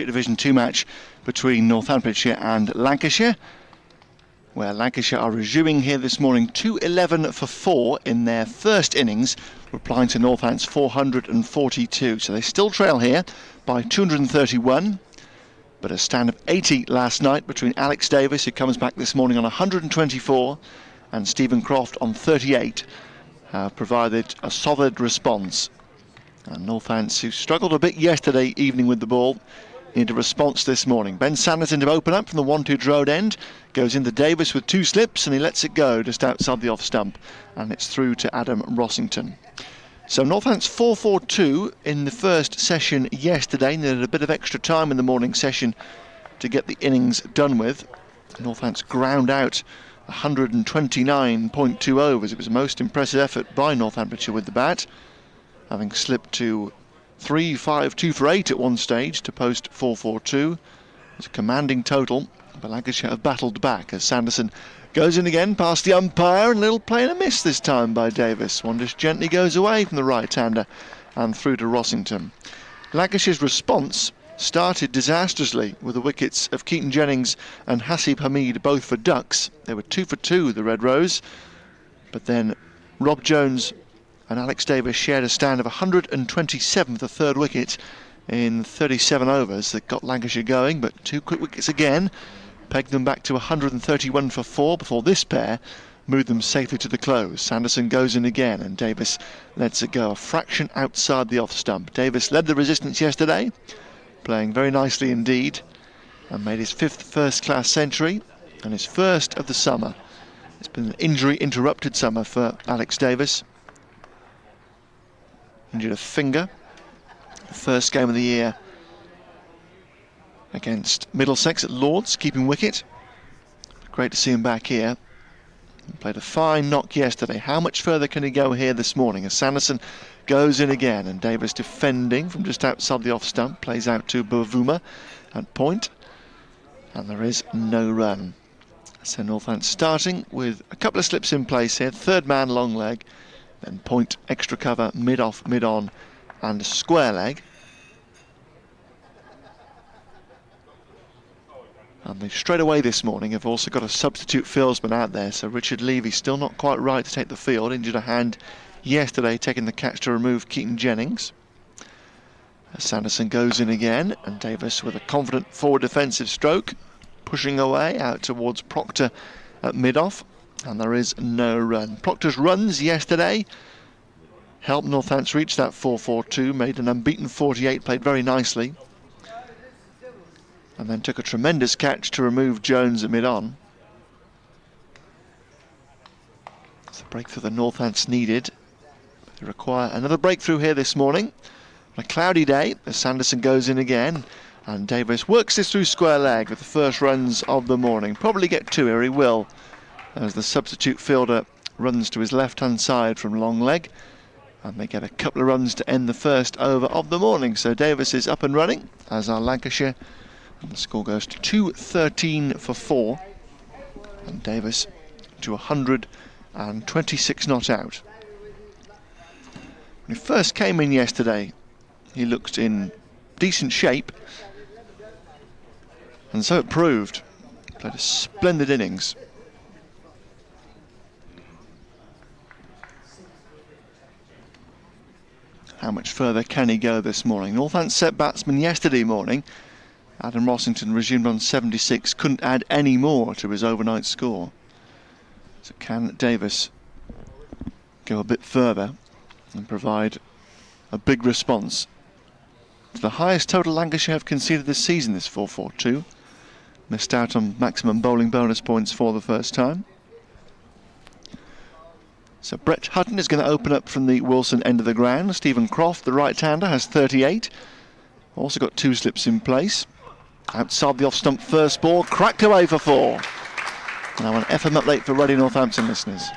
Division 2 match between Northamptonshire and Lancashire, where Lancashire are resuming here this morning 211 for 4 in their first innings, replying to Northants 442. So they still trail here by 231, but a stand of 80 last night between Alex Davis, who comes back this morning on 124, and Stephen Croft on 38, have provided a solid response. And Northants, who struggled a bit yesterday evening with the ball, need a response this morning. Ben Sanderson to open up from the 1-2 road end, goes into Davis with 2 slips and he lets it go just outside the off stump, and it's through to Adam Rossington. So Northants 4-4-2 in the first session yesterday. Needed a bit of extra time in the morning session to get the innings done with. Northants ground out 129.2 overs. It was the most impressive effort by Northamptonshire with the bat, having slipped to 3-5-2 for 8 at one stage to post 4-4-2. It's a commanding total, but Lancashire have battled back as Sanderson goes in again past the umpire, and a little play and a miss this time by Davis. One just gently goes away from the right-hander and through to Rossington. Lancashire's response started disastrously with the wickets of Keaton Jennings and Hasib Hamid both for ducks. They were 2 for 2, the Red Rose, but then Rob Jones and Alex Davis shared a stand of 127 for the third wicket in 37 overs that got Lancashire going, but 2 quick wickets again pegged them back to 131 for 4 before this pair moved them safely to the close. Sanderson goes in again and Davis lets it go a fraction outside the off stump. Davis led the resistance yesterday, playing very nicely indeed, and made his 5th first-class century and his first of the summer. It's been an injury-interrupted summer for Alex Davis. Injured a finger. The first game of the year against Middlesex at Lord's, keeping wicket. Great to see him back here. He played a fine knock yesterday. How much further can he go here this morning? As Sanderson goes in again, and Davis defending from just outside the off stump, plays out to Bavuma at point, and there is no run. So Northants starting with a couple of slips in place here. Third man long leg, then point, extra cover, mid-off, mid-on, and square leg. And they straight away this morning have also got a substitute fieldsman out there, so Richard Levy still not quite right to take the field. Injured a hand yesterday taking the catch to remove Keaton Jennings. As Sanderson goes in again, and Davis with a confident forward defensive stroke, pushing away out towards Proctor at mid-off. And there is no run. Proctor's runs yesterday helped Northants reach that 4-4-2, made an unbeaten 48, played very nicely, and then took a tremendous catch to remove Jones at mid-on. It's the breakthrough the Northants needed. They require another breakthrough here this morning. On a cloudy day, as Sanderson goes in again, and Davis works this through square leg with the first runs of the morning. Probably get 2 here, he will, as the substitute fielder runs to his left-hand side from long leg, and they get a couple of runs to end the first over of the morning. So Davis is up and running, as are Lancashire, and the score goes to 213 for 4, and Davis to 126 not out. When he first came in yesterday, he looked in decent shape, and so it proved. He played a splendid innings. How much further can he go this morning? Northants set batsman yesterday morning. Adam Rossington resumed on 76, couldn't add any more to his overnight score. So can Davis go a bit further and provide a big response to the highest total Lancashire have conceded this season, this 4-4-2. Missed out on maximum bowling bonus points for the first time. So Brett Hutton is going to open up from the Wilson end of the ground. Stephen Croft, the right-hander, has 38. Also got 2 slips in place. Outside the off-stump first ball, cracked away for 4. Now an FM update for Reading Northampton listeners.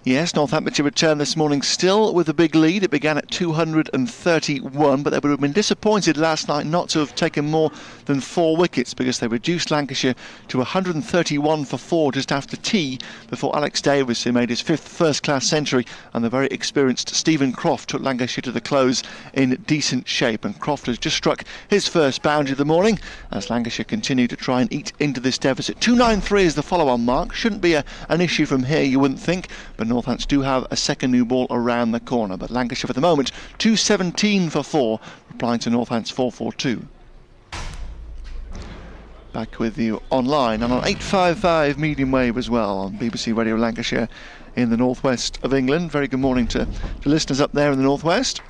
Yes, Northamptonshire returned this morning still with a big lead. It began at 231, but they would have been disappointed last night not to have taken more than 4 wickets, because they reduced Lancashire to 131 for 4 just after tea, before Alex Davis, who made his 5th first-class century, and the very experienced Stephen Croft took Lancashire to the close in decent shape. And Croft has just struck his first boundary of the morning as Lancashire continue to try and eat into this deficit. 293 is the follow-on mark. Shouldn't be an issue from here, you wouldn't think, but Northants do have a second new ball around the corner. But Lancashire for the moment 217 for 4, replying to Northants 442. Back with you online and on 855 medium wave as well on BBC Radio Lancashire in the northwest of England. Very good morning to listeners up there in the northwest.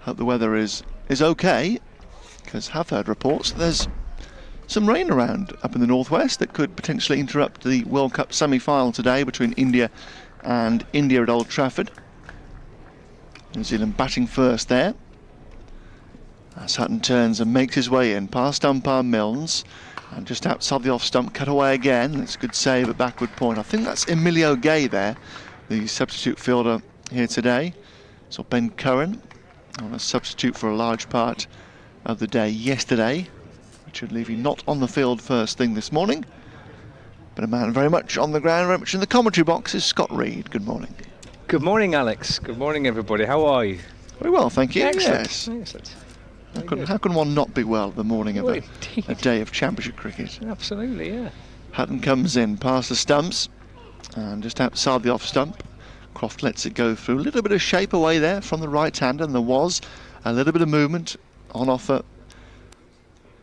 Hope the weather is okay, because have heard reports that there's some rain around up in the northwest that could potentially interrupt the World Cup semi-final today between India and India at Old Trafford. New Zealand batting first there, as Hutton turns and makes his way in past umpire Milnes, and just outside the off stump, cut away again. It's a good save at backward point. I think that's Emilio Gay there, the substitute fielder here today. So Ben Curran on a substitute for a large part of the day yesterday. Richard Levy not on the field first thing this morning, but a man very much on the ground, very much in the commentary box, is Scott Reed. Good morning. Good morning, Alex. Good morning, everybody. How are you? Very well, thank you. Excellent. Yes. Excellent. How can one not be well the morning of a day of championship cricket? Absolutely, yeah. Hutton comes in past the stumps and just outside the off stump. Croft lets it go through. A little bit of shape away there from the right hander, and there was a little bit of movement on offer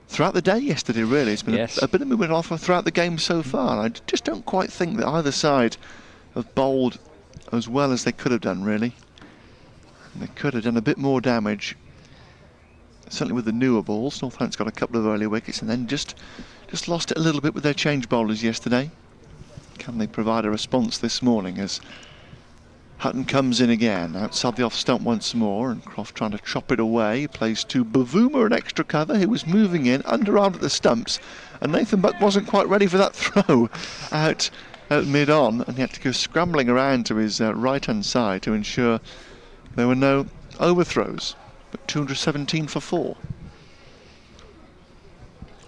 throughout the day yesterday, really. It's been a bit of movement on offer throughout the game so far. I just don't quite think that either side have bowled as well as they could have done, really. And they could have done a bit more damage, certainly with the newer balls. Northants got a couple of early wickets and then just lost it a little bit with their change bowlers yesterday. Can they provide a response this morning as Hutton comes in again, outside the off stump once more, and Croft trying to chop it away, plays to Bavuma an extra cover, who was moving in, underarmed at the stumps, and Nathan Buck wasn't quite ready for that throw out mid-on, and he had to go scrambling around to his right-hand side to ensure there were no overthrows. But 217 for 4.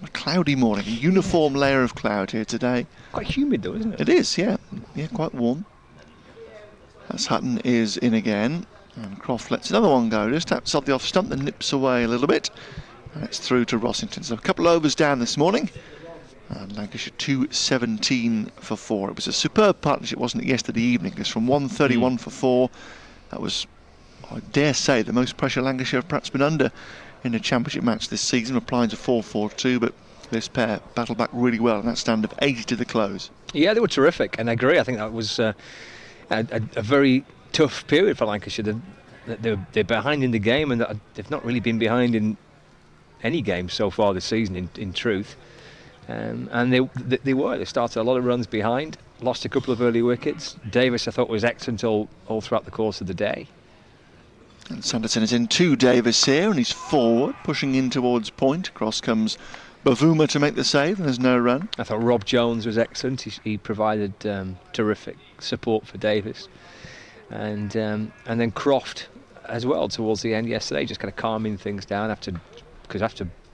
A cloudy morning, a uniform layer of cloud here today. Quite humid though, isn't it? It is, yeah. Yeah, quite warm. As Hutton is in again, and Croft lets another one go just outside the off stump, then nips away a little bit, and it's through to Rossington. So a couple of overs down this morning, and Lancashire 217 for 4. It was a superb partnership, wasn't it, yesterday evening? Because from 131 for 4, that was, I dare say, the most pressure Lancashire have perhaps been under in a championship match this season, applying to 4-4-2, but this pair battled back really well, and that stand of 80 to the close. Yeah, they were terrific, and I agree. I think that was a very tough period for Lancashire. They're behind in the game, and they've not really been behind in any game so far this season, in truth. And they started a lot of runs behind, lost a couple of early wickets. Davis, I thought, was excellent all throughout the course of the day. And Sanderson is in to Davis here, and he's forward, pushing in towards point. Across comes Bavuma to make the save, and there's no run. I thought Rob Jones was excellent. He provided terrific support for Davis, and then Croft as well towards the end yesterday, just kind of calming things down after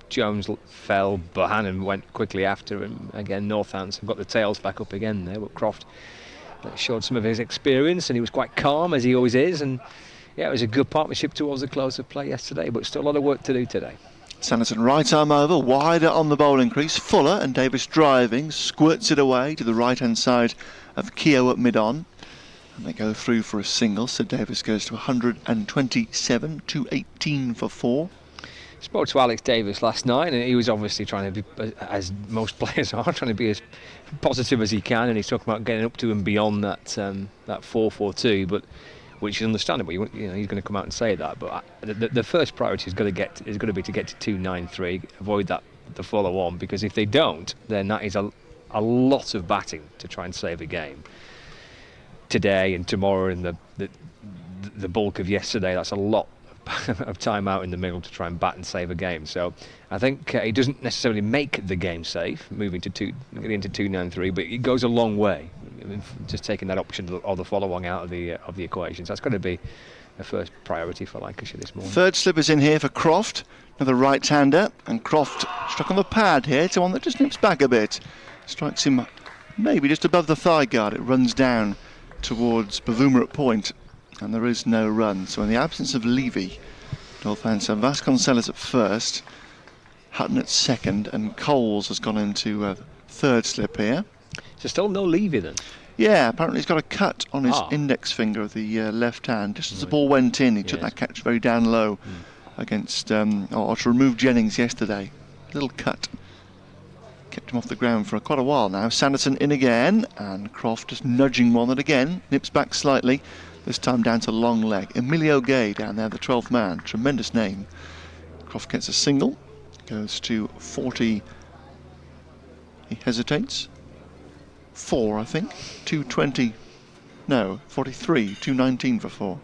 Jones fell, Bohannon went quickly after him. Again, Northants got the tails back up again there, but Croft showed some of his experience, and he was quite calm as he always is. And yeah, it was a good partnership towards the close of play yesterday, but still a lot of work to do today. Sanderson right arm over, wider on the bowling crease. Fuller and Davis driving, squirts it away to the right hand side of Keogh at mid-on, and they go through for a single. So Davis goes to 127, 218 for 4. Spoke to Alex Davis last night, and he was obviously trying to be, as most players are, trying to be as positive as he can, and he's talking about getting up to and beyond that 4-4-2, but which is understandable. You know, he's going to come out and say that, but the first priority is going to be to get to 293, avoid the follow on, because if they don't, then that is a lot of batting to try and save a game today and tomorrow, and the bulk of yesterday. That's a lot of time out in the middle to try and bat and save a game. So I think it doesn't necessarily make the game safe moving to getting to 293, but it goes a long way. just taking that option or the follow-on out of the equation. So that's going to be a first priority for Lancashire this morning. Third slippers in here for Croft, another right-hander, and Croft struck on the pad here to one that just nips back a bit. Strikes him maybe just above the thigh guard. It runs down towards Bavuma at point, and there is no run. So in the absence of Levy, Northants have Vasconcelos at first, Hutton at second, and Coles has gone into third slip here. So still no Levy then? Yeah, apparently he's got a cut on his index finger of the left hand. Just as the ball went in, he took that catch very down low against, or to remove Jennings yesterday. Little cut. Kept him off the ground for quite a while now. Sanderson in again, and Croft just nudging one that again nips back slightly. This time down to long leg. Emilio Gay down there, the 12th man. Tremendous name. Croft gets a single. Goes to 40. He hesitates. 4, I think. 220. No, 43. 219 for 4.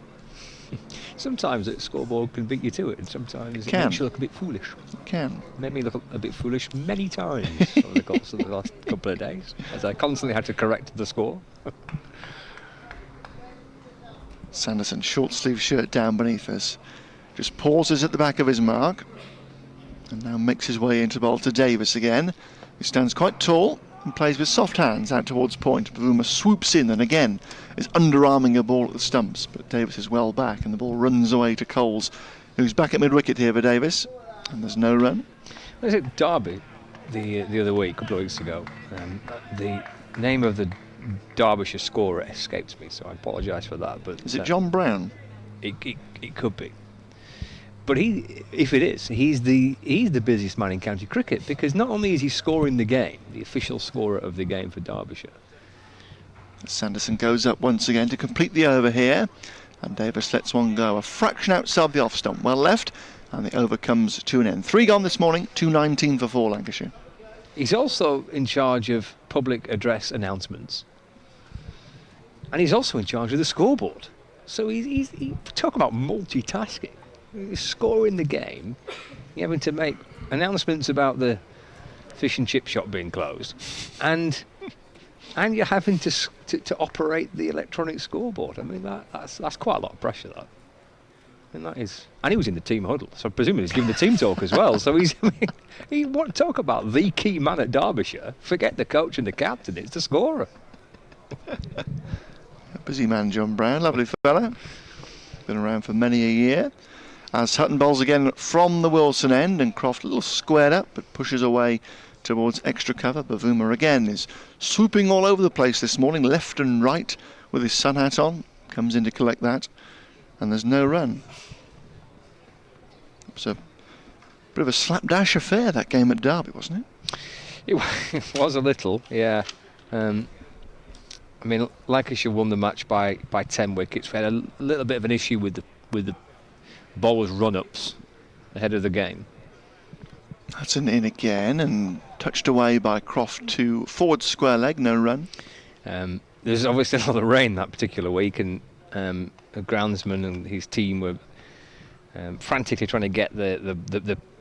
Sometimes the scoreboard can beat you to it, and sometimes it makes you look a bit foolish. It can. Made me look a bit foolish many times over the course of the last couple of days, as I constantly had to correct the score. Sanderson, short sleeve shirt down beneath us. Just pauses at the back of his mark. And now makes his way into bowl to Davis again. He stands quite tall and plays with soft hands out towards point. Bavuma swoops in and again is underarming a ball at the stumps, but Davis is well back and the ball runs away to Coles, who's back at mid-wicket here for Davis, and there's no run. Was it Derby the other week, a couple of weeks ago? The name of the Derbyshire scorer escapes me, so I apologise for that. But is it John Brown? It could be. But if it is, he's the busiest man in county cricket, because not only is he scoring the game, the official scorer of the game for Derbyshire. Sanderson goes up once again to complete the over here, and Davis lets one go. A fraction outside the off stump, well left, and the over comes to an end. 3 gone this morning, 219 for 4 Lancashire. He's also in charge of public address announcements, and he's also in charge of the scoreboard. So he talk about multitasking. You're scoring the game, you're having to make announcements about the fish and chip shop being closed, and you're having to operate the electronic scoreboard. I mean, that's quite a lot of pressure, that. And that is, and he was in the team huddle, so presumably he's giving the team talk as well. So he want to talk about the key man at Derbyshire. Forget the coach and the captain; it's the scorer. A busy man, John Brown, lovely fella. Been around for many a year. As Hutton bowls again from the Wilson end, and Croft a little squared up but pushes away towards extra cover. Bavuma again is swooping all over the place this morning, left and right with his sun hat on. Comes in to collect that, and there's no run. It was a bit of a slapdash affair, that game at Derby, wasn't it? It was a little, yeah. I mean, Lancashire won the match by 10 wickets. We had a little bit of an issue with the bowlers' run-ups ahead of the game. That's an in again, and touched away by Croft to forward square leg, no run. There's obviously a lot of rain that particular week, and the groundsman and his team were frantically trying to get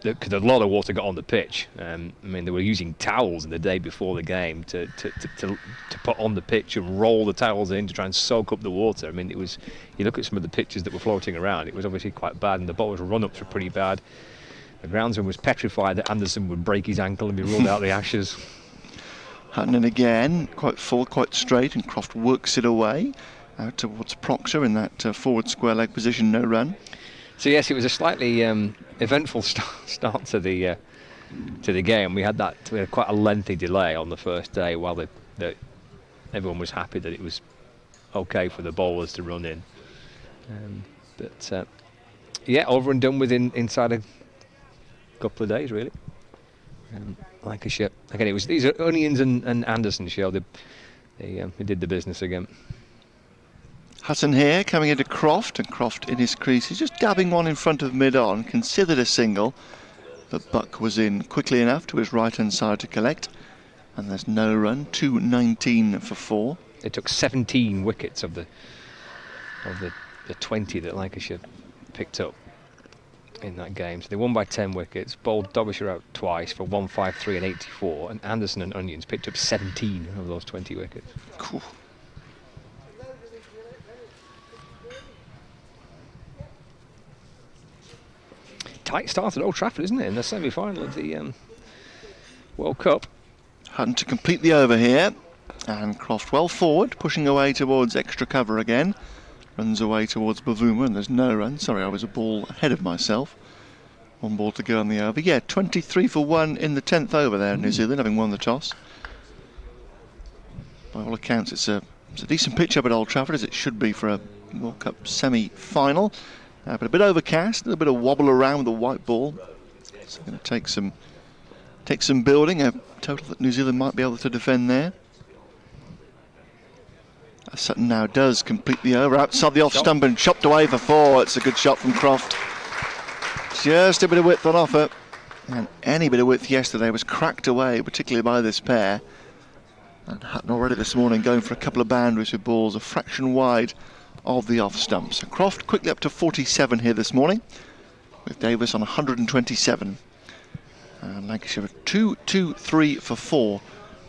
because a lot of water got on the pitch. I mean, they were using towels the day before the game to put on the pitch and roll the towels in to try and soak up the water. I mean, it was, you look at some of the pictures that were floating around, it was obviously quite bad, and the bowlers' run-ups were pretty bad. The groundsman was petrified that Anderson would break his ankle and be ruled out the Ashes. Hutton in again, quite full, quite straight, and Croft works it away out towards Proctor in that forward square leg position, no run. So yes, it was a slightly eventful start to the game. We had quite a lengthy delay on the first day while everyone was happy that it was okay for the bowlers to run in. But over and done with inside a couple of days, really. Lancashire again. These are Onions and Anderson show. They did the business again. Hutton here coming into Croft, and Croft in his crease. He's just dabbing one in front of mid-on, considered a single, but Buck was in quickly enough to his right-hand side to collect, and there's no run. 219 for 4. They took 17 wickets of the 20 that Lancashire picked up in that game. So they won by 10 wickets, bowled Derbyshire out twice for 153 and 84, and Anderson and Onions picked up 17 of those 20 wickets. Cool. tight start at Old Trafford, isn't it, in the semi-final of the World Cup. Hutton to complete the over here, and Croft well forward, pushing away towards extra cover again. Runs away towards Bavuma, and there's no run. Sorry, I was a ball ahead of myself. 1 ball to go on the over. Yeah, 23 for 1 in the 10th over there, New Zealand, having won the toss. By all accounts, it's a decent pitch up at Old Trafford, as it should be for a World Cup semi-final. But a bit overcast, a little bit of wobble around with the white ball. It's going to take some building. A total that New Zealand might be able to defend there. Sutton now does complete the over outside the off stump and chopped away for 4. It's a good shot from Croft. Just a bit of width on offer, and any bit of width yesterday was cracked away, particularly by this pair. And Hutton already this morning going for a couple of boundaries with balls a fraction wide of the off stump. So Croft quickly up to 47 here this morning, with Davis on 127. And Lancashire 2-2-3 for 4,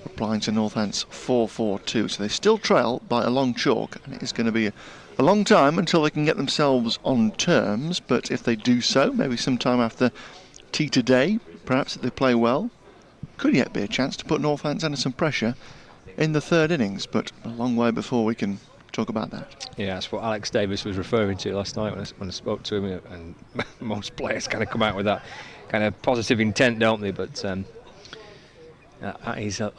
replying to Northants 4-4-2. So they still trail by a long chalk, and it is going to be a long time until they can get themselves on terms. But if they do so, maybe sometime after tea today, perhaps if they play well, could yet be a chance to put Northants under some pressure in the 3rd innings. But a long way before we can talk about that. Yeah, that's what Alex Davis was referring to last night when I spoke to him. And most players kind of come out with that kind of positive intent, don't they? But he's a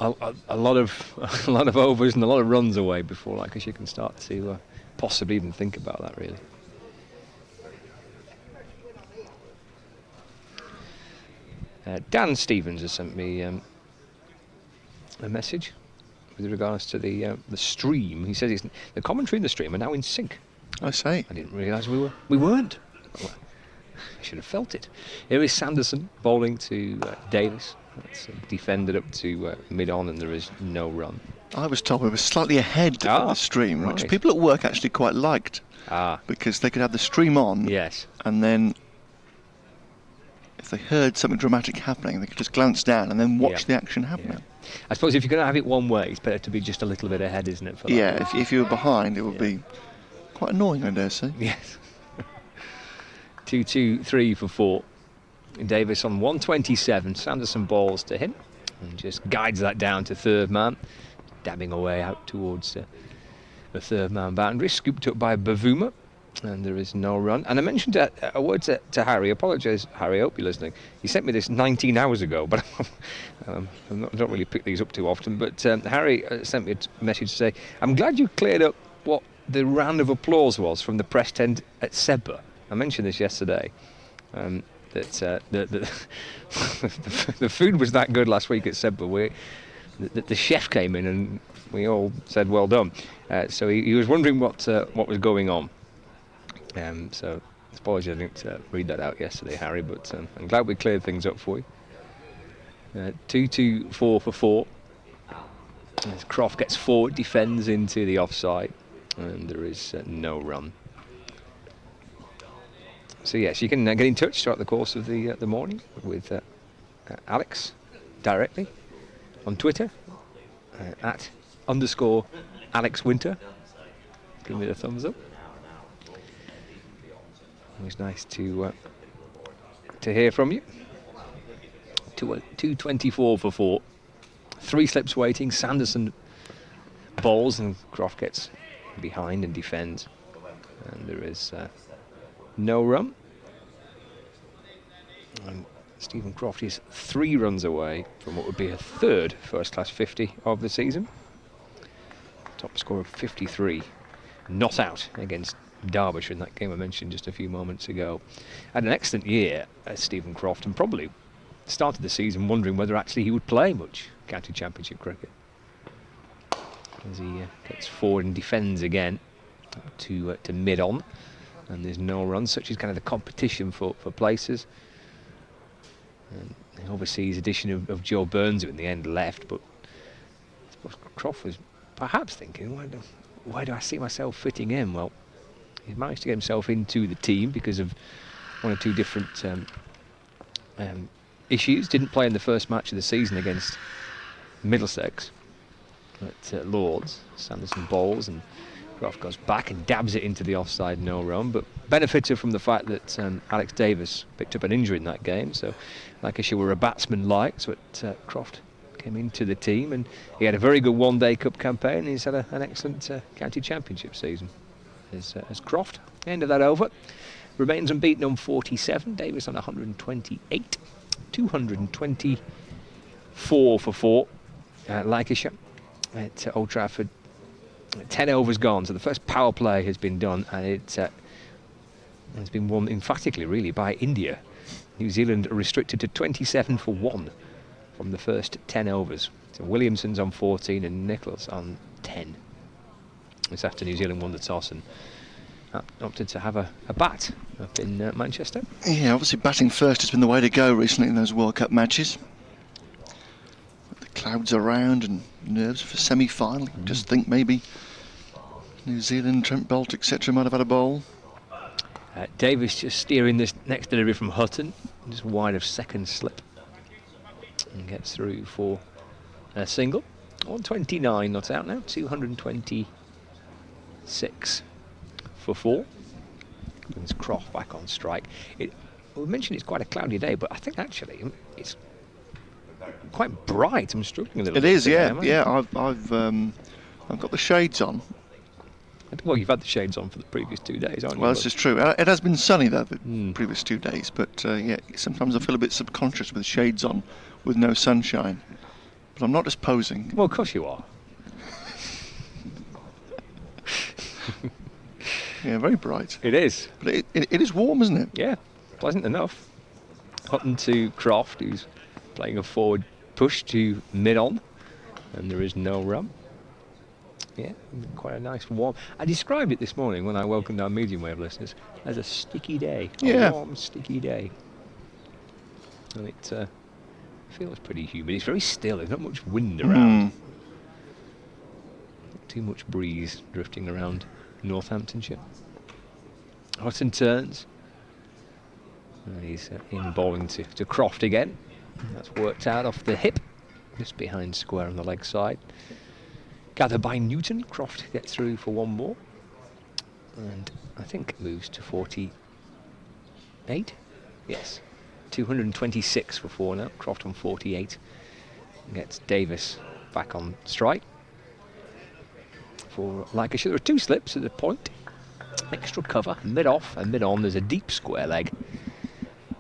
lot of overs and a lot of runs away before Lancashire can start to possibly even think about that, really. Dan Stevens has sent me a message with regards to the stream. He says the commentary and the stream are now in sync. I say. I didn't realise we weren't. Well, I should have felt it. Here is Sanderson bowling to Davis. That's defended up to mid-on, and there is no run. I was told we were slightly ahead of the stream, which people at work actually quite liked. Because they could have the stream on. Yes. And then if they heard something dramatic happening, they could just glance down and then watch the action happening. Yeah. I suppose if you're going to have it one way, it's better to be just a little bit ahead, isn't it? For that? If you were behind, it would be quite annoying, I dare say. Yes. 2-2-3 for 4. Davis on 127. Sanderson balls to him and just guides that down to 3rd man, dabbing away out towards the 3rd man boundary. Scooped up by Bavuma, and there is no run. And I mentioned a word to Harry. I apologise, Harry, I hope you're listening. He sent me this 19 hours ago, but I don't really pick these up too often. But Harry sent me a message to say, I'm glad you cleared up what the round of applause was from the press tent at Sebba. I mentioned this yesterday. That the food was that good last week at Sebba. The chef came in and we all said well done. So he was wondering what was going on. So apologies I didn't read that out yesterday, Harry, but I'm glad we cleared things up for you. 2-2-4 for 4. As Croft gets forward, defends into the offside, and there is no run. So yes, you can get in touch throughout the course of the morning with Alex directly on Twitter at _Alex Winter. Give me the thumbs up. Always nice to hear from you. 224 for 4. 3 slips waiting. Sanderson bowls and Croft gets behind and defends, and there is no run. And Stephen Croft is 3 runs away from what would be a 3rd first-class 50 of the season. Top score of 53. Not out against Derbyshire in that game I mentioned just a few moments ago. Had an excellent year as Stephen Croft, and probably started the season wondering whether actually he would play much county championship cricket. As he gets forward and defends again to mid-on. And there's no run. Such is kind of the competition for places. And obviously his addition of Joe Burns, who in the end left, but I suppose Croft was perhaps thinking, why do I see myself fitting in? Well, he managed to get himself into the team because of 1 or 2 different issues. Didn't play in the first match of the season against Middlesex at Lords. Sanderson bowls and Croft goes back and dabs it into the offside, no run, but benefited from the fact that Alex Davis picked up an injury in that game, so Lancashire were a batsman light, so Croft came into the team, and he had a very good one-day cup campaign, and he's had an excellent county championship season as Croft. End of that over. Remains unbeaten on 47, Davis on 128, 224 for 4 at Lancashire at Old Trafford. 10 overs gone, so the first power play has been done, and it's been won emphatically, really, by India. New Zealand are restricted to 27 for 1 from the first 10 overs. So Williamson's on 14 and Nicholas on 10. This after New Zealand won the toss and opted to have a bat up in Manchester. Yeah, obviously batting first has been the way to go recently in those World Cup matches. With the clouds around and nerves for semi-final. Just think maybe New Zealand, Trent Boult, etc. might have had a bowl. Davis just steering this next delivery from Hutton, just wide of second slip, and gets through for a single. 129 not out now, 226 for 4. It's Croft back on strike. We mentioned it's quite a cloudy day, but I think actually it's quite bright. I'm struggling a little bit. It is, yeah. There, yeah, I've got the shades on. Well, you've had the shades on for the previous 2 days, haven't you? Well, this is true. It has been sunny, though, the previous 2 days. But, yeah, sometimes I feel a bit subconscious with shades on with no sunshine. But I'm not just posing. Well, of course you are. Yeah, very bright. It is. But it is warm, isn't it? Yeah, pleasant enough. Hutton to Croft, who's playing a forward push to mid-on. And there is no run. Yeah, quite a nice warm. I described it this morning when I welcomed our medium wave listeners as a sticky day. Yeah. A warm, sticky day. And it feels pretty humid. It's very still. There's not much wind around. Not too much breeze drifting around Northamptonshire. Hutton turns. And he's in bowling to Croft again. That's worked out off the hip, just behind square on the leg side. Gathered by Newton. Croft gets through for 1 more. And I think moves to 48. Yes. 226 for 4 now. Croft on 48. Gets Davis back on strike. For Lancashire, there are 2 slips at the point. Extra cover, mid-off and mid-on. There's a deep square leg.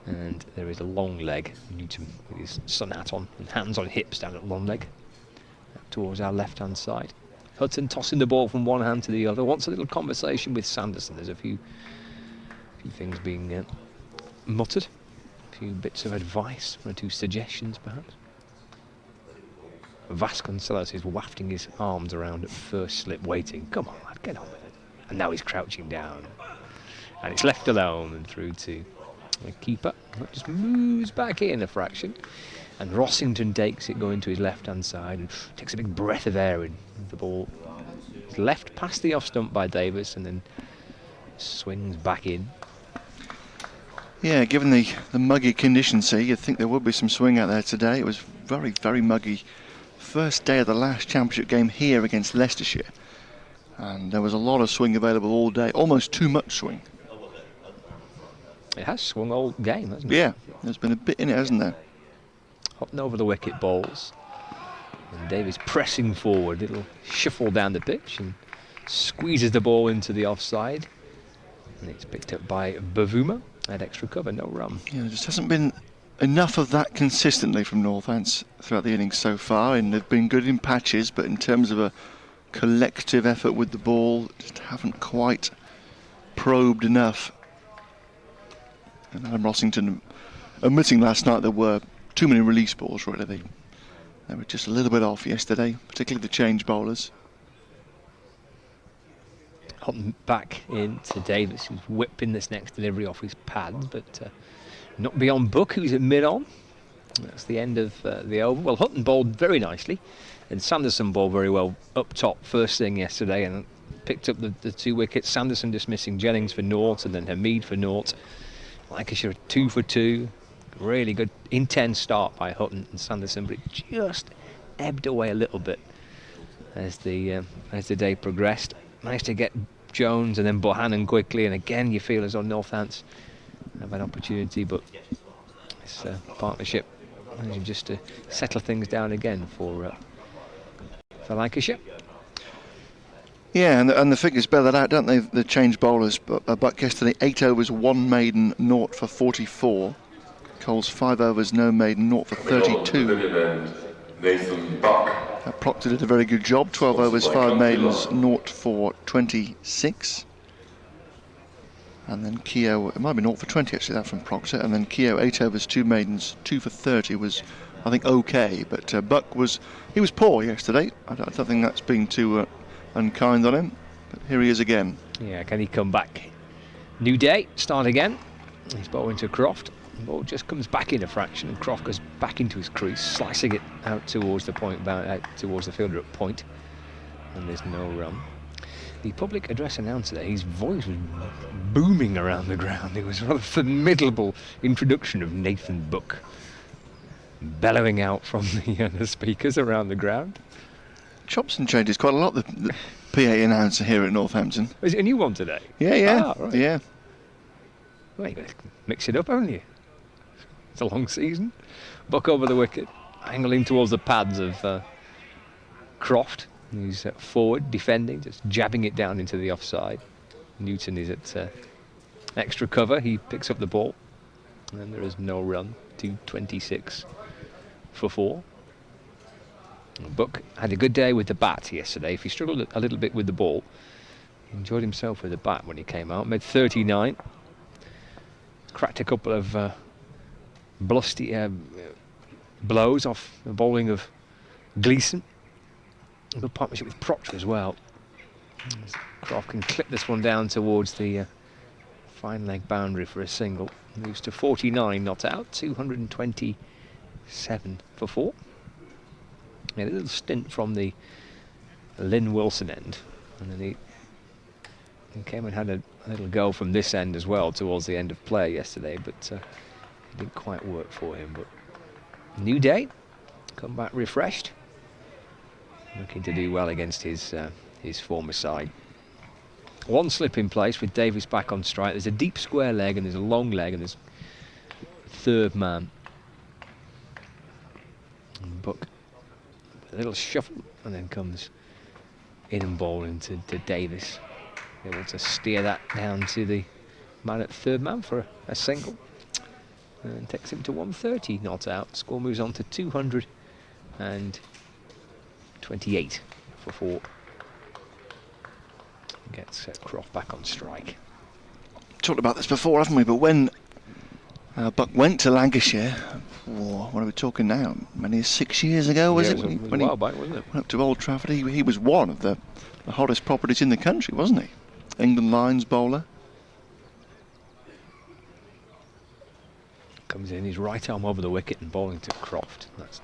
And there is a long leg. Newton with his sun hat on and hands on hips down at long leg. Towards our left-hand side. Hutton tossing the ball from one hand to the other. Wants a little conversation with Sanderson. There's a few things being muttered. A few bits of advice, 1 or 2 suggestions perhaps. Vasconcelos is wafting his arms around at first slip, waiting. Come on, lad, get on with it. And now he's crouching down. And it's left alone and through to the keeper. Just moves back in a fraction. And Rossington takes it going to his left-hand side and takes a big breath of air in. The ball is left past the off stump by Davis and then swings back in. Yeah, given the muggy conditions here, you'd think there would be some swing out there today. It was very, very muggy. First day of the last championship game here against Leicestershire. And there was a lot of swing available all day, almost too much swing. It has swung all game, hasn't it? Yeah, there's been a bit in it, hasn't there? Hopping over the wicket balls. And Davis pressing forward. It'll shuffle down the pitch and squeezes the ball into the offside. And it's picked up by Bavuma. Had extra cover, no run. Yeah, there just hasn't been enough of that consistently from Northants throughout the innings so far. And they've been good in patches, but in terms of a collective effort with the ball, just haven't quite probed enough. And Adam Rossington admitting last night there were too many release balls, really. They were just a little bit off yesterday, particularly the change bowlers. Hutton back in to Davis, who's whipping this next delivery off his pads, but not beyond Book, who's at mid-on. That's the end of the over. Well, Hutton bowled very nicely, and Sanderson bowled very well up top first thing yesterday, and picked up the 2 wickets. Sanderson dismissing Jennings for naught, and then Hamid for naught. Lancashire 2 for 2. Really good, intense start by Hutton and Sanderson, but it just ebbed away a little bit as the day progressed. managed to get Jones and then Bohannon quickly, and again you feel as though Northants have an opportunity, but it's a partnership managing just to settle things down again for Lancashire. Yeah, and the figures bear that out, don't they? The change bowlers. Buck yesterday, 8 overs, 1 maiden, 0 for 44. Coles 5 overs, no maiden, 0 for 32. Nathan Buck. Proctor did a very good job, 12 overs, 5 maidens, 0 for 26. And then Keogh, it might be 0 for 20 actually, that from Proctor. And then Keogh, 8 overs, 2 maidens, 2 for 30 was, I think, okay. But Buck was poor yesterday. I don't think that's been too unkind on him. But here he is again. Yeah, can he come back? New day, start again. He's bowling to Croft. The ball just comes back in a fraction, and Croft goes back into his crease, slicing it out towards the point, out towards the fielder at point, and there's no run. The public address announcer there, his voice was booming around the ground. It was a rather formidable introduction of Nathan Buck, bellowing out from the speakers around the ground. Chops and changes quite a lot, the PA announcer here at Northampton. Is it a new one today? Yeah. Right. Yeah. Well, you got to mix it up, haven't you? It's a long season. Buck over the wicket, angling towards the pads of Croft. He's forward, defending, just jabbing it down into the offside. Newton is at extra cover. He picks up the ball, and there is no run. 226 for 4. Buck had a good day with the bat yesterday. If he struggled a little bit with the ball, he enjoyed himself with the bat when he came out. Made 39. Cracked a couple of blusty blows off the bowling of Gleeson. A good partnership with Proctor as well. Croft can clip this one down towards the fine leg boundary for a single. Moves to 49 not out, 227 for 4. Yeah, a little stint from the Lynn Wilson end, and then he came and had a little go from this end as well towards the end of play yesterday, but it didn't quite work for him. But new day, come back refreshed, looking to do well against his former side. One slip in place with Davis back on strike. There's a deep square leg and there's a long leg and there's third man. And Buck, a little shuffle, and then comes in and bowling to Davis, able to steer that down to the man at third man for a single, and takes him to 130 not out. Score moves on to 228 for 4. Gets Croft back on strike. Talked about this before, haven't we? But when Buck went to Lancashire, what are we talking now? Many 6 years ago, was it? It was a while back, wasn't it? Went up to Old Trafford. He was one of the hottest properties in the country, wasn't he? England Lions bowler. Comes in his right arm over the wicket and bowling to Croft. That's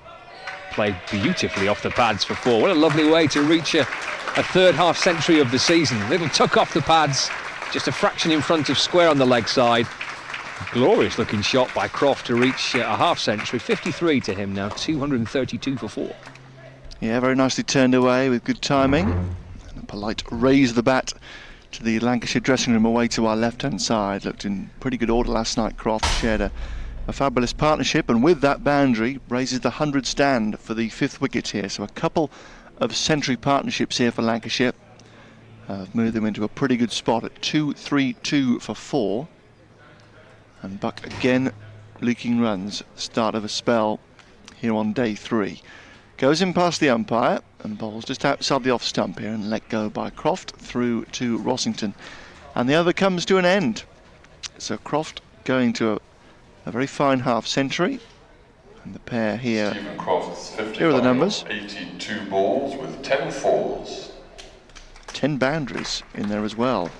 played beautifully off the pads for 4. What a lovely way to reach a third half century of the season. Little tuck off the pads, just a fraction in front of square on the leg side. Glorious looking shot by Croft to reach a half century. 53 to him now, 232 for 4. Yeah, very nicely turned away with good timing. And a polite raise of the bat to the Lancashire dressing room away to our left-hand side. Looked in pretty good order last night. Croft shared a fabulous partnership, and with that boundary raises the 100 stand for the 5th wicket here. So a couple of century partnerships here for Lancashire. Moved them into a pretty good spot at 232 for 4. And Buck again leaking runs, start of a spell here on day 3. Goes in past the umpire and bowls just outside the off stump here and let go by Croft through to Rossington. And the other comes to an end. So Croft going to a very fine half century. And the pair here, Stephen Croft's 50 here are the numbers. 82 balls with 10 fours. 10 boundaries in there as well.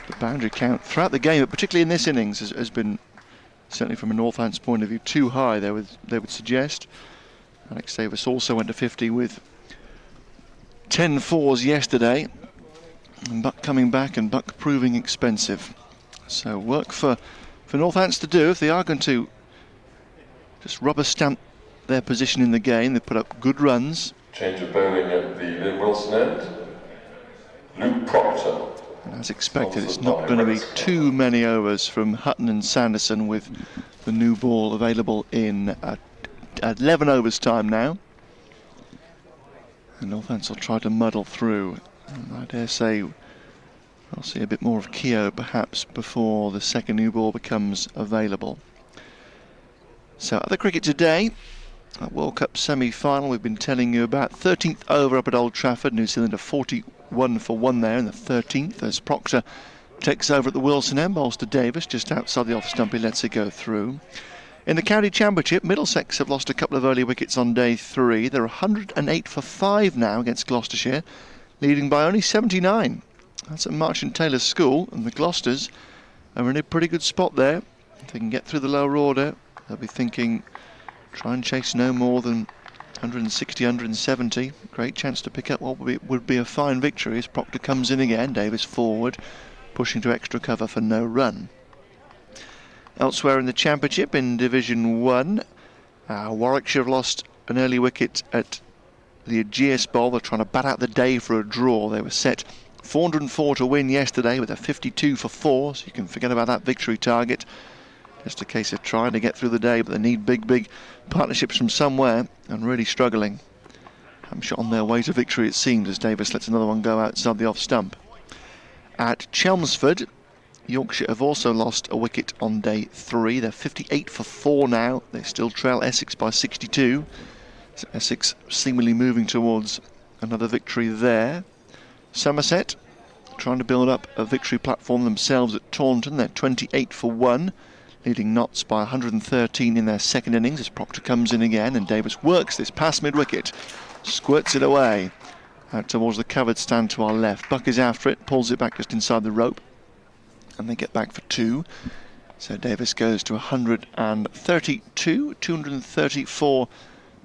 The boundary count throughout the game, but particularly in this innings, has been, certainly from a Northants point of view, too high, they would suggest. Alex Davis also went to 50 with 10 fours yesterday. And Buck coming back, and Buck proving expensive. So work for Northants to do if they are going to just rubber stamp their position in the game. They put up good runs. Change of bowling at the Lynn Wilson end. Luke Proctor. And as expected, it's not going to be too many overs from Hutton and Sanderson, with the new ball available in 11 overs time now. And Northants will try to muddle through. And I dare say I'll see a bit more of Keogh perhaps before the second new ball becomes available. So other cricket today, a World Cup semi-final we've been telling you about. 13th over up at Old Trafford. New Zealand are 41 for 1 there in the 13th as Proctor takes over at the Wilson end. Bowls to Davis just outside the off stump. He lets it go through. In the County Championship, Middlesex have lost a couple of early wickets on day 3. They're 108 for 5 now against Gloucestershire, leading by only 79. That's at Marchant Taylor's School, and the Gloucesters are in a pretty good spot there. If they can get through the lower order, they'll be thinking try and chase no more than 160, 170. Great chance to pick up what would be a fine victory as Proctor comes in again. Davis forward, pushing to extra cover for no run. Elsewhere in the Championship, in Division 1, Warwickshire have lost an early wicket at the Aegeus Bowl. They're trying to bat out the day for a draw. They were set 404 to win yesterday with a 52 for 4, so you can forget about that victory target. Just a case of trying to get through the day, but they need big partnerships from somewhere and really struggling. Hampshire on their way to victory, it seems, as Davis lets another one go outside the off stump. At Chelmsford, Yorkshire have also lost a wicket on day 3. They're 58 for 4 now. They still trail Essex by 62. So Essex seemingly moving towards another victory there. Somerset trying to build up a victory platform themselves at Taunton. They're 28 for 1, leading Notts by 113 in their second innings as Proctor comes in again, and Davis works this past mid-wicket, squirts it away out towards the covered stand to our left. Buck is after it, pulls it back just inside the rope, and they get back for 2. So Davis goes to 132, 234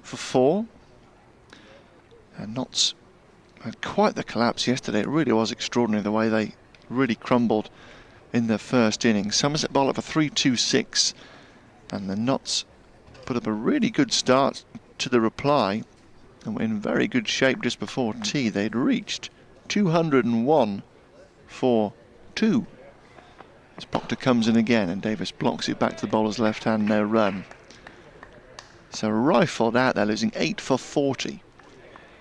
for 4. And Notts had quite the collapse yesterday. It really was extraordinary the way they really crumbled in their first innings. Somerset bowled up for 326, and the Notts put up a really good start to the reply and were in very good shape just before tea. They'd reached 201 for 2. As Proctor comes in again and Davis blocks it back to the bowler's left hand, no run. So rifled out there, losing 8 for 40.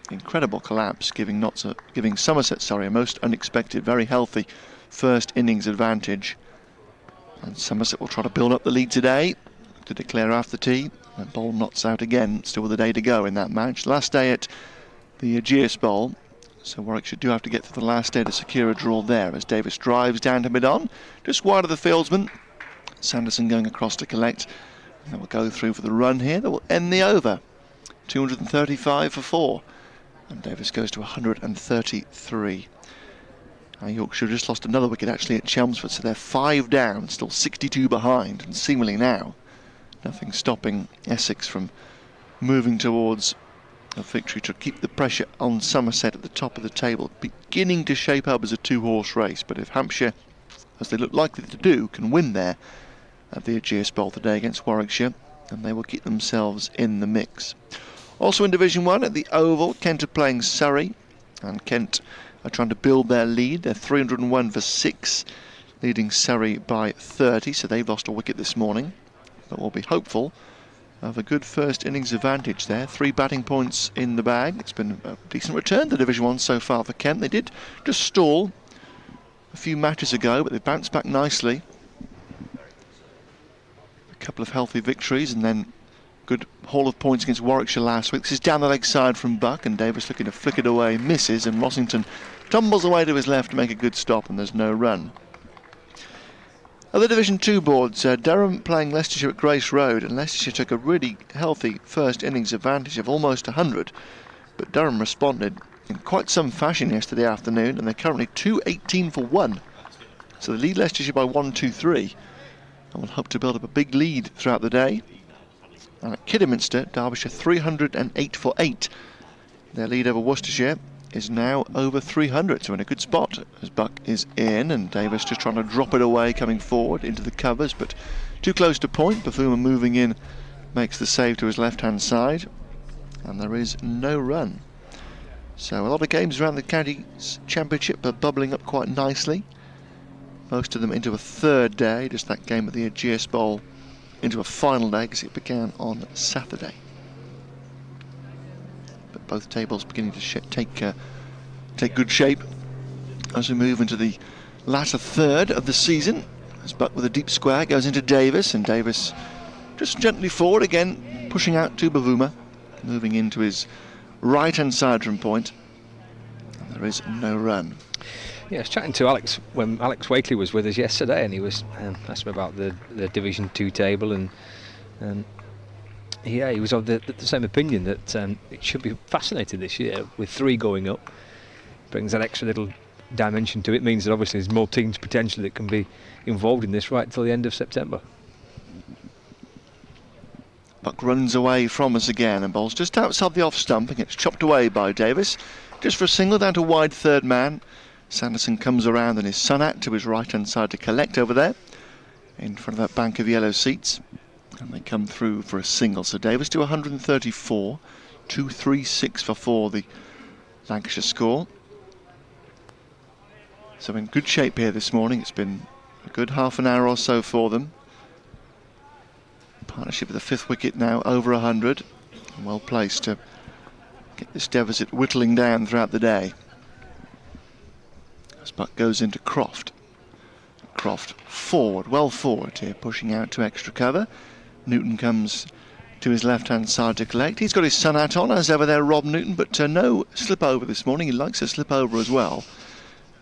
Incredible collapse, giving Somerset a most unexpected, very healthy first innings advantage. And Somerset will try to build up the lead today to declare after tea and bowl Notts out again. Still with a day to go in that match. Last day at the Aegeus Bowl. So Warwickshire do have to get through the last day to secure a draw there as Davis drives down to mid-on, just wide of the fieldsman. Sanderson going across to collect. And they will go through for the run here. That will end the over. 235 for 4. And Davis goes to 133. Yorkshire just lost another wicket actually at Chelmsford, so they're 5 down, still 62 behind, and seemingly now nothing stopping Essex from moving towards a victory to keep the pressure on Somerset at the top of the table, beginning to shape up as a 2-horse race. But if Hampshire, as they look likely to do, can win there at the Aegeus Bowl today against Warwickshire, then they will keep themselves in the mix. Also in Division 1 at the Oval, Kent are playing Surrey, and Kent are trying to build their lead. They're 301 for 6, leading Surrey by 30, so they've lost a wicket this morning, but we'll be hopeful of a good first innings advantage there. 3 batting points in the bag. It's been a decent return to Division 1 so far for Kent. They did just stall a few matches ago, but they bounced back nicely. A couple of healthy victories and then good haul of points against Warwickshire last week. This is down the leg side from Buck, and Davis looking to flick it away, misses, and Rossington tumbles away to his left to make a good stop, and there's no run. Other Division 2 boards, Durham playing Leicestershire at Grace Road, and Leicestershire took a really healthy first innings advantage of almost 100, but Durham responded in quite some fashion yesterday afternoon, and they're currently 218 for 1. So they lead Leicestershire by 1-2-3, and will hope to build up a big lead throughout the day. And at Kidderminster, Derbyshire 308 for 8. Their lead over Worcestershire is now over 300, so in a good spot as Buck is in, and Davis just trying to drop it away coming forward into the covers, but too close to point. Bafuma moving in makes the save to his left hand side, and there is no run. So a lot of games around the county's championship are bubbling up quite nicely. Most of them into a third day, just that game at the GS Bowl into a final day because it began on Saturday. But both tables beginning to take good shape as we move into the latter third of the season. As Buck with a deep square goes into Davis, and Davis just gently forward again, pushing out to Bavuma, moving into his right-hand side from point. And there is no run. Yeah, I was chatting to Alex when Alex Wakely was with us yesterday, and he was asked me about the Division 2 table, and he was of the same opinion that it should be fascinating this year with 3 going up. Brings that extra little dimension to it, means that obviously there's more teams potentially that can be involved in this right till the end of September. Buck runs away from us again and bowls just outside the off stump and gets chopped away by Davis. Just for a single down to wide third man. Sanderson comes around and his Sunat to his right hand side to collect over there in front of that bank of yellow seats, and they come through for a single. So Davis to 134, 236 for 4 the Lancashire score. So in good shape here this morning. It's been a good half an hour or so for them. Partnership with the 5th wicket now over 100, and well placed to get this deficit whittling down throughout the day. As Buck goes into Croft. Croft forward, well forward here, pushing out to extra cover. Newton comes to his left-hand side to collect. He's got his sun hat on, as ever there, Rob Newton, but no slip over this morning. He likes a slip over as well.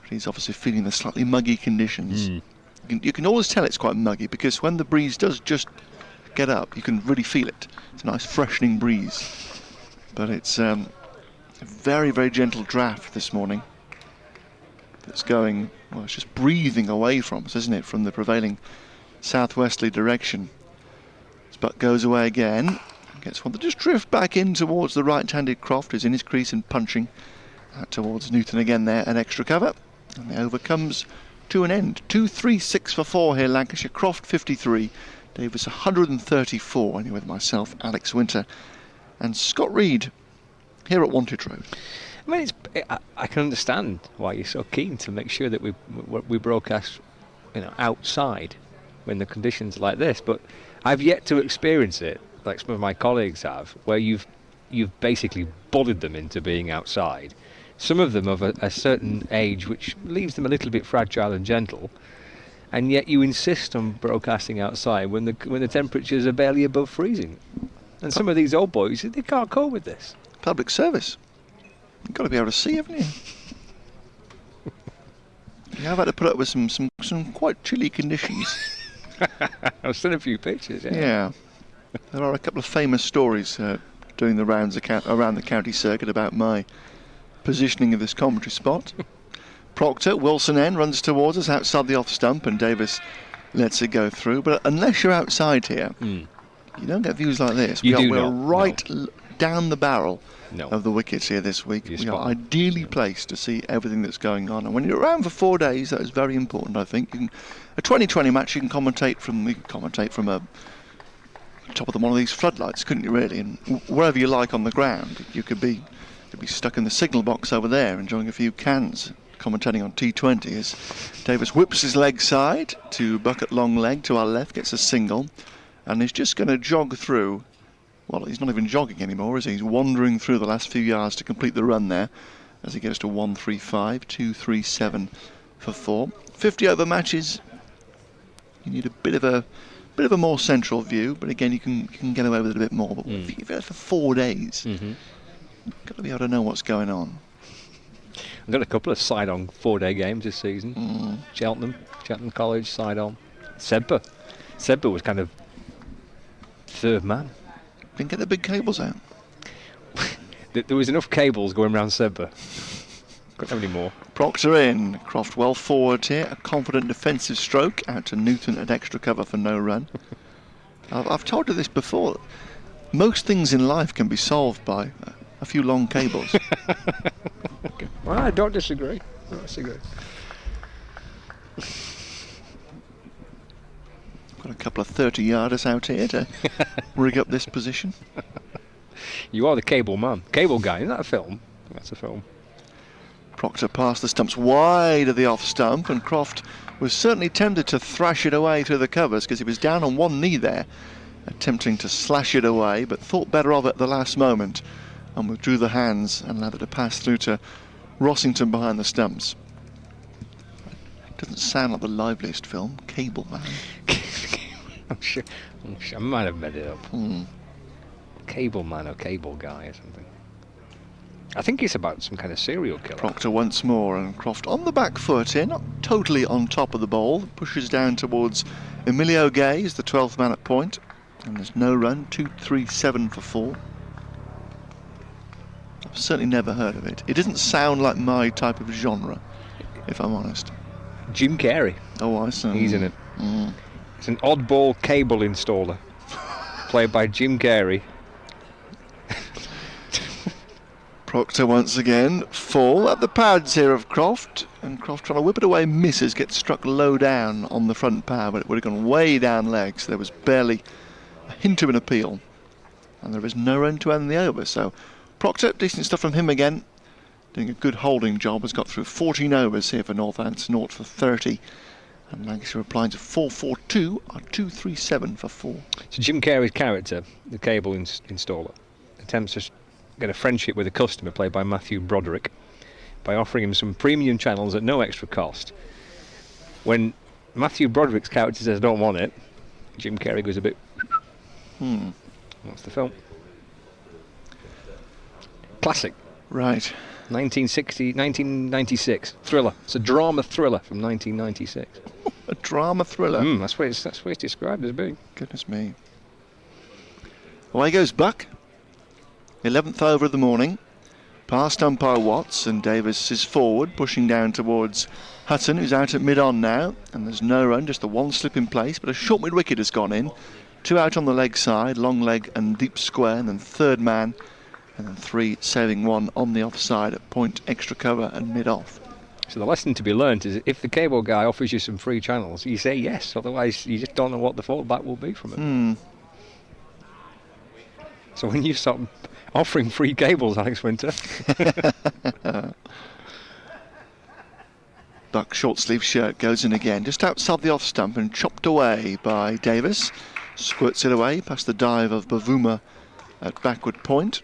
But he's obviously feeling the slightly muggy conditions. You can always tell it's quite muggy, because when the breeze does just get up, you can really feel it. It's a nice freshening breeze. But it's a very, very gentle draft this morning. That's going, well, it's just breathing away from us, isn't it, from the prevailing southwesterly direction. As Buck goes away again, gets one to just drift back in towards the right-handed Croft, who's in his crease and punching out towards Newton again there, an extra cover. And the over comes to an end. 236 for 4 here, Lancashire. Croft 53, Davis 134, only with myself, Alex Winter, and Scott Reed here at Wantage Road. I mean, I can understand why you're so keen to make sure that we broadcast, outside when the conditions are like this. But I've yet to experience it, like some of my colleagues have, where you've basically bullied them into being outside. Some of them of a certain age, which leaves them a little bit fragile and gentle, and yet you insist on broadcasting outside when the temperatures are barely above freezing. And some of these old boys, they can't cope with this. Public service. You've got to be able to see, haven't you? You have had to put up with some quite chilly conditions. I've seen a few pictures, yeah. Yeah. There are a couple of famous stories doing the rounds around the county circuit about my positioning of this commentary spot. Proctor, Wilson End runs towards us outside the off stump, and Davis lets it go through. But unless you're outside here, you don't get views like this. We're right down the barrel of the wickets here this week. We are ideally placed to see everything that's going on. And when you're around for 4 days, that is very important, I think. A 2020 match, you can commentate from a top of one of these floodlights, couldn't you, really? And wherever you like on the ground, you could be stuck in the signal box over there enjoying a few cans, commentating on T20 as Davis whips his leg side to Bucket long leg to our left, gets a single, and he's just going to jog through. Well, he's not even jogging anymore, is he? He's wandering through the last few yards to complete the run there as he gets to 135, 237 for 4. 50 over matches, you need a bit of a more central view, but again, you can get away with it a bit more. But if you've had for 4 days, you've got to be able to know what's going on. I've got a couple of side-on 4-day games this season. Cheltenham College side-on. Sebba was kind of third man. Didn't get the big cables out. There was enough cables going around Sebba. Couldn't have any more. Proctor in. Croft well forward here. A confident defensive stroke out to Newton at extra cover for no run. I've told you this before. Most things in life can be solved by a few long cables. Okay. Well, I don't disagree. Got a couple of 30-yarders out here to rig up this position. You are the cable man. Cable guy, isn't that a film? That's a film. Proctor passed the stumps wide of the off stump, and Croft was certainly tempted to thrash it away through the covers because he was down on one knee there, attempting to slash it away, but thought better of it at the last moment and withdrew the hands and allowed it to pass through to Rossington behind the stumps. It doesn't sound like the liveliest film. Cable Man. I'm sure I might have made it up. Cable Man or Cable Guy or something. I think it's about some kind of serial killer. Proctor once more, and Croft on the back foot here, not totally on top of the ball. Pushes down towards Emilio Gaze, the 12th man at point. And there's no run, 2-3-7 for 4. I've certainly never heard of it. It doesn't sound like my type of genre, if I'm honest. Jim Carrey. Oh, I see. He's in it. It's an oddball cable installer, played by Jim Carrey. Proctor once again, full at the pads here of Croft, and Croft trying to whip it away, misses, gets struck low down on the front pad, but it would have gone way down legs. There was barely a hint of an appeal, and there is no run to end the over. So Proctor, decent stuff from him again, doing a good holding job, has got through 14 overs here for Northants, 0 for 30, and Lancashire replying to 4-4-2 or 2-3-7 for 4. So Jim Carrey's character, the cable installer, attempts to get a friendship with a customer played by Matthew Broderick by offering him some premium channels at no extra cost. When Matthew Broderick's character says I don't want it, Jim Carrey goes a bit What's the film? Classic. Right. 1996 thriller. It's a drama thriller from 1996. A drama thriller. That's what it's described as being. Goodness me. Away goes Buck. 11th over of the morning. Past umpire Watts, and Davis is forward, pushing down towards Hutton, who's out at mid-on now. And there's no run, just the one slip in place, but a short mid-wicket has gone in. 2 out on the leg side, long leg and deep square, and then third man, and then 3 saving 1 on the offside at point, extra cover and mid-off. So the lesson to be learnt is if the cable guy offers you some free channels, you say yes, otherwise you just don't know what the fallback will be from it. So when you start offering free cables, Alex Winter. Buck short sleeve shirt goes in again, just outside the off stump and chopped away by Davis. Squirts it away past the dive of Bavuma at backward point.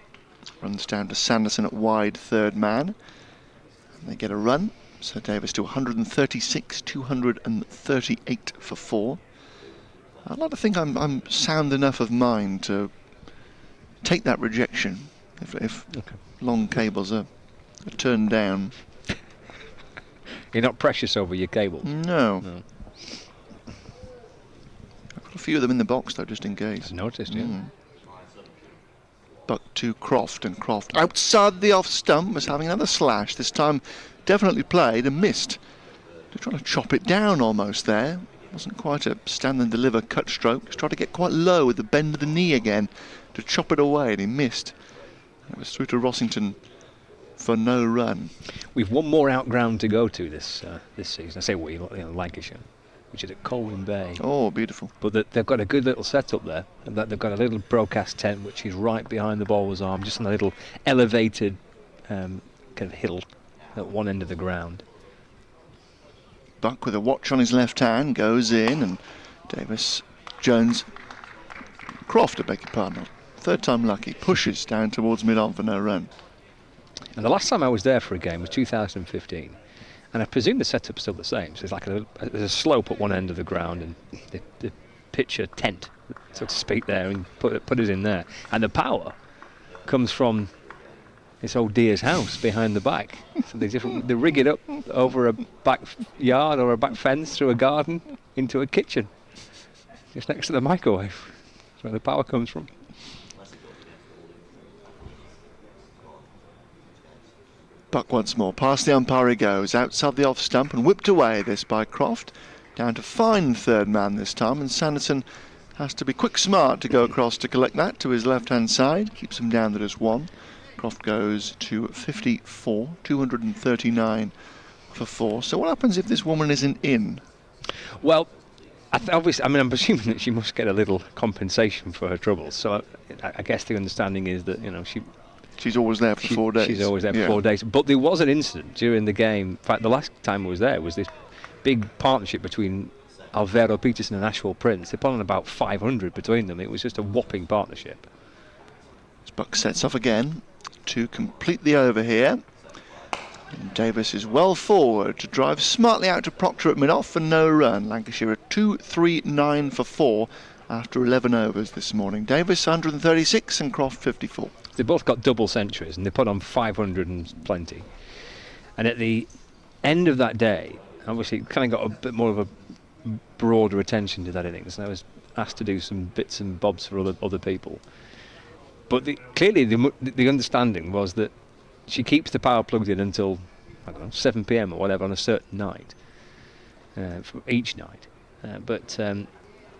Runs down to Sanderson at wide third man. And they get a run. So Davis to 136, 238 for 4. I'd like to think I'm sound enough of mind to take that rejection if long cables are turned down. You're not precious over your cables? No. I've got a few of them in the box though, just in case. I noticed, yeah. Buck to Croft, and Croft outside the off stump was having another slash, this time definitely played and missed. They're trying to chop it down almost there. Wasn't quite a stand and deliver cut stroke. Just tried to get quite low with the bend of the knee again to chop it away, and he missed. And it was through to Rossington for no run. We've one more outground to go to this season. I say we, Lancashire, which is at Colwyn Bay. Oh, beautiful. But they've got a good little setup there. And that they've got a little broadcast tent which is right behind the bowler's arm, just on a little elevated kind of hill at one end of the ground. Buck with a watch on his left hand goes in, and Croft, I beg your pardon, third time lucky, pushes down towards mid-on for no run. And the last time I was there for a game was 2015, and I presume the setup's still the same. So it's like there's a slope at one end of the ground, and the pitcher tent, so to speak, there, and put us in there. And the power comes from this old dear's house behind the back. So they rig it up over a backyard or a back fence through a garden into a kitchen, just next to the microwave. That's where the power comes from. Buck once more, past the umpire he goes, outside the off stump and whipped away this by Croft. Down to fine third man this time, and Sanderson has to be quick smart to go across to collect that to his left hand side. Keeps him down to just 1. Croft goes to 54, 239 for 4. So what happens if this woman isn't in? Well, obviously, I'm assuming that she must get a little compensation for her troubles. So I guess the understanding is that she She's always there for 4 days. She's always there for 4 days. But there was an incident during the game. In fact, the last time I was there was this big partnership between Alvaro Peterson and Ashwell Prince. They put on about 500 between them. It was just a whopping partnership. As Buck sets off again to complete the over here. And Davis is well forward to drive smartly out to Proctor at mid-off for no run. Lancashire are 2-3-9 for 4 after 11 overs this morning. Davis 136 and Croft 54. They both got double centuries and they put on 500 and plenty. And at the end of that day, obviously it kind of got a bit more of a broader attention to that innings, and I was asked to do some bits and bobs for other people. But clearly the understanding was that she keeps the power plugged in until, I don't know, 7 p.m. or whatever on a certain night, for each night. But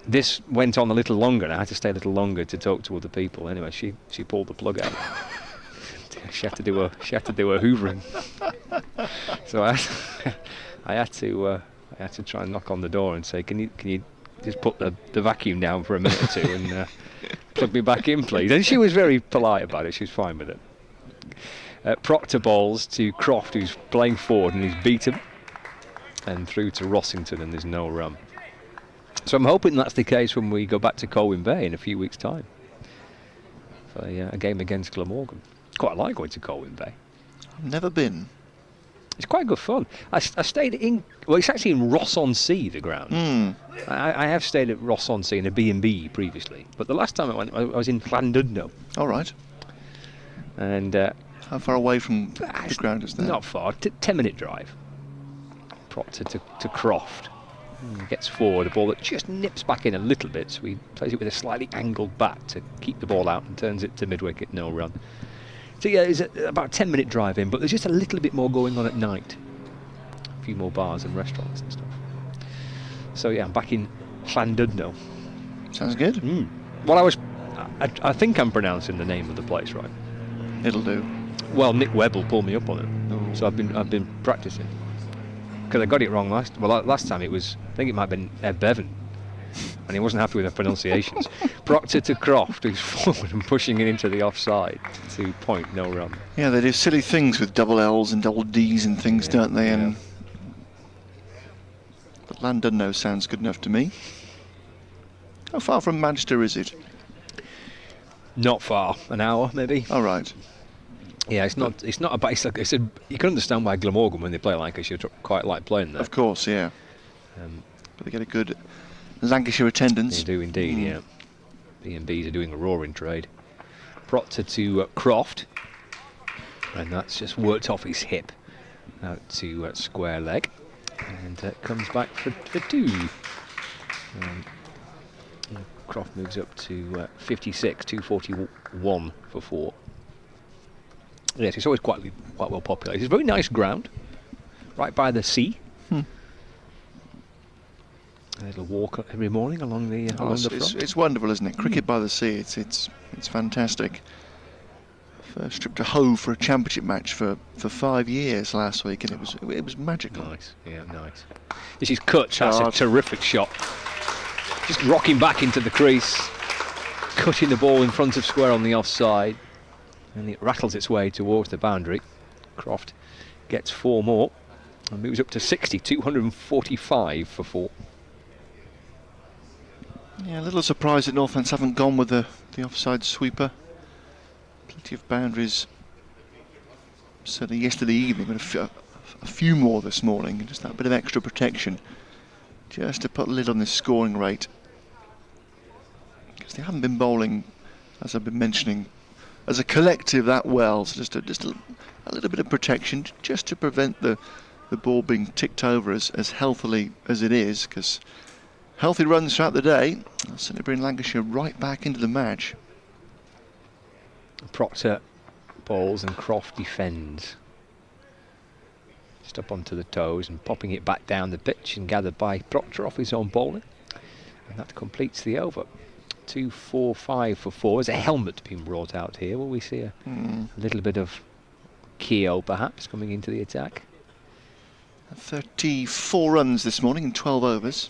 this went on a little longer, and I had to stay a little longer to talk to other people. Anyway, she pulled the plug out. She had to do her hoovering. So I had to try and knock on the door and say, can you just put the vacuum down for a minute or two and plug me back in, please? And she was very polite about it. She was fine with it. Proctor bowls to Croft, who's playing forward, and he's beaten, and through to Rossington, and there's no run. So I'm hoping that's the case when we go back to Colwyn Bay in a few weeks' time for a game against Glamorgan. Quite like going to Colwyn Bay. I've never been. It's quite good fun. I stayed in, well, it's actually in Ross-on-Sea, the ground. I have stayed at Ross-on-Sea in a B&B previously, but the last time I went, I was in Llandudno. All right. And how far away from the ground is that? Not far, 10-minute drive. Proctor to Croft. Gets forward, a ball that just nips back in a little bit, so he plays it with a slightly angled bat to keep the ball out and turns it to mid-wicket, no run. So yeah, it's about a 10-minute drive in, but there's just a little bit more going on at night. A few more bars and restaurants and stuff. So yeah, I'm back in Llandudno. Sounds good. Well, I think I'm pronouncing the name of the place right. It'll do. Well, Nick Webb will pull me up on it, so I've been practicing. Because I got it wrong last time. I think it might have been Ed Bevan, and he wasn't happy with the pronunciations. Proctor to Croft, who's forward and pushing it into the offside to point, no run. Yeah, they do silly things with double L's and double D's and things, don't they? And but Llandudno sounds good enough to me. How far from Manchester is it? Not far, an hour maybe. All right. Yeah, it's not a base. Like I said, you can understand why Glamorgan, when they play Lancashire, quite like playing there. Of course, yeah. But they get a good Lancashire attendance. They do indeed, yeah. B&Bs are doing a roaring trade. Proctor to Croft, and that's just worked off his hip out to square leg, and comes back for two. Croft moves up to 56, 241 for 4. Yes, it's always quite well populated. It's a very nice ground, right by the sea. A little walk every morning along the front. It's wonderful, isn't it? Cricket by the sea. It's fantastic. First trip to Hove for a championship match for 5 years last week, and it was magical. Nice, yeah, nice. This is Kutch. That's a terrific shot. Just rocking back into the crease, cutting the ball in front of square on the offside. And it rattles its way towards the boundary. Croft gets 4 more and moves up to 60, 245 for 4. Yeah, a little surprised that Northants haven't gone with the offside sweeper. Plenty of boundaries, certainly yesterday evening, but a few more this morning. Just that bit of extra protection, just to put a lid on this scoring rate. Because they haven't been bowling, as I've been mentioning, as a collective that well, so just a little bit of protection just to prevent the ball being ticked over as healthily as it is, because healthy runs throughout the day will certainly bring Lancashire right back into the match. Proctor bowls and Croft defends. Just up onto the toes and popping it back down the pitch, and gathered by Proctor off his own bowling, and that completes the over. 245 for 4. There's a helmet being brought out here. Will we see a little bit of Keogh perhaps coming into the attack? 34 runs this morning in 12 overs.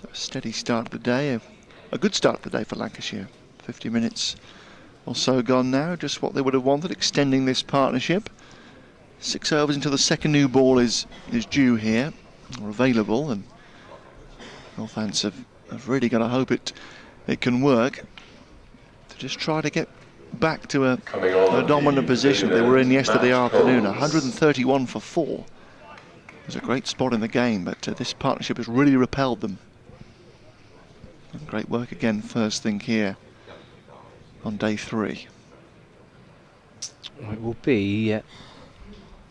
So a steady start of the day, a good start of the day for Lancashire. 50 minutes or so gone now, just what they would have wanted, extending this partnership. 6 overs into the second new ball is due here, or available, and Northants have really got to hope it can work to just try to get back to a dominant position they were in yesterday afternoon. 131 for 4. It was a great spot in the game, but this partnership has really repelled them. And great work again first thing here on day 3. It will be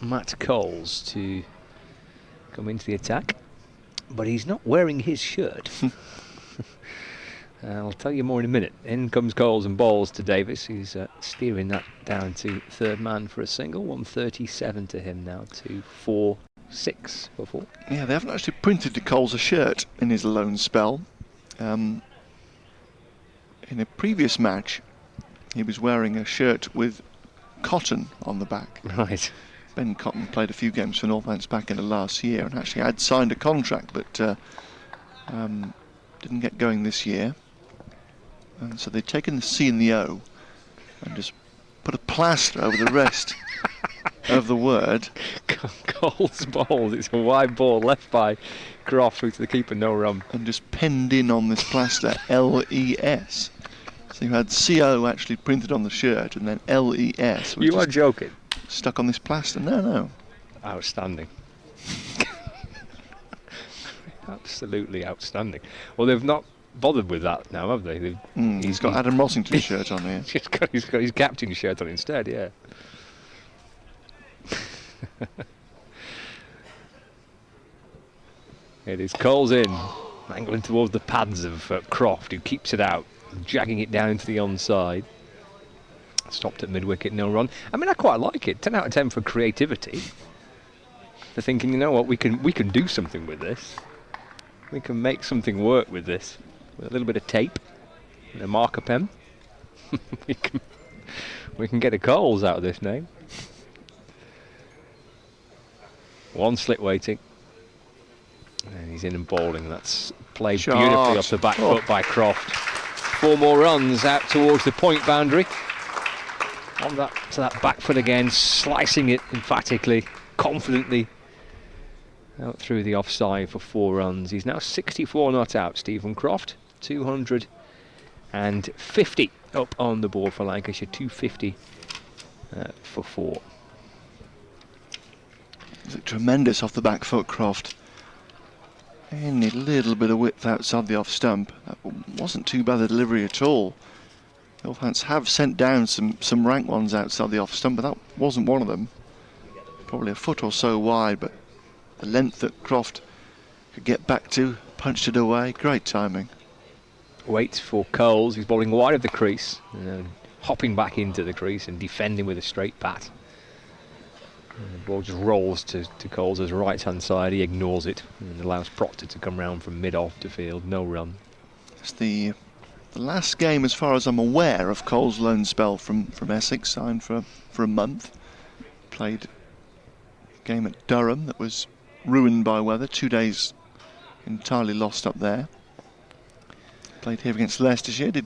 Matt Coles to come into the attack, but he's not wearing his shirt. I'll tell you more in a minute. In comes Coles and balls to Davis. He's steering that down to third man for a single. 137 to him now to 4-6 for 4. Yeah, they haven't actually printed to Coles a shirt in his loan spell. In a previous match, he was wearing a shirt with Cotton on the back. Right. Ben Cotton played a few games for Northants back in the last year and actually had signed a contract, but didn't get going this year. And so they'd taken the C and the O and just put a plaster over the rest of the word. Coles balls. It's a wide ball left by Croft through to the keeper, no run. And just penned in on this plaster LES. So you had CO actually printed on the shirt and then LES. You are joking. Stuck on this plaster. No. Outstanding. Absolutely outstanding. Well, they've not bothered with that now, have they? He's got Adam Rossington's shirt on here. He's got his captain's shirt on instead, yeah. It is Coles in, angling towards the pads of Croft, who keeps it out, jagging it down into the onside. Stopped at mid-wicket, no run. I mean, I quite like it. 10 out of 10 for creativity. They're thinking, you know what, we can do something with this. We can make something work with this. With a little bit of tape and a marker pen. we can get a Coles out of this now. One slip waiting. And he's in and bowling. That's played beautifully off the back foot by Croft. 4 more runs out towards the point boundary. On that to that back foot again, slicing it emphatically, confidently out through the offside for 4 runs. He's now 64 not out, Stephen Croft. 250 up on the board for Lancashire. 250 for 4. Is it tremendous off the back foot, Croft? Any little bit of width outside the off stump. That wasn't too bad a delivery at all. Northants have sent down some rank ones outside the off stump, but that wasn't one of them. Probably a foot or so wide, but the length that Croft could get back to, punched it away. Great timing. Waits for Coles. He's bowling wide of the crease, hopping back into the crease and defending with a straight bat. And the ball just rolls to Coles' right hand side. He ignores it and allows Proctor to come round from mid-off to field. No run. It's the last game, as far as I'm aware, of Coles' loan spell from Essex, signed for a month. Played a game at Durham that was ruined by weather. 2 days entirely lost up there. Played here against Leicestershire, did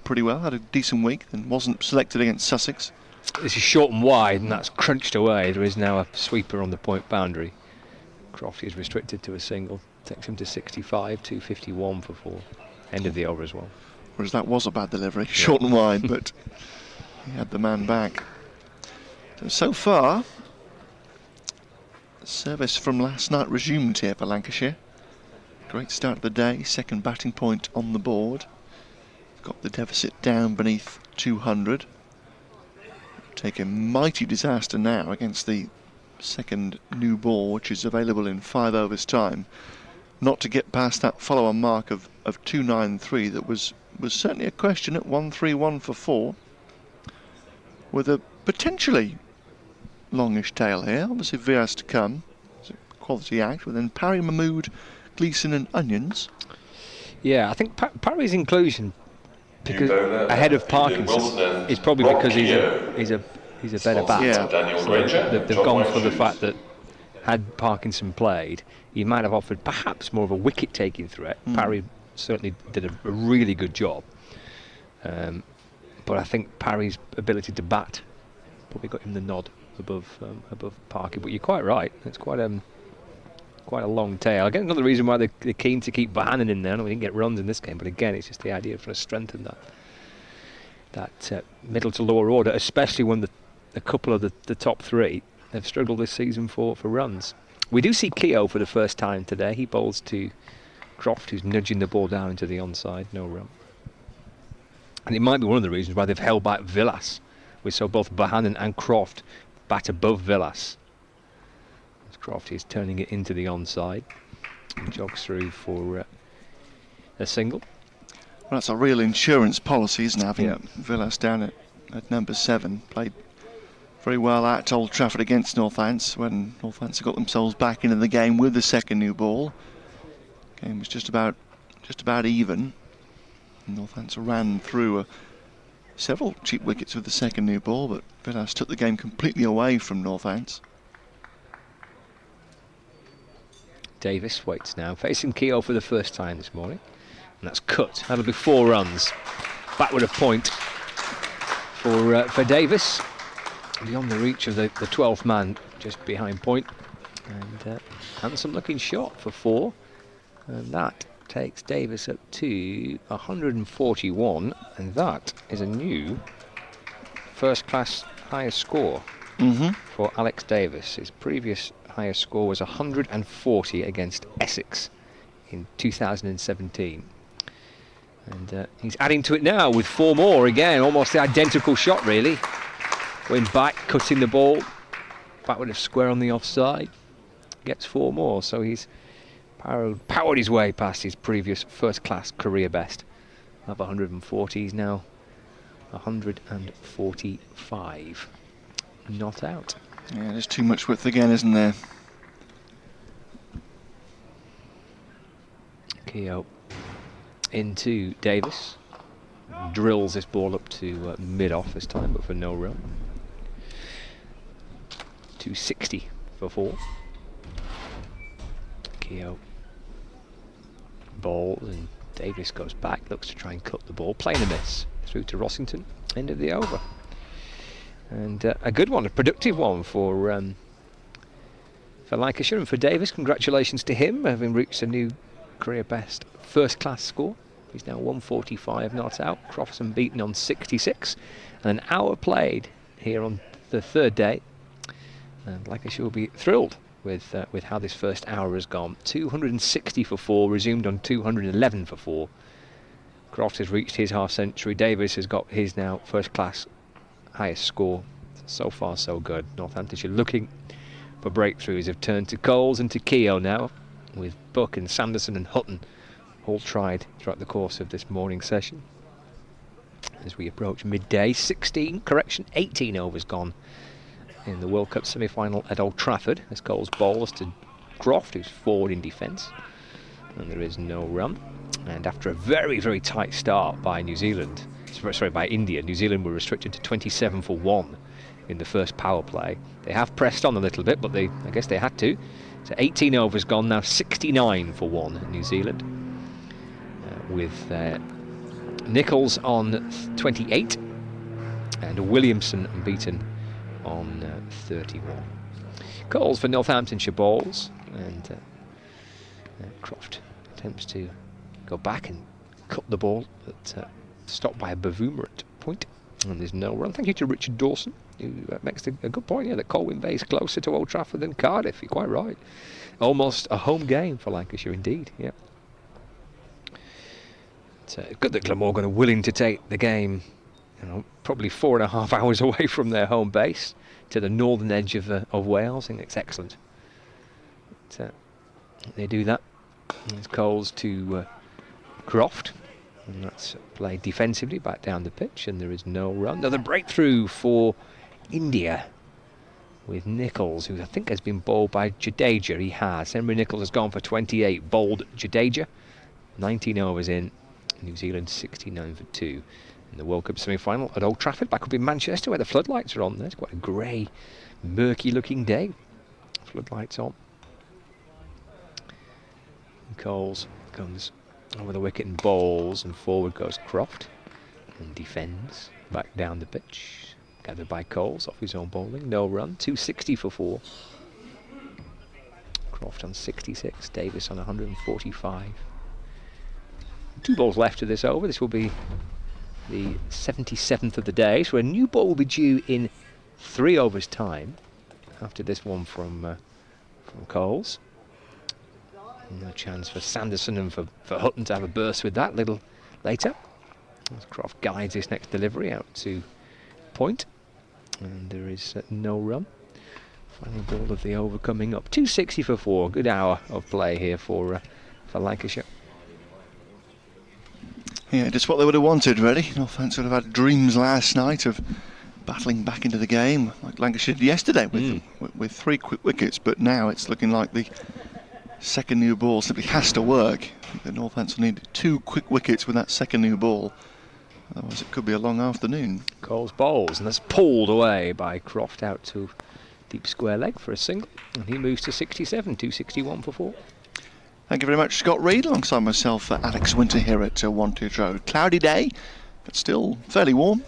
pretty well, had a decent week, and wasn't selected against Sussex. This is short and wide, and that's crunched away. There is now a sweeper on the point boundary. Croft is restricted to a single. Takes him to 65, 251 for 4. End of the over as well. Whereas that was a bad delivery, short and wide, but he had the man back. So far, the service from last night resumed here for Lancashire. Great start of the day, second batting point on the board. Got the deficit down beneath 200. Take a mighty disaster now against the second new ball, which is available in 5 overs time. Not to get past that follow-on mark of 293 that was certainly a question at 131 for 4. With a potentially longish tail here. Obviously Vias to come. It's a quality act. But then Parry, Mahmood, Gleeson and Onions. Yeah, I think Parry's inclusion because ahead of Parkinson is probably because he's a better bat. Yeah. So they've gone for the fact that had Parkinson played, he might have offered perhaps more of a wicket-taking threat. Parry certainly did a really good job. But I think Parry's ability to bat probably got him the nod above Parky. But you're quite right. It's quite a long tail. Again, another reason why they're keen to keep Bohannon in there. I know we didn't get runs in this game, but again, it's just the idea of trying to strengthen that middle to lower order, especially when a couple of the top three have struggled this season for runs. We do see Keogh for the first time today. He bowls to Croft, who's nudging the ball down into the onside, no run. And it might be one of the reasons why they've held back Villas. We saw both Bohannon and Croft bat above Villas. As Croft is turning it into the onside. He jogs through for a single. Well, that's a real insurance policy, isn't it? Having Villas down at number 7. Played very well at Old Trafford against Northants when Northants got themselves back into the game with the second new ball. Game was just about even. Northants ran through several cheap wickets with the second new ball, but Villas took the game completely away from Northants. Davis waits now, facing Keogh for the first time this morning. And that's cut. That'll be 4 runs. Backward of point for Davis. Beyond the reach of the 12th man, just behind point. And handsome looking shot for 4. And that takes Davis up to 141. And that is a new first class highest score for Alex Davis. His previous highest score was 140 against Essex in 2017. And he's adding to it now with 4 more. Again, almost the identical shot, really. Going back, cutting the ball. Backward of square on the offside. Gets 4 more. So he's powered his way past his previous first-class career best of 140. He's now 145. Not out. Yeah, there's too much width again, isn't there? Keogh into Davis. Drills this ball up to mid-off this time, but for no run. 260 for 4. Keogh ball, and Davis goes back, looks to try and cut the ball. Playing a miss through to Rossington. End of the over. And a good one, a productive one for Lancashire and for Davis. Congratulations to him, having reached a new career best first-class score. He's now 145 not out. Croft's unbeaten on 66. And an hour played here on the 3rd day. And Lancashire will be thrilled with how this first hour has gone. 260 for 4, resumed on 211 for 4. Croft has reached his half-century. Davis has got his now first-class highest score. So far, so good. Northamptonshire looking for breakthroughs. Have turned to Coles and to Keogh now, with Buck and Sanderson and Hutton all tried throughout the course of this morning session. As we approach midday, 18 overs gone in the World Cup semi-final at Old Trafford, as Coles bowls to Croft, who's forward in defence, and there is no run. And after a very, very tight start by by India, New Zealand were restricted to 27 for 1 in the first power play. They have pressed on a little bit, but I guess they had to. So 18 overs gone now, 69 for 1 in New Zealand, with Nichols on 28 and Williamson unbeaten on 31. Coles for Northamptonshire balls, and Croft attempts to go back and cut the ball, but stopped by a Bavuma at point, and there's no run. Thank you to Richard Dawson, who makes a good point here that Colwyn Bay is closer to Old Trafford than Cardiff. You're quite right. Almost a home game for Lancashire indeed. Yeah. It's good that Glamorgan are willing to take the game, probably 4.5 hours away from their home base to the northern edge of Wales. I think it's excellent. But, they do that. There's Coles to Croft, and that's played defensively back down the pitch, and there is no run. Another breakthrough for India with Nichols, who I think has been bowled by Jadeja. He has. Henry Nichols has gone for 28, bowled Jadeja. 19 overs in. New Zealand 69 for 2 in the World Cup semi-final at Old Trafford, back up in Manchester where the floodlights are on. There's quite a grey, murky looking day. Floodlights on. And Coles comes over the wicket and bowls, and forward goes Croft. and defends back down the pitch. Gathered by Coles off his own bowling. No run. 260 for 4. Croft on 66. Davis on 145. 2 balls left of this over. This will be the 77th of the day. So a new ball will be due in 3 overs' time after this one from Coles. No chance for Sanderson and for Hutton to have a burst with that a little later. As Croft guides his next delivery out to point. And there is no run. Final ball of the over coming up. 260 for 4. Good hour of play here for Lancashire. Yeah, just what they would have wanted, really. Northants would have had dreams last night of battling back into the game, like Lancashire did yesterday with 3 quick wickets, but now it's looking like the second new ball simply has to work. I think the Northants will need 2 quick wickets with that second new ball. Otherwise it could be a long afternoon. Coles bowls, and that's pulled away by Croft out to deep square leg for a single. And he moves to 67, 261 for 4. Thank you very much, Scott Reed, alongside myself, Alex Winter here at Wantage Road. Cloudy day, but still fairly warm.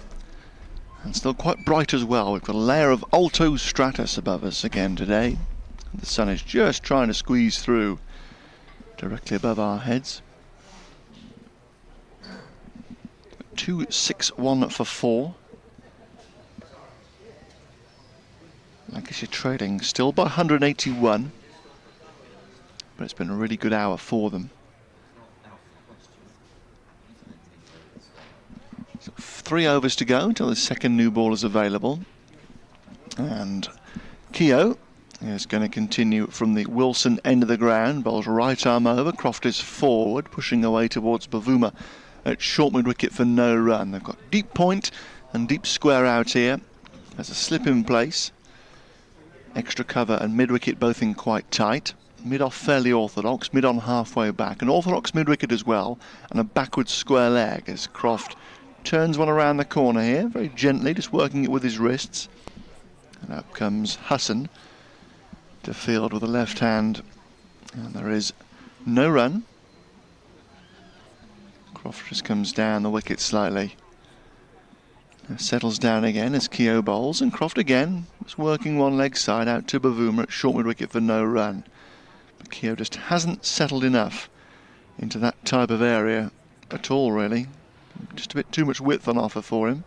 And still quite bright as well. We've got a layer of alto stratus above us again today. The sun is just trying to squeeze through directly above our heads. 261 for 4. Lancashire trailing still by 181. But it's been a really good hour for them. So 3 overs to go until the second new ball is available. And Keogh is going to continue from the Wilson end of the ground. Bowls right arm over. Croft is forward, pushing away towards Bavuma at short mid-wicket for no run. They've got deep point and deep square out here. There's a slip in place. Extra cover and mid-wicket both in quite tight. Mid-off fairly orthodox, mid-on halfway back. An orthodox mid-wicket as well, and a backwards square leg as Croft turns one around the corner here, very gently, just working it with his wrists. And up comes Hassan to field with the left hand. And there is no run. Croft just comes down the wicket slightly. Settles down again as Keogh bowls, and Croft again is working one leg side out to Bavuma at short mid-wicket for no run. But Keogh just hasn't settled enough into that type of area at all, really. Just a bit too much width on offer for him.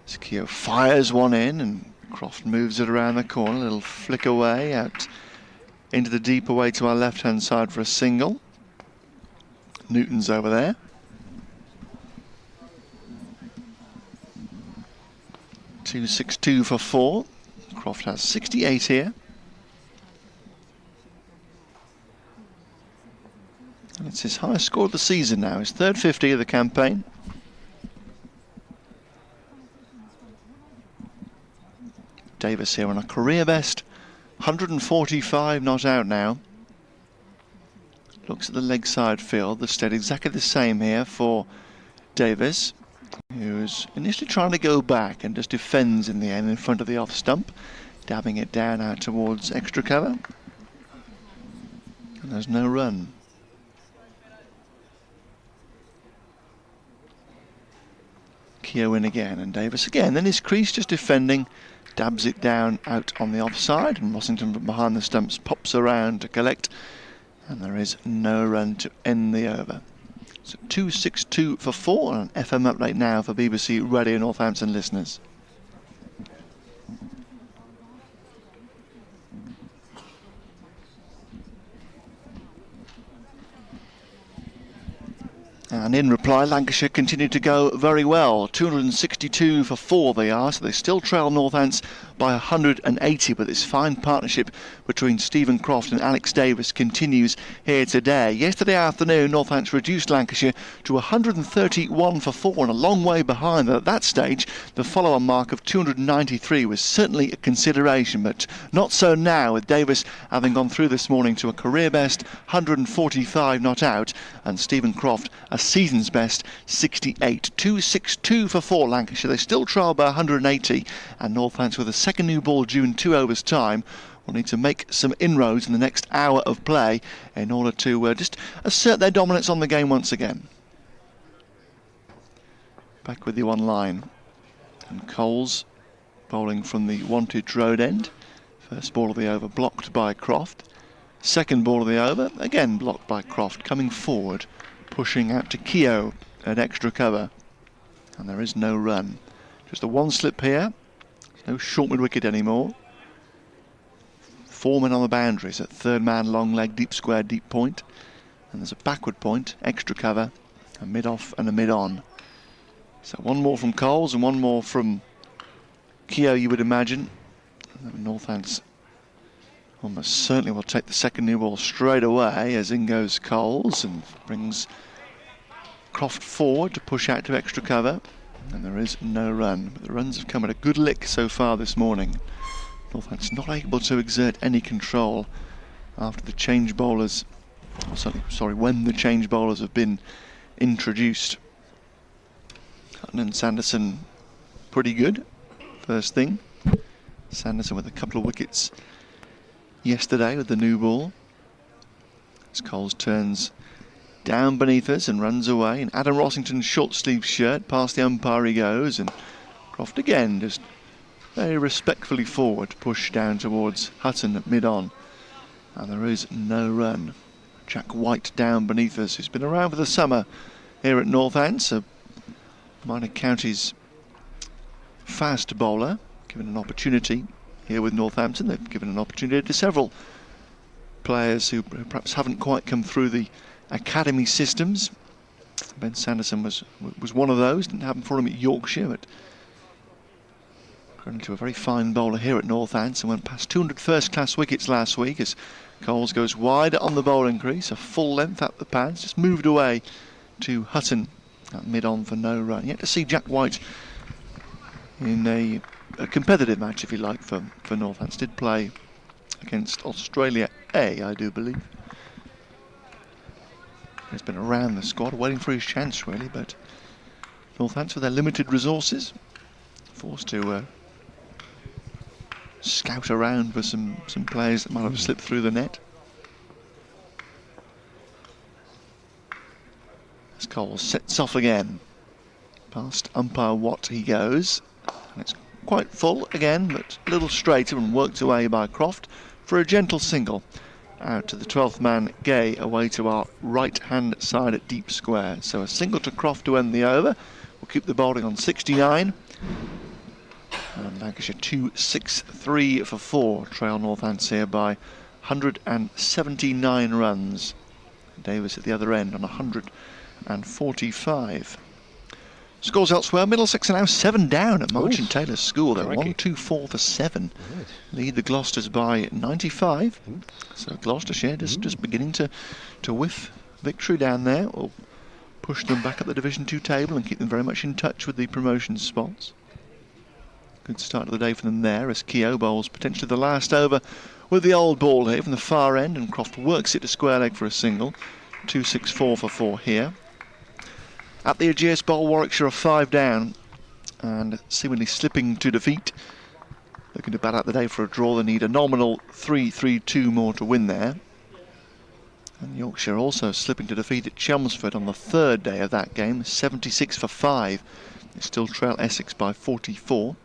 As Keogh fires one in, and Croft moves it around the corner, a little flick away out into the deep away to our left-hand side for a single. Newton's over there. .262 for 4. Croft has 68 here. And it's his highest score of the season now, his third 50 of the campaign. Davis here on a career best, 145 not out now. Looks at the leg side field, the stead exactly the same here for Davis, who's initially trying to go back and just defends in the end in front of the off stump, dabbing it down out towards extra cover. And there's no run. Keogh in again, and Davis again. Then his crease just defending, dabs it down out on the offside, and Rossington from behind the stumps pops around to collect, and there is no run to end the over. So 262 for 4, and an FM update now for BBC Radio Northampton listeners. And in reply, Lancashire continued to go very well. 262 for 4 they are, so they still trail Northants by 180, but this fine partnership between Stephen Croft and Alex Davis continues here today. Yesterday afternoon, Northants reduced Lancashire to 131 for 4 and a long way behind. At that stage, the follow-on mark of 293 was certainly a consideration, but not so now, with Davis having gone through this morning to a career best 145 not out, and Stephen Croft a season's best 68. 262 for 4 Lancashire. They still trail by 180, and Northants with a second new ball due in 2 overs time will need to make some inroads in the next hour of play in order to just assert their dominance on the game once again. back with you on line. And Coles bowling from the Wantage Road end. First ball of the over blocked by Croft. Second ball of the over, again blocked by Croft, coming forward, pushing out to Keogh at extra cover. And there is no run. Just the one slip here. No short mid-wicket anymore. 4 men on the boundaries at third man, long leg, deep square, deep point. And there's a backward point, extra cover, a mid-off and a mid-on. So one more from Coles and one more from Keogh, you would imagine. Northants almost certainly will take the second new ball straight away, as in goes Coles and brings Croft forward to push out to extra cover. And there is no run. But the runs have come at a good lick so far this morning. Northants not able to exert any control after the change bowlers, when the change bowlers have been introduced. Hutton and Sanderson pretty good, first thing. Sanderson with a couple of wickets yesterday with the new ball. As Coles turns down beneath us and runs away, and Adam Rossington's short sleeve shirt, past the umpire he goes, and Croft again just very respectfully forward, push down towards Hutton at mid-on. And there is no run. Jack White down beneath us, who's been around for the summer here at Northants, a Minor Counties fast bowler, given an opportunity here with Northampton. They've given an opportunity to several players who perhaps haven't quite come through the academy systems. Ben Sanderson was one of those. Didn't happen for him at Yorkshire, but grown into a very fine bowler here at Northants and went past 200 first-class wickets last week as Coles goes wide on the bowling crease, a full length up the pads, just moved away to Hutton at mid-on for no run. Yet to see Jack White in a competitive match, if you like, for Northants. Did play against Australia A, I do believe. He's been around the squad, waiting for his chance, really, but Northants, with their limited resources, forced to scout around for some players that might have slipped through the net. As Coles sets off again, past umpire Watt he goes, and it's quite full again, but a little straighter and worked away by Croft for a gentle single. Out to the 12th man, Gay, away to our right-hand side at deep square. So a single to Croft to end the over. We'll keep the bowling on 69. And Lancashire 263 for 4. Trail Northants here by 179 runs. Davis at the other end on 145. Scores elsewhere. Middlesex are now 7 down at March and Taylor's School. They're 1-2-4 for 7. Right. Lead the Gloucesters by 95. So Gloucestershire just beginning to whiff victory down there. Will push them back up the Division 2 table and keep them very much in touch with the promotion spots. Good start of the day for them there as Keogh bowls potentially the last over with the old ball here from the far end, and Croft works it to square leg for a single. 2-6-4 for 4 here. At the Ageas Bowl, Warwickshire are 5 down and seemingly slipping to defeat. Looking to bat out the day for a draw. They need a nominal 3-3-2 more to win there. And Yorkshire also slipping to defeat at Chelmsford on the third day of that game, 76 for 5. They still trail Essex by 44.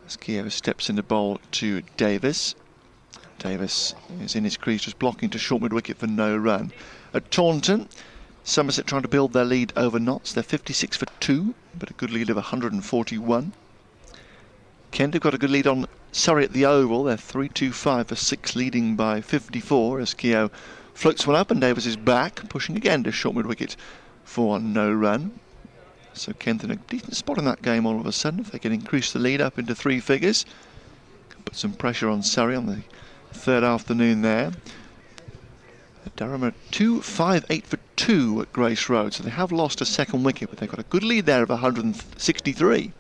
As Keogh steps into bowl to Davis. Davis is in his crease, just blocking to short mid-wicket for no run. At Taunton, Somerset trying to build their lead over Notts. They're 56 for 2, but a good lead of 141. Kent have got a good lead on Surrey at the Oval. They're 3-2-5 for 6, leading by 54 as Keogh floats one up and Davis is back, pushing again to short mid-wicket for no run. So Kent in a decent spot in that game all of a sudden. If they can increase the lead up into 3 figures, can put some pressure on Surrey on the third afternoon there. Durham are 2-5-8 for 2 at Grace Road, so they have lost a second wicket, but they've got a good lead there of 163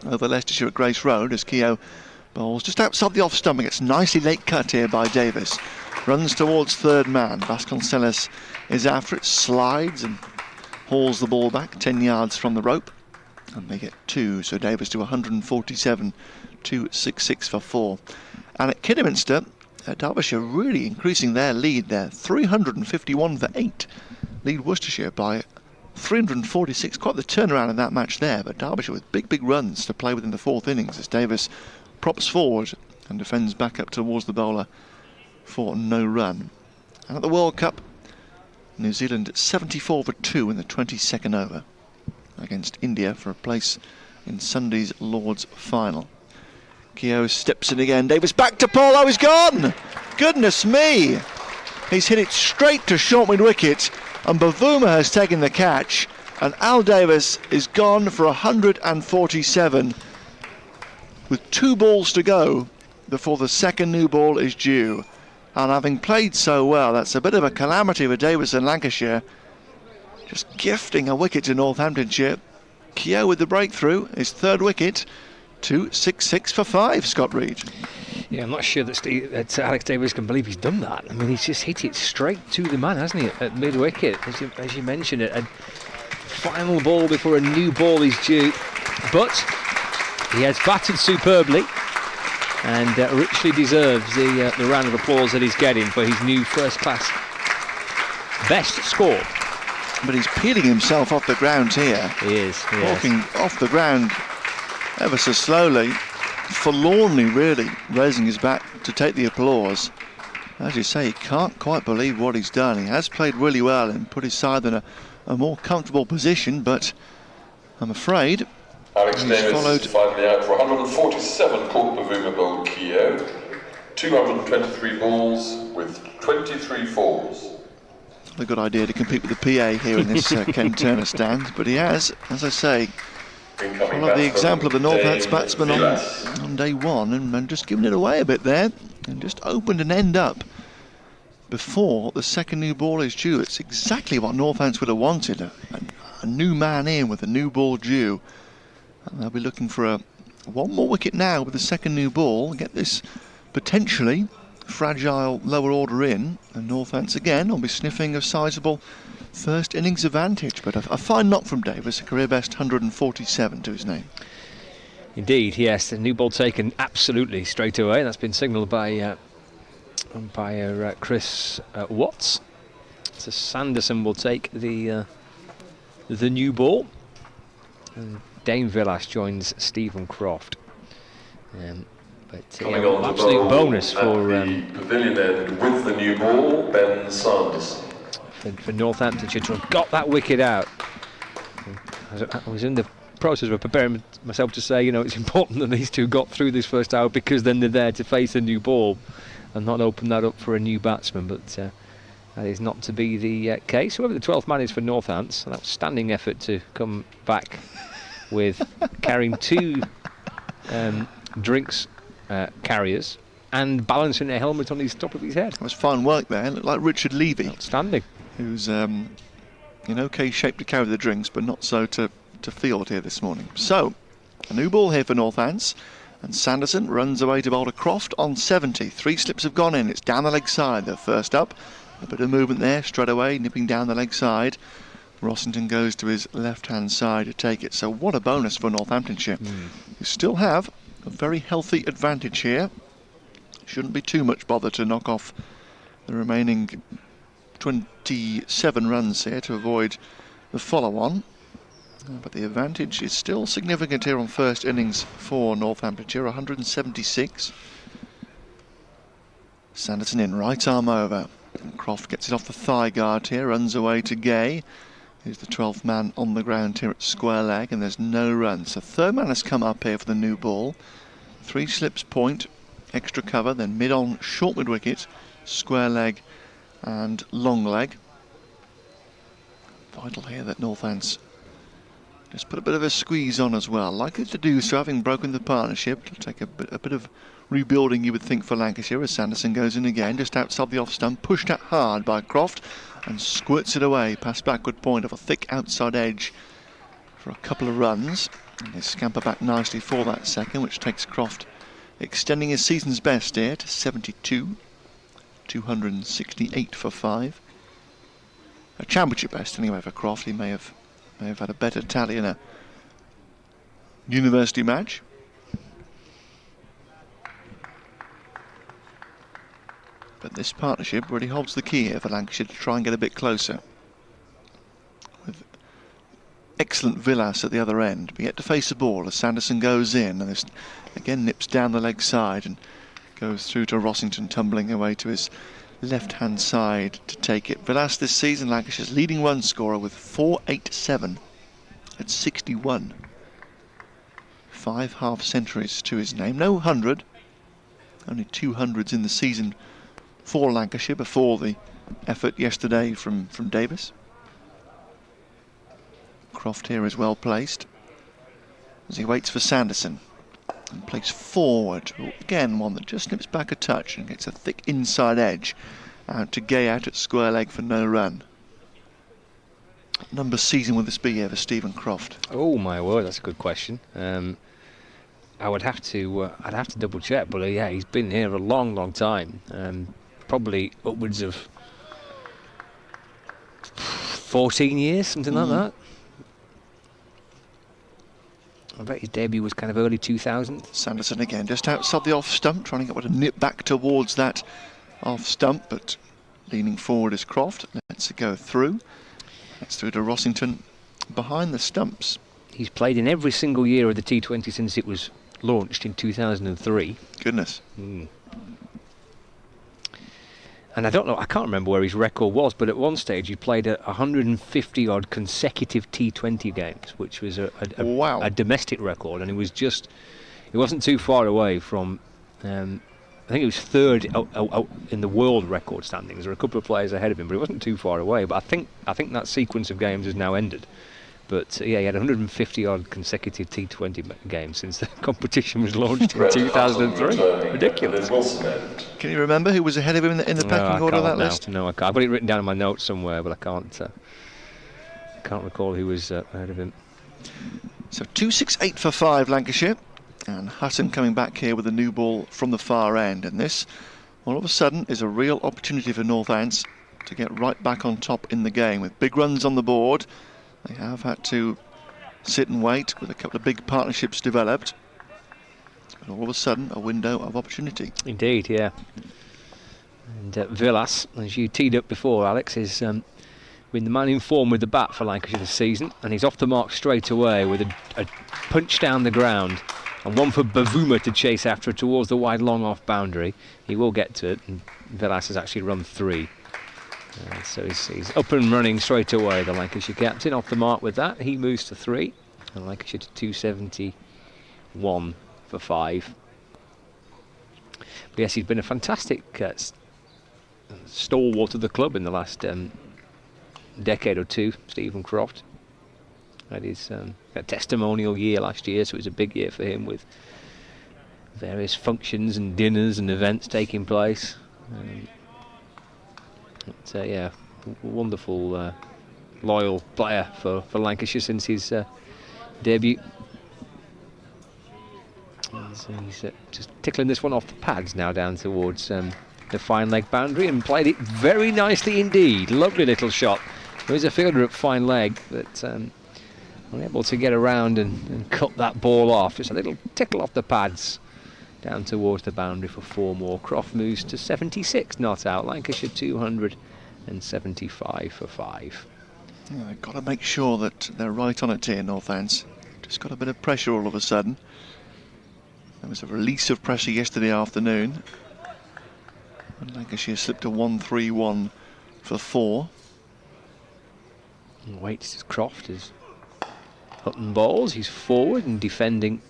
over Leicestershire at Grace Road as Keogh bowls just outside the off stump. It's nicely late cut here by Davis. Runs towards third man. Vasconcelos is after it, slides and hauls the ball back 10 yards from the rope, and they get 2. So Davis to 147, 266 for 4. And at Kidderminster, Derbyshire really increasing their lead there, 351 for 8. Lead Worcestershire by 346, quite the turnaround in that match there, but Derbyshire with big runs to play within the 4th innings as Davis props forward and defends back up towards the bowler for no run. And at the World Cup, New Zealand 74 for 2 in the 22nd over against India for a place in Sunday's Lord's final. Keogh steps in again. Davis back to Paul. Oh, he's gone! Goodness me! He's hit it straight to short mid-wicket, and Bavuma has taken the catch, and Al Davis is gone for 147 with 2 balls to go before the second new ball is due. And having played so well, that's a bit of a calamity for Davis and Lancashire. Just gifting a wicket to Northamptonshire. Keogh with the breakthrough, his 3rd wicket, 266 for 5, Scott Reed. Yeah, I'm not sure that Alex Davis can believe he's done that. I mean, he's just hit it straight to the man, hasn't he, at mid-wicket, as you mentioned it. A final ball before a new ball is due. But he has batted superbly and richly deserves the round of applause that he's getting for his new first-class best score. But he's peeling himself off the ground here. He is, walking off the ground ever so slowly, forlornly really, raising his bat to take the applause. As you say, he can't quite believe what he's done. He has played really well and put his side in a more comfortable position, but I'm afraid Alex Davis is finally out for 147 caught Bavuma bowled Keogh, 223 balls with 23 fours. A good idea to compete with the PA here in this Ken Turner stand, but he has, as I say, followed the example of the Northants batsman on day 1 and just given it away a bit there and just opened an end up before the second new ball is due. It's exactly what Northants would have wanted, a new man in with a new ball due. And they'll be looking for one more wicket now with the second new ball, get this potentially fragile lower order in, and Northants again will be sniffing a sizable first innings advantage. But a fine knock from Davis, a career best 147 to his name. Indeed, yes, the new ball taken absolutely straight away. That's been signalled by umpire Chris Watts. So Sanderson will take the new ball. And Dane Villas joins Stephen Croft. Absolute bonus for the pavilion end with the new ball, Ben Sanderson. For Northamptonshire to have got that wicket out. I was in the process of preparing myself to say, it's important that these two got through this first hour because then they're there to face a new ball and not open that up for a new batsman. But that is not to be the case. Whoever the 12th man is for Northants, an outstanding effort to come back with carrying 2 drinks carriers and balancing a helmet on his top of his head. It was fine work there. It looked like Richard Levy. Outstanding. Who's in okay shape to carry the drinks, but not so to field here this morning. So, a new ball here for Northants, and Sanderson runs away to bowl to Croft on 70. 3 slips have gone in. It's down the leg side. They're first up. A bit of movement there, straight away, nipping down the leg side. Rossington goes to his left-hand side to take it. So what a bonus for Northamptonshire. You still have a very healthy advantage here. Shouldn't be too much bother to knock off the remaining 27 runs here to avoid the follow-on. But the advantage is still significant here on first innings for Northamptonshire, 176. Sanderson in, right arm over. And Croft gets it off the thigh guard here, runs away to Gay. He's the 12th man on the ground here at square leg, and there's no run. So 3rd man has come up here for the new ball. 3 slips point, extra cover, then mid-on, short mid-wicket, square leg and long leg. Vital here that Northants just put a bit of a squeeze on as well. Likely to do so, having broken the partnership. It'll take a bit of rebuilding, you would think, for Lancashire as Sanderson goes in again, just outside the off stump, pushed at hard by Croft and squirts it away past backward point of a thick outside edge for a couple of runs. And they scamper back nicely for that second, which takes Croft extending his season's best here to 72, 268 for 5. A championship best anyway for Croft. He may have had a better tally in a university match. But this partnership really holds the key here for Lancashire to try and get a bit closer. With excellent Villas at the other end, but yet to face the ball as Sanderson goes in and this again nips down the leg side and goes through to Rossington, tumbling away to his left-hand side to take it. Villas this season, Lancashire's leading run scorer with 487 at 61. 5 half-centuries to his name. No 100, only 200s in the season for Lancashire before the effort yesterday from Davis. Croft here is well placed as he waits for Sanderson and plays forward. Again, one that just nips back a touch and gets a thick inside edge out to Gay out at square leg for no run. What number season will this be here for Stephen Croft? Oh my word, that's a good question. I would have to, I'd have to double check, but yeah, he's been here a long time. Probably upwards of 14 years, something like that. I bet his debut was kind of early 2000. Sanderson again, just outside the off stump, trying to get a nip back towards that off stump, but leaning forward is Croft. Lets it go through. It's through to Rossington behind the stumps. He's played in every single year of the T20 since it was launched in 2003. Goodness. And I don't know, I can't remember where his record was, but at one stage he played 150 odd consecutive T20 games, which was wow. a domestic record, and he wasn't too far away from, I think he was third in the world record standings. There were a couple of players ahead of him, but he wasn't too far away. But I think that sequence of games has now ended. But yeah, he had 150 odd consecutive T20 games since the competition was launched in 2003. Ridiculous. Can you remember who was ahead of him in the pecking order of that list? No, I can't. I've got it written down in my notes somewhere, but I can't recall who was ahead of him. So 268 for 5 Lancashire, and Hutton coming back here with a new ball from the far end, and this all of a sudden is a real opportunity for Northants to get right back on top in the game with big runs on the board. They have had to sit and wait with a couple of big partnerships developed. But all of a sudden, a window of opportunity. Indeed, yeah. And Villas, as you teed up before, Alex, has been the man in form with the bat for Lancashire this season. And he's off the mark straight away with a punch down the ground. And one for Bavuma to chase after towards the wide long off boundary. He will get to it, and Villas has actually run 3. So he's up and running straight away, the Lancashire captain, off the mark with that. He moves to 3, and Lancashire to 271 for 5. But yes, he's been a fantastic stalwart of the club in the last decade or two, Stephen Croft. Had his a testimonial year last year, so it was a big year for him with various functions and dinners and events taking place. But yeah, wonderful, loyal player for Lancashire since his debut. So he's just tickling this one off the pads now down towards the fine leg boundary, and played it very nicely indeed. Lovely little shot. There's a fielder at fine leg, but unable to get around and cut that ball off. Just a little tickle off the pads down towards the boundary for 4 more. Croft moves to 76, not out. Lancashire 275 for 5. Yeah, they've got to make sure that they're right on it here, Northants. Just got a bit of pressure all of a sudden. There was a release of pressure yesterday afternoon, and Lancashire slipped to 131 for 4. And waits as Croft as Hutton bowls. He's forward and defending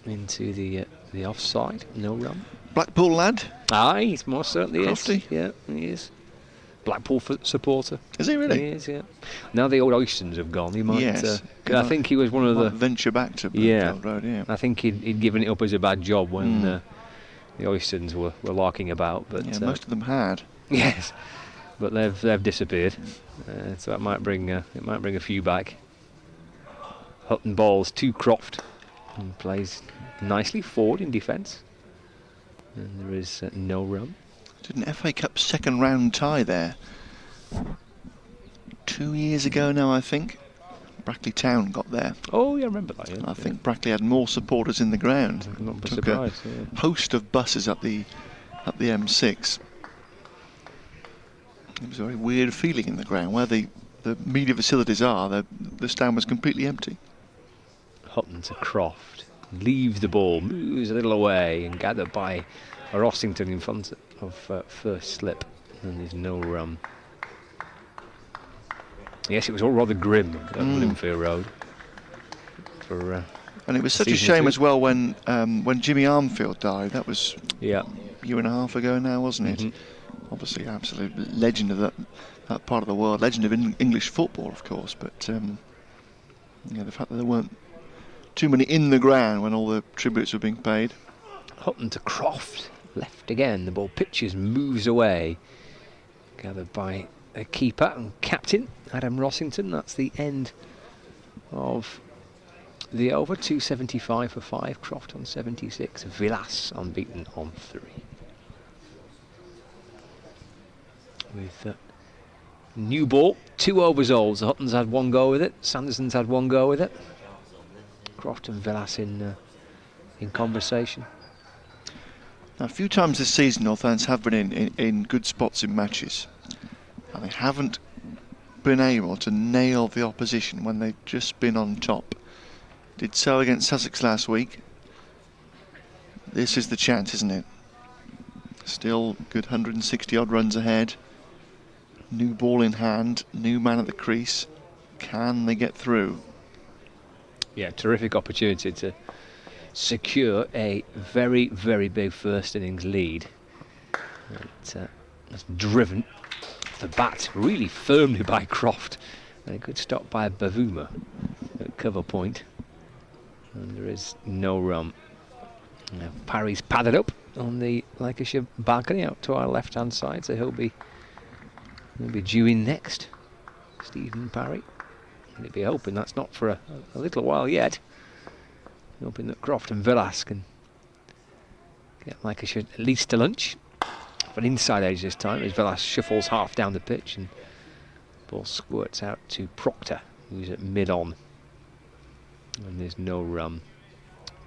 into the offside. No run. Blackpool lad? Aye, he's most certainly Crofty? is. Yeah, he is. Blackpool supporter. Is he really? He is, yeah. Now the old Oystons have gone. He might. Yes. I think he was one of the venture back to Bloomfield Road. Yeah. I think he'd given it up as a bad job when the Oystons were larking about. But yeah, most of them had. Yes, but they've disappeared. So it might bring a few back. Hutton bowls to Croft and plays nicely forward in defence. And there is no run. Did an FA Cup second round tie there 2 years ago now, I think. Brackley Town got there. Oh, yeah, I remember that. Yeah. I think Brackley had more supporters in the ground. I'm not Took surprised. a host of buses up the M6. It was a very weird feeling in the ground where the the media facilities are, the stand was completely empty. Hutton to Croft. Leaves the ball, moves a little away, and gathered by Rossington in front of first slip. And there's no run. Yes, it was all rather grim at Bloomfield Road. And it was such a shame as well when Jimmy Armfield died. That was a year and a half ago now, wasn't it? Obviously, absolute legend of that part of the world, legend of English football, of course. But the fact that there weren't too many in the ground when all the tributes were being paid. Hutton to Croft, left again. The ball pitches, moves away. Gathered by a keeper and captain Adam Rossington. That's the end of the over. 275 for 5. Croft on 76. Villas unbeaten on 3. With new ball, 2 overs old. The Huttons had 1 go with it. Sanderson's had 1 go with it. Croft and Villas in conversation. Now, a few times this season, Northants have been in good spots in matches, and they haven't been able to nail the opposition when they've just been on top. Did so against Sussex last week. This is the chance, isn't it? Still good 160 odd runs ahead. New ball in hand, new man at the crease. Can they get through? Yeah, terrific opportunity to secure a very, very big first innings lead. That's driven off the bat really firmly by Croft. And a good stop by Bavuma at cover point. And there is no run. Now Parry's padded up on the Lancashire balcony out to our left-hand side, so he'll be due in next. Stephen Parry. And he'll be hoping that's not for a little while yet. Hoping that Croft and Villas can get Lancashire at least to lunch. For an inside edge this time, as Villas shuffles half down the pitch and the ball squirts out to Proctor, who's at mid-on. And there's no run.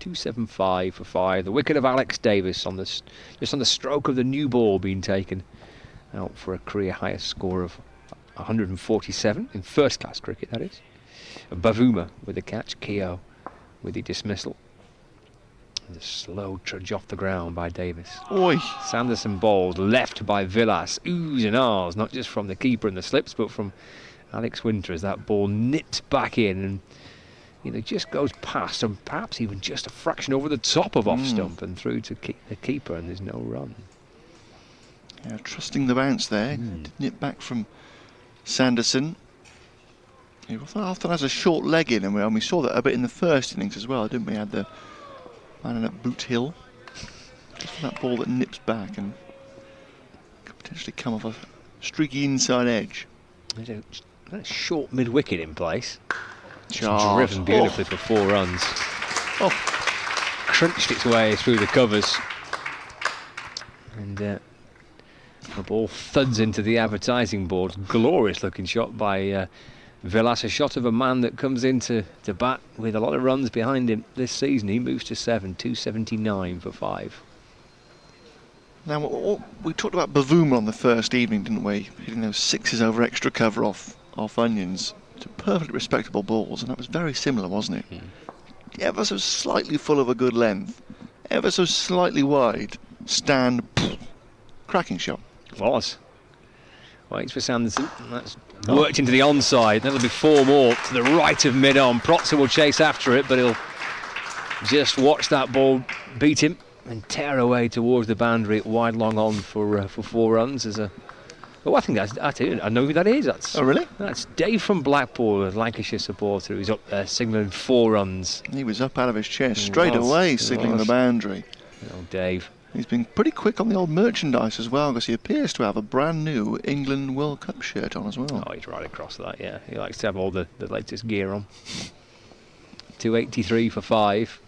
275 for 5. The wicket of Alex Davis on just on the stroke of the new ball being taken out for a career highest score of 147 in first-class cricket, that is. Bavuma with the catch, Keogh with the dismissal. And a slow trudge off the ground by Davis. Oi! Sanderson bowled left by Villas. Oohs and ahs, not just from the keeper and the slips, but from Alex Winter as that ball nips back in and just goes past and perhaps even just a fraction over the top of off stump and through to the keeper, and there's no run. Yeah, trusting the bounce there. Didn't it back from Sanderson. He often has a short leg in, and we saw that a bit in the first innings as well, didn't we? Had the man at Boot Hill, just for that ball that nips back and could potentially come off a streaky inside edge. There's a short mid-wicket in place. Charge. Driven beautifully for 4 runs. Crunched its way through the covers. And the ball thuds into the advertising board. Glorious looking shot by Villas. A shot of a man that comes into bat with a lot of runs behind him this season. He moves to 7, 279 for 5. Now, we talked about Bavuma on the first evening, didn't we? Hitting those 6s over extra cover off onions to perfectly respectable balls, and that was very similar, wasn't it? Ever so slightly full of a good length, ever so slightly wide, stand, cracking shot. Was. Waits for Sanderson. That's worked into the onside. That'll be 4 more to the right of mid-on. Proctor will chase after it, but he'll just watch that ball beat him and tear away towards the boundary at wide long on for 4 runs. I think I know who that is. Oh, really? That's Dave from Blackpool, a Lancashire supporter, who's up there signalling 4 runs. He was up out of his chair straight away, signalling the boundary. Oh, Dave. He's been pretty quick on the old merchandise as well, because he appears to have a brand new England World Cup shirt on as well. Oh, he's right across that, yeah. He likes to have all the latest gear on. 283 for 5.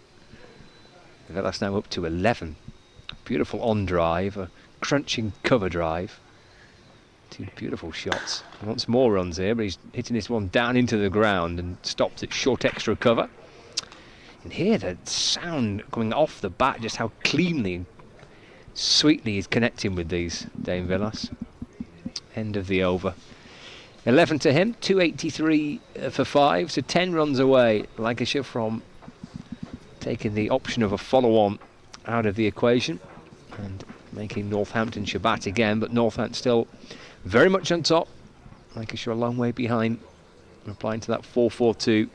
That's now up to 11. Beautiful on drive, a crunching cover drive. 2 beautiful shots. He wants more runs here, but he's hitting this one down into the ground and stops at short extra cover. And here the sound coming off the bat, just how cleanly and sweetly he's connecting with these, Dame Villas. End of the over. 11 to him, 283 for 5, so 10 runs away. Lancashire from taking the option of a follow-on out of the equation and making Northamptonshire bat again, but Northants still very much on top. Lancashire a long way behind, replying to that 4-4-2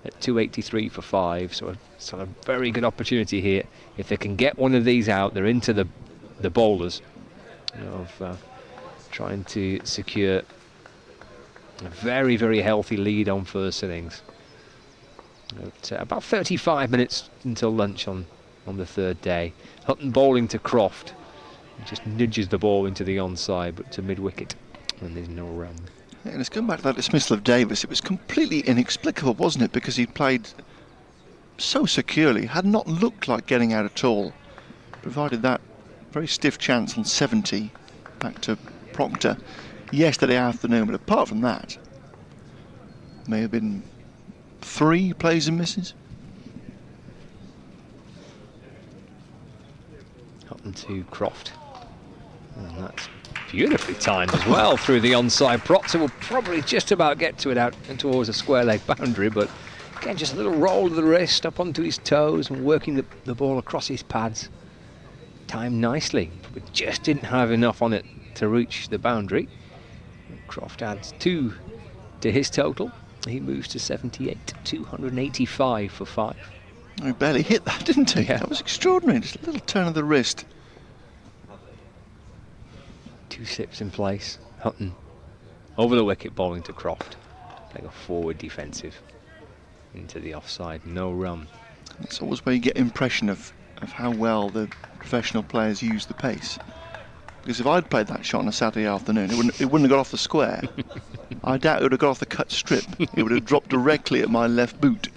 at 283 for 5, so a very good opportunity here. If they can get one of these out, they're into the bowlers of trying to secure a very, very healthy lead on first innings. About 35 minutes until lunch on the third day. Hutton bowling to Croft. He just nudges the ball into the onside, but to mid-wicket, and there's no run. Yeah, and it's going back to that dismissal of Davis. It was completely inexplicable, wasn't it? Because he played so securely, had not looked like getting out at all. Provided that very stiff chance on 70 back to Proctor yesterday afternoon, but apart from that, may have been 3 plays and misses. Hutton to Croft, and that's beautifully timed as well through the onside. Proctor will probably just about get to it out and towards a square leg boundary, but again, just a little roll of the wrist up onto his toes and working the ball across his pads. Timed nicely, but just didn't have enough on it to reach the boundary. Croft adds 2 to his total. He moves to 78, 285 for 5. He barely hit that, didn't he? Yeah. That was extraordinary. Just a little turn of the wrist. 2 slips in place. Hutton over the wicket bowling to Croft. Playing a forward defensive into the offside. No run. That's always where you get impression of how well the professional players use the pace. Because if I'd played that shot on a Saturday afternoon, it wouldn't have got off the square. I doubt it would have got off the cut strip. It would have dropped directly at my left boot.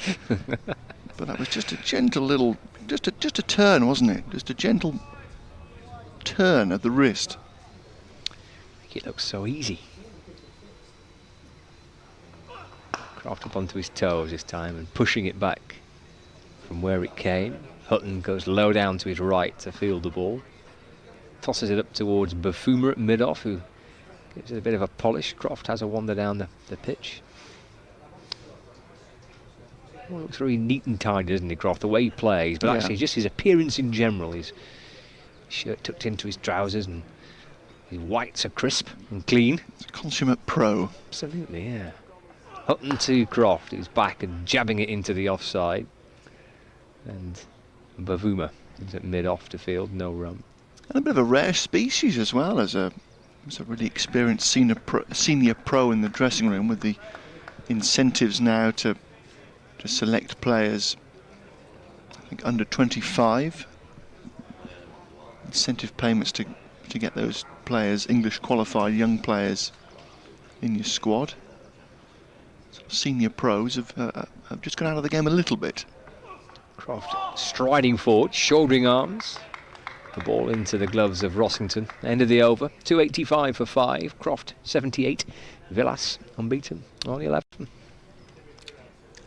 But that was just a gentle little, just a turn, wasn't it? Just a gentle turn of the wrist. It looks so easy. Croft up onto his toes this time and pushing it back from where it came. Hutton goes low down to his right to field the ball. Tosses it up towards Bafuma at mid-off, who gives it a bit of a polish. Croft has a wander down the pitch. Well, looks very neat and tidy, doesn't he, Croft, the way he plays, but actually just his appearance in general. His shirt tucked into his trousers and his whites are crisp and clean. It's a consummate pro. Absolutely, yeah. Hutton to Croft, who's back and jabbing it into the offside. And Bavuma is at mid-off to field, no run. And a bit of a rare species as well, as a really experienced senior pro in the dressing room, with the incentives now to select players, I think under 25. Incentive payments to get those players, English qualified young players, in your squad. So senior pros have just gone out of the game a little bit. Croft striding forward, shouldering arms. The ball into the gloves of Rossington. End of the over. 285 for 5. Croft 78. Villas unbeaten on 11.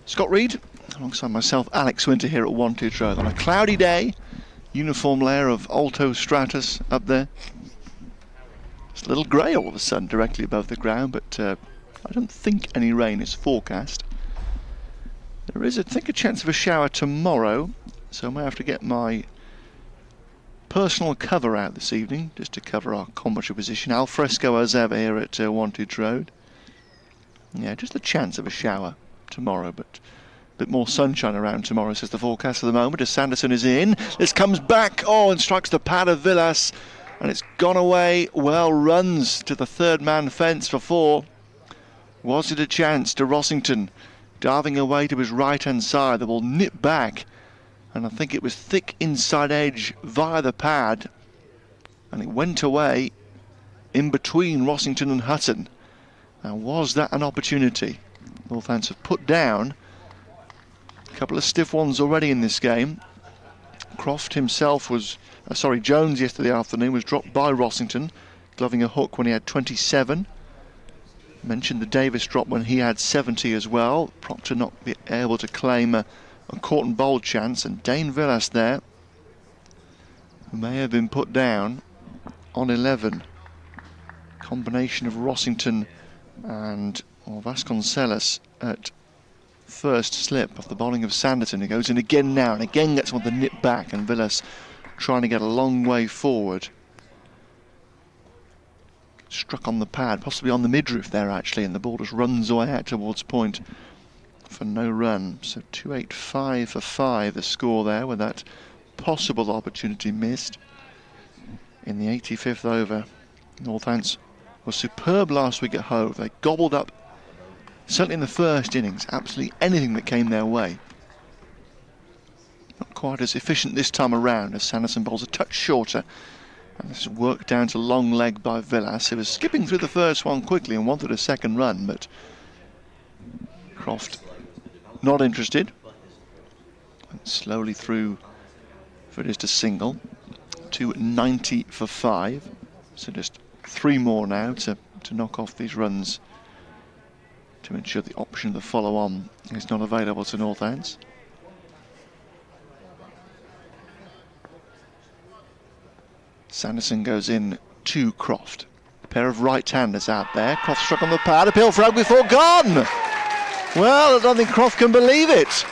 Scott Reed, alongside myself, Alex Winter, here at Wantage Road on a cloudy day. Uniform layer of alto stratus up there. It's a little grey all of a sudden directly above the ground, but I don't think any rain is forecast. There is, I think, a chance of a shower tomorrow, so I may have to get my personal cover out this evening just to cover our commentary position. Al fresco as ever here at Wantage Road. Yeah, just a chance of a shower tomorrow, but a bit more sunshine around tomorrow, says the forecast at the moment, as Sanderson is in. This comes back, and strikes the pad of Villas, and it's gone away. Well, runs to the third man fence for 4. Was it a chance to Rossington? Diving away to his right hand side, the ball nipped back, and I think it was thick inside edge via the pad, and it went away in between Rossington and Hutton. Now, was that an opportunity? Northants have put down a couple of stiff ones already in this game. Croft himself was, Jones yesterday afternoon was dropped by Rossington, gloving a hook when he had 27. Mentioned the Davis drop when he had 70 as well. Proctor not be able to claim a caught and bowled chance, and Dane Villas there, who may have been put down on 11. Combination of Rossington And Vasconcelos at first slip off the bowling of Sanderson, who goes in again now and again gets one with the nip back, and Villas trying to get a long way forward. Struck on the pad, possibly on the midriff there actually, and the ball just runs away out towards point for no run. So 285 for 5 the score there, with that possible opportunity missed in the 85th over. Northants was superb last week at Hove. They gobbled up, certainly in the first innings, absolutely anything that came their way. Not quite as efficient this time around, as Sanderson bowls a touch shorter. And this is worked down to long leg by Villas, who was skipping through the first one quickly and wanted a second run, but Croft not interested. Went slowly through for just a single. 290 for 5. So just 3 more now to knock off these runs to ensure the option of the follow-on is not available to Northants. Sanderson goes in to Croft. A pair of right-handers out there. Croft struck on the pad. Appeal for rugby 4 gone! Well, I don't think Croft can believe it.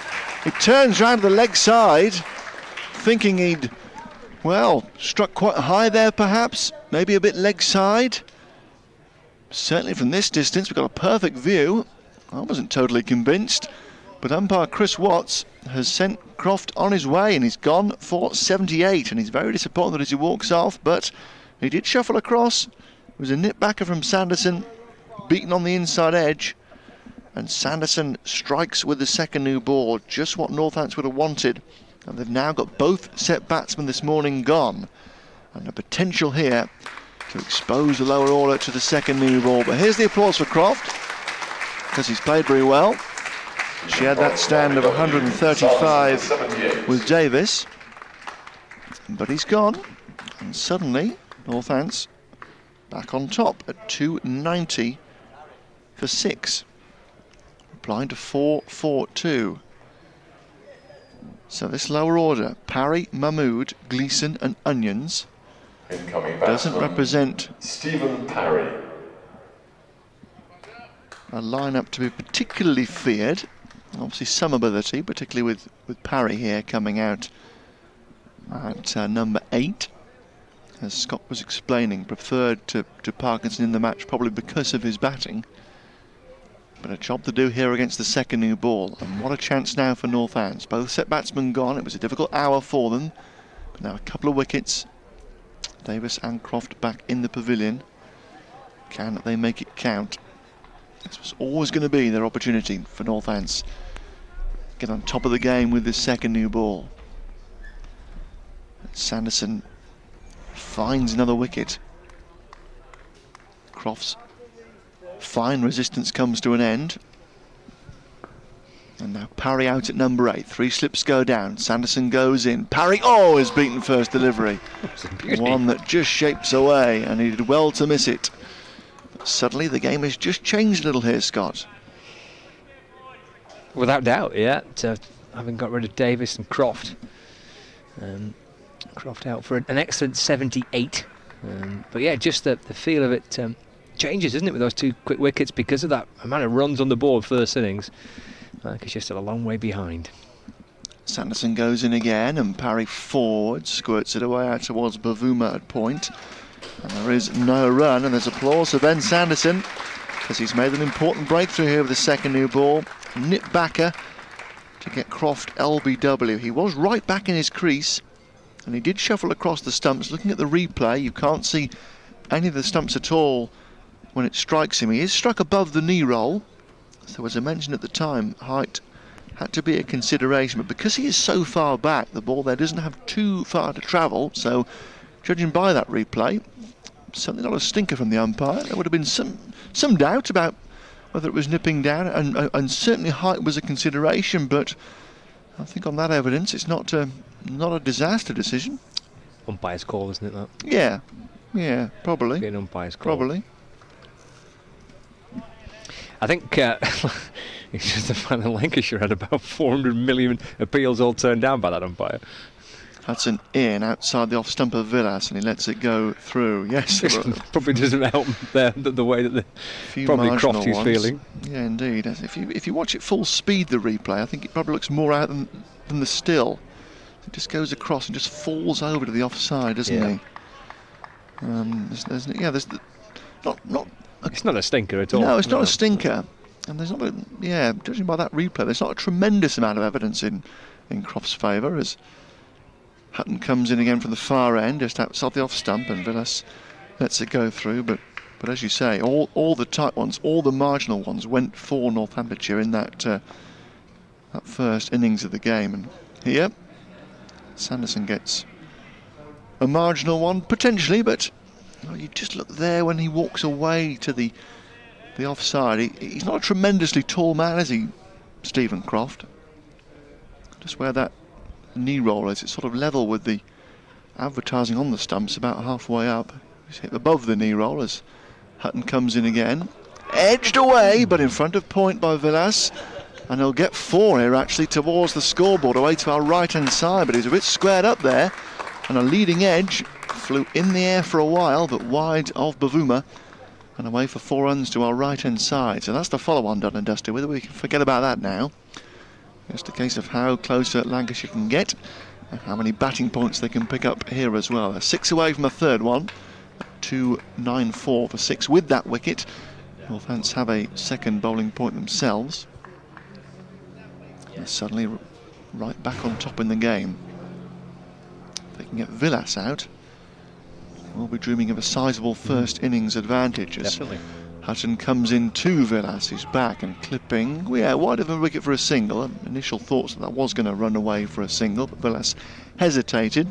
He turns round to the leg side, thinking he'd, well, struck quite high there perhaps. Maybe a bit leg side. Certainly from this distance, we've got a perfect view. I wasn't totally convinced. But umpire Chris Watts has sent Croft on his way, and he's gone for 78, and he's very disappointed as he walks off, but he did shuffle across. It was a nip backer from Sanderson, beaten on the inside edge, and Sanderson strikes with the second new ball, just what Northants would have wanted. And they've now got both set batsmen this morning gone, and the potential here to expose the lower order to the second new ball. But here's the applause for Croft, because he's played very well. She had that stand of 135 with Davis, but he's gone, and suddenly Northants back on top at 290 for 6, replying to 442. So this lower order, Parry, Mahmood, Gleeson and Onions, doesn't represent Stephen Parry, a lineup to be particularly feared. Obviously some ability, particularly with Parry here coming out at number 8. As Scott was explaining, preferred to Parkinson in the match probably because of his batting. But a job to do here against the second new ball. And what a chance now for Northants. Both set batsmen gone. It was a difficult hour for them. But now a couple of wickets. Davis and Croft back in the pavilion. Can they make it count? This was always going to be their opportunity for Northants. Get on top of the game with this second new ball. Sanderson finds another wicket. Croft's fine resistance comes to an end. And now Parry out at number 8. 3 slips go down. Sanderson goes in. Parry, oh, is beaten first delivery. One that just shapes away, and he did well to miss it. But suddenly the game has just changed a little here, Scott. Without doubt, yeah. Having got rid of Davis and Croft. Croft out for an excellent 78. But yeah, just the feel of it changes, isn't it, with those 2 quick wickets because of that amount of runs on the board first innings. Lancashire still a long way behind. Sanderson goes in again, and Parry forward, squirts it away out towards Bavuma at point. And there is no run, and there's applause for Ben Sanderson, because he's made an important breakthrough here with the second new ball. Nip backer to get Croft LBW. He was right back in his crease, and he did shuffle across the stumps. Looking at the replay, you can't see any of the stumps at all when it strikes him. He is struck above the knee roll, so as I mentioned at the time, height had to be a consideration, but because he is so far back, the ball there doesn't have too far to travel. So judging by that replay, certainly not a stinker from the umpire. There would have been some doubt about whether it was nipping down, and certainly height was a consideration, but I think on that evidence it's not a disaster decision. Umpire's call, isn't it, that? Yeah, probably. Be an umpire's call. Probably. I think it's just the fact that Lancashire had about 400 million appeals all turned down by that umpire. Hudson in outside the off stump of Villas, and he lets it go through. Yes, probably doesn't help there the way that the probably Croft is feeling. Yeah, indeed. If you watch it full speed, the replay, I think it probably looks more out than the still. It just goes across and just falls over to the offside, doesn't he? There's not. It's not a stinker at all. No, it's not a stinker. And there's not judging by that replay, there's not a tremendous amount of evidence in Croft's favour as Hutton comes in again from the far end, just outside the off stump, and Villas lets it go through. But as you say, all the tight ones, all the marginal ones went for Northamptonshire in that first innings of the game. And here, Sanderson gets a marginal one potentially, but you just look there when he walks away to the offside. He's not a tremendously tall man, is he, Stephen Croft? Just where that knee roll is, it's sort of level with the advertising on the stumps, about halfway up. He's hit above the knee roll as Hutton comes in again. Edged away, but in front of point by Villas. And he'll get 4 here, actually, towards the scoreboard, away to our right-hand side. But he's a bit squared up there. And a leading edge flew in the air for a while, but wide of Bavuma. And away for 4 runs to our right-hand side. So that's the follow-on done and dusted with. We can forget about that now. Just a case of how close Lancashire can get and how many batting points they can pick up here as well. They're 6 away from a third one. 2-9-4 for 6 with that wicket. Northants have a second bowling point themselves. They're suddenly right back on top in the game. If they can get Villas out, we'll be dreaming of a sizable first innings advantage. Definitely. Hutton comes in to Villas, who's back and clipping. Wide of a wicket for a single. Initial thoughts that was going to run away for a single, but Villas hesitated.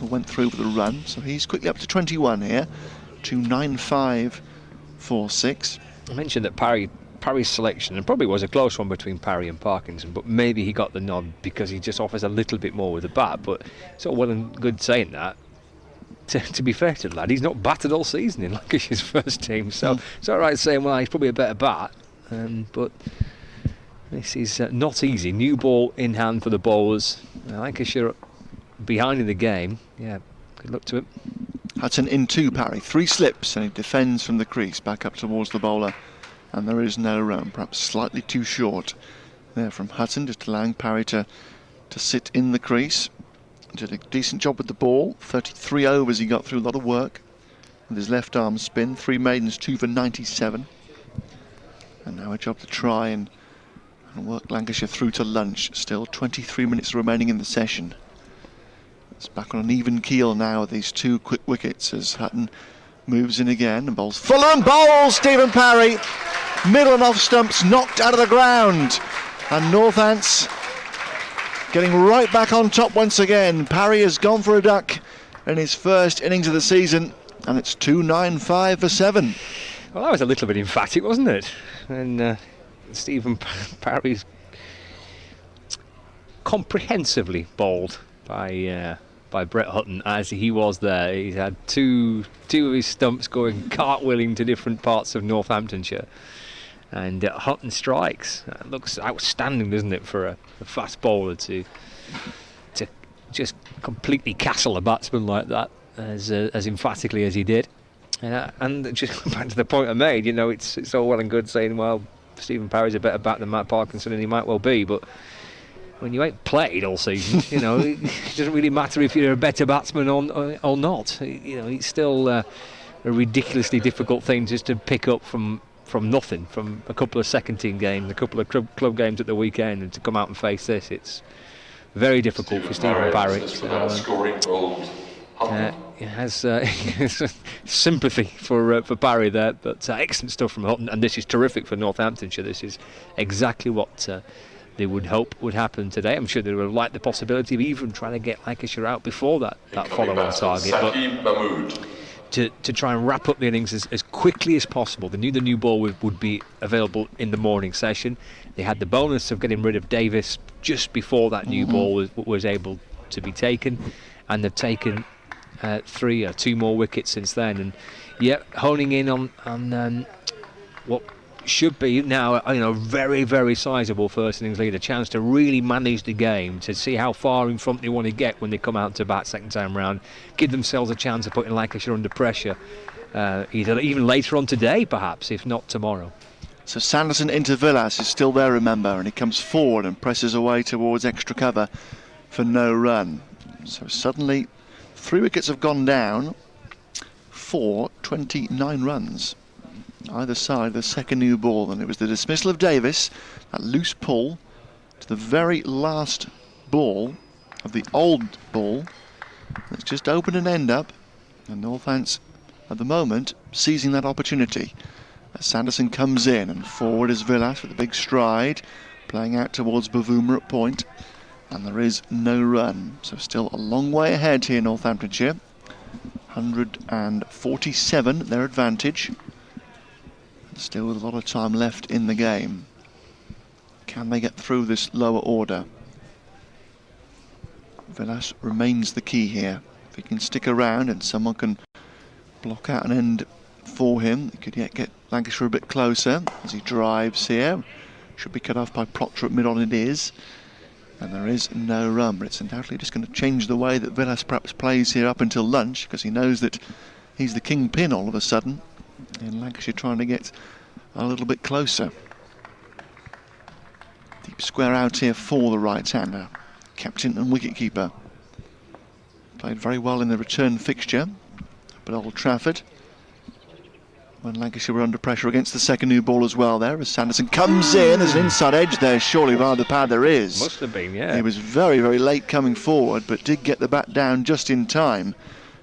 Went through for the run, so he's quickly up to 21 here. 2-9-5 for 6. I mentioned that Parry's selection, and probably was a close one between Parry and Parkinson, but maybe he got the nod because he just offers a little bit more with the bat. But it's all well and good saying that. To be fair to the lad, he's not batted all season in Lancashire's first team, so it's all right saying, well, he's probably a better bat. But this is not easy. New ball in hand for the bowlers. Lancashire behind in the game. Yeah, good luck to him. Hutton in to Parry. 3 slips, and he defends from the crease back up towards the bowler. And there is no run, perhaps slightly too short there from Hutton, just allowing Parry to sit in the crease. Did a decent job with the ball. 33 overs he got through, a lot of work with his left arm spin. 3 maidens, 2 for 97. And now a job to try and work Lancashire through to lunch. Still 23 minutes remaining in the session. It's back on an even keel now with these 2 quick wickets as Hutton moves in again and bowls. Fuller and bowls Stephen Parry. Middle and off stumps knocked out of the ground. And Northants getting right back on top once again. Parry has gone for a duck in his first innings of the season, and it's 2-9-5 for 7. Well, that was a little bit emphatic, wasn't it? And Stephen Parry's comprehensively bowled by Brett Hutton as he was there. He's had two of his stumps going cartwheeling to different parts of Northamptonshire. And Hutton strikes. It looks outstanding, doesn't it, for a fast bowler to just completely castle a batsman like that as emphatically as he did. And just back to the point I made, it's all well and good saying, well, Stephen Parry's a better bat than Matt Parkinson, and he might well be, but when you ain't played all season, it doesn't really matter if you're a better batsman or not. It's still a ridiculously difficult thing just to pick up from nothing, from a couple of second team games, a couple of club games at the weekend, and to come out and face this, it's very difficult for Stephen Parry. He has sympathy for Parry there, but excellent stuff from Hutton, and this is terrific for Northamptonshire. This is exactly what they would hope would happen today. I'm sure they would like the possibility of even trying to get Lancashire out before that follow-on target. But to try and wrap up the innings as quickly as possible. They knew the new ball would be available in the morning session. They had the bonus of getting rid of Davis just before that new ball was able to be taken, and they've taken 2 more wickets since then. And honing in on what should be now, very, very sizable first innings lead, a chance to really manage the game, to see how far in front they want to get when they come out to bat second time round, give themselves a chance of putting Lancashire under pressure, even later on today perhaps, if not tomorrow. So Sanderson into Villas is still there, remember, and he comes forward and presses away towards extra cover for no run. So suddenly 3 wickets have gone down for 29 runs. Either side of the second new ball, and it was the dismissal of Davis, that loose pull to the very last ball of the old ball. It's just open and end up, and Northants at the moment seizing that opportunity. As Sanderson comes in, and forward is Villas with a big stride, playing out towards Bavuma at point, and there is no run. So still a long way ahead here, Northamptonshire. 147 their advantage. Still with a lot of time left in the game. Can they get through this lower order? Villas remains the key here. If he can stick around and someone can block out an end for him, he could yet get Lancashire a bit closer as he drives here. Should be cut off by Proctor at mid-on, it is. And there is no run, but it's undoubtedly just going to change the way that Villas perhaps plays here up until lunch, because he knows that he's the kingpin all of a sudden. And Lancashire trying to get a little bit closer. Deep square out here for the right-hander. Captain and wicket-keeper. Played very well in the return fixture up at Old Trafford, when Lancashire were under pressure against the second new ball as well there, as Sanderson comes in. There's an inside edge there, surely, by the pad. There is. Must have been, yeah. He was very, very late coming forward, but did get the bat down just in time.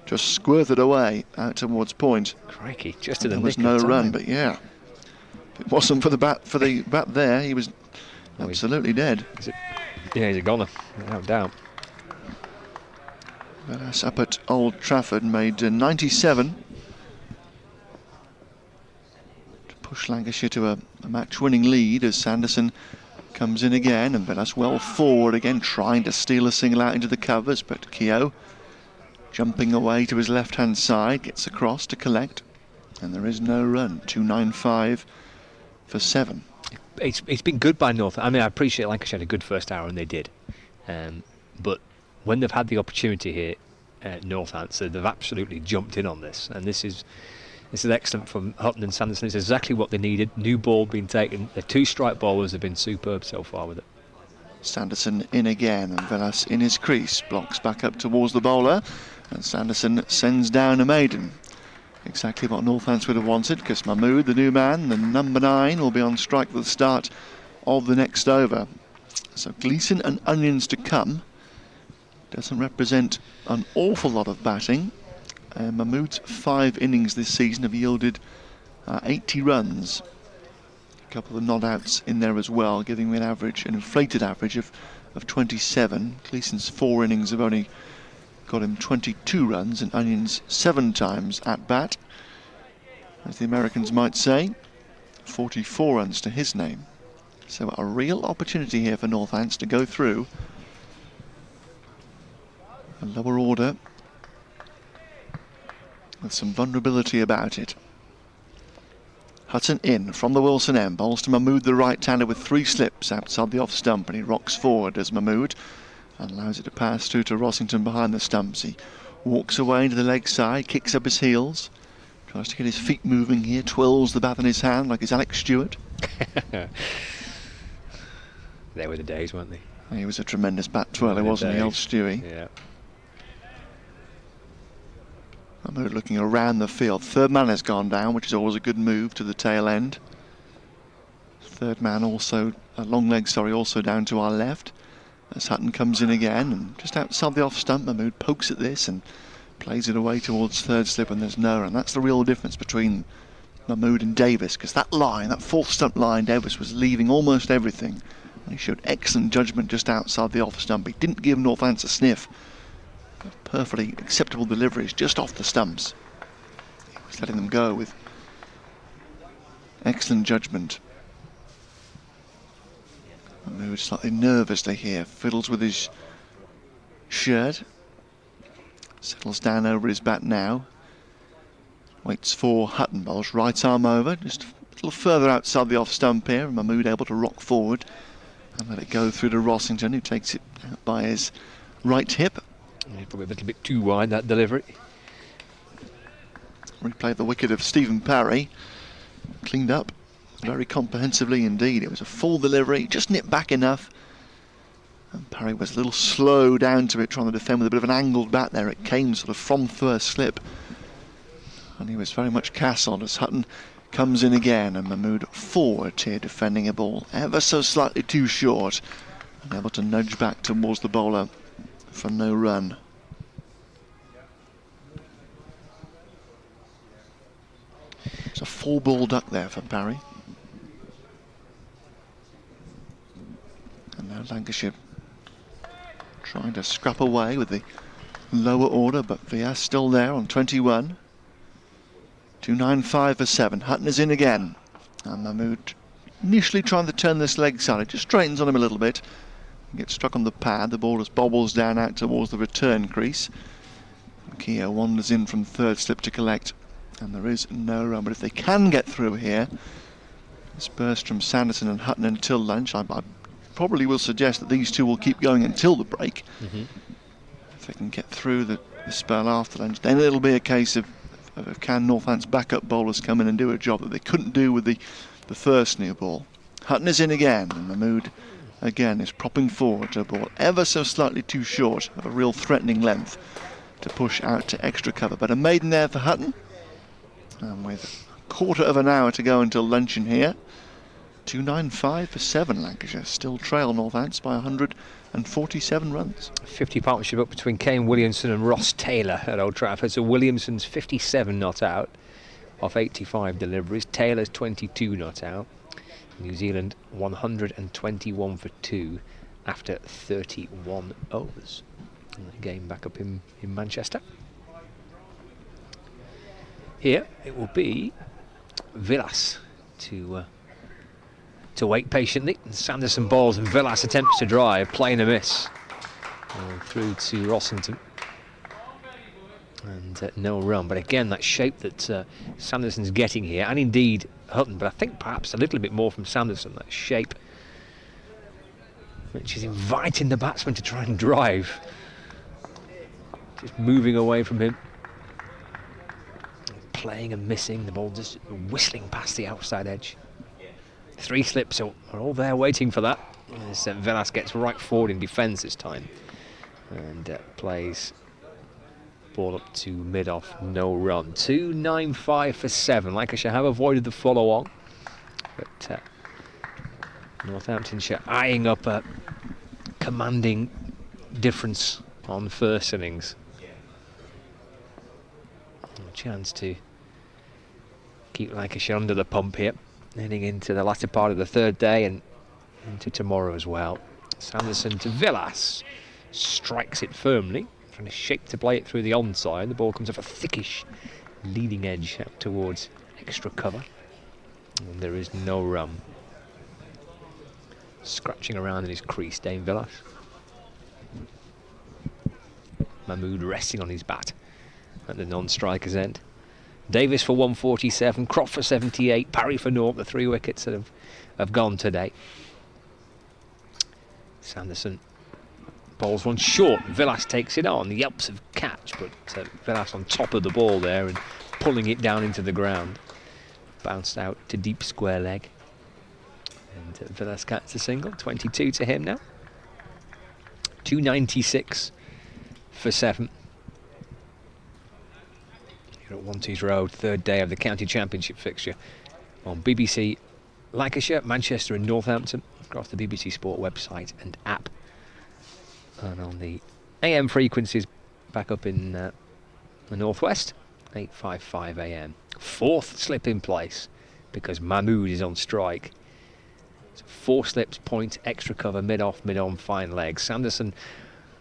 Just squirted away out towards point. Crikey, just to the nick of time. There was no run, but yeah. If it wasn't for the bat there, he was absolutely dead. Yeah, he's a goner, without doubt. That's up at Old Trafford, made 97. To push Lancashire to a match-winning lead as Sanderson comes in again, and Villas well forward again, trying to steal a single out into the covers, but Keogh jumping away to his left-hand side, gets across to collect, and there is no run. 295 for 7. It's been good by North. I mean, I appreciate Lancashire had a good first hour, and they did. But when they've had the opportunity here at Northants, they've absolutely jumped in on this. And this is excellent from Hutton and Sanderson. It's exactly what they needed. New ball being taken. The 2 strike bowlers have been superb so far with it. Sanderson in again, and Villas in his crease, blocks back up towards the bowler, and Sanderson sends down a maiden. Exactly what Northants would have wanted, because Mahmood, the new man, the number 9, will be on strike for the start of the next over. So Gleeson and Onions to come. Doesn't represent an awful lot of batting. Mahmood's 5 innings this season have yielded 80 runs. A couple of not-outs in there as well, giving me an inflated average of 27. Gleeson's 4 innings have only got him 22 runs, and Onions 7 times at bat, as the Americans might say. 44 runs to his name. So a real opportunity here for Northants to go through a lower order with some vulnerability about it. Hutton in from the Wilson end, bowls to Mahmood, the right-hander, with 3 slips outside the off stump, and he rocks forward as Mahmood and allows it to pass through to Rossington behind the stumps. He walks away into the leg side, kicks up his heels, tries to get his feet moving here, twirls the bat in his hand like he's Alex Stewart. They were the days, weren't they? He was a tremendous bat twirler, wasn't he, old Stewie? Yeah. Mahmood looking around the field. 3rd man has gone down, which is always a good move to the tail end. 3rd man also, long leg, also down to our left. As Hutton comes in again, and just outside the off stump, Mahmood pokes at this and plays it away towards 3rd slip, and there's no run. That's the real difference between Mahmood and Davis, because that 4th stump line, Davis was leaving almost everything, and he showed excellent judgment just outside the off stump. He didn't give Northants a sniff. Perfectly acceptable deliveries just off the stumps. He was letting them go with excellent judgment. Mahmood slightly nervously here, fiddles with his shirt, settles down over his bat now, waits for Hutton, bowls right arm over, just little further outside the off stump here, and Mahmood able to rock forward and let it go through to Rossington, who takes it out by his right hip. Probably a little bit too wide, that delivery. Replay the wicket of Stephen Parry. Cleaned up very comprehensively indeed. It was a full delivery, just nipped back enough. And Parry was a little slow down to it, trying to defend with a bit of an angled bat there. It came sort of from first slip. And he was very much castled as Hutton comes in again, and Mahmood forward here, defending a ball ever so slightly too short, and able to nudge back towards the bowler for no run. It's a 4-ball duck there for Parry. And now Lancashire trying to scrap away with the lower order, but Vyas still there on 21. 295 for 7. Hutton is in again. And Mahmood initially trying to turn this leg side. It just straightens on him a little bit. Gets struck on the pad. The ball just bobbles down out towards the return crease. Keogh wanders in from third slip to collect. And there is no run. But if they can get through here, it's burst from Sanderson and Hutton until lunch. I probably will suggest that these two will keep going until the break. If they can get through the spell after lunch, then it'll be a case of can Northants backup bowlers come in and do a job that they couldn't do with the first new ball. Hutton is in again, and Mahmood again is propping forward to a ball ever so slightly too short of a real threatening length to push out to extra cover. But a maiden there for Hutton, and with a quarter of an hour to go until luncheon here. 295 for 7. Lancashire still trail Northants by 147 runs. 50 partnership up between Kane Williamson and Ross Taylor at Old Trafford. So Williamson's 57 not out off 85 deliveries. Taylor's 22 not out. New Zealand 121 for 2 after 31 overs. And the game back up in Manchester. Here it will be Villas to wait patiently. And Sanderson bowls and Villas attempts to drive, playing a miss. Through to Rossington. And no run. But again, that shape that Sanderson's getting here, and indeed Hutton, but I think perhaps a little bit more from Sanderson, that shape which is inviting the batsman to try and drive. Just moving away from him. Playing and missing, the ball just whistling past the outside edge. 3 slips are all there waiting for that. As Villas gets right forward in defence this time. And plays ball up to mid-off, no run. 295 for 7. Lancashire have avoided the follow-on. But Northamptonshire eyeing up a commanding difference on first innings. A chance to keep Lancashire under the pump here, heading into the latter part of the third day and into tomorrow as well. Sanderson to Villas, strikes it firmly, trying to shape to play it through the onside. The ball comes off a thickish leading edge out towards extra cover, and there is no run. Scratching around in his crease, Dane Villas. Mahmood resting on his bat at the non-striker's end. Davis for 147, Croft for 78, Parry for 0, the 3 wickets that have gone today. Sanderson bowls one short, Villas takes it on, the yelps of catch, but Villas on top of the ball there and pulling it down into the ground. Bounced out to deep square leg. And Villas gets a single, 22 to him now. 296 for 7. Here at Wanties Road, third day of the County Championship fixture on BBC Lancashire, Manchester and Northampton, across the BBC Sport website and app. And on the AM frequencies back up in the northwest, 8:55 AM. 4th slip in place because Mahmood is on strike. So 4 slips, point, extra cover, mid-off, mid-on, fine leg. Sanderson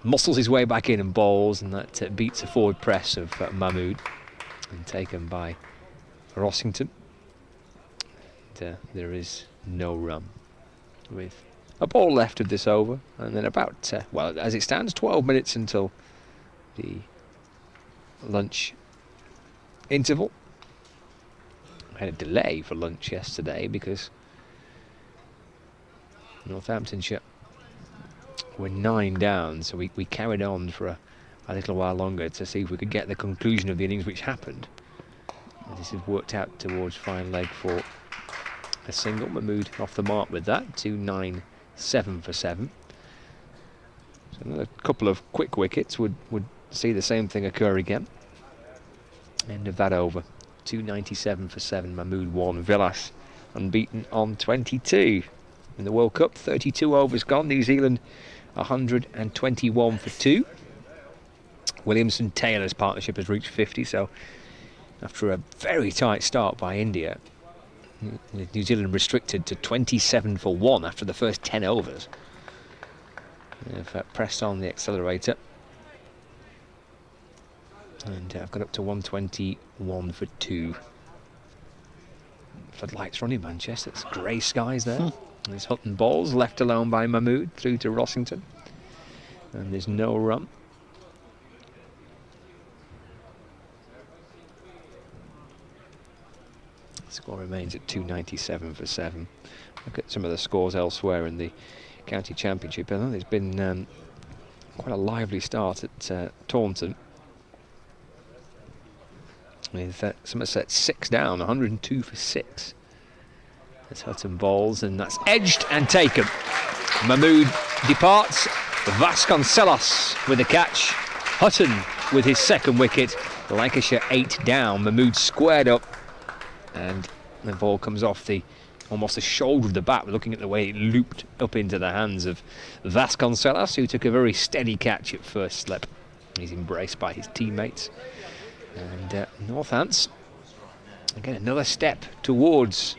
muscles his way back in and bowls, and that beats a forward press of Mahmood. And taken by Rossington. And, there is no run with a ball left of this over, and then about well, as it stands, 12 minutes until the lunch interval. had a delay for lunch yesterday because Northamptonshire were 9 down, so we carried on for a little while longer to see if we could get the conclusion of the innings, which happened. And this has worked out towards final leg for a single. Mahmood off the mark with that, 297 for 7. So another couple of quick wickets would see the same thing occur again. End of that over, 297 for 7. Mahmood 1, Villas unbeaten on 22. In the World Cup, 32 overs gone. New Zealand 121 for 2. Williamson-Taylor's partnership has reached 50, so after a very tight start by India, New Zealand restricted to 27 for 1 after the first 10 overs. They've pressed on the accelerator. And I've got up to 121 for 2. Floodlights running Manchester. It's grey skies there. There's Hutton balls, left alone by Mahmood through to Rossington. And there's no run. Score remains at 297 for 7. Look at some of the scores elsewhere in the county championship. I know there's been quite a lively start at Taunton, with Somerset 6 down, 102 for 6. That's Hutton balls, and that's edged and taken. Mahmood departs. Vasconcelos with the catch. Hutton with his second wicket. Lancashire 8 down. Mahmood squared up, and the ball comes off almost the shoulder of the bat. We're looking at the way it looped up into the hands of Vasconcelos, who took a very steady catch at first slip. He's embraced by his teammates. And Northants, again, another step towards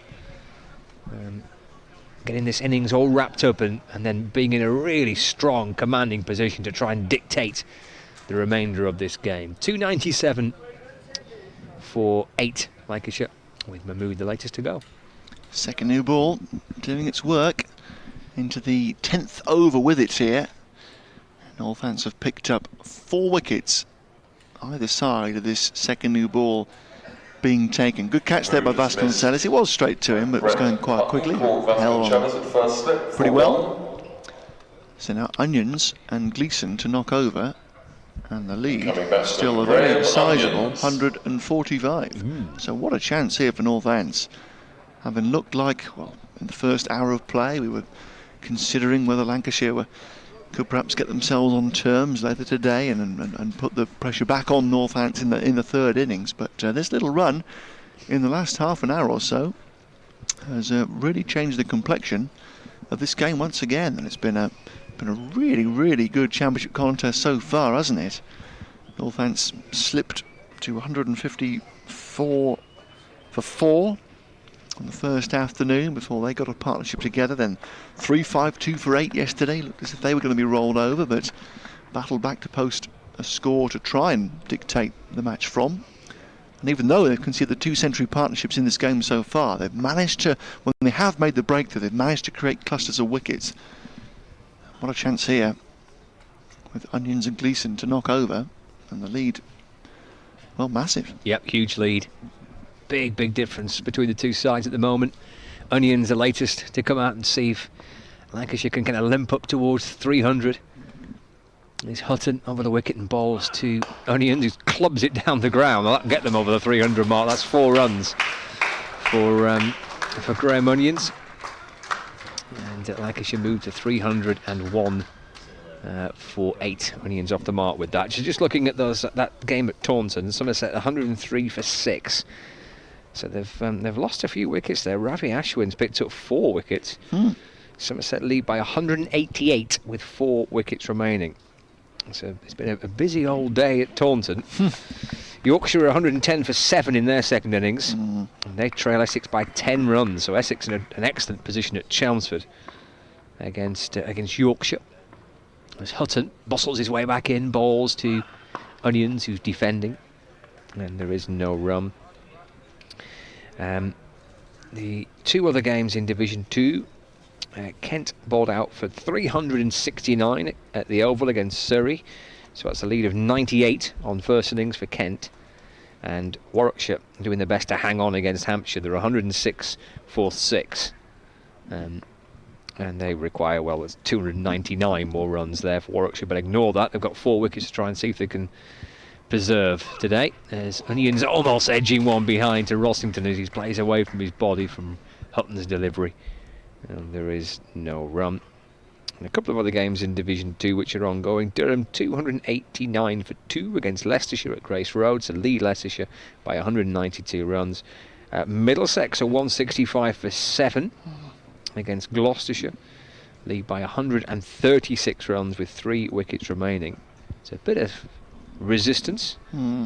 getting this innings all wrapped up and then being in a really strong, commanding position to try and dictate the remainder of this game. 297 for 8, Lancashire, with Mahmood the latest to go. Second new ball doing its work into the 10th over with it here. Northants have picked up 4 wickets either side of this second new ball being taken. Good catch there by Vasconcelos. It was straight to him, but it was going quite quickly. Held on pretty well. So now Onions and Gleeson to knock over, and the lead still a very sizable 145. So what a chance here for Northants. Having looked like, well, in the first hour of play, we were considering whether Lancashire could perhaps get themselves on terms later today and put the pressure back on Northants in the third innings. But this little run in the last half an hour or so has really changed the complexion of this game once again. And it's been a really, really good championship contest so far, hasn't it? Northants slipped to 154 for 4 on the first afternoon before they got a partnership together. Then 3-5-2 for 8 yesterday. Looked as if they were going to be rolled over, but battled back to post a score to try and dictate the match from. And even though they've conceded the 2 century partnerships in this game so far, they've managed to, when they have made the breakthrough, they've managed to create clusters of wickets. What a chance here with Onions and Gleeson to knock over, and the lead, well, massive. Yep, huge lead. Big difference between the two sides at the moment. Onions the latest to come out and see if Lancashire can kind of limp up towards 300. There's Hutton over the wicket and balls to Onions, who clubs it down the ground. That'll get them over the 300 mark. That's 4 runs for Graham Onions. And Lancashire move to 301 for 8. Onions off the mark with that. Just looking at that game at Taunton, Somerset 103 for 6. So they've lost a few wickets there. Ravi Ashwin's picked up 4 wickets. Somerset lead by 188 with 4 wickets remaining. So it's been a busy old day at Taunton. Yorkshire are 110 for 7 in their second innings. And they trail Essex by 10 runs. So Essex in an excellent position at Chelmsford against Yorkshire. As Hutton bustles his way back in, balls to Onions, who's defending. And there is no run. The 2 other games in Division 2, Kent bowled out for 369 at the Oval against Surrey, so that's a lead of 98 on first innings for Kent. And Warwickshire doing their best to hang on against Hampshire. They're 106 for 6. And they require, well, there's 299 more runs there for Warwickshire, but ignore that. They've got 4 wickets to try and see if they can preserve today. There's Onions almost edging one behind to Rossington as he plays away from his body from Hutton's delivery. And there is no run. And a couple of other games in Division 2 which are ongoing. Durham 289 for 2 against Leicestershire at Grace Road, to lead Leicestershire by 192 runs. Middlesex are 165 for 7 against Gloucestershire, lead by 136 runs with 3 wickets remaining. It's a bit of resistance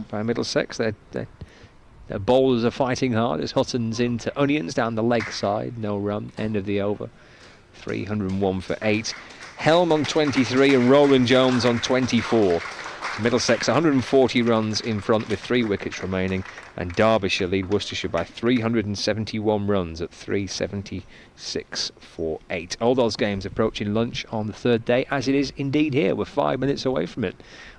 by Middlesex. Their bowlers are fighting hard as Hutton's into Onions down the leg side. No run, end of the over. 301 for 8. Helm on 23 and Roland Jones on 24. Middlesex 140 runs in front with 3 wickets remaining, and Derbyshire lead Worcestershire by 371 runs at 376 for 8. All those games approaching lunch on the 3rd day, as it is indeed here. We're 5 minutes away from it.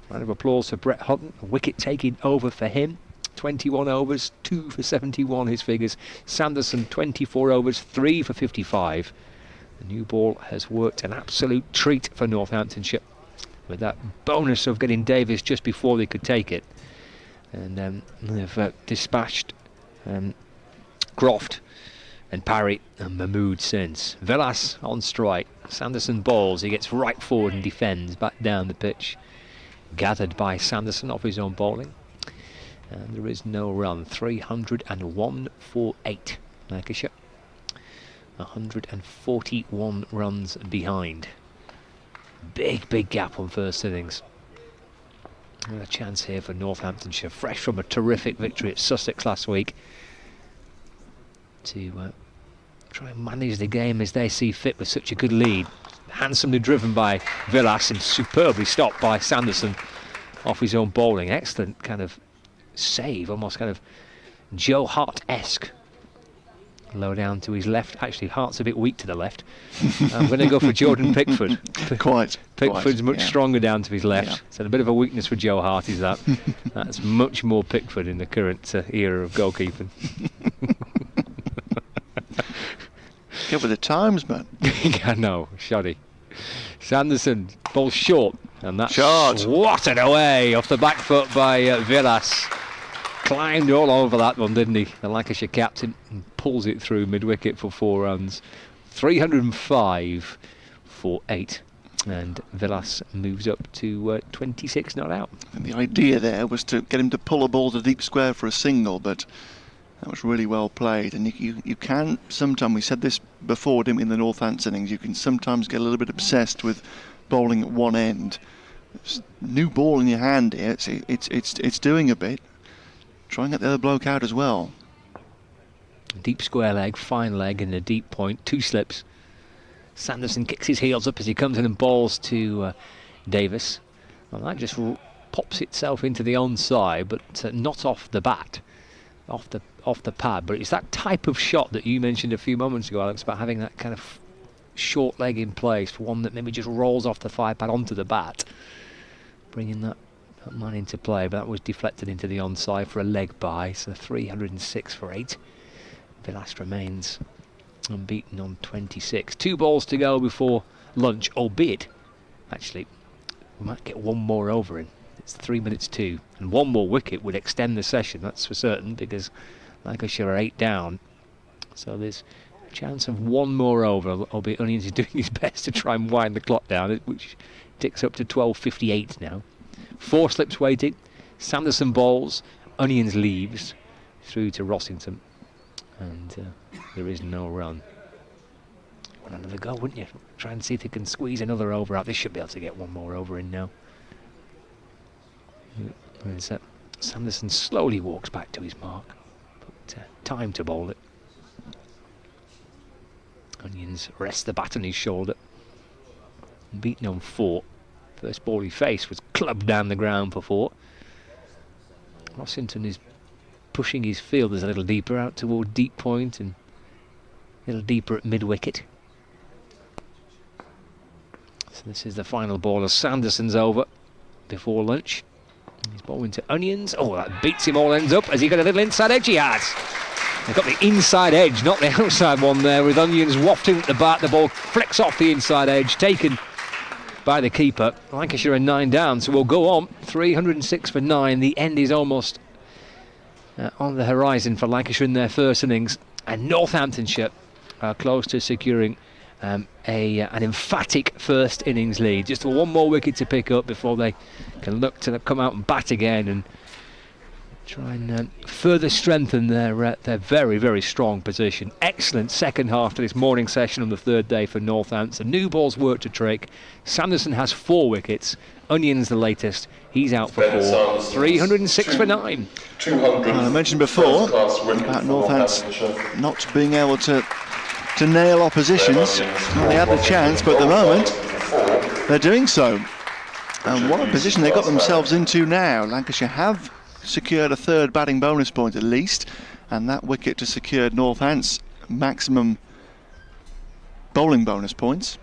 Round of applause for Brett Hutton. A wicket taking over for him. 21 overs, 2 for 71 his figures. Sanderson 24 overs, 3 for 55. The new ball has worked an absolute treat for Northamptonshire, with that bonus of getting Davis just before they could take it. And they've dispatched Croft and Parry and Mahmood since. Villas on strike. Sanderson bowls. He gets right forward and defends back down the pitch. Gathered by Sanderson off his own bowling. And there is no run. 301 for 8. Lancashire 141 runs behind. Big gap on first innings. And a chance here for Northamptonshire, fresh from a terrific victory at Sussex last week, to try and manage the game as they see fit with such a good lead. Handsomely driven by Villas and superbly stopped by Sanderson off his own bowling. Excellent kind of save, almost kind of Joe Hart-esque. Low down to his left. Actually, Hart's a bit weak to the left. I'm going to go for Jordan Pickford. Pickford's much stronger down to his left. Yeah. So a bit of a weakness for Joe Hart is that. That's much more Pickford in the current era of goalkeeping. Get with the times, man. I know, shoddy. Sanderson, ball short, and that's short. Swatted away off the back foot by Villas. Climbed all over that one, didn't he? The Lancashire captain, and pulls it through mid-wicket for 4 runs. 305 for 8. And Villas moves up to 26 not out. And the idea there was to get him to pull a ball to deep square for a single, but that was really well played. And you can sometimes, we said this before, didn't we, in the Northants innings, you can sometimes get a little bit obsessed with bowling at one end. New ball in your hand here, it's doing a bit. Try and get the other bloke out as well. Deep square leg, fine leg in a deep point, 2 slips. Sanderson kicks his heels up as he comes in and bowls to Davis. Well, that just pops itself into the onside, but not off the bat, off the pad. But it's that type of shot that you mentioned a few moments ago, Alex, about having that kind of short leg in place, for one that maybe just rolls off the thigh pad onto the bat, bringing that man into play. But that was deflected into the onside for a leg by, so 306 for 8. Villas remains unbeaten on 26. 2 balls to go before lunch, albeit actually we might get one more over in. It's 3 minutes 2, and one more wicket would extend the session, that's for certain, because Lancashire are 8 down. So there's a chance of one more over, albeit Onions is doing his best to try and wind the clock down, which ticks up to 12:58 now. 4 slips waiting. Sanderson bowls, Onions leaves through to Rossington, and there is no run. Want another go, wouldn't you? Try and see if they can squeeze another over out. They should be able to get one more over in now. Sanderson slowly walks back to his mark, but time to bowl it. Onions rests the bat on his shoulder. Beaten on 4. First ball he faced was clubbed down the ground for 4. Rossington is pushing his fielders a little deeper out toward deep point and a little deeper at mid-wicket. So this is the final ball as Sanderson's over before lunch. He's bowling to Onions. Oh, that beats him all ends up. Has he got a little inside edge? He has. They've got the inside edge, not the outside one there, with Onions wafting at the bat. The ball flicks off the inside edge, taken by the keeper. Lancashire are 9 down, so we'll go on. 306 for 9. The end is almost on the horizon for Lancashire in their first innings. And Northamptonshire are close to securing an emphatic first innings lead. Just one more wicket to pick up before they can look to come out and bat again and try and further strengthen their very, very strong position. Excellent second half to this morning session on the third day for Northants. The new ball's work to trick. Sanderson has 4 wickets. Onions the latest. He's out for 4. 306 for 9. I mentioned before about Northants not being able to nail oppositions. Well, they had the chance, but at the moment they're doing so. And what a position they got themselves into now. Lancashire have secured a third batting bonus point at least, and that wicket to secure Northants maximum bowling bonus points.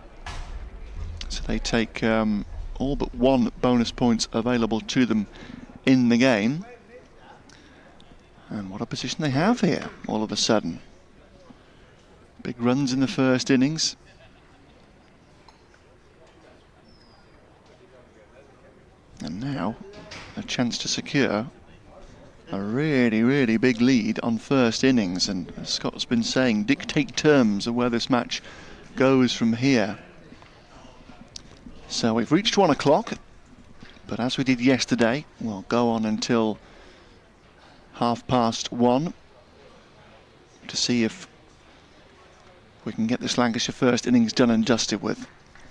So they take all but 1 bonus points available to them in the game. And what a position they have here all of a sudden. Big runs in the first innings. And now a chance to secure a really, really big lead on first innings. And as Scott's been saying, dictate terms of where this match goes from here. So we've reached 1 o'clock, but as we did yesterday, we'll go on until 1:30 to see if we can get this Lancashire first innings done and dusted with.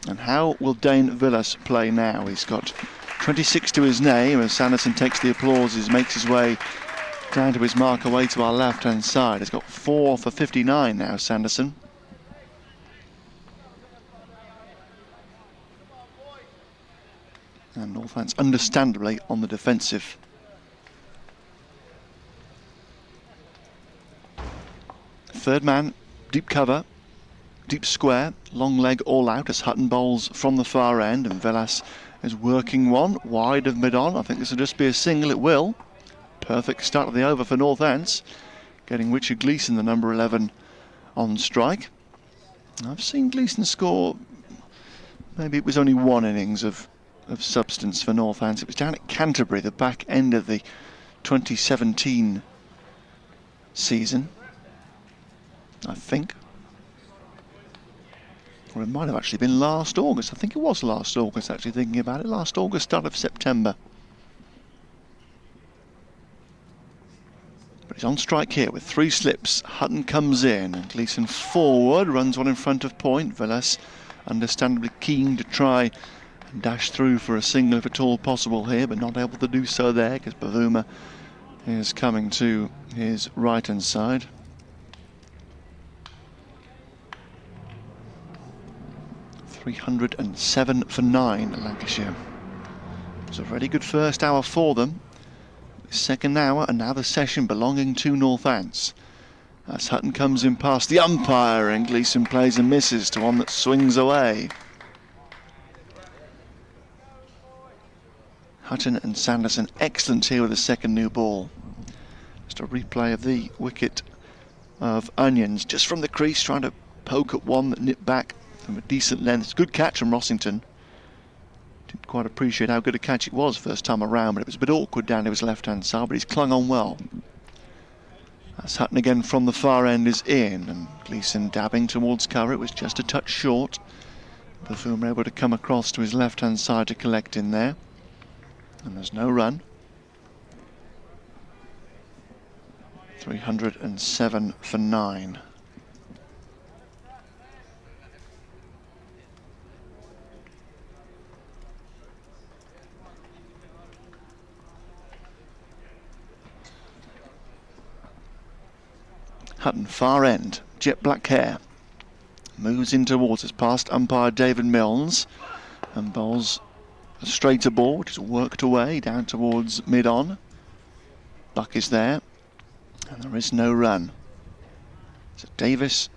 And how will Dane Villas play now? He's got 26 to his name as Sanderson takes the applauses, makes his way down to his mark away to our left-hand side. He's got 4 for 59 now, Sanderson. And Northants understandably on the defensive. Third man, deep cover, deep square, long leg all out as Hutton bowls from the far end, and Villas is working one wide of mid-on. I think this will just be a single. It will. Perfect start of the over for Northants, getting Richard Gleeson, the number 11, on strike. I've seen Gleeson score, maybe it was only 1 innings of substance for Northants. It was down at Canterbury, the back end of the 2017 season, I think. Or it might have actually been last August. I think it was last August, actually, thinking about it. Last August, start of September. But he's on strike here with 3 slips. Hutton comes in and Gleeson forward, runs one in front of point. Villas understandably keen to try and dash through for a single if at all possible here, but not able to do so there because Bavuma is coming to his right-hand side. .307 for 9 at Lancashire. It was a very good first hour for them. Second hour and now the session belonging to Northants. As Hutton comes in past the umpire and Gleeson plays and misses to one that swings away. Hutton and Sanderson excellent here with the second new ball. Just a replay of the wicket of Onions just from the crease, trying to poke at one that nipped back from a decent length. Good catch from Rossington. Didn't quite appreciate how good a catch it was first time around, but it was a bit awkward down to his left-hand side, but he's clung on well. As Hutton again from the far end is in, and Gleeson dabbing towards cover. It was just a touch short. Bavuma able to come across to his left-hand side to collect in there. And there's no run. 307 for 9. Hutton, far end, jet black hair, moves in towards us past umpire David Milnes and bowls a straighter ball which is worked away down towards mid-on. Buck is there and there is no run. So Davis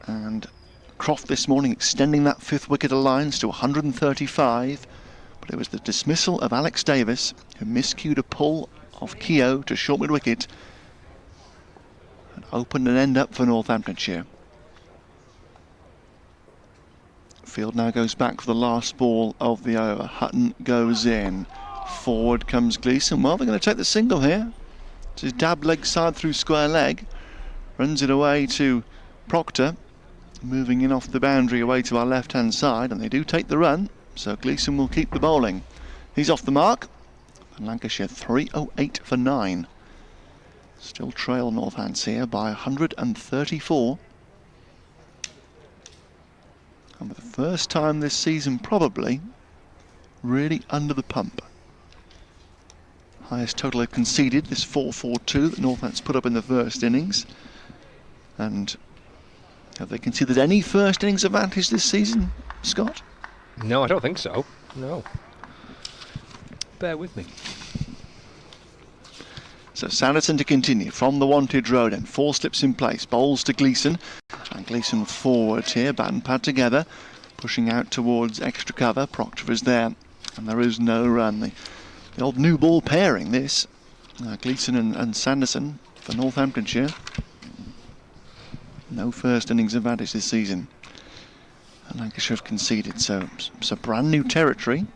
and Croft this morning extending that 5th wicket alliance to 135, but it was the dismissal of Alex Davis, who miscued a pull of Keogh to short mid-wicket and opened an end up for Northamptonshire. Field now goes back for the last ball of the over. Hutton goes in. Forward comes Gleeson. Well, they're going to take the single here. It's his dab leg side through square leg. Runs it away to Proctor. Moving in off the boundary away to our left-hand side. And they do take the run. So Gleeson will keep the bowling. He's off the mark. And Lancashire 308 for 9. Still trail Northants here by 134. And for the first time this season, probably, really under the pump. Highest total they've conceded, this 4-4-2 that Northants put up in the first innings. And have they conceded any first innings advantage this season, Scott? No, I don't think so. No. Bear with me. So Sanderson to continue from the wanted road and 4 slips in place. Bowls to Gleeson. And Gleeson forward here, bat and pad together. Pushing out towards extra cover. Proctor is there. And there is no run. The old new ball pairing this. Gleeson and Sanderson for Northamptonshire. No first innings advantage this season. And Lancashire have conceded. So it's a brand new territory.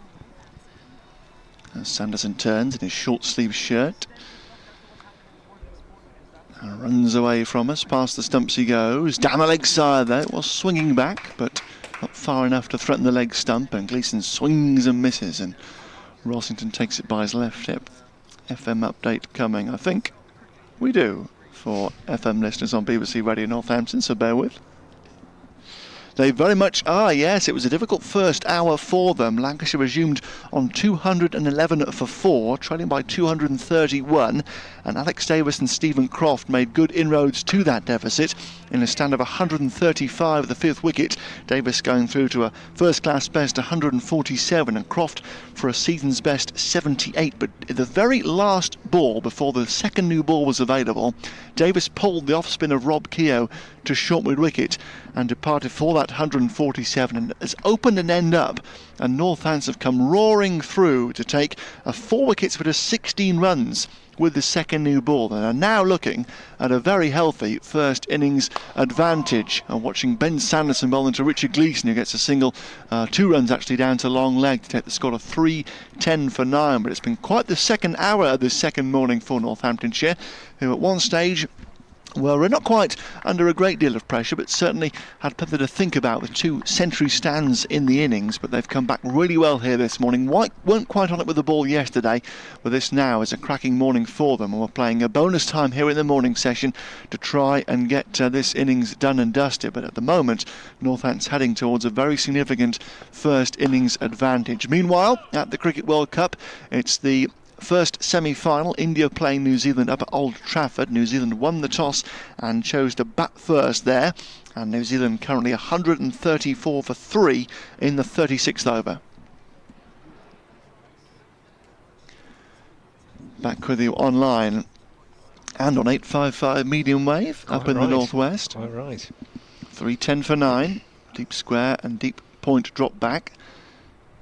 As Sanderson turns in his short sleeve shirt. And runs away from us, past the stumps he goes. Down the leg side though, it was swinging back, but not far enough to threaten the leg stump. And Gleeson swings and misses, and Rossington takes it by his left hip. FM update coming, I think we do, for FM listeners on BBC Radio Northampton, so bear with. They very much are, yes. It was a difficult first hour for them. Lancashire resumed on 211 for 4, trailing by 231. And Alex Davis and Stephen Croft made good inroads to that deficit in a stand of 135 at the 5th wicket. Davis going through to a first-class best 147 and Croft for a season's best 78. But at the very last ball, before the second new ball was available, Davis pulled the off-spin of Rob Keogh to short mid-wicket and departed for that 147 and has opened an end up, and Northants have come roaring through to take a 4 wickets for just 16 runs with the second new ball, and are now looking at a very healthy first innings advantage. And watching Ben Sanderson bowl into Richard Gleeson, who gets a single, 2 runs actually down to long leg to take the score of 3-10 for 9. But it's been quite the second hour of this second morning for Northamptonshire, who at one stage were not quite under a great deal of pressure, but certainly had plenty to think about with 2 century stands in the innings. But they've come back really well here this morning. White weren't quite on it with the ball yesterday, but this now is a cracking morning for them, and we're playing a bonus time here in the morning session to try and get this innings done and dusted. But at the moment, Northants heading towards a very significant first innings advantage. Meanwhile, at the Cricket World Cup, it's the first semi-final, India playing New Zealand up at Old Trafford. New Zealand won the toss and chose to bat first there, and New Zealand currently 134 for 3 in the 36th over. Back with you online and on 855 medium wave up in the northwest. Quite right. 3-10 for 9, deep square and deep point drop back.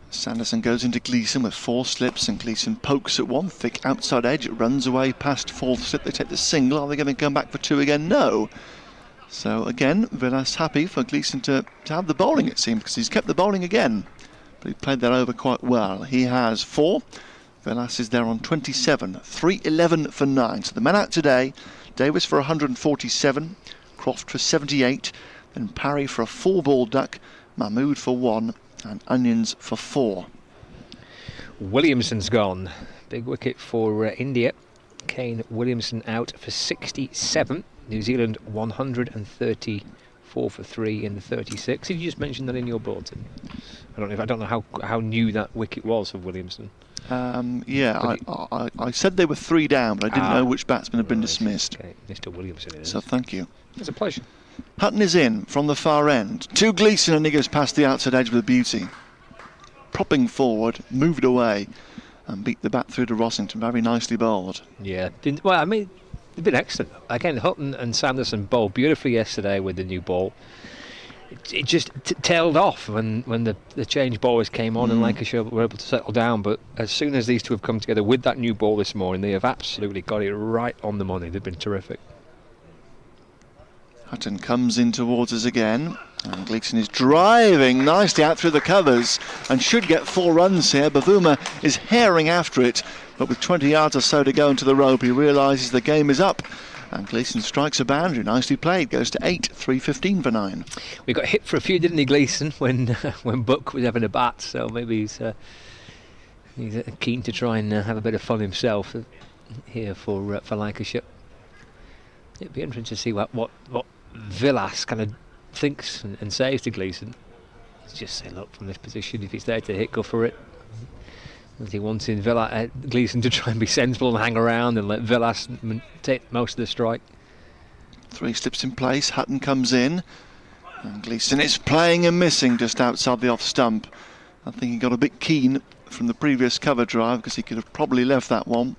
Sanderson goes into Gleeson with 4 slips, and Gleeson pokes at one, thick outside edge. It runs away past 4th slip. They take the single. Are they going to come back for 2 again? No. So again, Villas happy for Gleeson to have the bowling, it seems, because he's kept the bowling again. But he played that over quite well. He has 4. Villas is there on 27. 3-11 for 9. So the men out today, Davis for 147, Croft for 78, then Parry for a 4-ball duck, Mahmood for 1, and Onions for 4. Williamson's gone. Big wicket for India. Kane Williamson out for 67. New Zealand 134 for 3 in the 36. Did you just mention that in your bulletin? I don't know how new that wicket was for Williamson. Yeah, I said they were 3 down, but I didn't know which batsman had been dismissed. Okay, Mr. Williamson it is. So thank you. It's a pleasure. Hutton is in from the far end. To Gleeson, and he goes past the outside edge with a beauty. Propping forward, moved away, and beat the bat through to Rossington. Very nicely bowled. Yeah, they've been excellent. Again, Hutton and Sanderson bowled beautifully yesterday with the new ball. it just tailed off when the change bowlers came on and Lancashire were able to settle down. But as soon as these two have come together with that new ball this morning, they have absolutely got it right on the money. They've been terrific. Hutton comes in towards us again, and Gleeson is driving nicely out through the covers and should get 4 runs here. Bavuma is herring after it, but with 20 yards or so to go into the rope, he realises the game is up, and Gleeson strikes a boundary. Nicely played, goes to 8, 3:15 for 9. We got hit for a few, didn't he, Gleeson, when Buck was having a bat, so maybe he's keen to try and have a bit of fun himself here for Lancashire. It'd be interesting to see what Villas kind of thinks and says to Gleeson. He's just say, look, from this position, if he's there to hit, go for it. As he wanted Gleeson to try and be sensible and hang around and let Villas take most of the strike. 3 slips in place, Hutton comes in, and Gleeson is playing and missing just outside the off stump. I think he got a bit keen from the previous cover drive because he could have probably left that one.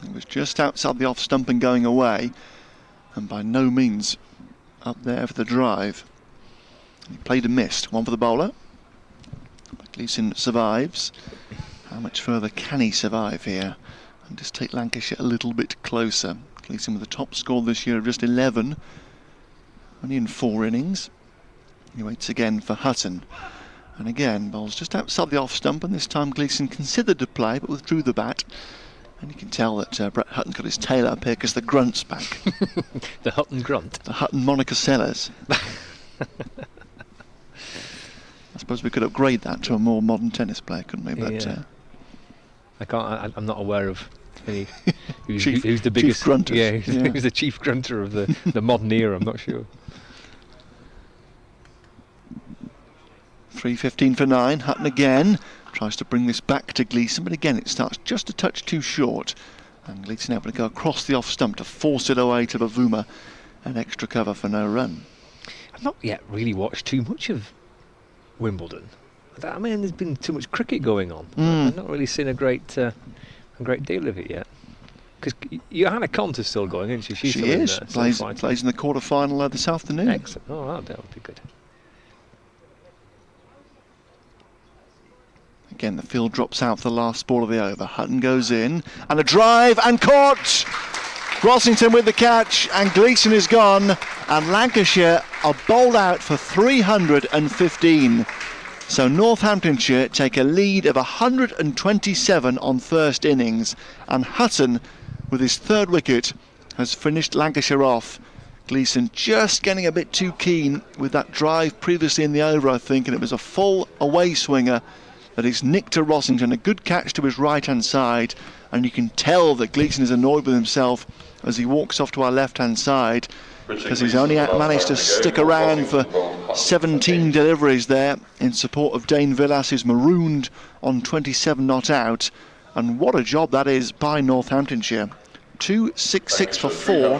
It was just outside the off stump and going away, and by no means up there for the drive. He played and missed. 1 for the bowler. But Gleeson survives. How much further can he survive here and just take Lancashire a little bit closer? Gleeson with the top score this year of just 11, only in 4 innings. He waits again for Hutton, and again bowls just outside the off stump, and this time Gleeson considered to play but withdrew the bat. And you can tell that Brett Hutton's got his tail up here because the grunt's back. The Hutton grunt. The Hutton Monica Sellers. I suppose we could upgrade that to a more modern tennis player, couldn't we? But yeah. I'm not aware of any, who's the biggest chief grunter. Yeah, who's the chief grunter of the modern era. I'm not sure. 3:15 for 9. Hutton again tries to bring this back to Gleeson, but again it starts just a touch too short, and Gleeson able to go across the off stump to force it away to Bavuma, an extra cover for no run. I've not yet really watched too much of Wimbledon. I mean, there's been too much cricket going on. I've not really seen a great deal of it yet. Because Johanna Conter's still going, isn't she? She is. Plays in the quarter-final this afternoon. Excellent. Oh, that would be good. Again, the field drops out for the last ball of the over. Hutton goes in, and a drive, and caught! Rossington with the catch, and Gleeson is gone, and Lancashire are bowled out for 315. So Northamptonshire take a lead of 127 on first innings, and Hutton, with his 3rd wicket, has finished Lancashire off. Gleeson just getting a bit too keen with that drive previously in the over, I think, and it was a full away swinger that is nicked to Rossington, a good catch to his right-hand side, and you can tell that Gleeson is annoyed with himself as he walks off to our left-hand side, because he's only managed to stick around for 17 deliveries there in support of Dane Villas, who's marooned on 27 not out, and what a job that is by Northamptonshire. 2-6-6 for 4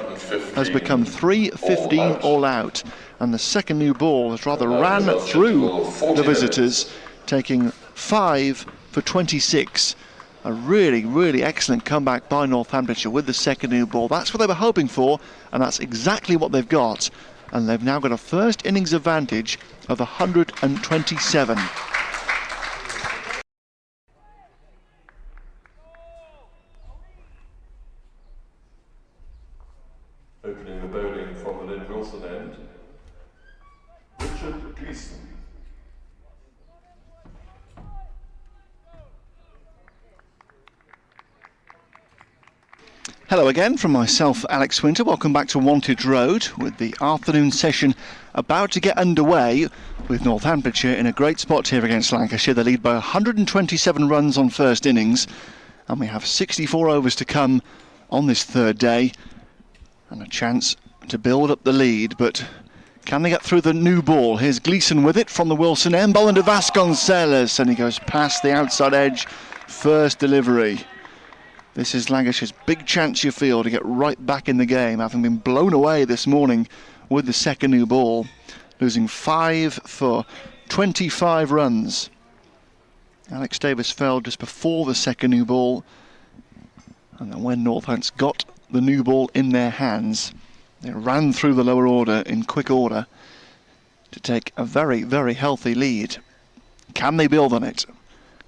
has become 3-15 all out, and the second new ball has rather ran through the visitors, taking 5 for 26. A really, really excellent comeback by Northamptonshire with the second new ball. That's what they were hoping for, and that's exactly what they've got. And they've now got a first innings advantage of 127. Opening the bowling from the Lynn Wilson end, Richard Gleeson. Hello again from myself, Alex Winter. Welcome back to Wantage Road, with the afternoon session about to get underway, with Northamptonshire in a great spot here against Lancashire. They lead by 127 runs on first innings, and we have 64 overs to come on this 3rd day, and a chance to build up the lead. But can they get through the new ball? Here's Gleeson with it from the Wilson end, ball into Vasconcelos, and he goes past the outside edge. First delivery. This is Lancashire's big chance, you feel, to get right back in the game, having been blown away this morning with the second new ball, losing 5 for 25 runs. Alex Davis fell just before the second new ball, and then when Northants got the new ball in their hands, they ran through the lower order in quick order to take a very, very healthy lead. Can they build on it?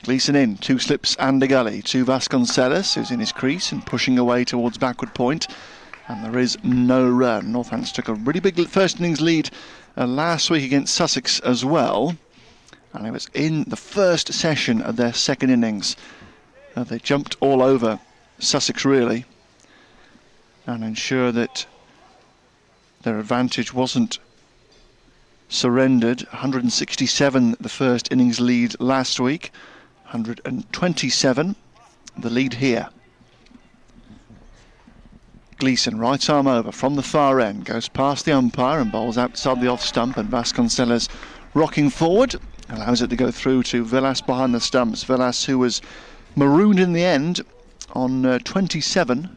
Gleeson in, 2 slips and a gully to Vasconcelos, who's in his crease and pushing away towards backward point. And there is no run. Northants took a really big first innings lead last week against Sussex as well. And it was in the first session of their second innings. They jumped all over Sussex really and ensured that their advantage wasn't surrendered. 167 the first innings lead last week, 127 the lead here. Gleeson, right arm over from the far end, goes past the umpire and bowls outside the off stump, and Vasconcelos rocking forward, allows it to go through to Villas behind the stumps. Villas, who was marooned in the end on 27.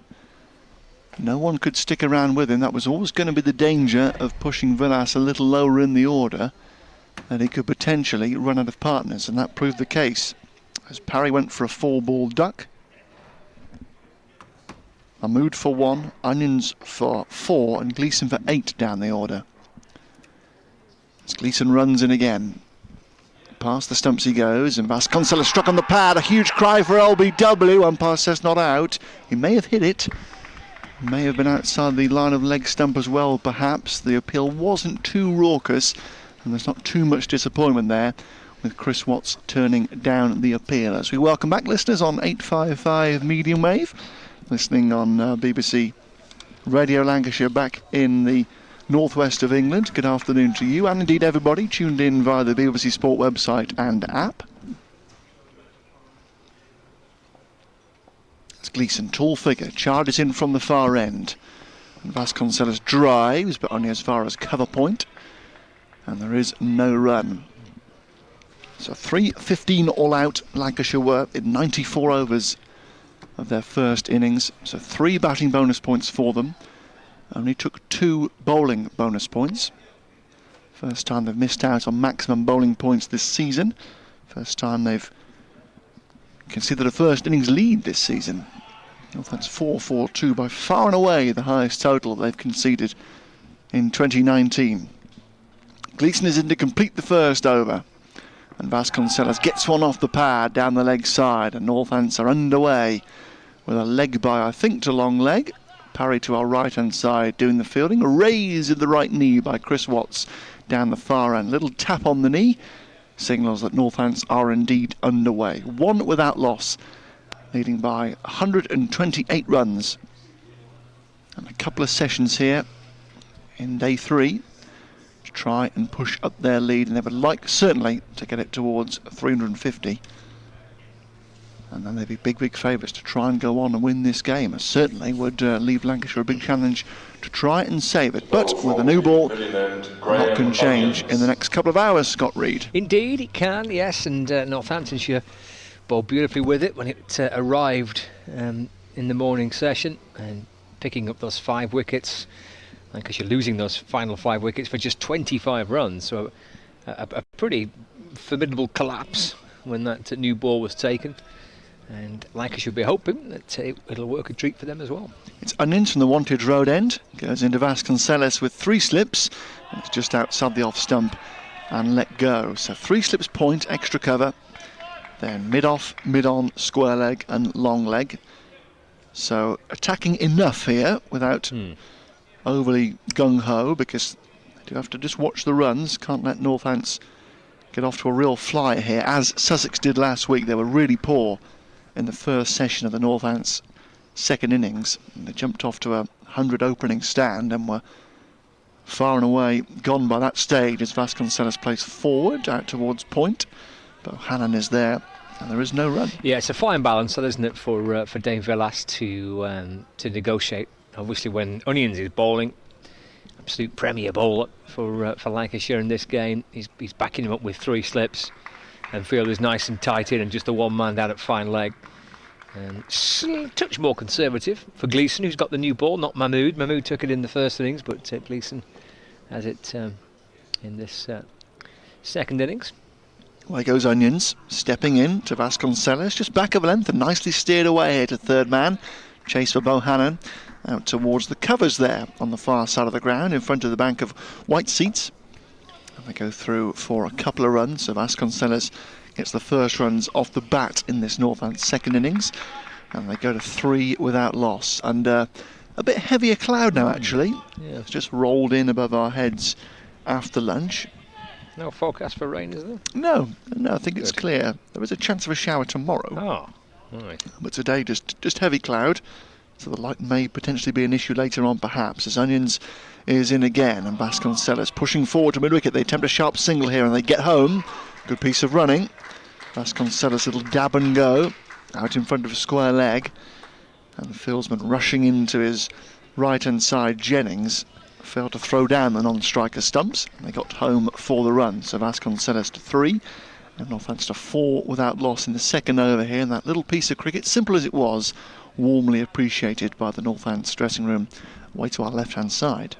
No one could stick around with him. That was always going to be the danger of pushing Villas a little lower in the order, that he could potentially run out of partners, and that proved the case as Parry went for a 4-ball duck. Mahmood for 1, Onions for 4, and Gleeson for 8 down the order. As Gleeson runs in again, past the stumps he goes, and Vasconcelos struck on the pad. A huge cry for LBW. Umpire says not out. He may have hit it. May have been outside the line of leg stump as well, perhaps. The appeal wasn't too raucous, and there's not too much disappointment there, with Chris Watts turning down the appeal. As we welcome back listeners on 855 medium wave, listening on BBC Radio Lancashire back in the northwest of England. Good afternoon to you, and indeed everybody tuned in via the BBC Sport website and app. It's Gleeson, tall figure, charges in from the far end, and Vasconcelos drives, but only as far as cover point, and there is no run. So 3:15 all out. Lancashire were in 94 overs of their first innings, so 3 batting bonus points for them. Only took 2 bowling bonus points. First time they've missed out on maximum bowling points this season. First time they've conceded a first innings lead this season. That's 4-4-2, by far and away the highest total they've conceded in 2019. Gleeson is in to complete the first over, and Vasconcelos gets one off the pad down the leg side, and Northants are underway with a leg by, I think, to long leg. Parry to our right hand side doing the fielding. A raise in the right knee by Chris Watts down the far end. Little tap on the knee signals that Northants are indeed underway. 1 without loss, leading by 128 runs. And a couple of sessions here in day 3 to try and push up their lead, and they would like certainly to get it towards 350. And then they'd be big favourites to try and go on and win this game. It certainly would leave Lancashire a big challenge to try and save it. But with a new ball, a lot can change in the next couple of hours, Scott Reed. Indeed, it can, yes. And Northamptonshire bowled beautifully with it when it arrived in the morning session, and picking up those 5 wickets. Lancashire losing those final 5 wickets for just 25 runs. So a pretty formidable collapse when that new ball was taken. And Lancashire should be hoping that it'll work a treat for them as well. It's Onions from the Wantage Road end. Goes into Vasconcelos with 3 slips. And it's just outside the off stump and let go. So 3 slips point, extra cover. Then mid-off, mid-on, square leg and long leg. So attacking enough here without overly gung-ho, because they do have to just watch the runs. Can't let Northants get off to a real flyer here, as Sussex did last week. They were really poor in the first session of the Northants' second innings. And they jumped off to a 100 opening stand and were far and away gone by that stage as Vasconcelos plays forward out towards point. Bohannon is there, and there is no run. Yeah, it's a fine balance, isn't it, for Dave Villas to negotiate. Obviously, when Onions is bowling, absolute premier bowler for Lancashire in this game. He's backing him up with 3 slips, and field is nice and tight in, and just the one man down at fine leg. Touch more conservative for Gleeson, who's got the new ball, not Mahmood. Mahmood took it in the first innings, but Gleeson has it in this second innings. Away goes Onions, stepping in to Vasconcelos, just back of length and nicely steered away here to third man. Chase for Bohannon out towards the covers there on the far side of the ground in front of the bank of white seats. And They go through for a couple of runs, so Vasconcelos gets the first runs off the bat in this Northants second innings, and they go to 3 without loss. And a bit heavier cloud now, actually. Yeah. It's just rolled in above our heads after lunch. No forecast for rain, is there? No, I think it's Good. clear. There is a chance of a shower tomorrow. Oh, right. But today, just heavy cloud, so the light may potentially be an issue later on, perhaps, as Onions is in again, and Vasconcelos pushing forward to mid-wicket. They attempt a sharp single here, and they get home. Good piece of running. Vasconcelos' little dab and go, out in front of a square leg, and the fieldsman rushing into his right-hand side, Jennings, failed to throw down the non-striker stumps, and they got home for the run. So Vasconcelos to 3, and Northants to 4 without loss in the second over here, and that little piece of cricket, simple as it was, warmly appreciated by the Northants dressing room way to our left-hand side.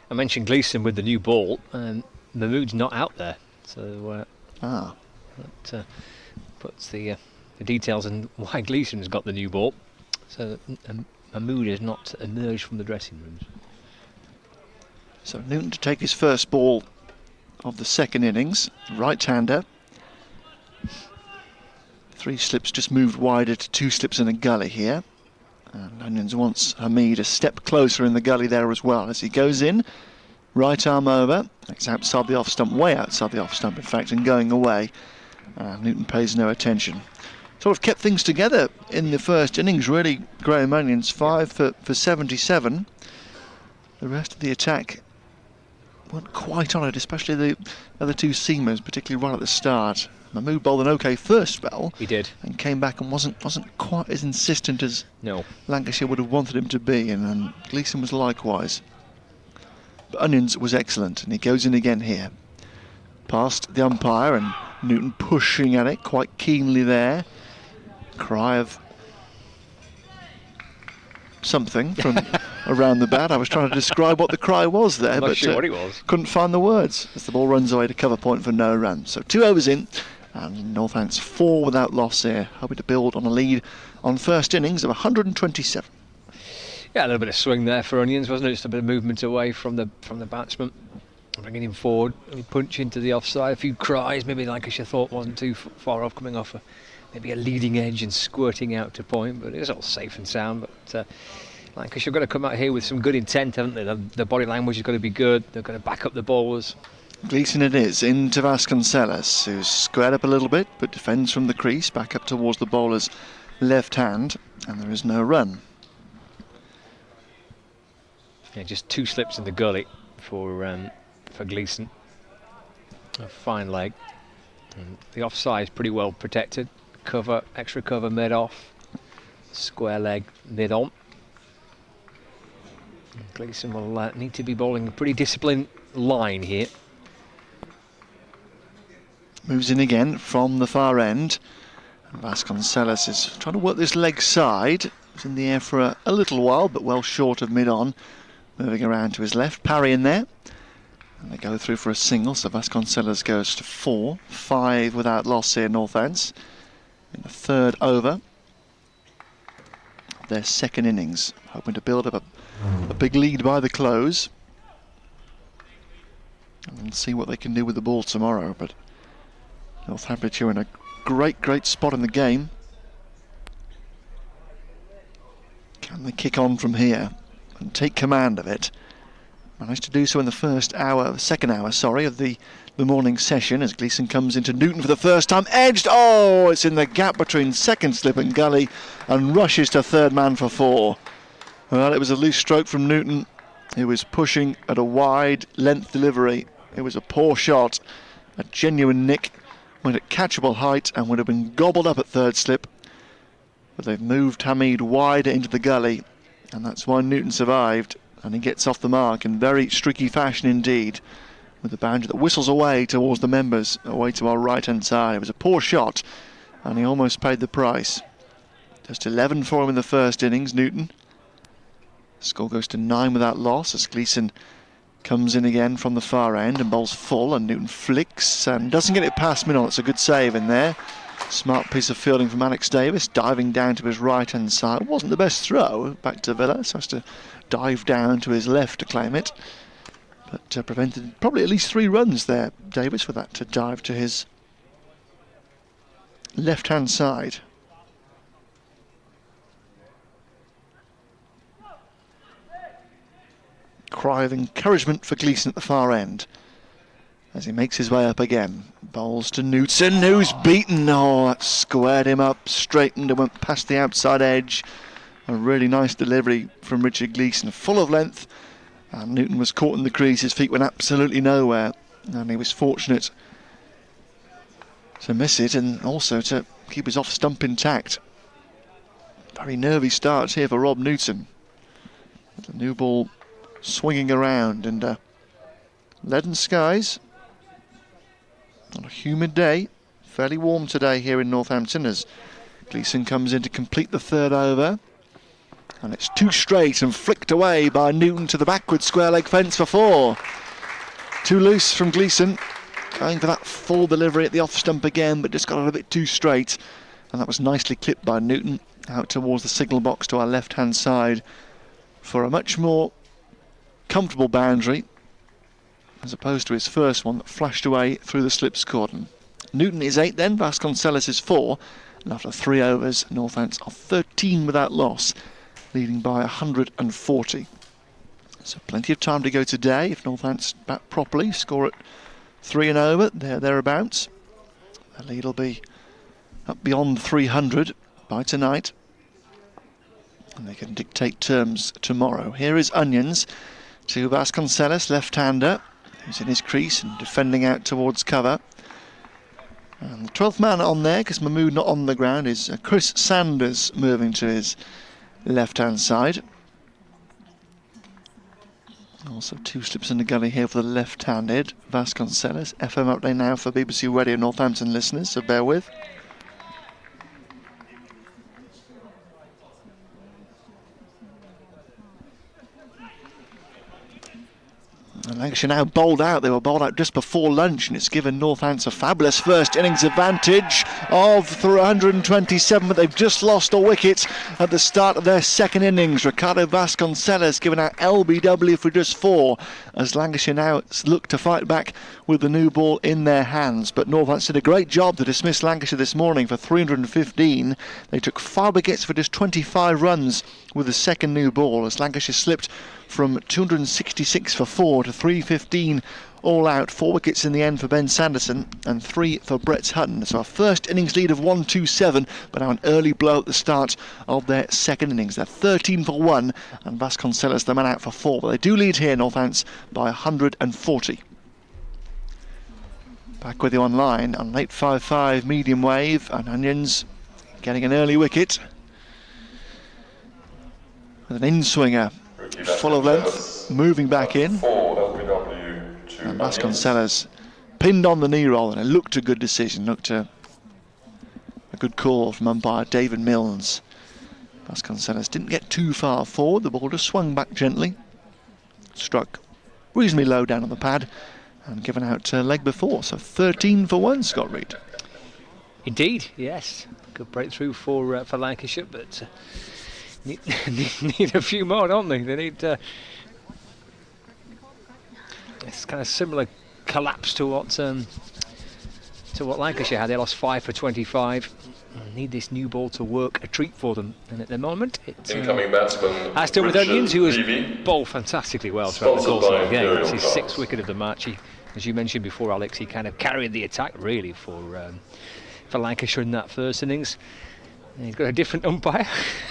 I mentioned Gleeson with the new ball, and Mahmood's not out there, so that puts the details on why Gleeson has got the new ball. So Mahmood has not emerged from the dressing rooms. So Newton to take his first ball of the second innings, right-hander. 3 slips just moved wider to 2 slips in a gully here. And Onions wants Hamid a step closer in the gully there as well as he goes in. Right arm over. It's outside the off stump, way outside the off stump in fact, and going away. Newton pays no attention. Sort of kept things together in the first innings really, Graham. Onions 5 for 77. The rest of the attack weren't quite on it, especially the other 2 seamers, particularly right at the start. Mahmood bowled an OK first spell. He did. And came back and wasn't quite as insistent as Lancashire would have wanted him to be, and Gleeson was likewise. But Onions was excellent, and he goes in again here. Past the umpire, and Newton pushing at it quite keenly there. Cry of something from around the bat. I was trying to describe what the cry was there, Not but sure what it was. Couldn't find the words as the ball runs away to cover point for no run. So 2 overs in, and Northants 4 without loss here, hoping to build on a lead on first innings of 127. Yeah, a little bit of swing there for Onions, wasn't it? Just a bit of movement away from the batsman, bringing him forward. A punch into the offside, a few cries. Maybe Lancashire thought wasn't too far off, coming off maybe a leading edge and squirting out to point, but it was all safe and sound. But Lancashire have got to come out here with some good intent, haven't they? The body language has got to be good. They've got to back up the bowlers. Gleeson it is, into Vasconcelos, who's squared up a little bit, but defends from the crease, back up towards the bowler's left hand, and there is no run. Yeah, just 2 slips in the gully for Gleeson. A fine leg. And the offside is pretty well protected. Cover, extra cover mid off. Square leg mid on. Gleeson will need to be bowling a pretty disciplined line here. Moves in again from the far end. And Vasconcelos is trying to work this leg side. It's in the air for a little while, but well short of mid-on. Moving around to his left, parry in there. And they go through for a single, so Vasconcelos goes to 4. 5 without loss here, Northants, in the third over of their second innings. Hoping to build up a big lead by the close. And see what they can do with the ball tomorrow. But Northamptonshire in a great spot in the game. Can they kick on from here and take command of it? Managed to do so in the second hour, of the morning session, as Gleeson comes into Newton for the first time. Edged, it's in the gap between second slip and gully, and rushes to third man for 4. Well, it was a loose stroke from Newton. He was pushing at a wide length delivery. It was a poor shot, a genuine nick, went at catchable height and would have been gobbled up at third slip. But they've moved Hamid wider into the gully, and that's why Newton survived. And he gets off the mark in very streaky fashion indeed, with the boundary that whistles away towards the members, away to our right-hand side. It was a poor shot, and he almost paid the price. Just 11 for him in the first innings, Newton. Score goes to 9 without loss, as Gleeson comes in again from the far end and bowls full, and Newton flicks and doesn't get it past mid-on. It's a good save in there. Smart piece of fielding from Alex Davis, diving down to his right-hand side. It wasn't the best throw back to Villa, so has to dive down to his left to claim it. But prevented probably at least 3 runs there, Davis, with that to dive to his left-hand side. Cry of encouragement for Gleeson at the far end as he makes his way up again. Bowls to Newton, who's beaten. Oh, that squared him up, straightened and went past the outside edge. A really nice delivery from Richard Gleeson, full of length. And Newton was caught in the crease, his feet went absolutely nowhere. And he was fortunate to miss it and also to keep his off stump intact. Very nervy starts here for Rob Newton. The new ball swinging around, and leaden skies on a humid day. Fairly warm today here in Northampton as Gleeson comes in to complete the 3rd over. And it's 2 straight and flicked away by Newton to the backward square leg fence for 4. Too loose from Gleeson, going for that full delivery at the off stump again, but just got it a bit too straight. And that was nicely clipped by Newton out towards the signal box to our left hand side for a much more comfortable boundary as opposed to his first one that flashed away through the slips cordon. Newton is 8 then, Vasconcelos is 4, and after 3 overs Northants are 13 without loss, leading by 140. So plenty of time to go today if Northants bat properly, score at 3 and over, thereabouts. The lead will be up beyond 300 by tonight, and they can dictate terms tomorrow. Here is Onions to Vasconcelos, left-hander, who's in his crease and defending out towards cover. And the 12th man on there, because Mahmood not on the ground, is Chris Sanders moving to his left-hand side. Also 2 slips in the gully here for the left-handed Vasconcelos. FM update now for BBC Radio Northampton listeners, so bear with. And Lancashire now bowled out. They were bowled out just before lunch, and it's given Northants a fabulous first innings advantage of 327, but they've just lost a wicket at the start of their 2nd innings. Ricardo Vasconcelos giving out LBW for just 4 as Lancashire now look to fight back with the new ball in their hands. But Northants did a great job to dismiss Lancashire this morning for 315. They took 5 wickets for just 25 runs with the 2nd new ball as Lancashire slipped from 266 for 4 to 315 all out. 4 wickets in the end for Ben Sanderson and 3 for Brett Hutton. So our first innings lead of 127, but now an early blow at the start of their 2nd innings. They're 13 for 1 and Vasconcelos the man out for 4. But they do lead here, Northants, by 140. Back with you online on an 855 medium wave, and Onions getting an early wicket with an in-swinger full of length, moving back in. And Vasconcelos pinned on the knee roll, and it looked a good decision, looked a good call from umpire David Milnes. Vasconcelos didn't get too far forward, the ball just swung back gently, struck reasonably low down on the pad, and given out leg before. So 13 for 1, Scott Reed. Indeed, yes. Good breakthrough for Lancashire, but need a few more, don't they? They need it's kind of similar collapse to what Lancashire had. They lost 5 for 25. Need this new ball to work a treat for them, and at the moment it's incoming batsman Aston with Onions, who has bowled fantastically well throughout the course of the game. It's his 6th wicket of the match. He, as you mentioned before, Alex, he kind of carried the attack really for Lancashire in that first innings. And he's got a different umpire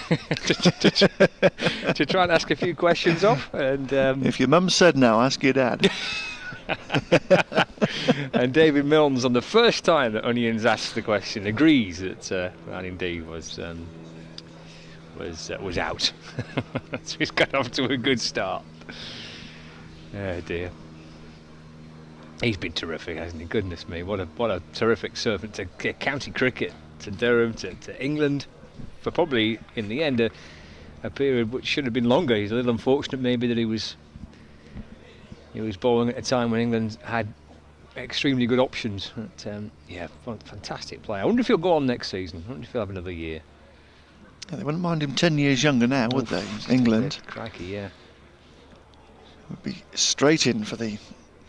to try and ask a few questions of. And if your mum said no, ask your dad. And David Milnes, on the first time that Onions asked the question, agrees that that indeed was out. So he's got off to a good start. Oh dear. He's been terrific, hasn't he? Goodness me, what a terrific servant to county cricket, to Durham, to England, for probably in the end a period which should have been longer. He's a little unfortunate maybe that he was bowling at a time when England had extremely good options. But, yeah, fantastic player. I wonder if he'll go on next season. I wonder if he'll have another year. Yeah, they wouldn't mind him 10 years younger now, would they? England. Crikey, yeah. Would be straight in for the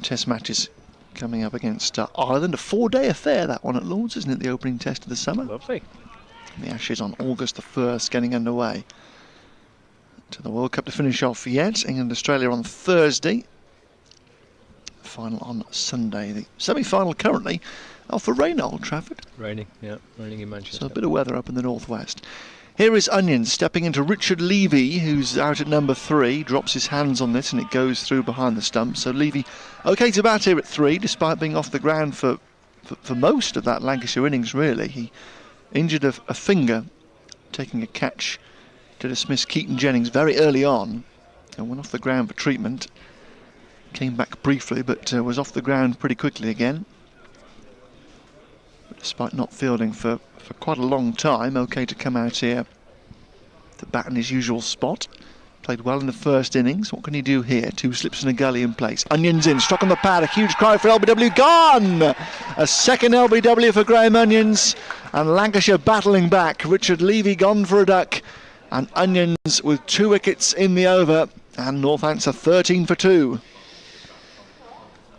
Test matches coming up against Ireland. A 4-day affair, that one at Lord's, isn't it? The opening test of the summer. Lovely. The Ashes on August the 1st, getting underway. To the World Cup to finish off yet. England-Australia on Thursday. Final on Sunday. The semi-final currently off for rain at Old Trafford. Raining in Manchester. So a bit of weather up in the northwest. Here is Onions stepping into Richard Levy, who's out at number 3. Drops his hands on this and it goes through behind the stump. So Levy okay to bat here at 3, despite being off the ground for most of that Lancashire innings, really. He injured a finger taking a catch to dismiss Keaton Jennings very early on and went off the ground for treatment. Came back briefly, but was off the ground pretty quickly again. But despite not fielding for quite a long time, okay to come out here to bat in his usual spot. Played well in the first innings. What can he do here? 2 slips and a gully in place. Onions in, struck on the pad. A huge cry for LBW. Gone! A second LBW for Graham Onions. And Lancashire battling back. Richard Levy gone for a duck. And Onions with 2 wickets in the over. And Northants are 13 for 2.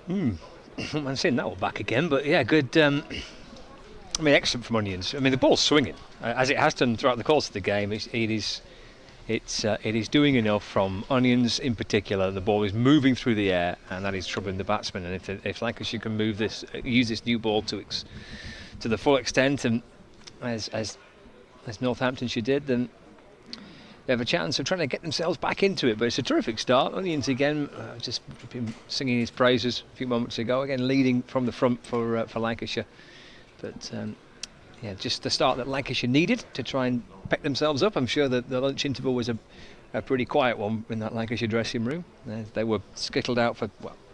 I'm seeing that one back again, but yeah, good. Excellent from Onions. The ball's swinging as it has done throughout the course of the game. It is doing enough from Onions in particular. The ball is moving through the air, and that is troubling the batsman. And if Lancashire can use this new ball to the full extent, and as Northamptonshire did, then they have a chance of trying to get themselves back into it. But it's a terrific start. Onions again, just been singing his praises a few moments ago. Again, leading from the front for Lancashire. But just the start that Lancashire needed to try and pick themselves up. I'm sure that the lunch interval was a pretty quiet one in that Lancashire dressing room. They were skittled out for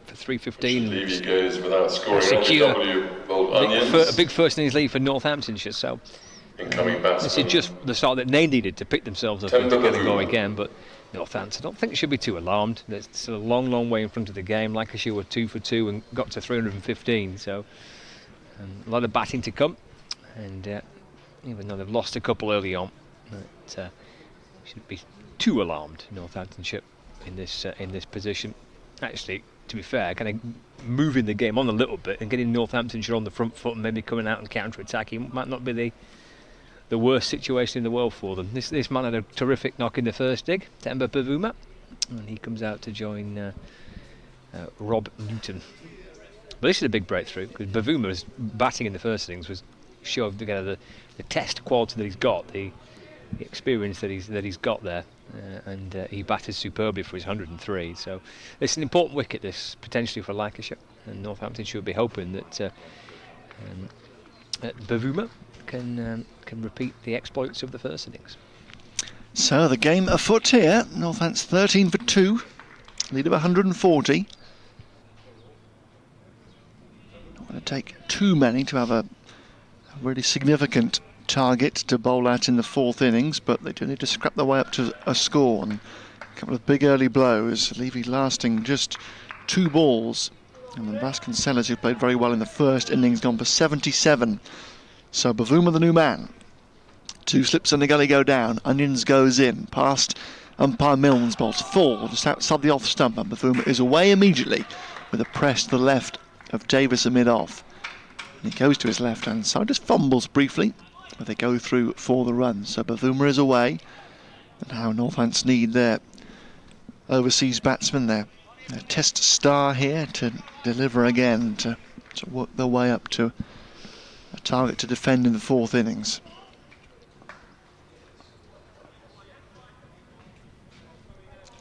3:15. Levy goes without scoring. Secure Onions. a big first innings lead for Northamptonshire. So this is just the start that they needed to pick themselves up and to get a go again. But Northants, I don't think they should be too alarmed. There's still a long way in front of the game. Lancashire were 2 for 2 and got to 315. So a lot of batting to come. And even though they've lost a couple early on, shouldn't be too alarmed. Northamptonshire in this position. Actually, to be fair, kind of moving the game on a little bit and getting Northamptonshire on the front foot and maybe coming out and counter-attacking might not be the worst situation in the world for them. This man had a terrific knock in the first dig, Temba Bavuma, and he comes out to join Rob Newton. But this is a big breakthrough because Bavuma's batting in the first innings was showed together the test quality that he's got, the experience that he's got there, and he batted superbly for his 103. So it's an important wicket, this potentially for Lancashire, and Northampton should be hoping that Bavuma can repeat the exploits of the first innings. So the game afoot here. Northants 13 for 2, lead of 140. Not going to take too many to have a really significant target to bowl at in the 4th innings, but they do need to scrap their way up to a score. And a couple of big early blows, Levy lasting just 2 balls. And then Vasconcelos, who played very well in the first innings, gone for 77. So Bavuma the new man. 2 slips and a gully go down. Onions goes in past umpire Milne's ball. Full just outside the off stump, and Bavuma is away immediately with a press to the left of Davis amid off. And he goes to his left hand side, just fumbles briefly, but they go through for the run. So Bavuma is away, and now Northants need their overseas batsman, their test star here, to deliver again, to work their way up to a target to defend in the 4th innings.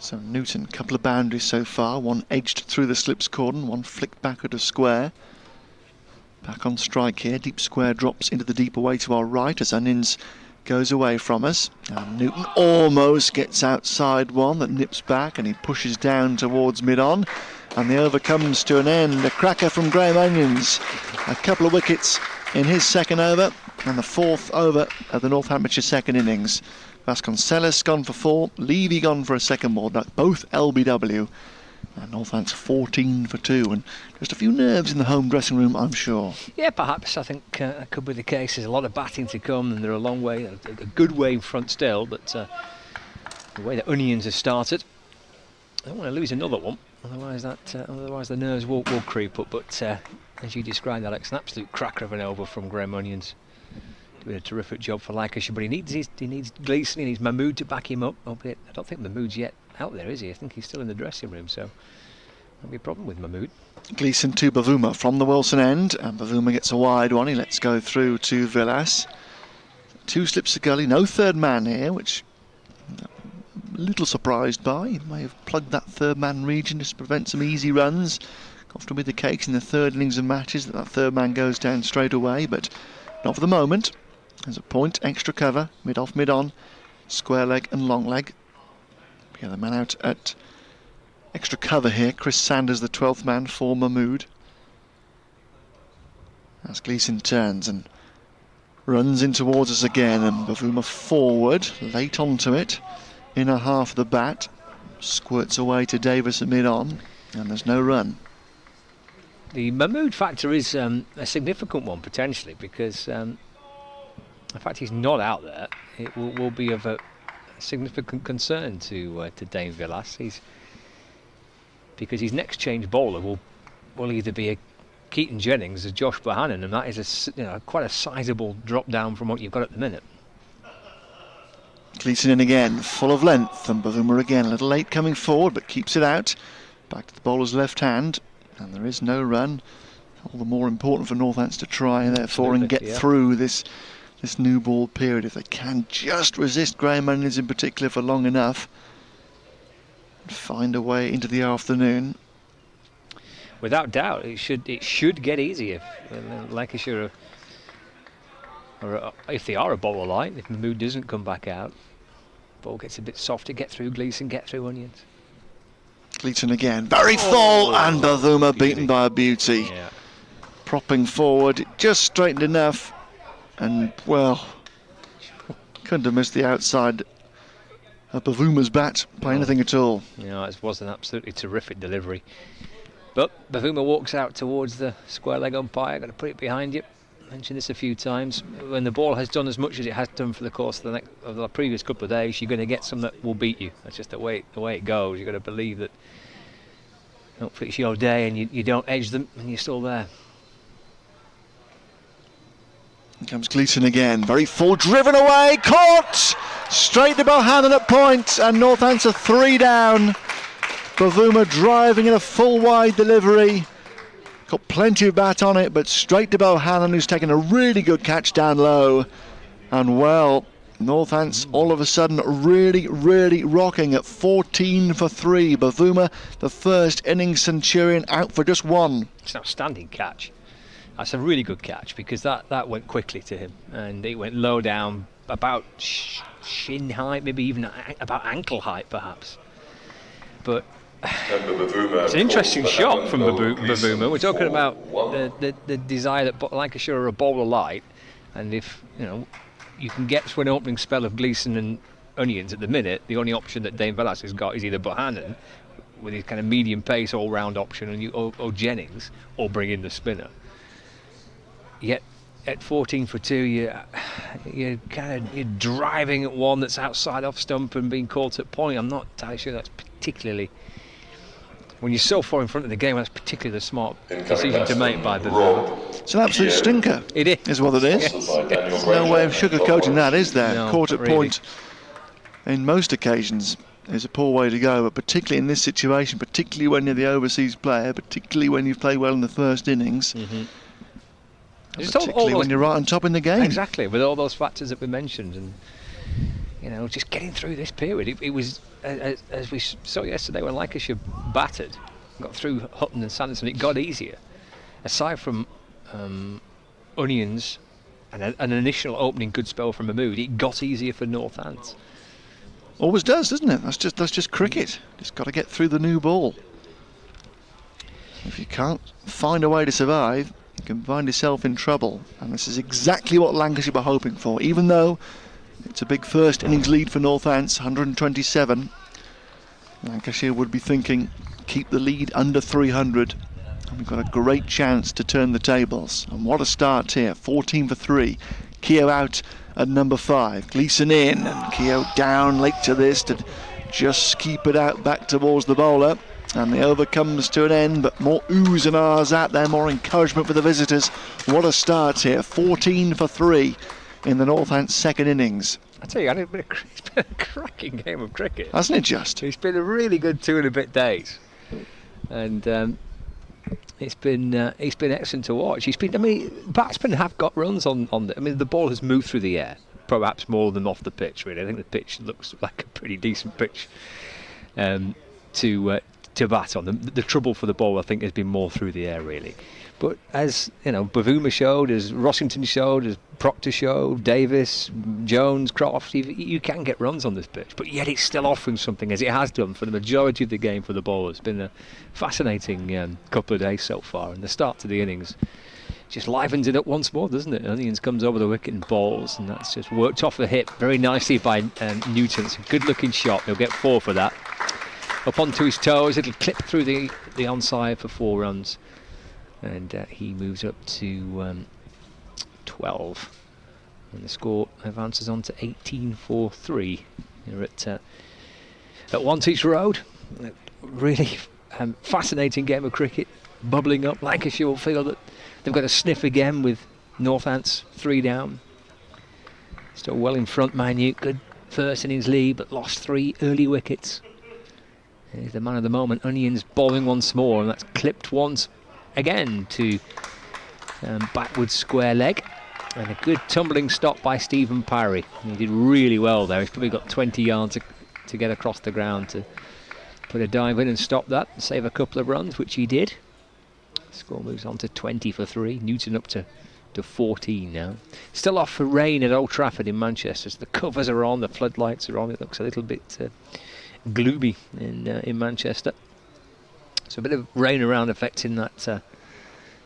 So Newton, couple of boundaries so far, one edged through the slips cordon, one flicked back at a square. Back on strike here, deep square drops into the deep away to our right as Onions goes away from us. And Newton almost gets outside one that nips back, and he pushes down towards mid-on. And the over comes to an end. A cracker from Graham Onions. A couple of wickets in his second over, and the 4th over of the Northamptonshire second innings. Vasconcelos gone for 4, Levy gone for a second ball duck, both LBW. And Northants 14 for 2, and just a few nerves in the home dressing room, I'm sure. Yeah, perhaps. I think that could be the case. There's a lot of batting to come, and they're a long way, a good way in front still. But the way that Onions have started, I don't want to lose another one. Otherwise the nerves will creep up. But as you described, Alex, an absolute cracker of an over from Graham Onions. Doing a terrific job for Lancashire, but he needs Gleeson, he needs Mahmood to back him up. Albeit I don't think Mahmood's yet out there, is he? I think he's still in the dressing room, so there'll be a problem with Mahmood. Gleeson to Bavuma from the Wilson end, and Bavuma gets a wide one. He lets go through to Villas. 2 slips of gully, no third man here, which I'm a little surprised by. He may have plugged that third man region just to prevent some easy runs. Often with the cakes in the third innings of matches that third man goes down straight away, but not for the moment. There's a point, extra cover, mid off, mid on, square leg and long leg. Yeah, the man out at extra cover here, Chris Sanders, the 12th man for Mahmood. As Gleeson turns and runs in towards us again, and Bavuma forward, late onto it, inner half of the bat, squirts away to Davis at mid on, and there's no run. The Mahmood factor is a significant one potentially, because the fact he's not out there, it will be of a significant concern to Dane Villas. Because his next change bowler will either be a Keaton Jennings or Josh Bohannon, and that is quite a sizable drop down from what you've got at the minute. Gleeson in again, full of length, and Bavuma again a little late coming forward, but keeps it out. Back to the bowler's left hand, and there is no run. All the more important for Northants to try, therefore, and get through this new ball period. If they can just resist Graham Onions in particular for long enough, and find a way into the afternoon. Without doubt, it should get easier. Lancashire, or if they are a bowler light, if Mahmood doesn't come back out, ball gets a bit softer. Get through Gleeson, get through Onions. Gleeson again, very full, and Bavuma beaten by a beauty. Yeah. Propping forward, just straightened enough, and well, couldn't have missed the outside of Bavuma's bat by anything at all. Yeah, it was an absolutely terrific delivery. But Bavuma walks out towards the square leg umpire. Got to put it behind you. Mentioned this a few times. When the ball has done as much as it has done for the course of the previous couple of days, you're going to get some that will beat you. That's just the way it goes. You've got to believe that. Hopefully it's your day and you don't edge them and you're still there. Here comes Gleeson again, very full, driven away, caught! Straight to Bohannon at point, and Northants are 3 down. Bavuma driving in a full wide delivery. Got plenty of bat on it, but straight to Bohannon, who's taken a really good catch down low. And well, Northants all of a sudden really, really rocking at 14 for 3. Bavuma, the first innings centurion, out for just 1. It's an outstanding catch. That's a really good catch, because that went quickly to him, and it went low down, about shin height, maybe even about ankle height perhaps. But it's an interesting shot from Bavuma. We're talking about the desire that Lancashire are a bowler light, and if you can get to an opening spell of Gleeson and Onions at the minute, the only option that Dane Villas has got is either Bohannon with his kind of medium pace all-round option, or Jennings, or bring in the spinner. Yet at 14 for 2, you're driving at one that's outside off stump and being caught at point. I'm not entirely sure that's particularly, when you're so far in front of the game, that's particularly the smart decision to make by Bavuma. It's an absolute stinker. It is what it is. There's no way of sugarcoating that, is there? No, caught at really. Point in most occasions is a poor way to go, but particularly in this situation, particularly when you're the overseas player, particularly when you've played well in the first innings. Mm-hmm. Particularly when you're right on top in the game. Exactly, with all those factors that we mentioned, and just getting through this period. It was, as we saw yesterday when Lancashire battered, got through Hutton and Sanderson, it got easier. Aside from Onions and an initial opening good spell from Mahmood, it got easier for Northants. Always does, doesn't it? That's just cricket. Just got to get through the new ball. If you can't find a way to survive, you can find yourself in trouble, and this is exactly what Lancashire were hoping for. Even though it's a big first innings lead for Northants, 127, Lancashire would be thinking, keep the lead under 300, and we've got a great chance to turn the tables. And what a start here, 14 for 3. Keogh out at number 5, Gleeson in, and Keogh down late to this to just keep it out back towards the bowler. And the over comes to an end, but more oohs and ahs out there, more encouragement for the visitors. What a start here, 14 for 3 in the Northants' second innings. I tell you, it's been a cracking game of cricket. Hasn't it just? It's been a really good 2 and a bit days. And it's been excellent to watch. Batsmen have got runs on the ball has moved through the air, perhaps more than off the pitch, really. I think the pitch looks like a pretty decent pitch to bat on. The trouble for the ball, I think, has been more through the air, really. But as Bavuma showed, as Rossington showed, as Proctor showed, Davis, Jones, Croft, you can get runs on this pitch, but yet it's still offering something, as it has done for the majority of the game for the bowlers. It's been a fascinating couple of days so far, and the start to the innings just livens it up once more, doesn't it? Onions comes over the wicket and bowls, and that's just worked off the hip very nicely by Newton. It's a good looking shot. He'll get 4 for that. Up onto his toes, it'll clip through the onside for 4 runs. And he moves up to 12. And the score advances on to 18 for 3. Here at Wantage Road. Really fascinating game of cricket. Bubbling up. Lancashire will feel that they've got a sniff again with Northants 3 down. Still well in front, minute. Good first innings lead, but lost 3 early wickets. He's the man of the moment. Onions bowling once more, and that's clipped once again to backwards square leg. And a good tumbling stop by Stephen Parry. He did really well there. He's probably got 20 yards to get across the ground to put a dive in and stop that and save a couple of runs, which he did. Score moves on to 20 for 3. Newton up to 14 now. Still off for rain at Old Trafford in Manchester. So the covers are on, the floodlights are on. It looks a little bit gloomy in Manchester. So a bit of rain around affecting that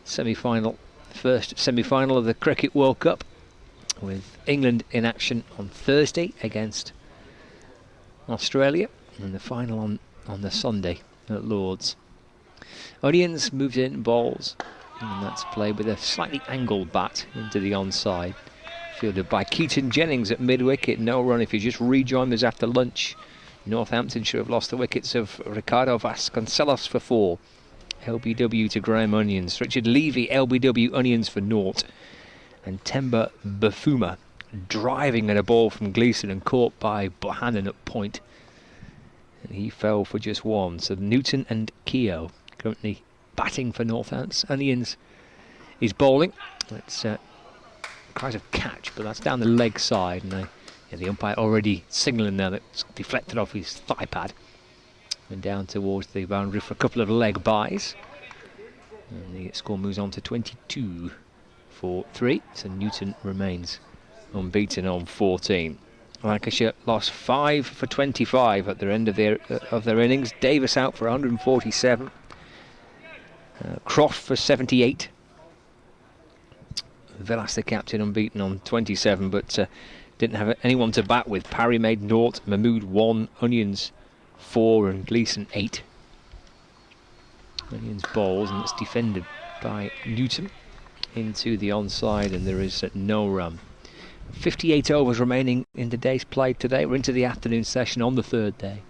semi-final, first semi-final of the Cricket World Cup, with England in action on Thursday against Australia, and the final on the Sunday at Lord's. Onions moves in, bowls, and that's played with a slightly angled bat into the onside. Fielded by Keaton Jennings at mid-wicket, no run if you just rejoined us after lunch. Northamptonshire have lost the wickets of Ricardo Vasconcelos for 4. LBW to Graham Onions. Richard Levy, LBW Onions for 0. And Temba Bafuma driving at a ball from Gleeson and caught by Bohannon at point. And he fell for just 1. So Newton and Keogh currently batting for Northants. Onions is bowling. It's cries of catch, but that's down the leg side. And the umpire already signalling there that it's deflected off his thigh pad and down towards the boundary for a couple of leg byes. And the score moves on to 22 for 3. So Newton remains unbeaten on 14. Lancashire lost 5 for 25 at the end of their innings. Davis out for 147. Croft for 78. Villas, the captain, unbeaten on 27, but didn't have anyone to bat with. Parry made 0, Mahmood 1, Onions 4 and Gleeson 8. Onions bowls, and it's defended by Newton into the onside, and there is no run. 58 overs remaining in the day's play today. We're into the afternoon session on the 3rd day.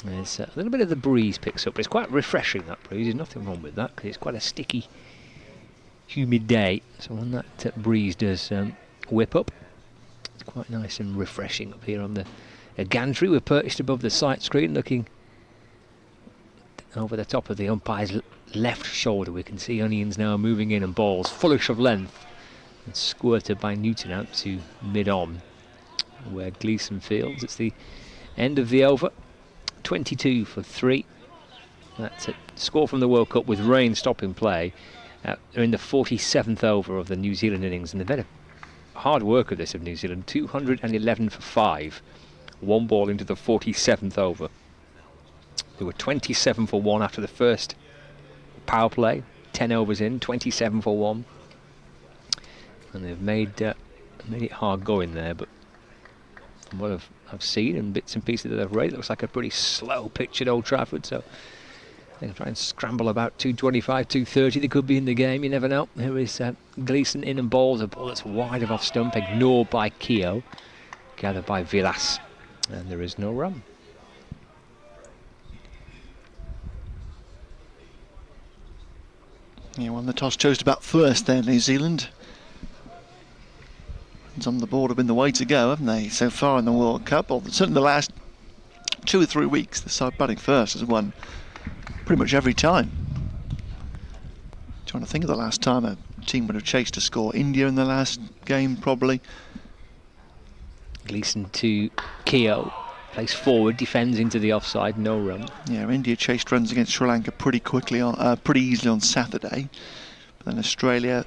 There's a little bit of the breeze picks up. It's quite refreshing, that breeze. There's nothing wrong with that, because it's quite a sticky, humid day. So when that breeze does whip up, it's quite nice and refreshing up here on the gantry. We're perched above the sight screen, looking over the top of the umpire's left shoulder. We can see Onions now moving in, and balls fullish of length and squirted by Newton out to mid-on, where Gleeson fields. It's the end of the over, 22 for 3. That's a score from the World Cup with rain stopping play. They're in the 47th over of the New Zealand innings, and they've had a hard work of this of New Zealand. 211 for 5. 1 ball into the 47th over. They were 27 for 1 after the first power play. 10 overs in, 27 for 1. And they've made it hard going there, but from what I've seen and bits and pieces that I've read, it looks like a pretty slow pitch at Old Trafford, so they'll try and scramble about 225, 230. They could be in the game, you never know. Here is Gleeson in and bowls a ball that's wide of off stump, ignored by Keogh, gathered by Villas, and there is no run. Yeah, won the toss, chose to bat first there, New Zealand. Runs on the board have been the way to go, haven't they, so far in the World Cup? Or certainly the last 2 or 3 weeks, the side batting first has won pretty much every time. Trying to think of the last time a team would have chased a score. India in the last game, probably. Gleeson to Keogh. Plays forward, defends into the offside, no run. Yeah, India chased runs against Sri Lanka pretty easily on Saturday. But then Australia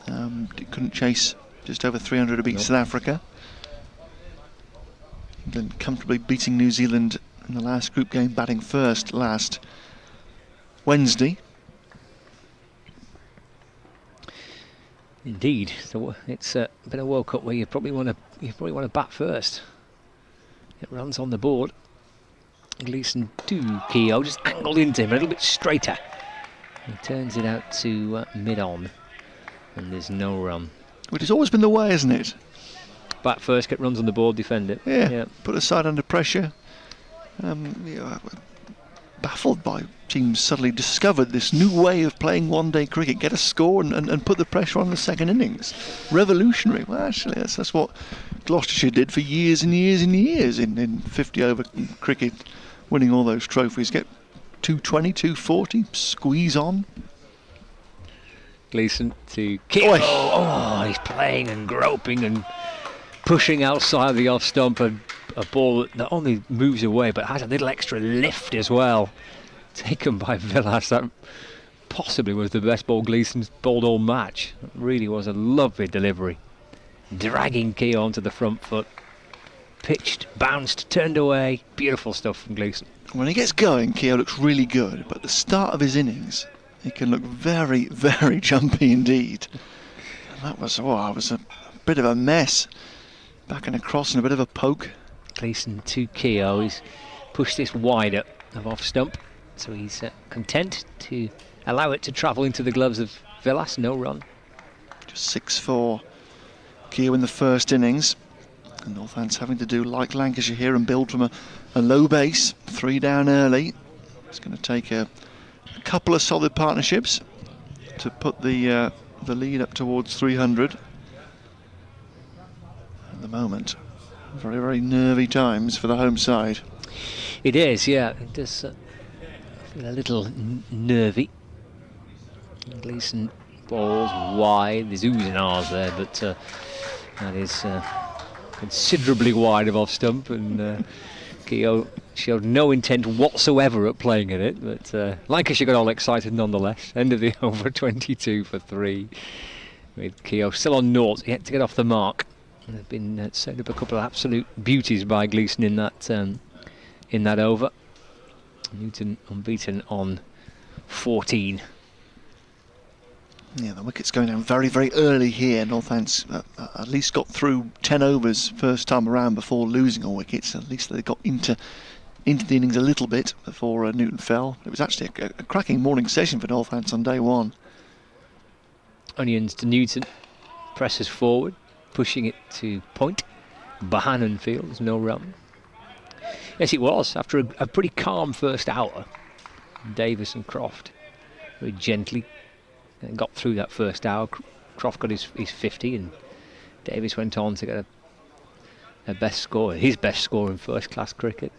couldn't chase just over 300 to beat South Africa. England comfortably beating New Zealand in the last group game, batting first last Wednesday. Indeed, so it's been a World Cup where you probably want to bat first. It runs on the board. Gleeson to Keogh, just angled into him a little bit straighter. He turns it out to mid-on, and there's no run. Which has always been the way, isn't it? Bat first, get runs on the board, defend it. Yeah. Put a side under pressure. Baffled by teams suddenly discovered this new way of playing one-day cricket. Get a score and put the pressure on the second innings. Revolutionary. Well, actually, that's what Gloucestershire did for years and years and years in 50-over cricket, winning all those trophies. Get 220, 240, squeeze on. Gleeson to Keogh. Oh, he's playing and groping and pushing outside the off stump, and a ball that not only moves away but has a little extra lift as well. Taken by Villas. That possibly was the best ball Gleeson's bowled all match. It really was a lovely delivery. Dragging Keogh onto the front foot. Pitched, bounced, turned away. Beautiful stuff from Gleeson. When he gets going, Keogh looks really good, but at the start of his innings, he can look very, very jumpy indeed. And that was, a bit of a mess. Back and across and a bit of a poke. Gleeson to Keogh. He's pushed this wider of off stump, so he's content to allow it to travel into the gloves of Villas. No run. Just 6-4 Keogh in the first innings. And Northants having to do like Lancashire here and build from a low base. 3 down early. It's going to take a couple of solid partnerships to put the lead up towards 300. At the moment, very, very nervy times for the home side. It is, yeah. It does feel a little nervy. Gleeson balls wide. There's oohs and ahs there, but that is considerably wide of off stump, and Keogh showed no intent whatsoever at playing at it, but Lancashire got all excited nonetheless. End of the over, 22 for 3, with Keogh still on naught, yet to get off the mark. There have been set up a couple of absolute beauties by Gleeson in that over. Newton unbeaten on 14. Yeah, the wicket's going down very, very early here. Northants at least got through 10 overs first time around before losing a wicket. So at least they got into the innings a little bit before Newton fell. It was actually a cracking morning session for Northants on day one. Onions to Newton, presses forward, pushing it to point. Bahanan fields, no run. Yes, it was, after a pretty calm first hour. Davis and Croft very gently got through that first hour. Croft got his 50, and Davis went on to get his best score in first-class cricket.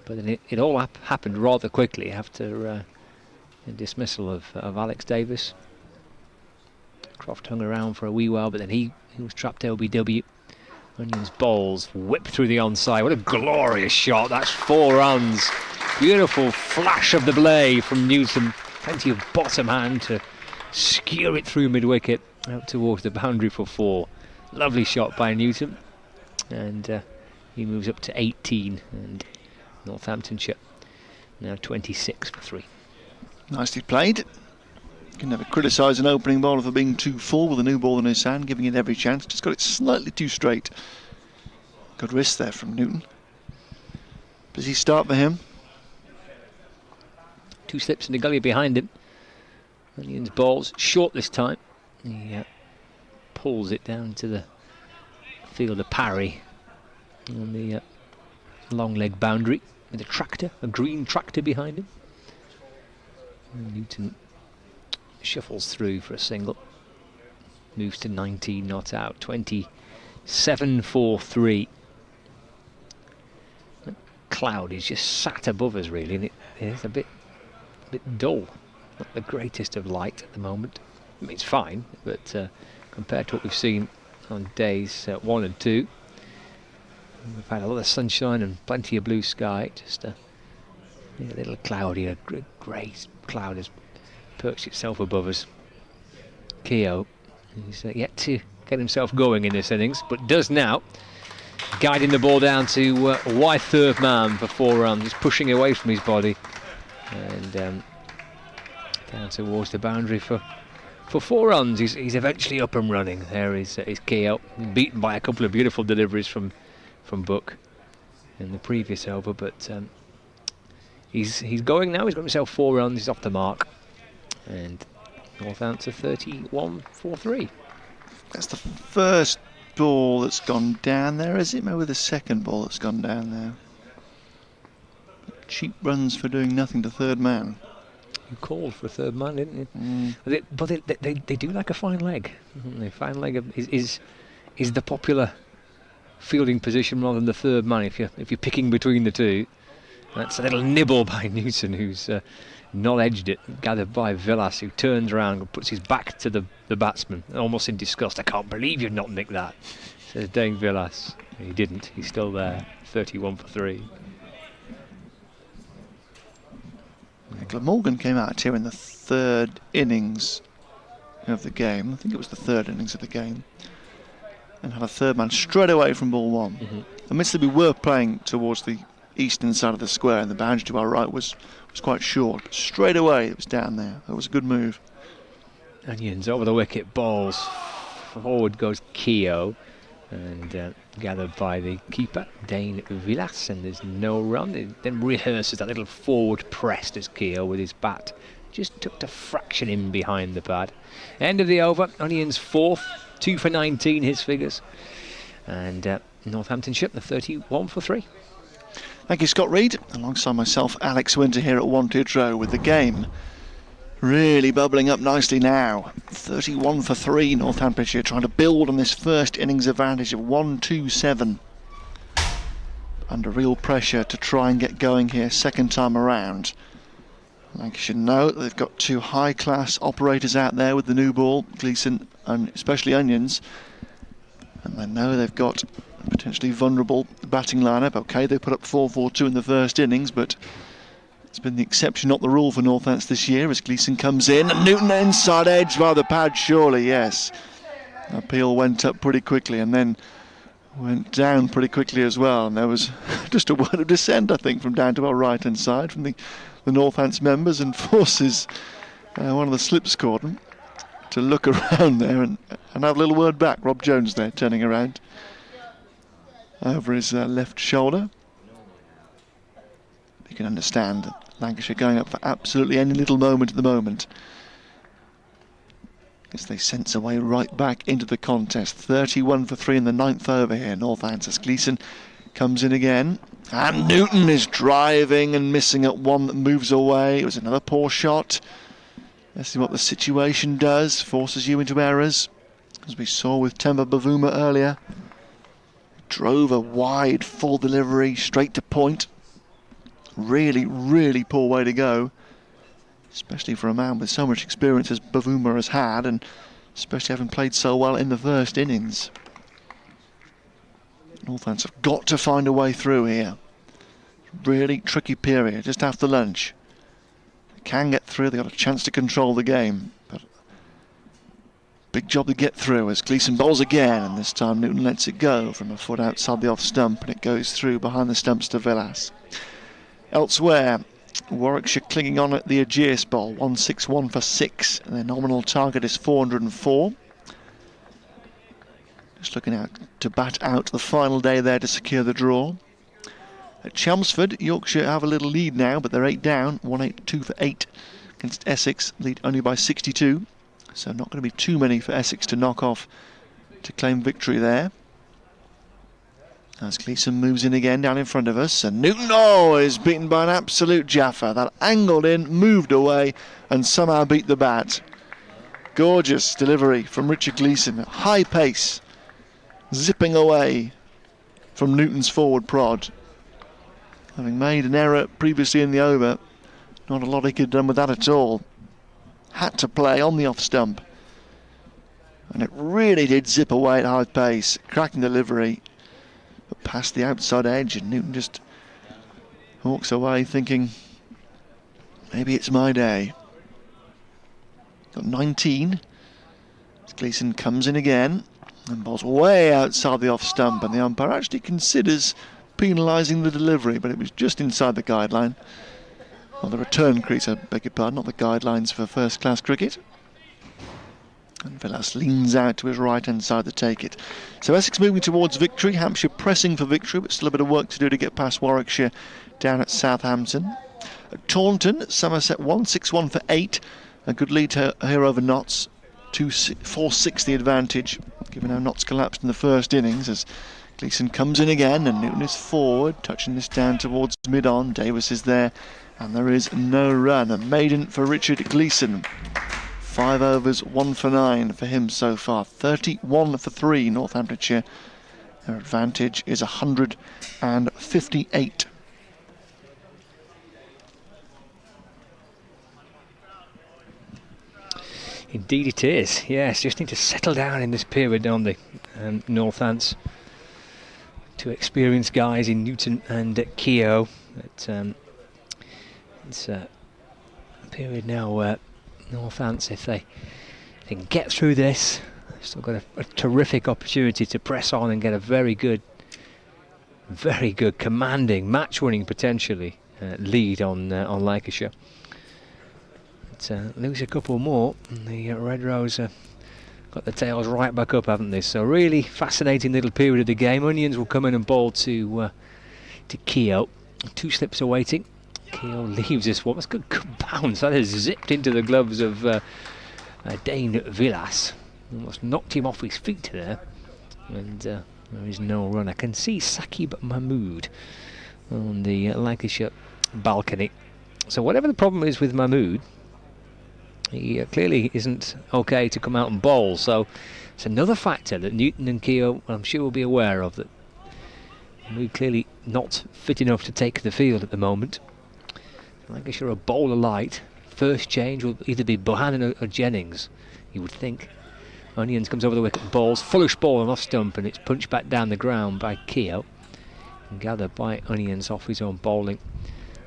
But then it all happened rather quickly after the dismissal of Alex Davis. Croft hung around for a wee while, but then he was trapped LBW. Onions bowls, whip through the onside. What a glorious shot. That's 4 runs. Beautiful flash of the blade from Newton. Plenty of bottom hand to skewer it through mid-wicket out towards the boundary for 4. Lovely shot by Newton. And he moves up to 18. And Northamptonshire now 26 for 3. Nicely played. You can never criticise an opening bowler for being too full with a new ball in his hand, giving it every chance. Just got it slightly too straight. Good wrist there from Newton. Busy start for him. 2 slips in the gully behind him. Onions balls short this time. He pulls it down to the field of parry on the long leg boundary with a tractor, a green tractor behind him. Newton shuffles through for a single. Moves to 19 not out. 27-4-3. The cloud is just sat above us really, and it is a bit dull. Not the greatest of light at the moment. I mean, it's fine, but compared to what we've seen on days 1 and 2, we've had a lot of sunshine and plenty of blue sky. Just a little cloudy, a grey cloud has perched itself above us. Keogh, he's yet to get himself going in this innings, but does now. Guiding the ball down to wide third man for 4 runs, just pushing away from his body, and down towards the boundary for 4 runs. He's eventually up and running. There is Keogh, beaten by a couple of beautiful deliveries from Buck in the previous over, but he's going now. He's got himself 4 runs. He's off the mark, and Northants are 31-4-3. That's the first ball that's gone down there, is it? Maybe the second ball that's gone down there. Cheap runs for doing nothing to third man. You called for a third man, didn't you? But they do like a fine leg. The fine leg is the popular fielding position rather than the third man. If you're picking between the two, that's a little nibble by Newton, who's not edged it, gathered by Villas, who turns around and puts his back to the batsman, almost in disgust. "I can't believe you've not nicked that," says Dane Villas. He didn't. He's still there. 31-3. Glamorgan came out here in the 3rd innings of the game. I think it was the 3rd innings of the game, and had a third man straight away from ball 1. Admittedly, we were playing towards the eastern side of the square, and the boundary to our right was quite short, but straight away it was down there. It was a good move. Onions over the wicket, balls. Forward goes Keogh, and gathered by the keeper, Dane Villas, and there's no run. It then rehearses that little forward press as Keogh with his bat just took a fraction in behind the pad. End of the over. Onions 4th, 2 for 19 his figures, and Northamptonshire 31-3. Thank you, Scott Reed. Alongside myself, Alex Winter here at Wantage Row, with the game really bubbling up nicely now. 31-3, Northamptonshire trying to build on this first innings advantage of 1-2-7. Under real pressure to try and get going here second time around. Lancashire know they've got 2 high-class operators out there with the new ball, Gleeson and especially Onions. And they know they've got a potentially vulnerable batting lineup. OK, they put up 4-4-2 in the first innings, but it's been the exception, not the rule for Northants this year, as Gleeson comes in. And Newton inside edge by the pad, surely, yes. Appeal went up pretty quickly and then went down pretty quickly as well. And there was just a word of dissent, I think, from down to our right-hand side, from the Northants members, and forces one of the slips cordon to look around there and have a little word back. Rob Jones there, turning around over his left shoulder. You can understand that Lancashire going up for absolutely any little moment at the moment. As they sense away right back into the contest. 31-3 in the 9th over here. Northants as Gleeson comes in again. And Newton is driving and missing at one that moves away. It was another poor shot. Let's see what the situation does. Forces you into errors, as we saw with Temba Bavuma earlier. Drove a wide full delivery straight to point. Really, really poor way to go, especially for a man with so much experience as Bavuma has had, and especially having played so well in the first innings. Northants have got to find a way through here. Really tricky period just after lunch. They can get through, they've got a chance to control the game, but big job to get through as Gleeson bowls again, and this time Newton lets it go from a foot outside the off stump, and it goes through behind the stumps to Villas. Elsewhere, Warwickshire clinging on at the Aegeus Bowl, 161 for 6, and their nominal target is 404. Just looking out to bat out the final day there to secure the draw. At Chelmsford, Yorkshire have a little lead now, but they're 8 down, 182 for 8 against Essex, lead only by 62. So not going to be too many for Essex to knock off to claim victory there. As Gleeson moves in again down in front of us, and Newton, oh, is beaten by an absolute jaffer. That angled in, moved away, and somehow beat the bat. Gorgeous delivery from Richard Gleeson, high pace, zipping away from Newton's forward prod. Having made an error previously in the over, not a lot he could have done with that at all. Had to play on the off stump. And it really did zip away at high pace, cracking delivery. But past the outside edge, and Newton just walks away thinking, maybe it's my day. Got 19. As Gleeson comes in again and bowls way outside the off stump, and the umpire actually considers penalising the delivery, but it was just inside the guideline. Well, the return crease, I beg your pardon, not the guidelines for first class cricket. And Villas leans out to his right hand side to take it. So Essex moving towards victory, Hampshire pressing for victory, but still a bit of work to do to get past Warwickshire down at Southampton. At Taunton, Somerset 161 for 8. A good lead here over Notts, 460 advantage, given how Notts collapsed in the first innings as Gleeson comes in again and Newton is forward, touching this down towards mid-on. Davis is there and there is no run. A maiden for Richard Gleeson. 5 overs, 1 for 9 for him so far. 31 for 3 Northamptonshire. Their advantage is 158. Indeed it is, yes. Just need to settle down in this period on the Northants. Two experienced guys in Newton and Keogh. But, it's a period now where Northants, if they can get through this, they've still got a terrific opportunity to press on and get a very good, commanding, match-winning potentially lead on Lancashire. Lose a couple more, and the Red Rose got the tails right back up, haven't they? So really fascinating little period of the game. Onions will come in and bowl to Keogh. 2 slips awaiting. Keogh leaves this one. That's good bounce. That has zipped into the gloves of Dane Villas. Almost knocked him off his feet there. And there is no run. I can see Saqib Mahmood on the Lancashire balcony. So whatever the problem is with Mahmood, he clearly isn't okay to come out and bowl. So it's another factor that Newton and Keogh, I'm sure, will be aware of, that Mahmood clearly not fit enough to take the field at the moment. Lancashire are bowler light. First change will either be Bohannon or Jennings, you would think. Onions comes over the wicket and bowls. Fullish ball on off stump, and it's punched back down the ground by Keogh. And gathered by Onions off his own bowling.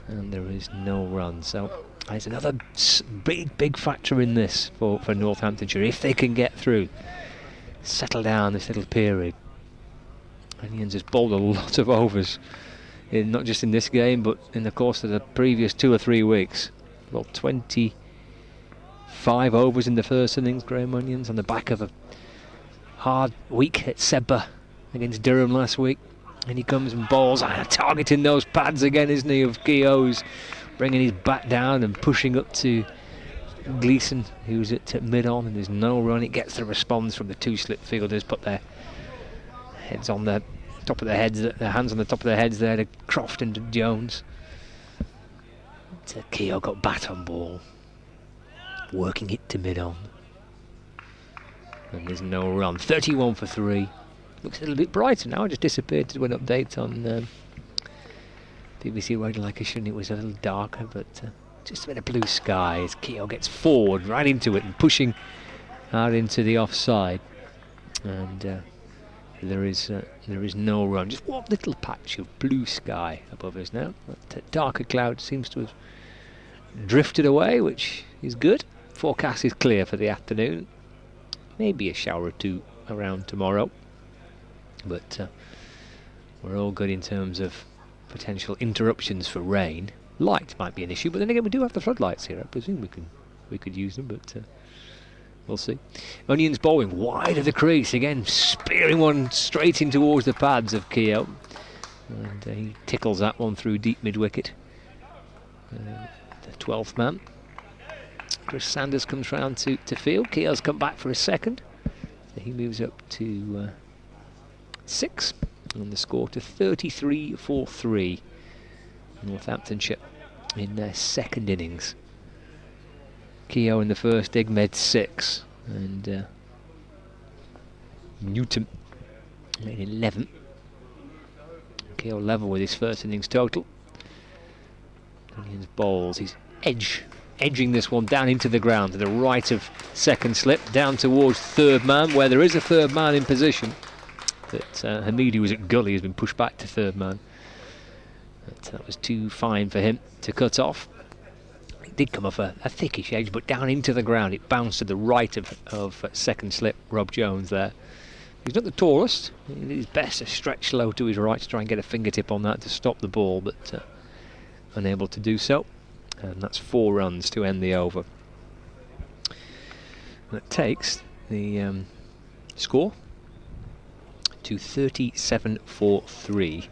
And there is no run. So there's another big factor in this for Northamptonshire. If they can get through, settle down this little period. Onions has bowled a lot of overs, not just in this game, but in the course of the previous 2 or 3 weeks. Well, 25 overs in the first innings, Graham Onions, on the back of a hard week at Sebba against Durham last week. And he comes and bowls, targeting those pads again, isn't he, of Keogh's, bringing his bat down and pushing up to Gleeson, who's at mid-on, and there's no run. It gets the response from the 2 slip fielders, put their heads on the top of their heads, their hands on the top of their heads there to Croft and to Jones. Keogh got bat on ball, working it to mid-on, and there's no run. 31 for 3. Looks a little bit brighter now. I just disappeared to do an update on BBC Radio Lancashire, and it was a little darker, but just a bit of blue sky as Keogh gets forward right into it and pushing out into the offside. And there is no run. Just one little patch of blue sky above us now. That darker cloud seems to have drifted away, which is good. Forecast is clear for the afternoon. Maybe a shower or 2 around tomorrow. But we're all good in terms of potential interruptions for rain. Light might be an issue, but then again we do have the floodlights here. I presume we could use them, but we'll see. Onions bowling wide of the crease again, spearing one straight in towards the pads of Keogh, and he tickles that one through deep mid wicket. The 12th man, Chris Sanders, comes round to field. Keogh's come back for a second, so he moves up to 6. And the score to 33-3. Northamptonshire in their second innings. Keogh in the first, Igmed 6, and Newton made 11. Keogh level with his first innings total. Onions bowls, he's edging this one down into the ground to the right of second slip, down towards third man, where there is a third man in position. But Hamidi, was at gully, has been pushed back to third man. But that was too fine for him to cut off. It did come off a thickish edge, but down into the ground. It bounced to the right of second slip, Rob Jones there. He's not the tallest. He did his best to stretch low to his right to try and get a fingertip on that to stop the ball, but unable to do so. And that's 4 runs to end the over. That takes the score to 37-3.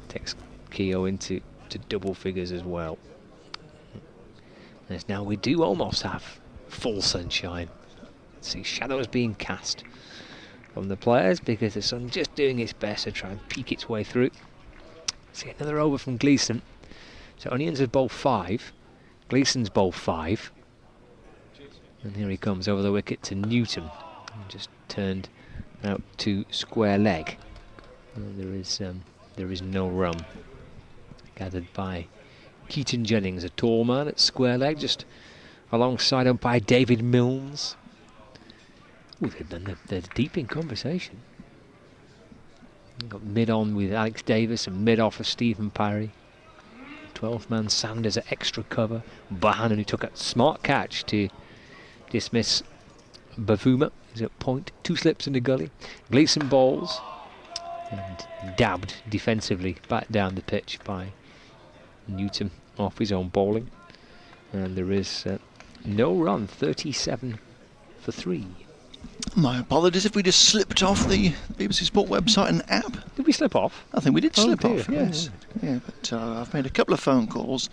Takes Keogh into double figures as well. As now we do almost have full sunshine. See shadows being cast from the players because the sun just doing its best to try and peek its way through. See another over from Gleeson. So Onions has bowled 5, Gleeson's bowled 5, and here he comes over the wicket to Newton, and just turned out to square leg. And there is no run. Gathered by Keaton Jennings, a tall man at square leg, just alongside umpire David Milnes. Ooh, they're deep in conversation. Got mid on with Alex Davis and mid off of Stephen Parry. 12th man Sanders at extra cover. Bahanan, who took a smart catch to dismiss Bavuma, is at point. 2 slips in the gully. Gleeson bowls and dabbed defensively back down the pitch by Newton off his own bowling. And there is no run, 37-3. My apologies if we just slipped off the BBC Sport website and app. Did we slip off? I think we did slip dear. off, yes. Yeah, but I've made a couple of phone calls.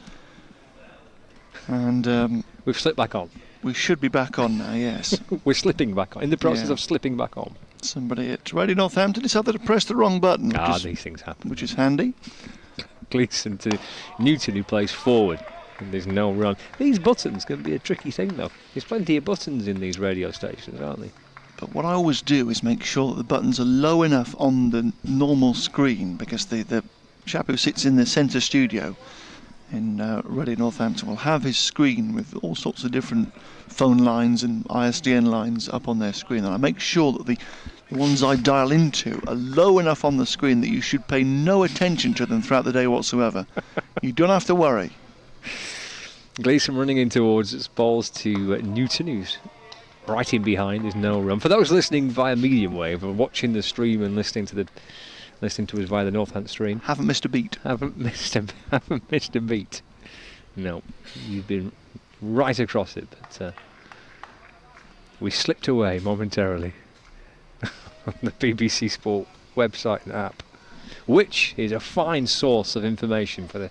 And we've slipped back on. We should be back on now, yes. We're slipping back on, in the process of slipping back on. Somebody at Radio Northampton decided to press the wrong button. These things happen. Which is handy. Gleeson to Newton, who plays forward. And there's no run. These buttons can be a tricky thing, though. There's plenty of buttons in these radio stations, aren't there? But what I always do is make sure that the buttons are low enough on the normal screen, because the chap who sits in the centre studio in Radio Northampton will have his screen with all sorts of different phone lines and ISDN lines up on their screen, and I make sure that the ones I dial into are low enough on the screen that you should pay no attention to them throughout the day whatsoever. You don't have to worry. Gleeson running in towards its balls to Newton, who's right in behind. There's no run. For those listening via medium wave or watching the stream and listening to us via the Northants stream, haven't missed a beat. Haven't missed a beat. No, you've been right across it, but we slipped away momentarily on the BBC Sport website and app, which is a fine source of information for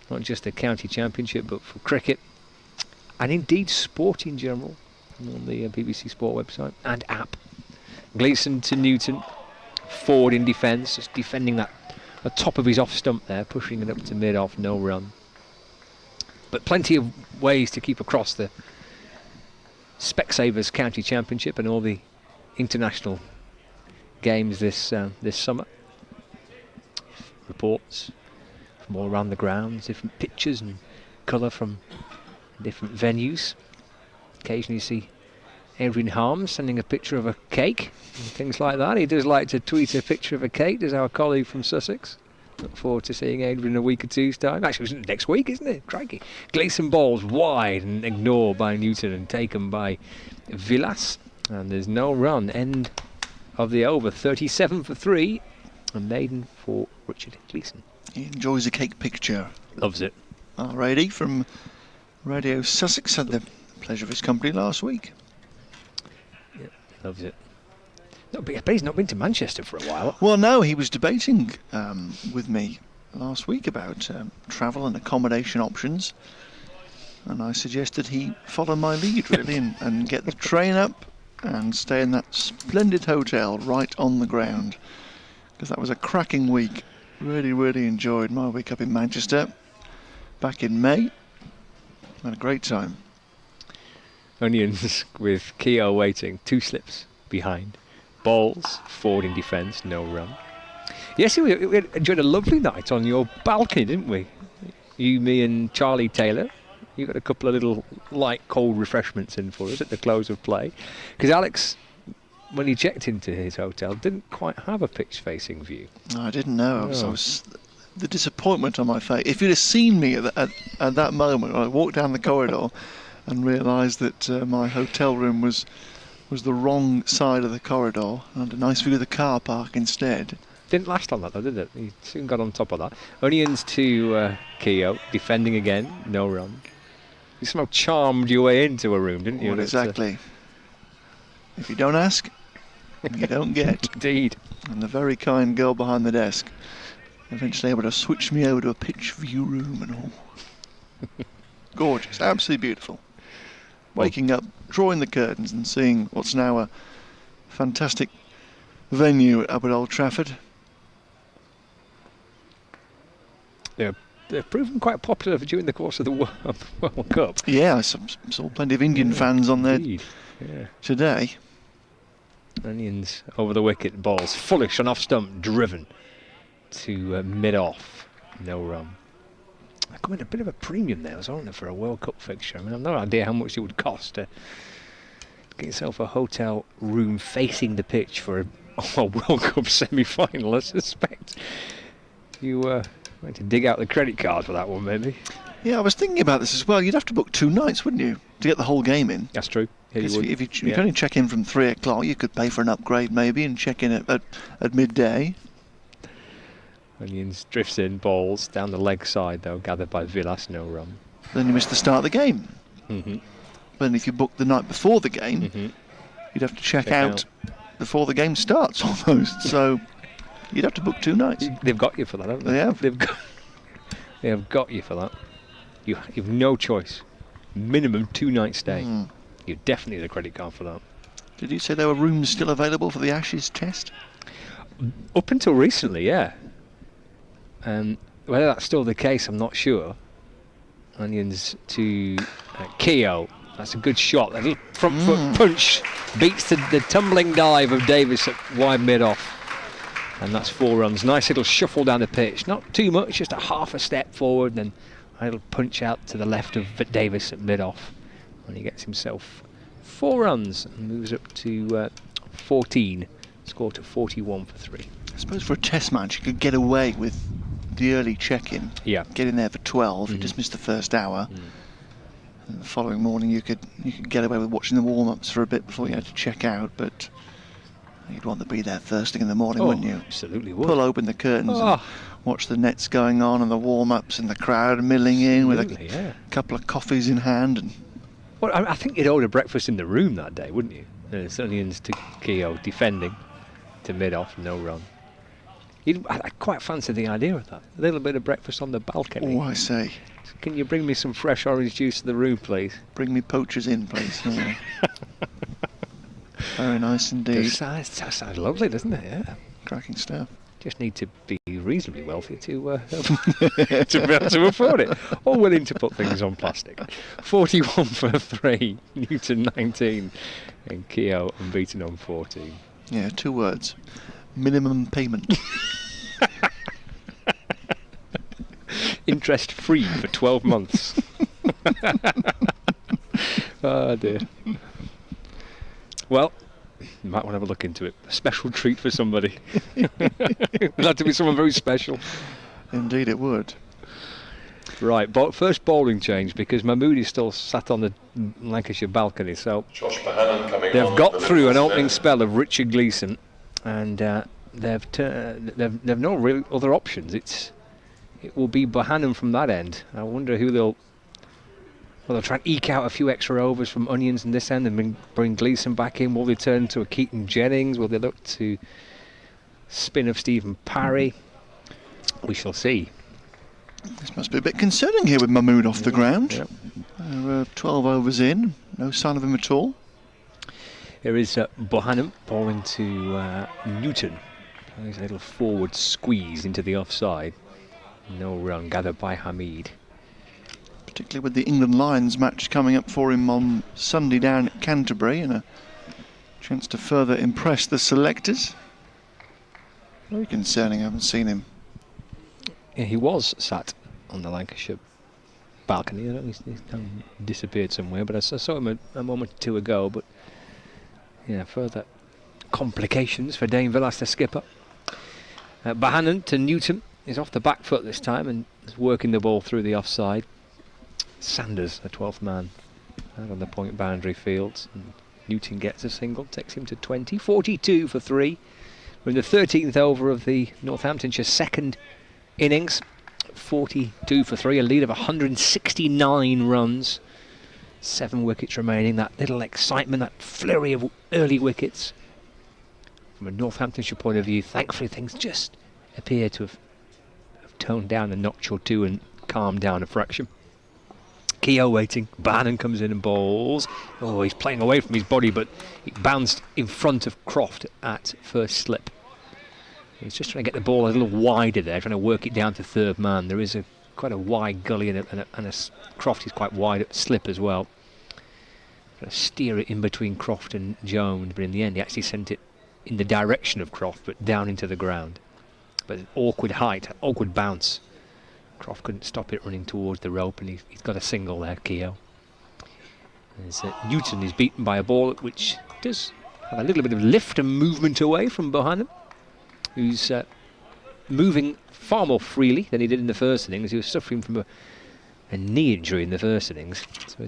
not just the county championship, but for cricket and indeed sport in general, on the BBC Sport website and app. Gleeson to Newton, forward in defence, just defending that the top of his off stump there, pushing it up to mid off, no run. But plenty of ways to keep across the Specsavers County Championship and all the international games this summer. Reports from all around the grounds, different pictures and colour from different venues. Occasionally you see Adrian Harms sending a picture of a cake and things like that. He does like to tweet a picture of a cake, does our colleague from Sussex. Look forward to seeing Adrian in a week or two's time. Actually, it's next week, isn't it? Crikey. Gleeson balls wide and ignored by Newton and taken by Villas. And there's no run. End of the over. 37-3. A maiden for Richard Gleeson. He enjoys a cake picture. Loves it. Alrighty, from Radio Sussex, had the pleasure of his company last week. Yeah, loves it. No, but he's not been to Manchester for a while. Well, no, he was debating with me last week about travel and accommodation options, and I suggested he follow my lead, really, and get the train up and stay in that splendid hotel right on the ground. because that was a cracking week. Really enjoyed my week up in Manchester back in May. Had a great time. Onions with Keogh waiting, 2 slips behind. Balls, forward in defence, no run. Yes, we enjoyed a lovely night on your balcony, didn't we? You, me and Charlie Taylor. You got a couple of little light cold refreshments in for us at the close of play. Because Alex, when he checked into his hotel, didn't quite have a pitch facing view. No, I didn't know. I was the disappointment on my face. If you'd have seen me at that moment, when I walked down the corridor and realised that my hotel room was the wrong side of the corridor and a nice view of the car park instead. Didn't last on that though, did it? He soon got on top of that. Onions to Keogh, defending again, no run. You somehow charmed your way into a room, didn't you? Well, exactly. If you don't ask, you don't get. Indeed. And the very kind girl behind the desk eventually able to switch me over to a pitch view room and all. Gorgeous, absolutely beautiful. Waking up, drawing the curtains and seeing what's now a fantastic venue up at Old Trafford. They've proven quite popular during the course of the World Cup. Yeah, I saw plenty of Indian fans on there today. Onions over the wicket, balls fullish and off stump, driven to mid-off, no run. I come in a bit of a premium there, wasn't it, for a World Cup fixture? I mean, I've no idea how much it would cost to get yourself a hotel room facing the pitch for a World Cup semi-final. I suspect you went to dig out the credit card for that one, maybe. Yeah, I was thinking about this as well. You'd have to book 2 nights, wouldn't you, to get the whole game in? That's true. Yeah, if you could only check in from 3 o'clock, you could pay for an upgrade maybe and check in at midday. Onions drifts in, balls down the leg side though, gathered by Villas, no run. Then you miss the start of the game. Mm-hmm. But then if you book the night before the game, you'd have to check out before the game starts almost. So you'd have to book 2 nights. They've got you for that, haven't they? They have. They have got you for that. You've no choice. Minimum 2 night stay. You definitely need a credit card for that. Did you say there were rooms still available for the Ashes test? Up until recently, yeah. Whether that's still the case, I'm not sure. Onions to Keogh. That's a good shot. That little front foot punch beats the tumbling dive of Davis at wide mid-off. And that's 4 runs. Nice little shuffle down the pitch. Not too much, just a half a step forward, then a little punch out to the left of Davis at mid-off. And he gets himself 4 runs and moves up to 14. Score to 41 for 3. I suppose for a test match, you could get away with the early check-in. Yeah. Get in there for 12, you just missed the first hour. And the following morning you could get away with watching the warm-ups for a bit before you had to check out, but you'd want to be there first thing in the morning, wouldn't you? Absolutely would. Pull open the curtains and watch the nets going on and the warm-ups and the crowd milling in with a couple of coffees in hand. And well, I think you'd order breakfast in the room that day, wouldn't you? It's Onions to Keogh, defending to mid-off, no run. I quite fancy the idea of that. A little bit of breakfast on the balcony. Oh, I say. Can you bring me some fresh orange juice to the room, please? Bring me poachers in, please. Very nice indeed. That sounds lovely, doesn't it? Yeah. Cracking stuff. Just need to be reasonably wealthy to to be able to afford it, or willing to put things on plastic. 41 for 3, Newton 19, and Keogh unbeaten on 14. Yeah, 2 words. Minimum payment. Interest free for 12 months. Oh dear. Well, you might want to have a look into it. A special treat for somebody. It'd have to be someone very special. Indeed it would. Right, first bowling change, because Mahmood is still sat on the Lancashire balcony, so they've got through an opening spell of Richard Gleeson, and they've no real other options. It will be Bohannon from that end. I wonder who they'll try and eke out a few extra overs from Onions in this end and bring Gleeson back in. Will they turn to a Keaton Jennings? Will they look to spin of Stephen Parry? We shall see. This must be a bit concerning here with Mahmood off the ground. Yep. 12 overs in, no sign of him at all. There is Bohannon bowling to Newton. Tries a little forward squeeze into the offside. No run gathered by Hamid. Particularly with the England Lions match coming up for him on Sunday down at Canterbury, and a chance to further impress the selectors. Very concerning, I haven't seen him. Yeah, he was sat on the Lancashire balcony. I don't know, he's disappeared somewhere, but I saw him a moment or two ago. But yeah, further complications for Dane Villas, the skipper. Bohannon to Newton. He's off the back foot this time and is working the ball through the offside. Sanders, the 12th man, out on the point boundary fields. And Newton gets a single, takes him to 20. 42 for 3. We're in the 13th over of the Northamptonshire second innings. 42 for 3, a lead of 169 runs. 7 wickets remaining. That little excitement, that flurry of early wickets. From a Northamptonshire point of view, thankfully things just appear to have toned down a notch or two and calmed down a fraction. Keogh waiting. Bannon comes in and bowls. Oh, he's playing away from his body, but it bounced in front of Croft at first slip. He's just trying to get the ball a little wider there, trying to work it down to third man. There is quite a wide gully and Croft is quite wide at slip as well. Trying to steer it in between Croft and Jones, but in the end he actually sent it in the direction of Croft, but down into the ground. But an awkward height, awkward bounce. Croft couldn't stop it running towards the rope, and he's got a single there, Keogh. Newton is beaten by a ball which does have a little bit of lift and movement away from Bohannon, who's moving far more freely than he did in the first innings. He was suffering from a knee injury in the first innings, so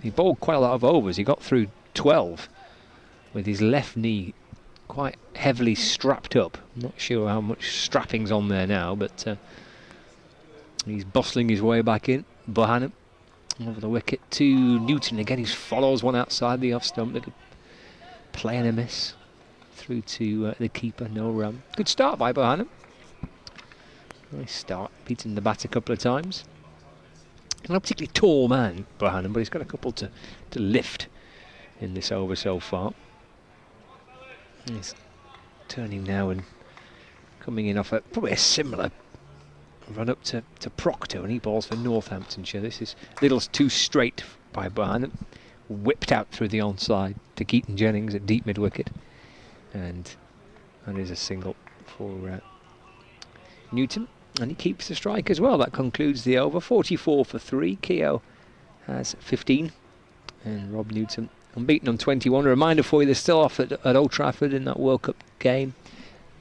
he bowled quite a lot of overs. He got through 12 with his left knee quite heavily strapped up. I'm not sure how much strapping's on there now, but he's bustling his way back in. Bohannon over the wicket to Newton again. He follows one outside the off stump. Little play and a miss through to the keeper. No run. Good start by Bohannon. Nice start. Beaten the bat a couple of times. He's not a particularly tall man, Bohannon, but he's got a couple to lift in this over so far. He's turning now and coming in off probably a similar run up to Proctor, and he bowls for Northamptonshire. This is a little too straight by Bohannon. Whipped out through the onside to Keaton Jennings at deep mid wicket, and that is a single for Newton, and he keeps the strike as well. That concludes the over. 44 for 3. Keogh has 15, and Rob Newton unbeaten on 21. A reminder for you, they're still off at Old Trafford in that World Cup game.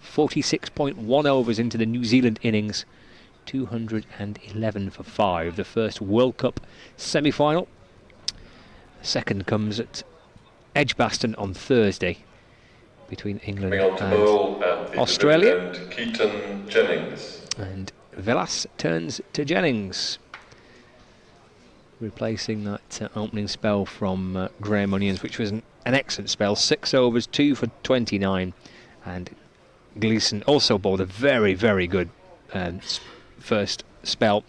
46.1 overs into the New Zealand innings. 211 for 5. The first World Cup semi-final. The second comes at Edgbaston on Thursday between England and Australia. And Keaton Jennings. And Villas turns to Jennings, replacing that opening spell from Graham Onions, which was an excellent spell. 6 overs, 2 for 29. And Gleeson also bowled a very, very good first spell.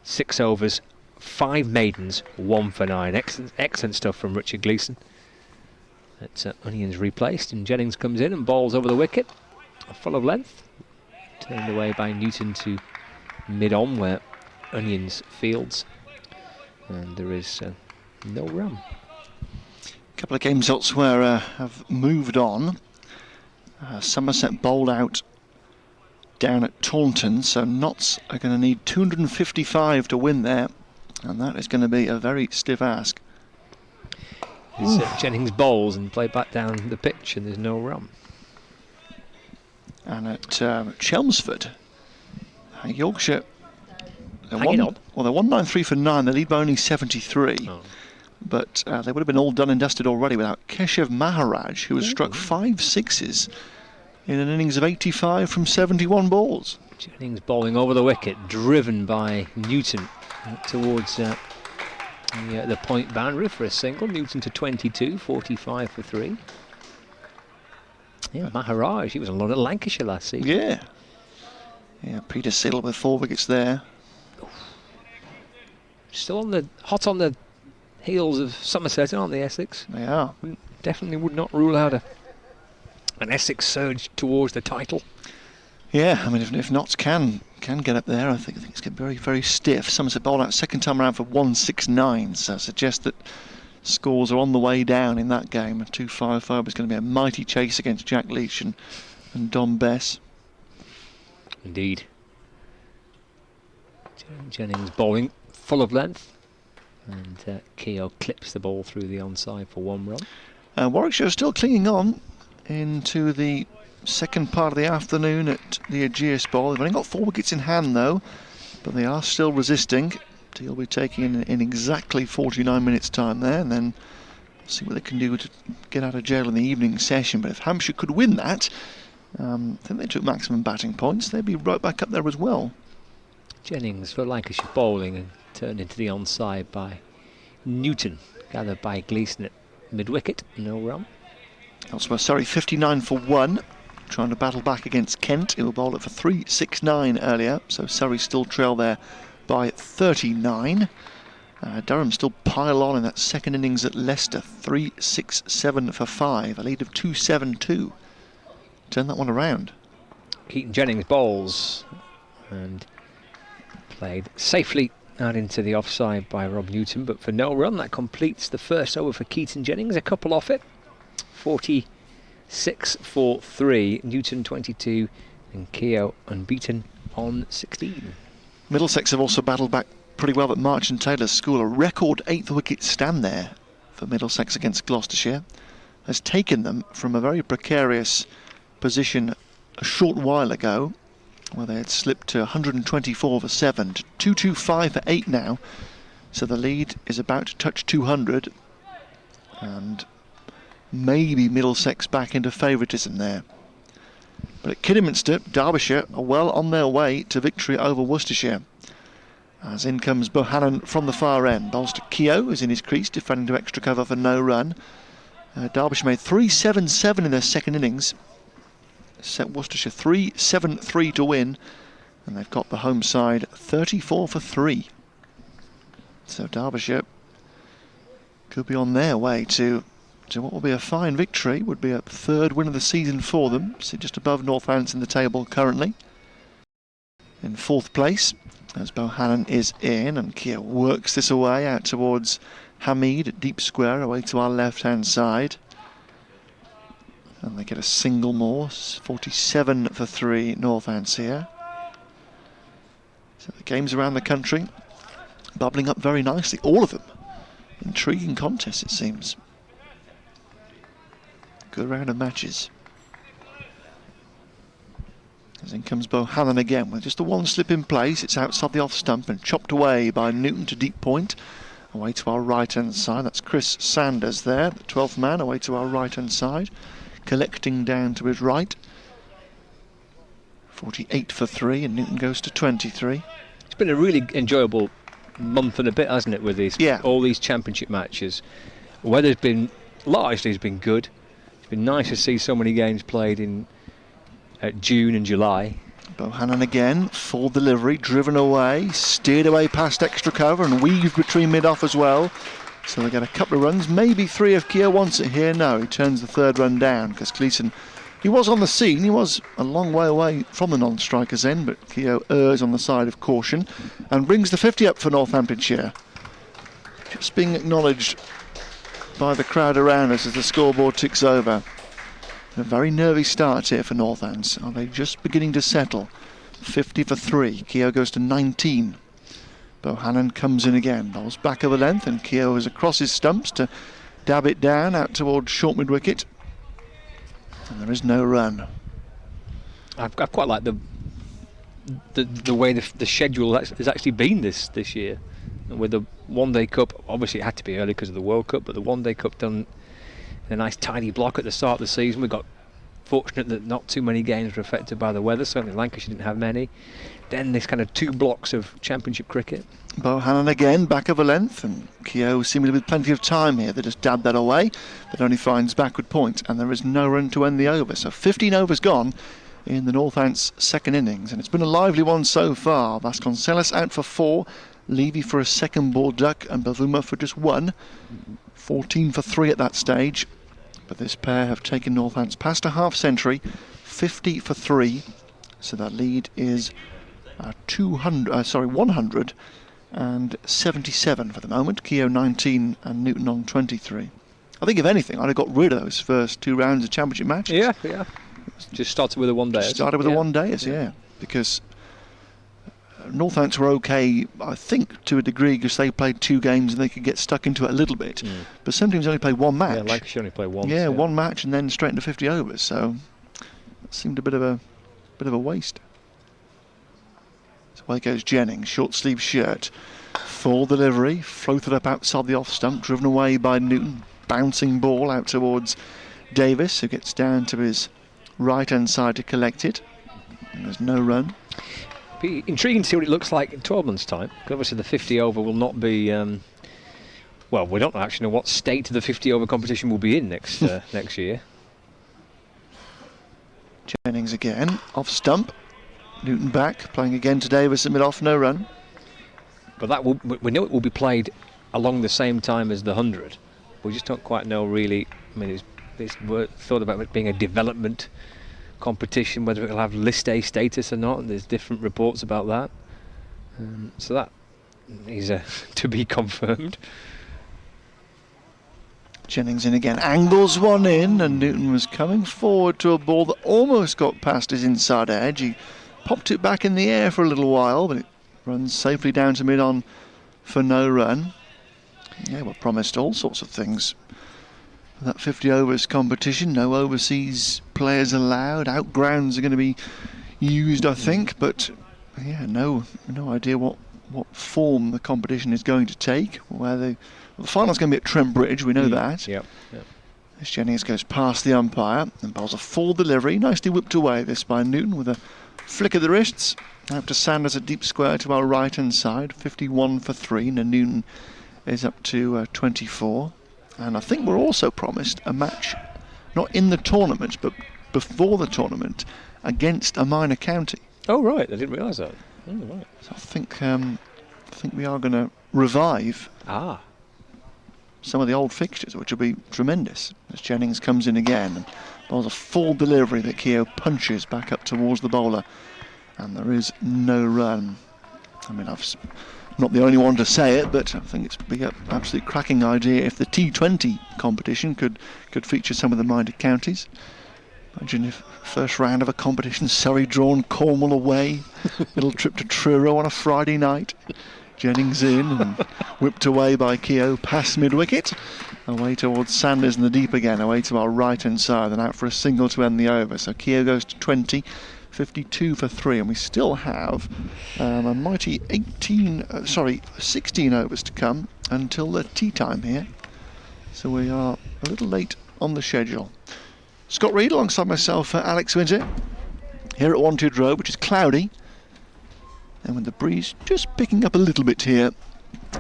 6 overs, 5 maidens, 1 for 9. Excellent stuff from Richard Gleeson. That's Onions replaced, and Jennings comes in and bowls over the wicket, full of length. Turned away by Newton to mid-on where Onions fields. And there is no run. A couple of games elsewhere have moved on. Somerset bowled out down at Taunton, so Notts are going to need 255 to win there, and that is going to be a very stiff ask. Jennings bowls and play back down the pitch, and there's no run. And at Chelmsford, Yorkshire, they're 193 for 9. They lead by only 73. Oh. But they would have been all done and dusted already without Keshav Maharaj, who has struck 5 sixes in an innings of 85 from 71 balls. Jennings bowling over the wicket, driven by Newton towards the point boundary for a single. Newton to 22, 45 for 3. Yeah, Maharaj, he was on loan at Lancashire last season. Yeah, Peter Sill with 4 wickets there. Still hot on the heels of Somerset, aren't they, Essex? They are. Definitely would not rule out a an Essex surge towards the title. Yeah, I mean, if Notts can get up there, I think it's going to be very, very stiff. Somerset bowled out second time around for 169, so suggests that scores are on the way down in that game. A 2-5-5 is going to be a mighty chase against Jack Leach and Dom Bess. Indeed. Jennings bowling full of length, and Keogh clips the ball through the onside for 1 run. Warwickshire are still clinging on into the second part of the afternoon at the Aegeus Bowl. They've only got 4 wickets in hand though, but they are still resisting. He'll be taking in exactly 49 minutes time there, and then see what they can do to get out of jail in the evening session. But if Hampshire could win that, I think they took maximum batting points, they'd be right back up there as well. Jennings for Lancashire bowling and turned into the onside by Newton, gathered by Gleeson at mid-wicket, no run. Elsewhere, Surrey 59 for 1, trying to battle back against Kent, who bowled it for 369 earlier, so Surrey still trail there by 39. Durham still pile on in that second innings at Leicester, 367 for 5, a lead of 272. Turn that one around. Keaton Jennings bowls and played safely out into the offside by Rob Newton, but for no run. That completes the first over for Keaton Jennings, a couple off it. 46 for 3, Newton 22 and Keogh unbeaten on 16. Middlesex have also battled back pretty well, but March and Taylor's school, a record 8th wicket stand there for Middlesex against Gloucestershire, has taken them from a very precarious position a short while ago, where they had slipped to 124 for 7 to 225 for 8 now. So the lead is about to touch 200, and maybe Middlesex back into favouritism there. But at Kidderminster, Derbyshire are well on their way to victory over Worcestershire. As in comes Bohannon from the far end. Bowls to Keogh, who's in his crease, defending to extra cover for no run. Derbyshire made 377 in their second innings. Set Worcestershire 3-7-3 to win, and they've got the home side 34 for 3. So Derbyshire could be on their way to what will be a fine victory. Would be a 3rd win of the season for them. So just above Northants in the table currently. In 4th place, as Bohannon is in, and Keogh works this away out towards Hamid at deep square away to our left hand side. And they get a single more, 47 for 3 Northants here. So the games around the country bubbling up very nicely, all of them. Intriguing contests it seems. Good round of matches. As in comes Bohannon again with just the one slip in place. It's outside the off stump and chopped away by Newton to deep point. Away to our right hand side, that's Chris Sanders there, the 12th man away to our right hand side. Collecting down to his right. 48 for 3, and Newton goes to 23. It's been a really enjoyable month and a bit, hasn't it, with these all these championship matches. Weather's been largely has been good. It's been nice to see so many games played in June and July. Bohannon again, full delivery, driven away, steered away past extra cover and weaved between mid-off as well. So they get a couple of runs, maybe 3 if Keogh wants it here. No, he turns the 3rd run down because Gleeson, he was on the scene, he was a long way away from the non-striker's end, but Keogh errs on the side of caution and brings the 50 up for Northamptonshire. Just being acknowledged by the crowd around us as the scoreboard ticks over. A very nervy start here for Northants. Are they just beginning to settle? 50 for 3, Keogh goes to 19. Bohannon comes in again, bowls back of the length, and Keogh is across his stumps to dab it down out towards short mid-wicket. And there is no run. I quite like the way the schedule has actually been this year. With the One Day Cup, obviously it had to be early because of the World Cup, but the One Day Cup done in a nice tidy block at the start of the season. We got fortunate that not too many games were affected by the weather. Certainly Lancashire didn't have many. Then this kind of 2 blocks of championship cricket. Bohannon again, back of a length, and Keogh seemingly with plenty of time here. They just dab that away, but only finds backward point, and there is no run to end the over. So 15 overs gone in the Northants' second innings, and it's been a lively one so far. Vasconcelos out for 4, Levy for a second ball duck, and Bavuma for just 1. 14 for 3 at that stage. But this pair have taken Northants past a half century, 50 for 3. So that lead is 177 for the moment. Keogh 19 and Newton on 23. I think if anything, I'd have got rid of those first 2 rounds of championship matches. Yeah. Just started with a one-day. Started with a one-dayers, yeah. Because Northants were okay, I think, to a degree, because they played 2 games and they could get stuck into it a little bit. But some teams only played 1 match. Yeah, Lancashire only played once. Yeah, 1 match and then straight into 50 overs. So it seemed a bit of a waste. So away goes Jennings, short sleeve shirt, full delivery, floated up outside the off stump, driven away by Newton, bouncing ball out towards Davis, who gets down to his right hand side to collect it. And there's no run. Be intriguing to see what it looks like in 12 months' time. Because obviously the 50 over will not be. Well, we don't actually know what state the 50 over competition will be in next year. Jennings again, off stump. Newton back, playing again to Davis at mid-off, no run. But we know it will be played along the same time as the 100. We just don't quite know really. I mean, it's thought about it being a development competition, whether it'll have List A status or not, and there's different reports about that. So that is to be confirmed. Jennings in again, angles one in, and Newton was coming forward to a ball that almost got past his inside edge. He popped it back in the air for a little while, but it runs safely down to mid-on for no run. Yeah, we're promised all sorts of things for that 50 overs competition. No overseas players allowed. Outgrounds are going to be used, I think, but yeah, no idea what form the competition is going to take. The final's going to be at Trent Bridge, we know that. Yep. As Jennings goes past the umpire and bowls a full delivery, nicely whipped away this by Newton with a flick of the wrists. Out to Sanders, a deep square to our right hand side, 51 for 3. Now Newton is up to 24. And I think we're also promised a match, not in the tournament, but before the tournament, against a minor county. Oh right, I didn't realise that. Oh, right. So I think we are going to revive some of the old fixtures, which will be tremendous. As Jennings comes in again and bowls a full delivery that Keogh punches back up towards the bowler, and there is no run. I mean, I'm not the only one to say it, but I think it's be an absolute cracking idea if the T20 competition could feature some of the minor counties. Imagine if first round of a competition, Surrey drawn, Cornwall away, little trip to Truro on a Friday night. Jennings in and whipped away by Keogh past mid-wicket, away towards Sanders in the deep again, away to our right hand side and out for a single to end the over. So Keogh goes to 20, 52 for 3, and we still have a mighty 16 overs to come until the tea time here. So we are a little late on the schedule. Scott Reed alongside myself, Alex Winter, here at Wanted Road, which is cloudy, and with the breeze just picking up a little bit here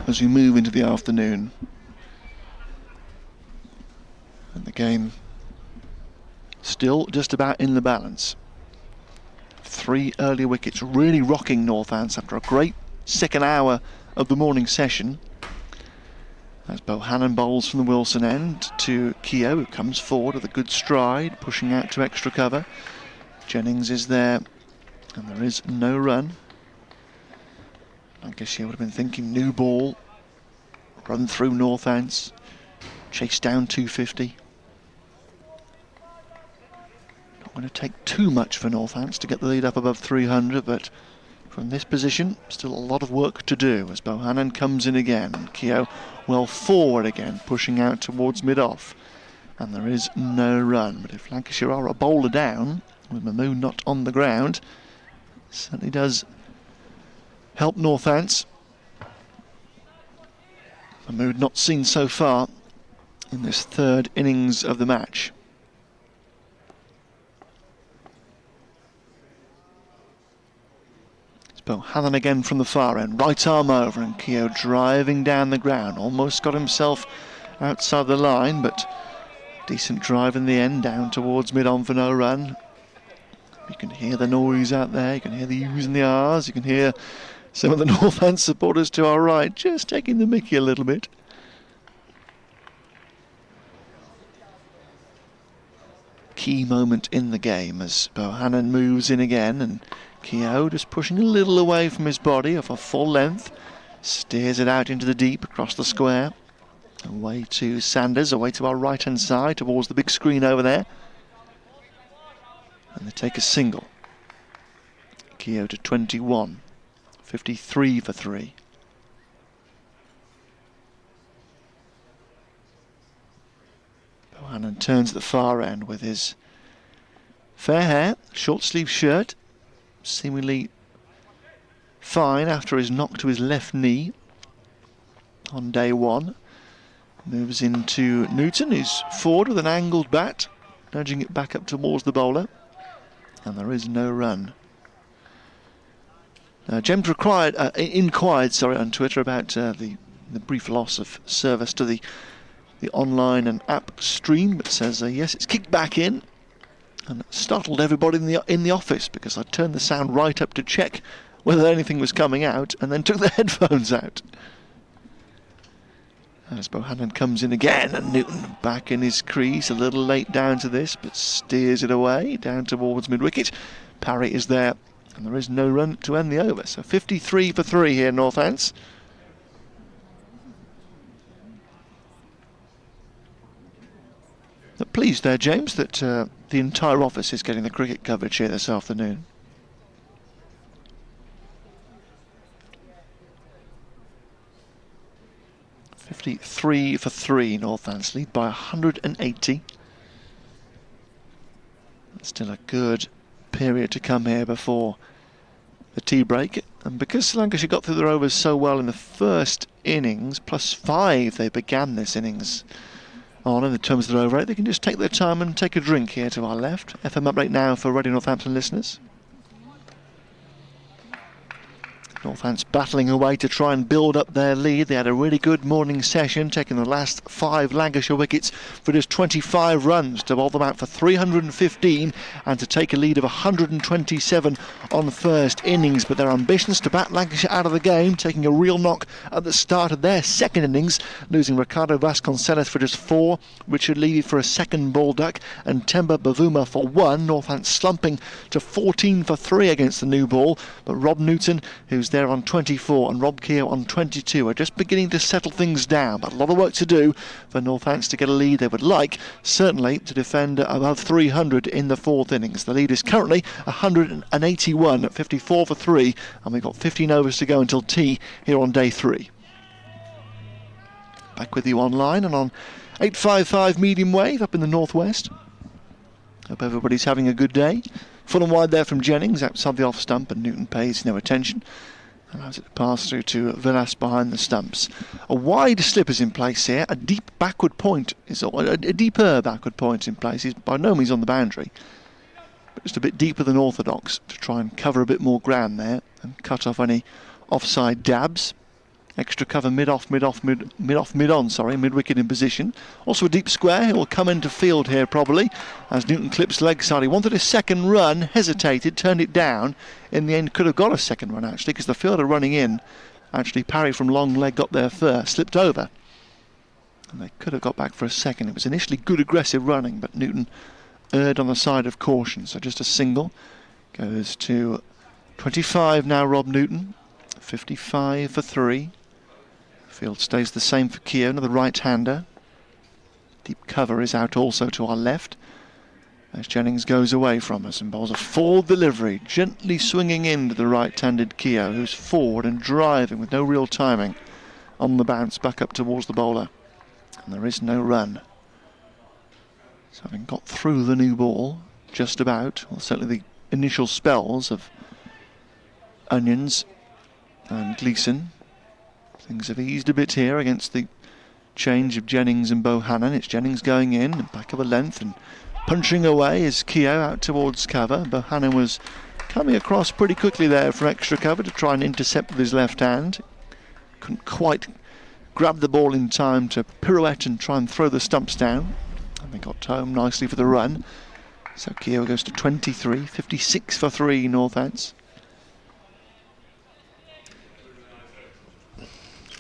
as we move into the afternoon. And the game still just about in the balance. 3 early wickets really rocking Northants after a great second hour of the morning session. As Bohannon bowls from the Wilson end to Keogh, who comes forward with a good stride, pushing out to extra cover. Jennings is there, and there is no run. Lancashire would have been thinking new ball, run through Northants, chase down 250. Not going to take too much for Northants to get the lead up above 300, but from this position, still a lot of work to do as Bohannon comes in again. Keogh well forward again, pushing out towards mid-off. And there is no run. But if Lancashire are a bowler down, with Mahmood not on the ground, it certainly does help Northants. Mahmood not seen so far in this third innings of the match. Bohannon again from the far end, right arm over, and Keogh driving down the ground, almost got himself outside the line, but decent drive in the end, down towards mid-on for no run. You can hear the noise out there, you can hear the U's and the R's, you can hear some of the Northants supporters to our right just taking the mickey a little bit. key moment in the game as Bohannon moves in again, and Keogh just pushing a little away from his body off a full length, steers it out into the deep across the square. Away to Sanders, away to our right hand side towards the big screen over there. And they take a single. Keogh to 21, 53 for 3. Bohannon turns the far end with his fair hair, short sleeve shirt, seemingly fine after his knock to his left knee on day one. Moves into Newton, who's forward with an angled bat, nudging it back up towards the bowler. And there is no run. James inquired on Twitter about the brief loss of service to the online and app stream, but says yes, it's kicked back in, and startled everybody in the office because I turned the sound right up to check whether anything was coming out, and then took the headphones out. As Bohannon comes in again, and Newton back in his crease, a little late down to this, but steers it away down towards mid-wicket. Parry is there, and there is no run to end the over. So 53 for 3 here, Northants. Pleased there, James, that the entire office is getting the cricket coverage here this afternoon. .53 for 3, Northants lead by 180. Still a good period to come here before the tea break. And because Lancashire got through their overs so well in the first innings, +5 they began this innings on in the terms of their over rate, they can just take their time and take a drink here to our left. FM update now for Radio Northampton listeners. Northants battling away to try and build up their lead. They had a really good morning session, taking the last 5 Lancashire wickets for just 25 runs to bowl them out for 315 and to take a lead of 127 on first innings. But their ambitions to bat Lancashire out of the game, taking a real knock at the start of their second innings, losing Ricardo Vasconcelos for just 4, Richard Levy for a second ball duck, and Temba Bavuma for 1. Northants slumping to 14 for 3 against the new ball, but Rob Newton, who's there on 24, and Rob Keogh on 22, are just beginning to settle things down, but a lot of work to do for Northants to get a lead they would like, certainly to defend above 300 in the 4th innings. The lead is currently 181 at 54 for 3, and we've got 15 overs to go until tea here on day 3. Back with you online and on 855 medium wave up in the northwest. Hope everybody's having a good day. Full and wide there from Jennings outside the off stump, and Newton pays no attention. Allows it to pass through to Villas behind the stumps. A wide slip is in place here. A deep backward point is a deeper backward point in place. He's by no means on the boundary, but just a bit deeper than orthodox to try and cover a bit more ground there and cut off any offside dabs. Extra cover mid-on, mid-wicket in position. Also a deep square. He will come into field here probably as Newton clips leg side. He wanted a second run, hesitated, turned it down. In the end could have got a second run actually, because the fielder running in, actually Parry from long leg got there first, slipped over. And they could have got back for a second. It was initially good aggressive running, but Newton erred on the side of caution. So just a single. Goes to 25 now, Rob Newton. 55 for 3. Field stays the same for Keogh, another right-hander. Deep cover is out also to our left as Jennings goes away from us and bowls a full delivery, gently swinging into the right-handed Keogh, who's forward and driving with no real timing on the bounce back up towards the bowler. And there is no run. So having got through the new ball, just about, well, certainly the initial spells of Onions and Gleeson, things have eased a bit here against the change of Jennings and Bohannon. It's Jennings going in, back of a length, and punching away is Keogh out towards cover. Bohannon was coming across pretty quickly there for extra cover to try and intercept with his left hand. Couldn't quite grab the ball in time to pirouette and try and throw the stumps down. And they got home nicely for the run. So Keogh goes to 23, 56 for 3 Northants.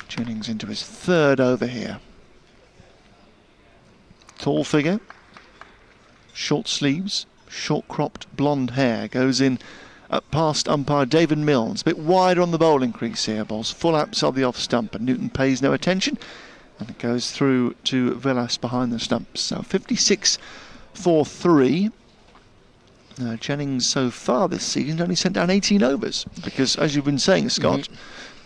Jennings into his 3rd over here. Tall figure. short sleeves, short cropped blonde hair, goes in up past umpire David Milnes, a bit wider on the bowling crease here, bowls full outside the off stump, and Newton pays no attention, and it goes through to Villas behind the stumps. So 56 for 3. Jennings so far this season only sent down 18 overs, because as you've been saying, Scott,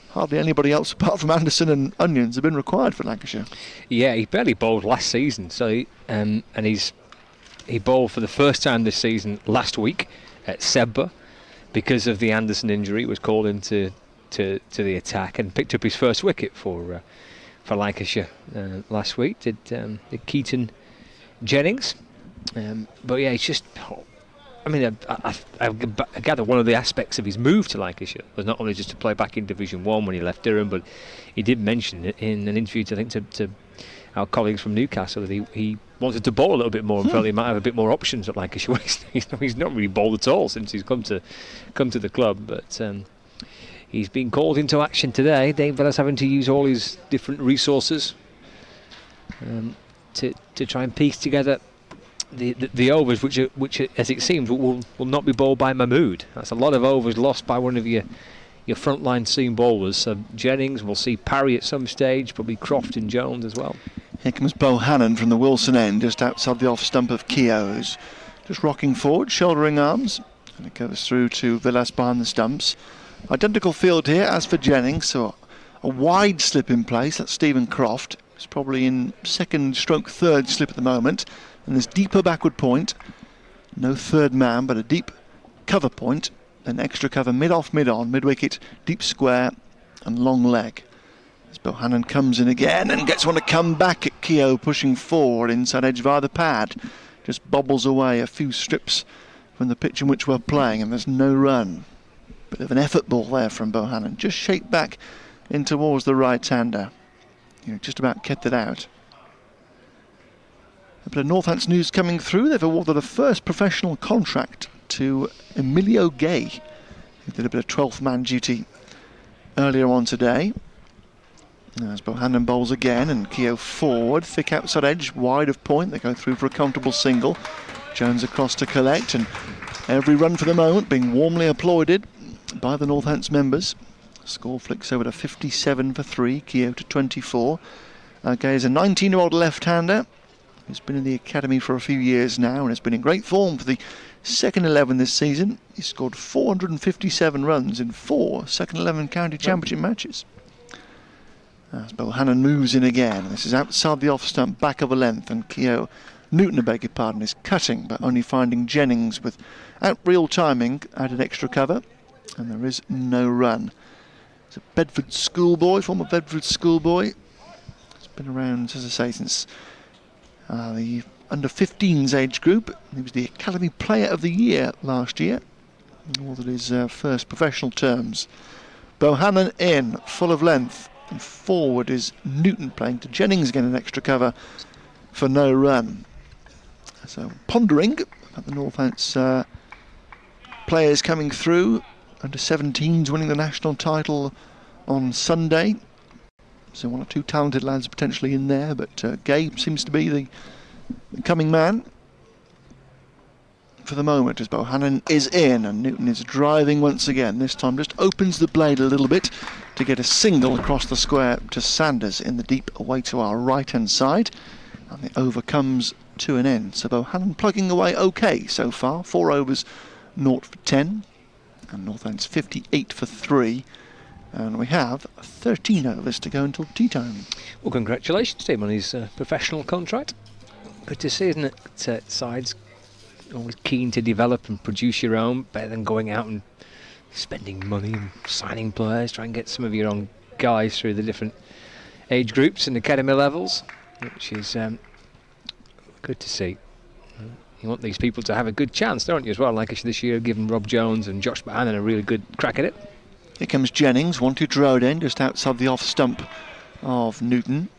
hardly anybody else apart from Anderson and Onions have been required for Lancashire. Yeah, he barely bowled last season, so and he bowled for the first time this season last week at Sebba. Because of the Anderson injury, he was called into the attack and picked up his first wicket for Lancashire last week. Did Keaton Jennings, but yeah, it's just. I mean, I gather one of the aspects of his move to Lancashire was not only just to play back in Division 1 when he left Durham, but he did mention it in an interview to our colleagues from Newcastle that he wanted to bowl a little bit more and felt he might have a bit more options at Lancashire. He's not really bowled at all since he's come to the club, but he's been called into action today. Dave Villas having to use all his different resources to try and piece together the overs, which as it seems will not be bowled by Mahmood. That's a lot of overs lost by one of your frontline seam bowlers. So Jennings, we'll see Parry at some stage, probably Croft and Jones as well. Here comes Bohannon from the Wilson end, just outside the off stump of Keogh, who's just rocking forward, shouldering arms, and it goes through to Villas behind the stumps. Identical field here as for Jennings, so a wide slip in place. That's Stephen Croft. He's probably in second stroke third slip at the moment, and this deeper backward point, no third man, but a deep cover point, an extra cover mid-off, mid-on, mid-wicket, deep square and long leg. As Bohannon comes in again and gets one to come back at Keogh, pushing forward inside edge via the pad. Just bobbles away a few strips from the pitch in which we're playing, and there's no run. Bit of an effort ball there from Bohannon, just shaped back in towards the right-hander. Just about kept it out. A bit of Northants news coming through. They've awarded a first professional contract to Emilio Gay, who did a bit of 12th man duty earlier on today. As Bohannon bowls again, and Keogh forward, thick outside edge, wide of point. They go through for a comfortable single. Jones across to collect, and every run for the moment being warmly applauded by the Northants members. Score flicks over to 57 for 3, Keogh to 24. Gay is a 19-year-old left-hander who's been in the academy for a few years now and has been in great form for the second 11 this season. He scored 457 runs in 4 second 11 county championship matches. As Bohannon moves in again, this is outside the off stump, back of a length, and Keogh, Newton, I beg your pardon, is cutting, but only finding Jennings without real timing, added extra cover, and there is no run. It's a Bedford schoolboy, former Bedford schoolboy. It's been around, as I say, since the under-15s age group. He was the Academy Player of the Year last year, awarded his first professional terms. Bohannon in, full of length, and forward is Newton playing to Jennings again, an extra cover for no run. So pondering about the Northants players coming through, under 17s winning the national title on Sunday. So one or two talented lads potentially in there, but Gay seems to be the coming man for the moment, as Bohannon is in and Newton is driving once again. This time just opens the blade a little bit to get a single across the square to Sanders in the deep away to our right hand side, and the over comes to an end. So Bohannon plugging away okay so far, 4 overs 0 for 10, and Northants 58 for 3, and we have 13 overs to go until tea time. Well, congratulations to him on his professional contract. Good to see, isn't it? Sides always keen to develop and produce your own, better than going out and spending money and signing players. Try and get some of your own guys through the different age groups and academy levels, which is good to see. You want these people to have a good chance, don't you, as well? Like this year, giving Rob Jones and Josh Bohannon a really good crack at it. Here comes Jennings, 1-2 to road end, just outside the off stump of Newton.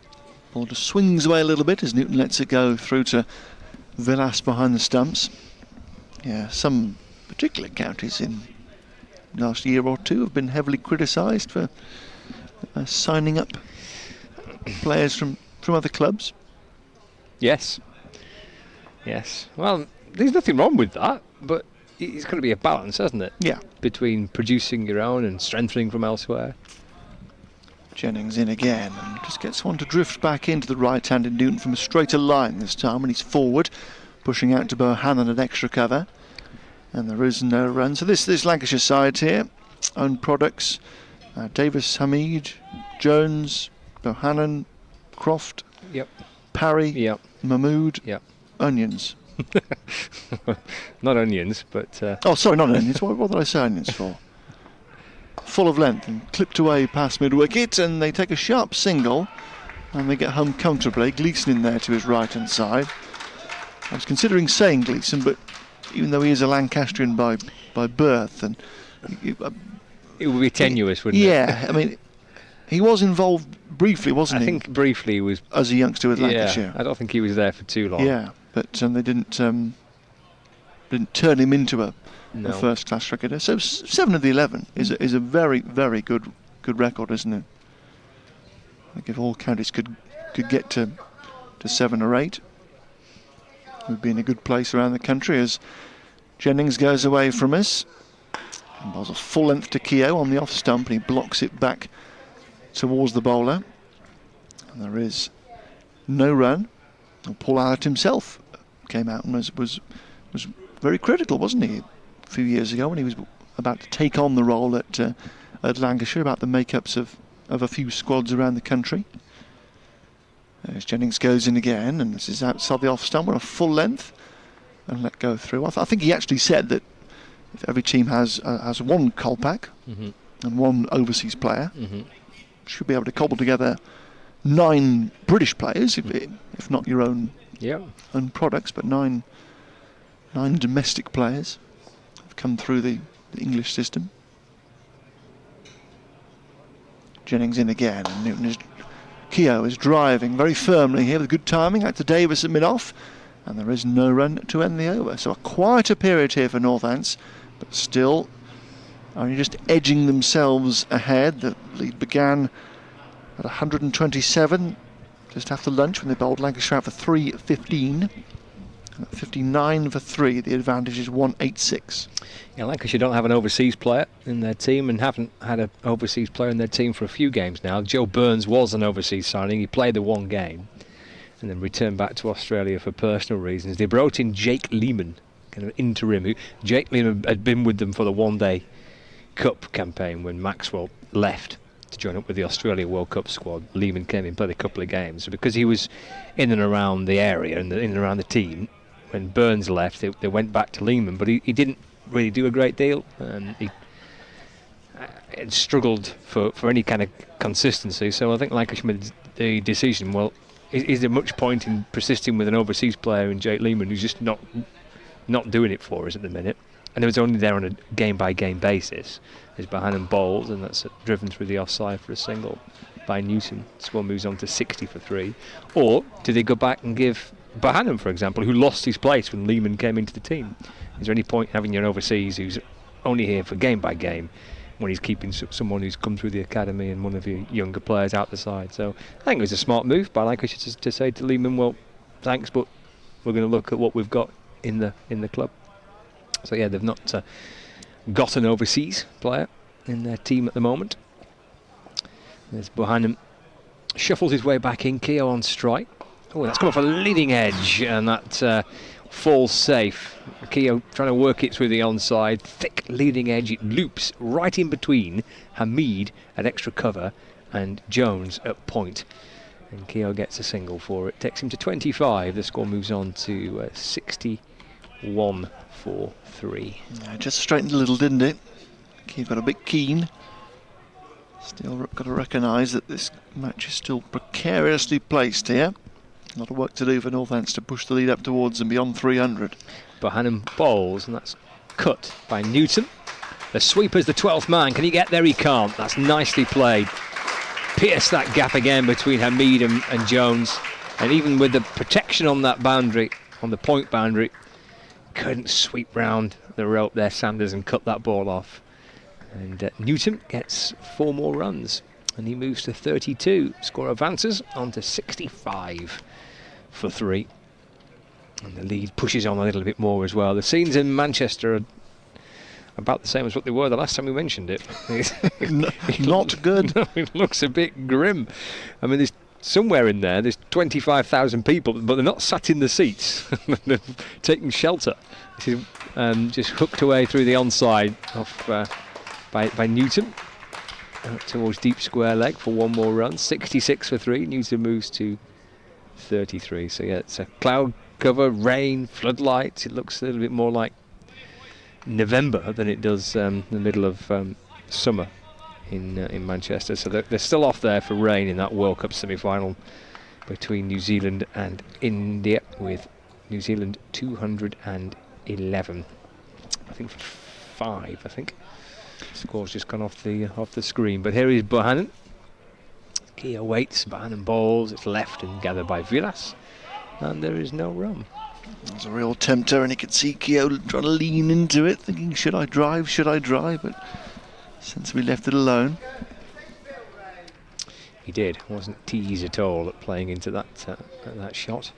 Ball just swings away a little bit as Newton lets it go through to Villas behind the stumps. Yeah, some particular counties in the last year or two have been heavily criticised for signing up players from other clubs. Yes. Well, there's nothing wrong with that, but it's got to be a balance, hasn't it? Yeah. Between producing your own and strengthening from elsewhere. Jennings in again and just gets one to drift back into the right-handed Newton from a straighter line this time when he's forward, pushing out to Bohannon at extra cover. And there is no run. So this Lancashire side here, own products, Davis, Hamid, Jones, Bohannon, Croft, Yep. Parry, Yep. Mahmood, Yep. Onions. Not onions, but... Oh, sorry, not onions. What did I say onions for? Full of length and clipped away past mid-wicket, and they take a sharp single and they get home comfortably. Gleeson in there to his right-hand side. I was considering saying Gleeson, but even though he is a Lancastrian by birth, and it would be tenuous, wouldn't it? Yeah, I mean, he was involved briefly, wasn't he? I think briefly he was... As a youngster with Lancashire. I don't think he was there for too long. Yeah, but they didn't turn him into a first-class cricketer. So 7 of the 11 is a very, very good record, isn't it? I think if all counties could get to 7 or 8, we'd be in a good place around the country as Jennings goes away from us. And bowls a full length to Keogh on the off stump, and he blocks it back towards the bowler. And there is no run. And Paul Allott himself came out and was very critical, wasn't he, a few years ago when he was about to take on the role at Lancashire about the makeups of a few squads around the country. As Jennings goes in again, and this is outside the off stump on a full length and let go through. I think he actually said that if every team has one Kolpak and one overseas player, should be able to cobble together 9 British players, if not your own products, but 9 domestic players have come through the English system. Jennings in again, and Keogh is driving very firmly here with good timing out to Davis at mid-off, and there is no run to end the over. So a quieter period here for Northants, but still only just edging themselves ahead. The lead began at 127 just after lunch when they bowled Lancashire out for 3:15. 59 for 3, the advantage is 186. Yeah, Lancashire don't have an overseas player in their team and haven't had an overseas player in their team for a few games now. Joe Burns was an overseas signing. He played the one game and then returned back to Australia for personal reasons. They brought in Jake Lehman, kind of interim. Jake Lehman had been with them for the one-day Cup campaign when Maxwell left to join up with the Australia World Cup squad. Lehman came in and played a couple of games. So because he was in and around the area and in and around the team, when Burns left, they went back to Lehman, but he didn't really do a great deal. He struggled for any kind of consistency. So I think Lancashire made the decision, well, is there much point in persisting with an overseas player in Jake Lehman who's just not doing it for us at the minute? And it was only there on a game-by-game basis. There's Bohannon bowls, and that's driven through the offside for a single by Newton. Score moves on to 60 for 3. Or do they go back and give Bohannon, for example, who lost his place when Lehman came into the team? Is there any point in having an overseas who's only here for game by game when he's keeping someone who's come through the academy and one of the younger players out the side? So I think it was a smart move by Lancashire to say to Lehman, well, thanks, but we're going to look at what we've got in the club. So yeah, they've not got an overseas player in their team at the moment. There's Bohannon, shuffles his way back in. Keogh on strike. Oh, that's come off a leading edge, and that falls safe. Keogh trying to work it through the onside. Thick leading edge. It loops right in between Hamid at extra cover and Jones at point. And Keogh gets a single for it. Takes him to 25. The score moves on to 61 for 3. Yeah, just straightened a little, didn't it? Keogh got a bit keen. Still got to recognise that this match is still precariously placed here. A lot of work to do for Northants to push the lead up towards and beyond 300. Bohannon bowls, and that's cut by Newton. The sweeper's the 12th man. Can he get there? He can't. That's nicely played. Pierce that gap again between Hamid and Jones. And even with the protection on that boundary, on the point boundary, couldn't sweep round the rope there, Sanders, and cut that ball off. And Newton gets 4 more runs, and he moves to 32. Score advances on to 65 for 3. And the lead pushes on a little bit more as well. The scenes in Manchester are about the same as what they were the last time we mentioned it. Not good. No, it looks a bit grim. I mean, there's somewhere in there's 25,000 people, but they're not sat in the seats. They're taking shelter. This is just hooked away through the onside off by Newton. Out towards deep square leg for one more run. 66 for 3. Newton moves to 33. So yeah, it's a cloud cover, rain, floodlights. It looks a little bit more like November than it does the middle of summer in Manchester. So they're still off there for rain in that World Cup semi-final between New Zealand and India, with New Zealand 211. I think for 5. I think score's just gone off the screen. But here is Bohannon. Keogh waits. Bohannon bowls. It's left and gathered by Villas, and there is no run. There's a real tempter, and you can see Keogh trying to lean into it, thinking, should I drive, but sensibly left it alone. He did. Wasn't teased at all at playing into that shot.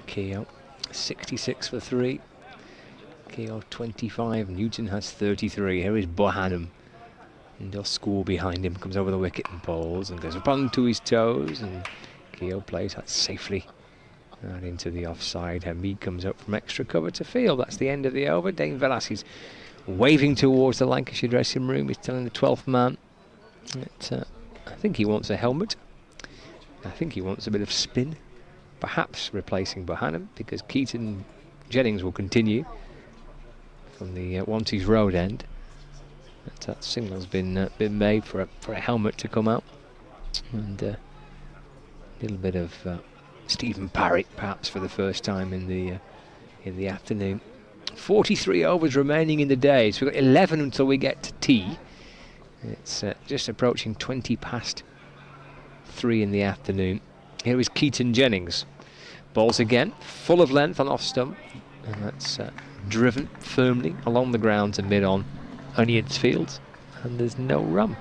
Keogh 66 for 3. Keogh 25. Newton has 33. Here is Bohannon. And he'll score behind him. Comes over the wicket and bowls and goes up onto his toes. And Keogh plays that safely out into the offside. Hamid comes up from extra cover to field. That's the end of the over. Dane Velas is waving towards the Lancashire dressing room. He's telling the 12th man that I think he wants a helmet. I think he wants a bit of spin, perhaps replacing Bohannon, because Keaton Jennings will continue from the Wanties Road end. That signal's been made for a helmet to come out, and a little bit of Stephen Parrott perhaps for the first time in the afternoon. 43 overs remaining in the day, so we've got 11 until we get to tea. It's just approaching 20 past 3 in the afternoon. Here is Keaton Jennings. Bowls again, full of length on off stump, and that's driven firmly along the ground to mid-on Onions Fields, and there's no run.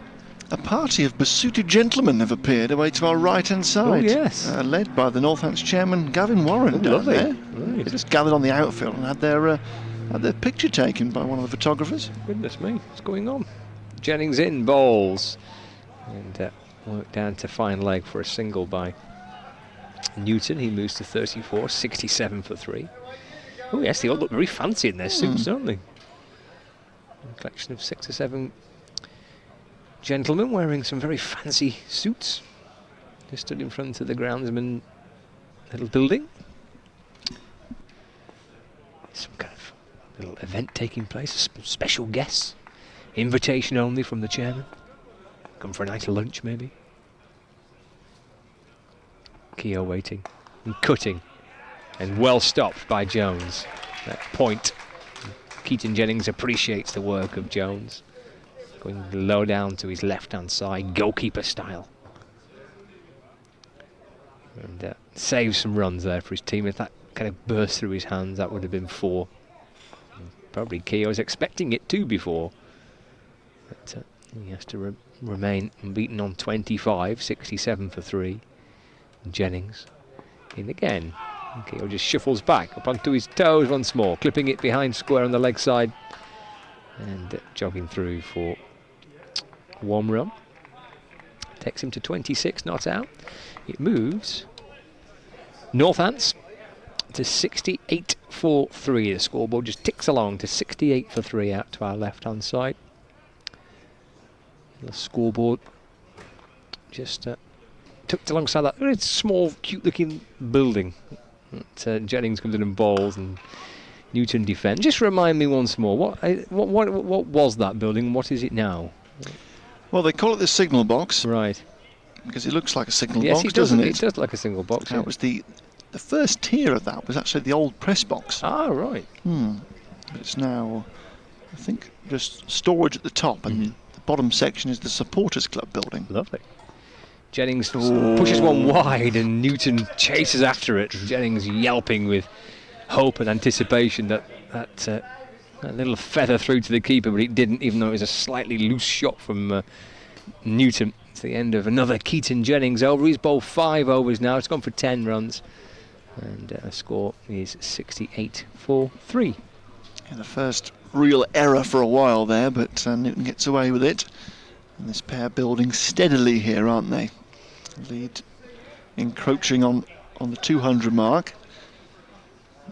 A party of besuited gentlemen have appeared away to our right-hand side. Oh, yes. Led by the Northants chairman, Gavin Warren, down lovely. there. Right. They just gathered on the outfield and had their picture taken by one of the photographers. Goodness me, what's going on? Jennings in, bowls, and worked down to fine leg for a single by Newton. He moves to 34, 67 for 3. Oh yes, they all look very fancy in their suits, don't they? A collection of 6 or 7 gentlemen wearing some very fancy suits. They stood in front of the groundsman little building. Some kind of little event taking place, special guests. Invitation only from the chairman. Come for a night of lunch, maybe. Keogh waiting and cutting, and well stopped by Jones. That point. Keaton Jennings appreciates the work of Jones. Going low down to his left-hand side, goalkeeper style. And saves some runs there for his team. If that kind of burst through his hands, that would have been 4. And probably Keogh was expecting it too before. But he has to remain unbeaten on 25, 67 for 3. Jennings in again. Keogh just shuffles back up onto his toes once more, clipping it behind square on the leg side, and jogging through for 1 run. Takes him to 26, not out. It moves Northants to 68 for 3. The scoreboard just ticks along to 68 for 3 out to our left-hand side. The scoreboard just tucked alongside that very small, cute-looking building. Jennings comes in and bowls, and Newton defends. Just remind me once more, what was that building? What is it now? Well, they call it the signal box, right? Because it looks like a signal Yes, box, doesn't it? It does look like a single box. That was the first tier of that was actually the old press box. Ah, right. But it's now, I think, just storage at the top, and the bottom section is the supporters club building. Lovely. Jennings pushes one wide, and Newton chases after it. Jennings yelping with hope and anticipation that little feather through to the keeper, but it didn't, even though it was a slightly loose shot from Newton. It's the end of another Keaton Jennings over. He's bowled 5 overs now. It's gone for 10 runs. And the score is 68-3. The first real error for a while there, but Newton gets away with it. And this pair building steadily here, aren't they? Lead encroaching on the 200 mark.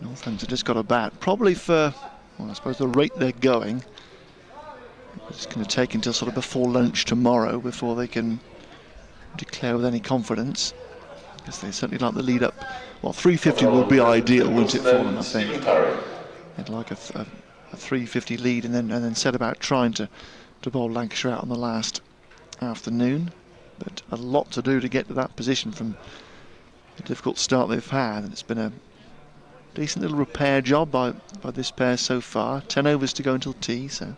Northants have just got a bat, probably for, well, I suppose the rate they're going. It's going to take until sort of before lunch tomorrow before they can declare with any confidence. Because they certainly like the lead up. Well, 350 would be ideal, wouldn't it, for them, I think. They'd like a 350 lead and then set about trying to bowl Lancashire out on the last afternoon. But a lot to do to get to that position from the difficult start they've had. And it's been a decent little repair job by this pair so far. 10 overs to go until tea, so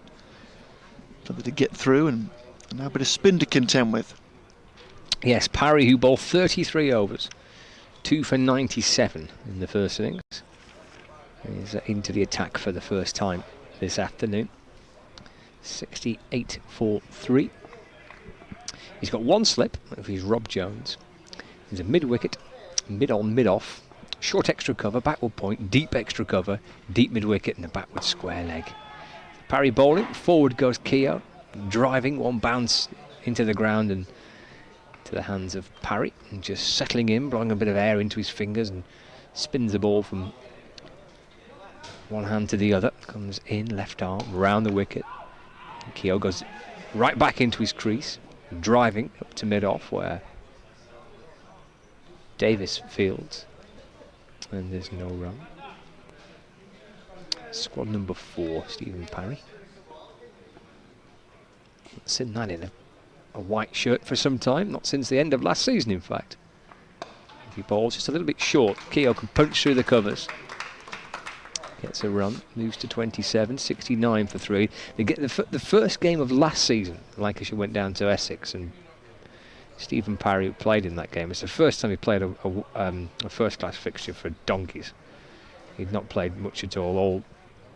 something to get through and now a bit of spin to contend with. Yes, Parry, who bowled 33 overs, 2 for 97 in the first innings, is into the attack for the first time this afternoon. 68-3. He's got one slip if he's Rob Jones. He's a mid-wicket, mid-on, mid-off, short extra cover, backward point, deep extra cover, deep mid-wicket and a backward square leg. Parry bowling, forward goes Keogh, driving, one bounce into the ground and to the hands of Parry, and just settling in, blowing a bit of air into his fingers and spins the ball from one hand to the other, comes in, left arm, round the wicket. Keogh goes right back into his crease, driving up to mid-off where Davis fields, and there's no run. Squad number 4, Stephen Parry. Not seen that in a white shirt for some time, not since the end of last season, in fact. If he bowls just a little bit short, Keogh can punch through the covers. Gets a run, moves to 27, 69 for 3. They get the first game of last season. Lancashire went down to Essex, and Stephen Parry played in that game. It's the first time he played a first-class fixture for donkeys. He'd not played much at all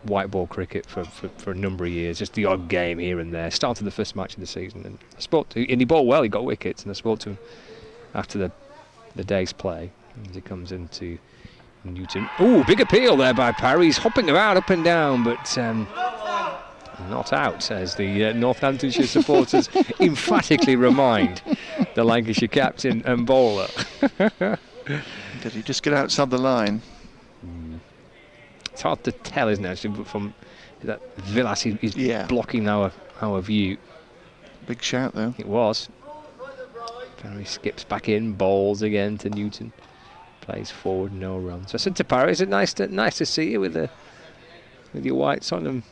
white ball cricket for a number of years, just the odd game here and there. Started the first match of the season, and I spoke to him, and he bowled well, he got wickets, and I spoke to him after the day's play as he comes into Newton. Ooh, big appeal there by Parry. He's hopping about up and down, but not out, as the Northamptonshire supporters emphatically remind the Lancashire captain and bowler. Did he just get outside the line? It's hard to tell, isn't it, actually, but from that Villas, he's blocking our view. Big shout, though. It was. Parry skips back in, bowls again to Newton. Plays forward, no run. So I said to Parry, is it nice to see you with your whites on and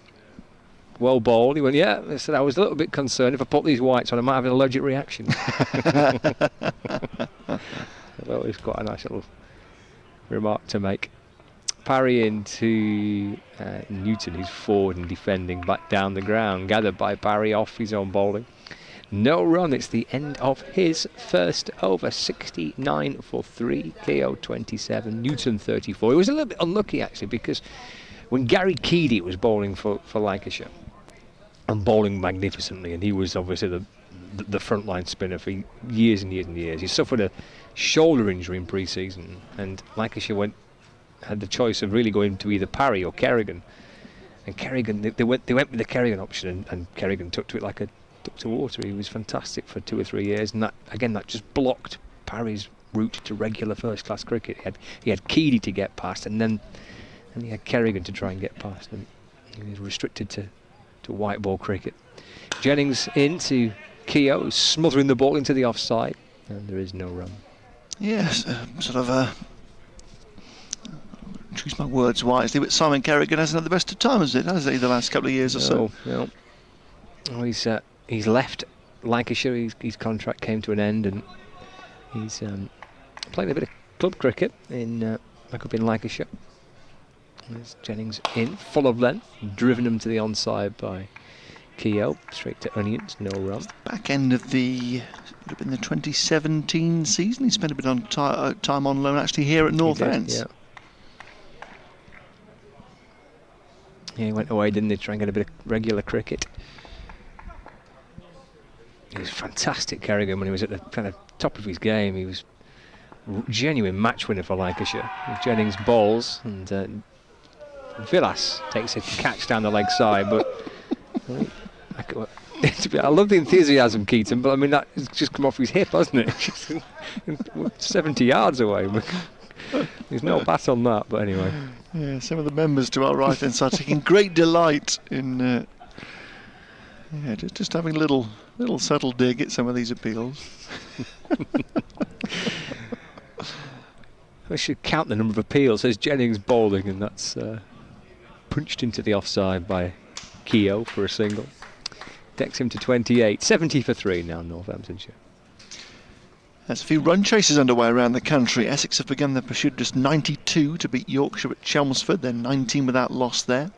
well bowled? He went, yeah. I said, I was a little bit concerned if I put these whites on, I might have an allergic reaction. I thought it was quite a nice little remark to make. Parry into Newton, who's forward and defending back down the ground, gathered by Parry off his own bowling. No run, it's the end of his first over. 69 for 3, Keogh 27, Newton 34. He was a little bit unlucky actually, because when Gary Keady was bowling for Lancashire and bowling magnificently, and he was obviously the frontline spinner for years and years and years, he suffered a shoulder injury in pre-season, and Lancashire had the choice of really going to either Parry or Kerrigan, and Kerrigan they went with the Kerrigan option, and Kerrigan took to it like a duck to water. He was fantastic for 2 or 3 years, and that just blocked Parry's route to regular first-class cricket. He had Keady to get past, and he had Kerrigan to try and get past, and he was restricted to white ball cricket. Jennings into Keogh, smothering the ball into the offside, and there is no run. Yes, sort of choose my words wisely, but Simon Kerrigan hasn't had the best of times, has he, the last couple of years or so? No. Oh, he's left Lancashire. His contract came to an end, and he's playing a bit of club cricket back up in Lancashire. There's Jennings in, full of length, driven him to the onside by Keogh, straight to Onions, no run. Back end of would have been the 2017 season. He spent a bit on time on loan actually here at Northants. Yeah, he went away, didn't he, try and get a bit of regular cricket. He was fantastic, Kerrigan, when he was at the kind of top of his game. He was genuine match winner for Lancashire. Jennings bowls and Villas takes a catch down the leg side, but I love the enthusiasm, Keaton, but I mean that's just come off his hip, hasn't it? 70 yards away. There's no bat on that, but anyway. Yeah, some of the members to our right hand side taking great delight in just having a little subtle dig at some of these appeals. I should count the number of appeals. There's Jennings bowling, and that's punched into the offside by Keogh for a single. Decks him to 28. 70 for 3 now, Northamptonshire. There's a few run chases underway around the country. Essex have begun their pursuit just 92 to beat Yorkshire at Chelmsford. They're 19 without loss there.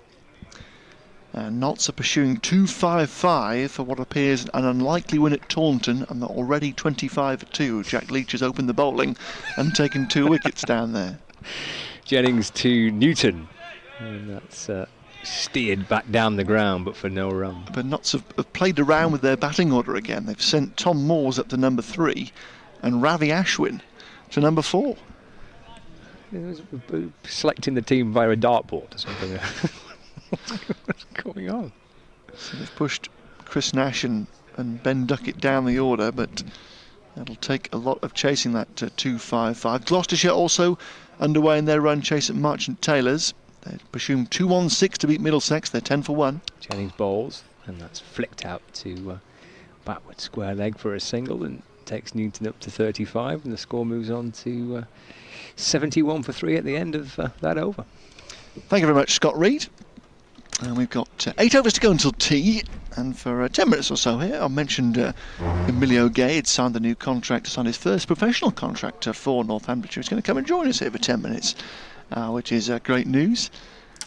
Notts are pursuing 255 for what appears an unlikely win at Taunton, and they're already 25 for 2. Jack Leach has opened the bowling and taken 2 wickets down there. Jennings to Newton, and that's steered back down the ground, but for no run. But Notts have played around with their batting order again. They've sent Tom Moores up to number 3 and Ravi Ashwin to number 4. Selecting the team via a dartboard or something. What's going on? So they've pushed Chris Nash and Ben Duckett down the order, but that'll take a lot of chasing that 255. Gloucestershire also underway in their run chase at Marchant Taylors. They're pursuing 216 to beat Middlesex. They're 10 for 1. Jennings bowls, and that's flicked out to backward square leg for a single, and takes Newton up to 35, and the score moves on to 71 for 3 at the end of that over. Thank you very much, Scott Reed. And we've got 8 overs to go until tea, and for 10 minutes or so here, I mentioned Emilio Gay had signed the new contract, signed his first professional contract for Northamptonshire. He's going to come and join us here for 10 minutes, which is great news.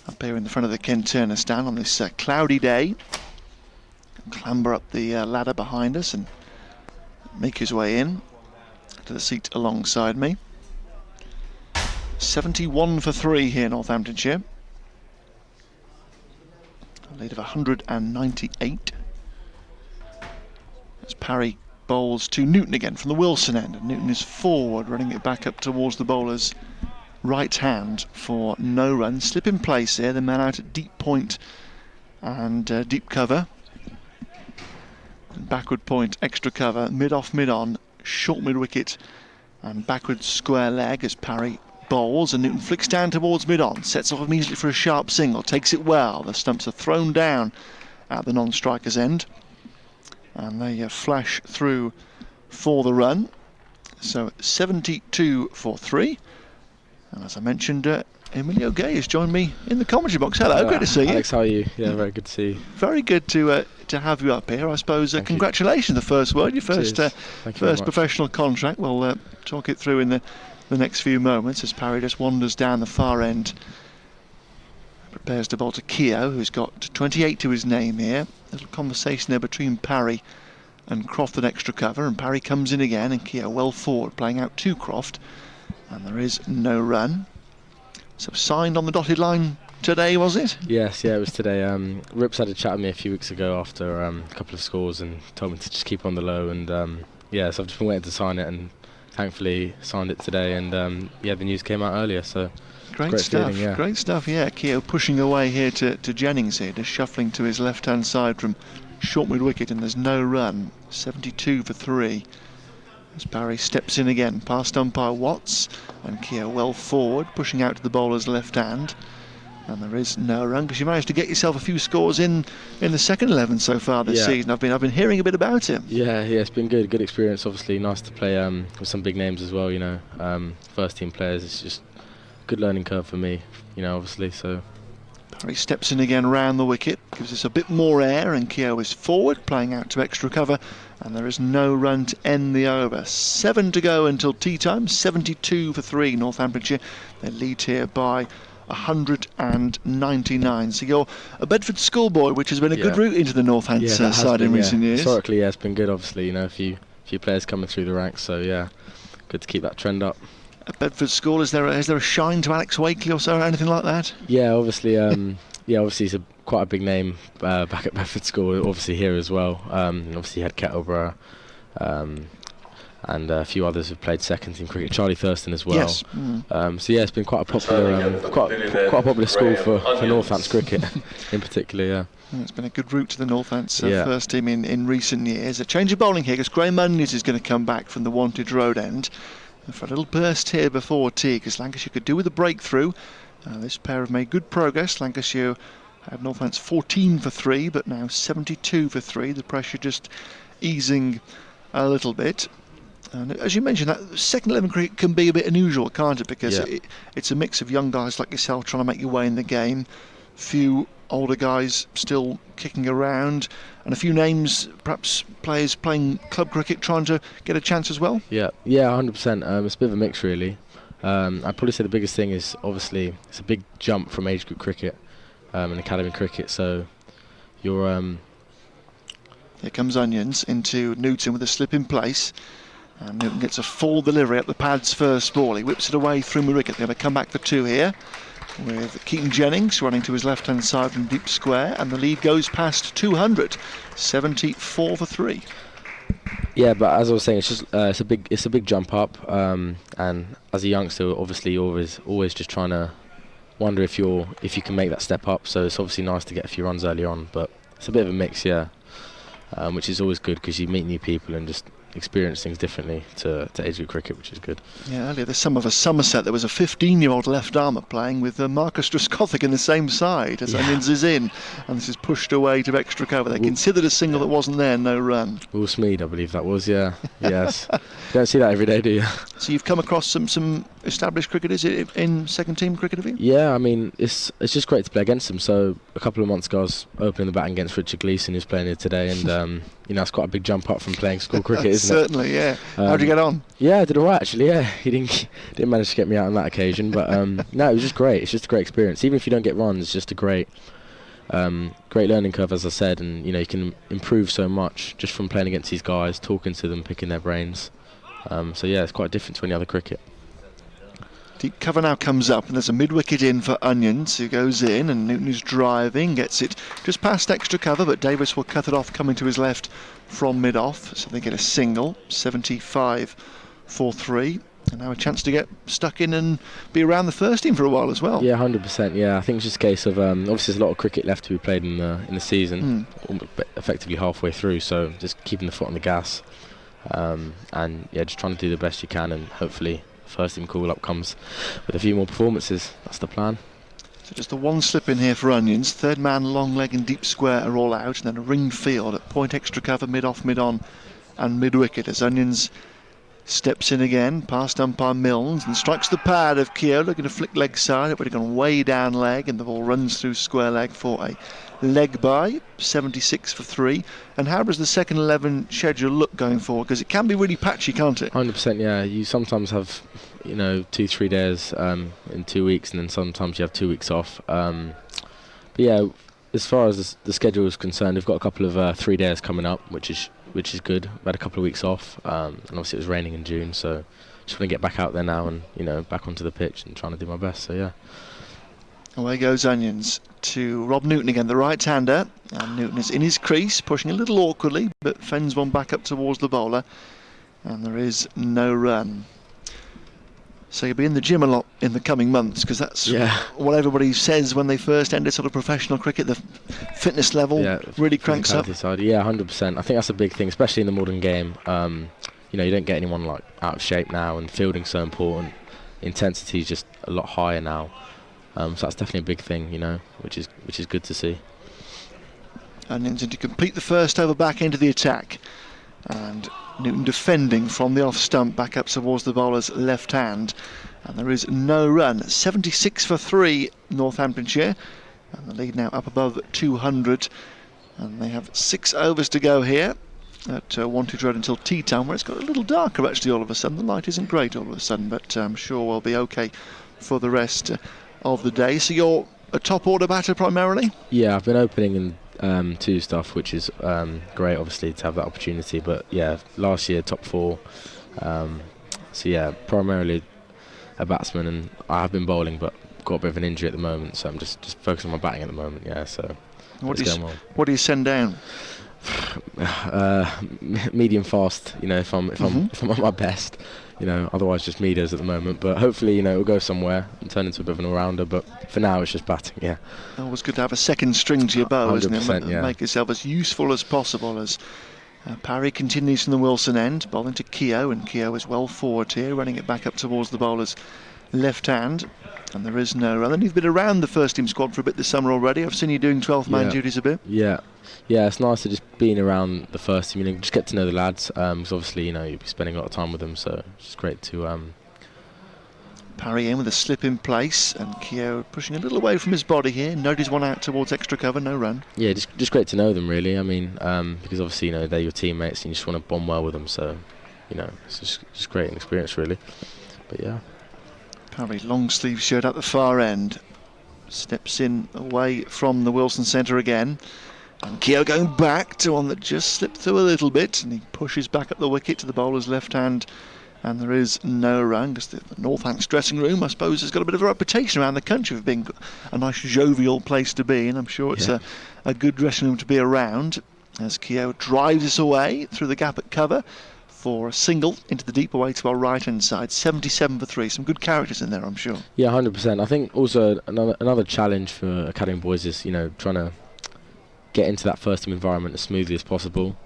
Up here in the front of the Ken Turner stand on this cloudy day. Clamber up the ladder behind us and make his way in to the seat alongside me. 71 for 3 here, Northamptonshire. A lead of 198. As Parry bowls to Newton again from the Wilson end. And Newton is forward, running it back up towards the bowler's right hand for no run. Slip in place here, the man out at deep point and deep cover. And backward point, extra cover, mid off, mid on, short mid wicket and backward square leg as Parry bowls, and Newton flicks down towards mid on, sets off immediately for a sharp single, takes it well. The stumps are thrown down at the non-striker's end and they flash through for the run. So 72 for 3, and as I mentioned, Emilio Gay has joined me in the commentary box. Hello, great to see you. Alex, how are you? Yeah, very good to see you. Very good to have you up here. I suppose congratulations, the first word, your first professional contract. We'll talk it through in the next few moments as Parry just wanders down the far end. Prepares to bowl to Keogh, who's got 28 to his name here. A little conversation there between Parry and Croft at extra cover, and Parry comes in again, and Keogh well forward, playing out to Croft, and there is no run. So signed on the dotted line today, was it? Yes, yeah, it was today. Rips had a chat with me a few weeks ago after a couple of scores and told me to just keep on the low, and so I've just been waiting to sign it, and thankfully signed it today, and the news came out earlier, so great stuff. Feeling, yeah. Great stuff, yeah. Keogh pushing away here to Jennings here, just shuffling to his left hand side from short mid wicket, and there's no run. 72 for 3 as Parry steps in again past umpire Watts, and Keogh well forward, pushing out to the bowler's left hand, and there is no run because you managed to get yourself a few scores in the second 11 so far this season. I've been hearing a bit about him. Yeah, it's been good experience. Obviously, nice to play with some big names as well. First team players. It's just a good learning curve for me. Obviously. So Parry steps in again round the wicket, gives us a bit more air, and Keogh is forward, playing out to extra cover, and there is no run to end the over. 7 to go until tea time. 72 for 3, Northamptonshire. They lead here by 199. So you're a Bedford schoolboy, which has been a good route into the Northants side in recent years. Historically, it's been good. Obviously, a few players coming through the ranks. So good to keep that trend up. At Bedford School, is there a shine to Alex Wakely or so, or anything like that? Yeah, obviously. Obviously he's quite a big name back at Bedford School. Obviously here as well. Obviously he had Kettleborough, and and a few others have played second team cricket. Charlie Thurston as well. Yes. So yeah, it's been quite a popular, quite a popular school for Northants cricket in particular. Yeah. It's been a good route to the Northants Yeah. first team in recent years. A change of bowling here because Graham Onions is going to come back from the Wantage Road end. And for a little burst here before tea, because Lancashire could do with a breakthrough. This pair have made good progress. Lancashire had Northants 14 for 3, but now 72 for 3. The pressure just easing a little bit. And as you mentioned, that second 11 cricket can be a bit unusual, can't it? Because it's a mix of young guys like yourself trying to make your way in the game, few older guys still kicking around, and a few names, perhaps players playing club cricket trying to get a chance as well. Yeah, 100%. It's a bit of a mix, really. I'd probably say the biggest thing is obviously it's a big jump from age group cricket and academy cricket. So you're Here comes Onions into Newton with a slip in place. And Newton gets a full delivery up the pads first ball. He whips it away through wicket. They're going to come back for 2 here, with Keaton Jennings running to his left-hand side from deep square, and the lead goes past 200, 74 for 3. Yeah, but as I was saying, it's just it's a big jump up, and as a youngster, obviously you're always just trying to wonder if you can make that step up. So it's obviously nice to get a few runs early on, but it's a bit of a mix, which is always good because you meet new people and just experience things differently to age group cricket, which is good. Yeah, earlier this summer for Somerset there was a 15-year-old left armour playing with Marcus Druskothic in the same side as Onions is in, and this is pushed away to extra cover. They considered a single that wasn't there, no run. Will Smead, I believe that was, yes. You don't see that every day, do you? So you've come across some established cricketers in second team cricket, have you? Yeah, I mean, it's just great to play against them. So a couple of months ago I was opening the batting against Richard Gleeson, who's playing here today, and it's quite a big jump up from playing school cricket, isn't it? Certainly, yeah. How'd you get on? Yeah, I did alright actually. Yeah, he didn't manage to get me out on that occasion, but no, it was just great. It's just a great experience. Even if you don't get runs, it's just a great learning curve, as I said, and you can improve so much just from playing against these guys, talking to them, picking their brains. So yeah, it's quite different to any other cricket. Deep cover now comes up, and there's a mid-wicket in for Onions, who goes in, and Newton is driving, gets it just past extra cover, but Davis will cut it off, coming to his left from mid-off, so they get a single, 75 for 3, and now a chance to get stuck in and be around the first team for a while as well. Yeah, 100%. Yeah, I think it's just a case of obviously there's a lot of cricket left to be played in the season, effectively halfway through, so just keeping the foot on the gas, and yeah, just trying to do the best you can, and hopefully first team call-up comes with a few more performances. That's the plan. So just the one slip in here for Onions. Third man, long leg and deep square are all out, and then a ringed field at point extra cover, mid-off, mid-on and mid-wicket as Onions steps in again past umpire Milnes and strikes the pad of Keogh, looking to flick leg side. It would have gone way down leg, and the ball runs through square leg for a leg by, 76 for 3. And how does the second 11 schedule look going forward? Because it can be really patchy, can't it? 100%, yeah. You sometimes have 2-3 days in 2 weeks, and then sometimes you have 2 weeks off. But yeah, as far as the schedule is concerned, we've got a couple of 3 days coming up, which is good. We've had a couple of weeks off, and obviously it was raining in June, so just want to get back out there now and back onto the pitch and trying to do my best. So yeah. Away goes Onions to Rob Newton again, the right-hander, and Newton is in his crease, pushing a little awkwardly, but fends one back up towards the bowler, and there is no run. So you'll be in the gym a lot in the coming months, because that's what everybody says when they first enter sort of professional cricket. The fitness level really cranks up. Side. Yeah, 100%. I think that's a big thing, especially in the modern game. You don't get anyone like out of shape now, and fielding's so important. Intensity is just a lot higher now. So that's definitely a big thing, which is good to see. And to complete the first over back into the attack, and Newton defending from the off stump back up towards the bowler's left hand, and there is no run. 76 for 3 Northamptonshire, and the lead now up above 200, and they have 6 overs to go here at Wantage Road until tea time, where it's got a little darker actually all of a sudden. The light isn't great all of a sudden, but I'm sure we'll be okay for the rest of the day. So you're a top order batter primarily? Yeah, I've been opening in 2 stuff, which is great obviously to have that opportunity, but yeah, last year top 4, so yeah, primarily a batsman, and I have been bowling but got a bit of an injury at the moment, so I'm just focusing on my batting at the moment. So what do you send down? Medium fast, if I'm at my best, otherwise just medias at the moment. But hopefully, we'll go somewhere and turn into a bit of an all-rounder. But for now, it's just batting. Yeah. Always good to have a second string to your bow, isn't it? Yeah. Make yourself as useful as possible. As Parry continues from the Wilson end, bowling to Keogh, and Keogh is well forward here, running it back up towards the bowler's left hand. And there is no run. And you've been around the first team squad for a bit this summer already. I've seen you doing 12-man duties a bit. Yeah, it's nice to just being around the first team. Just get to know the lads. Because obviously, you'll be spending a lot of time with them. So it's just great to. Parry in with a slip in place, and Keogh pushing a little away from his body here. Notice one out towards extra cover, no run. Yeah, just great to know them really. Because obviously, they're your teammates, and you just want to bond well with them. So, it's just great an experience really. But yeah. Parry, long sleeve shirt at the far end, steps in away from the Wilson centre again, and Keogh going back to one that just slipped through a little bit, and he pushes back up the wicket to the bowler's left hand, and there is no run, because the Northants dressing room, I suppose, has got a bit of a reputation around the country for being a nice jovial place to be, and I'm sure it's a good dressing room to be around, as Keogh drives this away through the gap at cover for a single into the deep away to our right hand side. 77 for 3. Some good characters in there, I'm sure. Yeah, 100%. I think also another challenge for academy boys is trying to get into that first team environment as smoothly as possible,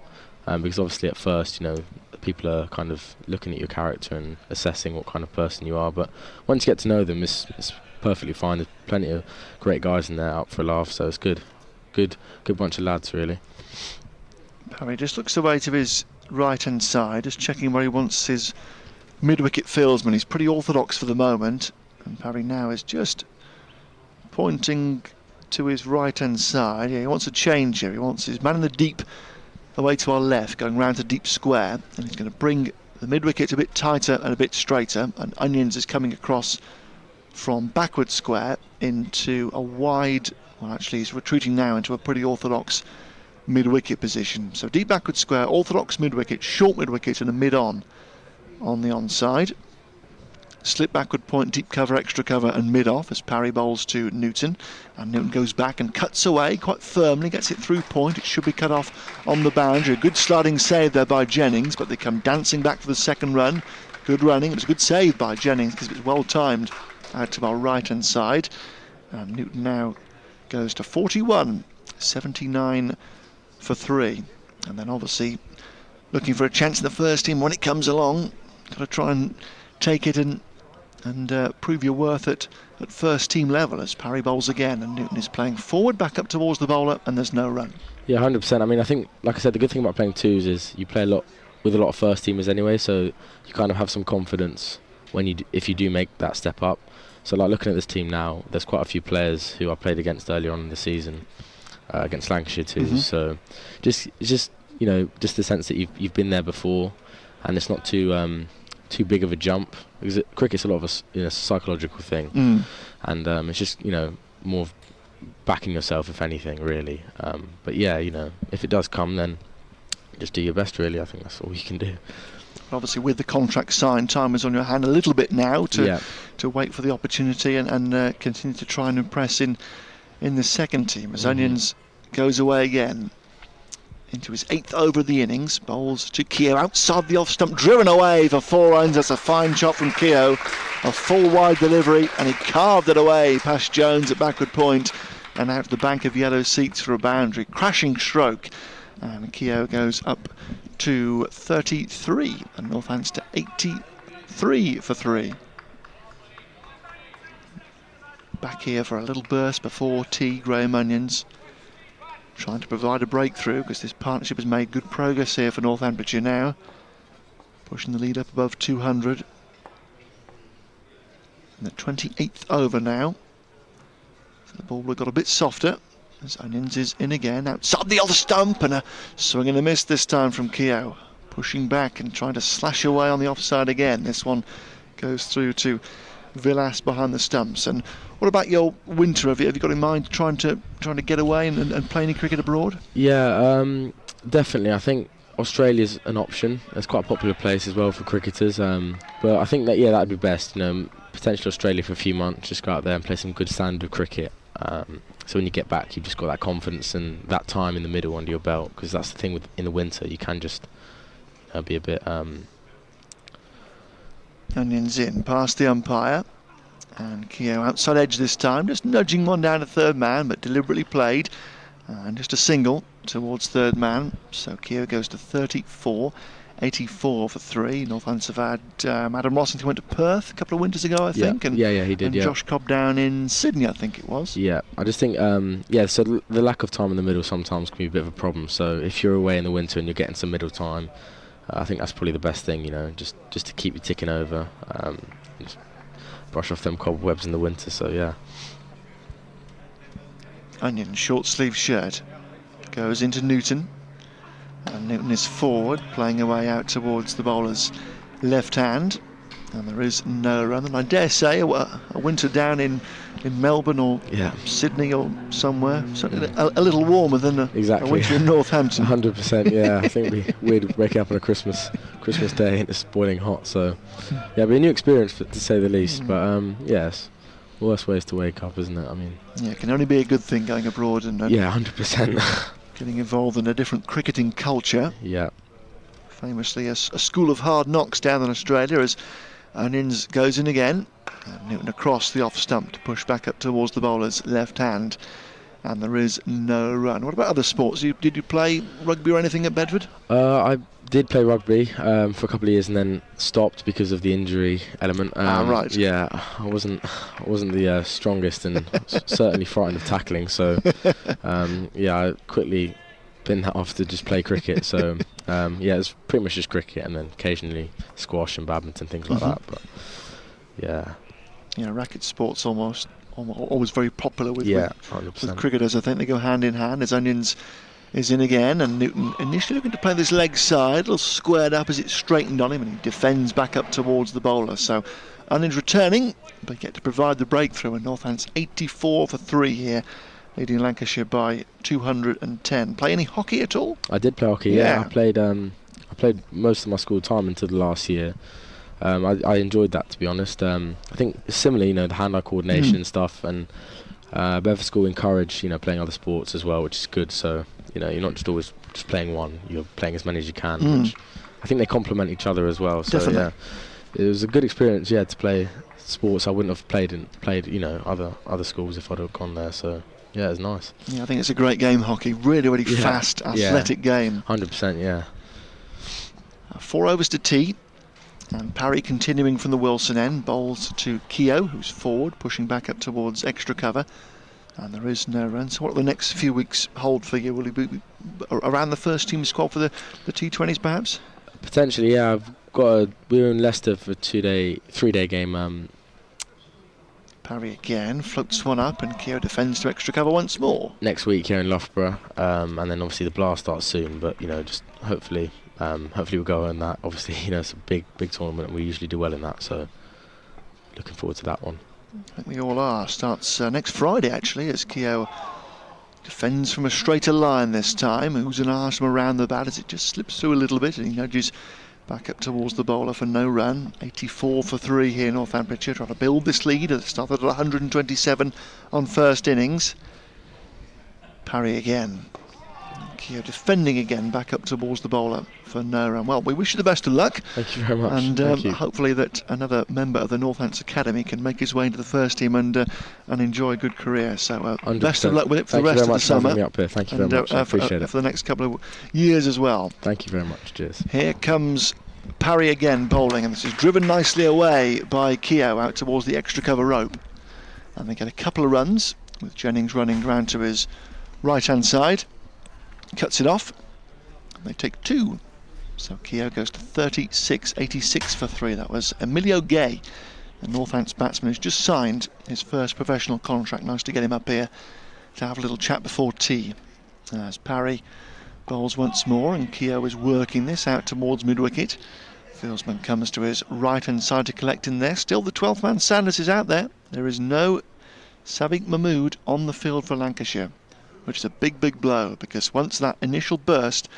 because obviously at first people are kind of looking at your character and assessing what kind of person you are, but once you get to know them, it's perfectly fine. There's plenty of great guys in there out for a laugh, so it's good bunch of lads really. Parry just looks away to his right hand side, just checking where he wants his mid-wicket fieldsman. He's pretty orthodox for the moment, and Parry now is just pointing to his right hand side. Yeah, he wants a change here. He wants his man in the deep away to our left, going round to deep square, and he's going to bring the mid-wicket a bit tighter and a bit straighter, and Onions is coming across from backward square into a wide, well actually he's retreating now into a pretty orthodox mid-wicket position. So deep backward square, orthodox mid-wicket, short mid-wicket and a mid-on the onside. Slip backward point, deep cover, extra cover and mid-off as Parry bowls to Newton. And Newton goes back and cuts away quite firmly, gets it through point. It should be cut off on the boundary. A good sliding save there by Jennings, but they come dancing back for the second run. Good running. It was a good save by Jennings because it was well timed out to our right-hand side. And Newton now goes to 41, 79 for 3, and then obviously looking for a chance in the first team when it comes along. Got to try and take it and prove your worth at first team level as Parry bowls again, and Newton is playing forward back up towards the bowler, and there's no run. Yeah, 100%. I think, like I said, the good thing about playing twos is you play a lot with a lot of first teamers anyway, so you kind of have some confidence if you do make that step up. So like looking at this team now, there's quite a few players who I played against earlier on in the season. Against Lancashire too, so it's just the sense that you've been there before, and it's not too big of a jump, because cricket's a lot of a psychological thing, and it's just more of backing yourself if anything really. But yeah, if it does come, then just do your best really. I think that's all you can do. Obviously, with the contract signed, time is on your hand a little bit now to wait for the opportunity and continue to try and impress in the second team as Onions goes away again into his 8th over of the innings. Bowls to Keogh outside the off stump, driven away for 4 runs. That's a fine shot from Keogh, a full wide delivery, and he carved it away past Jones at backward point and out the bank of yellow seats for a boundary. Crashing stroke, and Keogh goes up to 33 and Northants to 83 for 3. Back here for a little burst before tea. Graham Onions trying to provide a breakthrough, because this partnership has made good progress here for Northamptonshire now, pushing the lead up above 200. And the 28th over now, so the ball got a bit softer as Onions is in again outside the other stump, and a swing and a miss this time from Keogh, pushing back and trying to slash away on the offside again. This one goes through to Villas behind the stumps. And what about your winter? Have you got in mind trying to get away and play any cricket abroad? Yeah, definitely. I think Australia's an option. It's quite a popular place as well for cricketers. But I think that'd be best. Potentially Australia for a few months, just go out there and play some good standard cricket. So when you get back, you've just got that confidence and that time in the middle under your belt, because that's the thing with in the winter, you can just be a bit... Onions in past the umpire, and Keogh outside edge this time, just nudging one down to third man, but deliberately played, and just a single towards third man. So Keogh goes to 34, 84 for 3. Northants have had Adam Rossington went to Perth a couple of winters ago, I think, and yeah, he did. And yeah. Josh Cobb down in Sydney, I think it was. Yeah, I just think so the lack of time in the middle sometimes can be a bit of a problem. So if you're away in the winter and you're getting some middle time, I think that's probably the best thing, just to keep you ticking over, just brush off them cobwebs in the winter. So yeah. Onion short sleeve shirt goes into Newton, and Newton is forward, playing away out towards the bowler's left hand, and there is no run. And I dare say a winter down in Melbourne or Sydney or somewhere, so a little warmer than a winter in Northampton. 100%, yeah. I think it'd be weird waking up on a Christmas day and it's boiling hot. So yeah, it'll be a new experience to say the least. But yes, worst ways to wake up, isn't it? I mean, yeah, it can only be a good thing going abroad and 100%. Getting involved in a different cricketing culture. Yeah. Famously a school of hard knocks down in Australia as Onions goes in again. And Newton across the off stump to push back up towards the bowler's left hand. And there is no run. What about other sports? Did you play rugby or anything at Bedford? I did play rugby for a couple of years and then stopped because of the injury element. Right. Yeah, I wasn't the strongest and certainly frightened of tackling. So I quickly binned that off to just play cricket. So it's pretty much just cricket and then occasionally squash and badminton, things like that. But yeah. Racket sports always very popular with with cricketers. I think they go hand in hand as Onions is in again, and Newton initially looking to play this leg side, a little squared up as it's straightened on him, and he defends back up towards the bowler. So Onions returning, but get to provide the breakthrough, and Northants 84 for 3 here, leading Lancashire by 210. Play any hockey at all? I did play hockey. Yeah, I played most of my school time until the last year. I enjoyed that, to be honest. I think similarly, the hand-eye coordination and stuff, and Bedford School encourage playing other sports as well, which is good. So you're not just always just playing one; you're playing as many as you can. Which I think they complement each other as well. So definitely. It was a good experience. Yeah, to play sports I wouldn't have played other schools if I'd have gone there. So yeah, it was nice. Yeah, I think it's a great game, hockey. Really fast, athletic game. 100%. Yeah. 4 overs to tea. And Parry continuing from the Wilson end, bowls to Keogh, who's forward, pushing back up towards extra cover. And there is no run. So what will the next few weeks hold for you? Will he be around the first team squad for the T20s perhaps? Potentially, yeah. We're in Leicester for a 3-day game. Parry again, floats one up, and Keogh defends to extra cover once more. Next week here in Loughborough, and then obviously the Blast starts soon, but just hopefully we'll go on that. Obviously, it's a big tournament and we usually do well in that, so looking forward to that one. I think we all are. Starts next Friday actually, as Keogh defends from a straighter line this time. Who's an arse from around the bat as it just slips through a little bit, and he nudges back up towards the bowler for no run. 84 for 3 here, Northamptonshire, trying to build this lead. It started at 127 on first innings. Parry again. Keogh defending again, back up towards the bowler for no run. Well, we wish you the best of luck. Thank you very much. And hopefully that another member of the Northants Academy can make his way into the first team and enjoy a good career. So best of luck with it for the rest of the summer. Thank you very much for having me up here. Thank you very much. I appreciate it. For the next couple of years as well. Thank you very much. Cheers. Here comes Parry again bowling, and this is driven nicely away by Keogh out towards the extra cover rope. And they get a couple of runs with Jennings running round to his right hand side. Cuts it off. They take 2. So Keogh goes to 36, 86 for 3. That was Emilio Gay, the Northants batsman who's just signed his first professional contract. Nice to get him up here to have a little chat before tea. As Parry bowls once more, and Keogh is working this out towards mid-wicket. Fieldsman comes to his right-hand side to collect in there. Still the 12th man Sanders is out there. There is no Sabiq Mahmood on the field for Lancashire, which is a big blow, because once that initial burst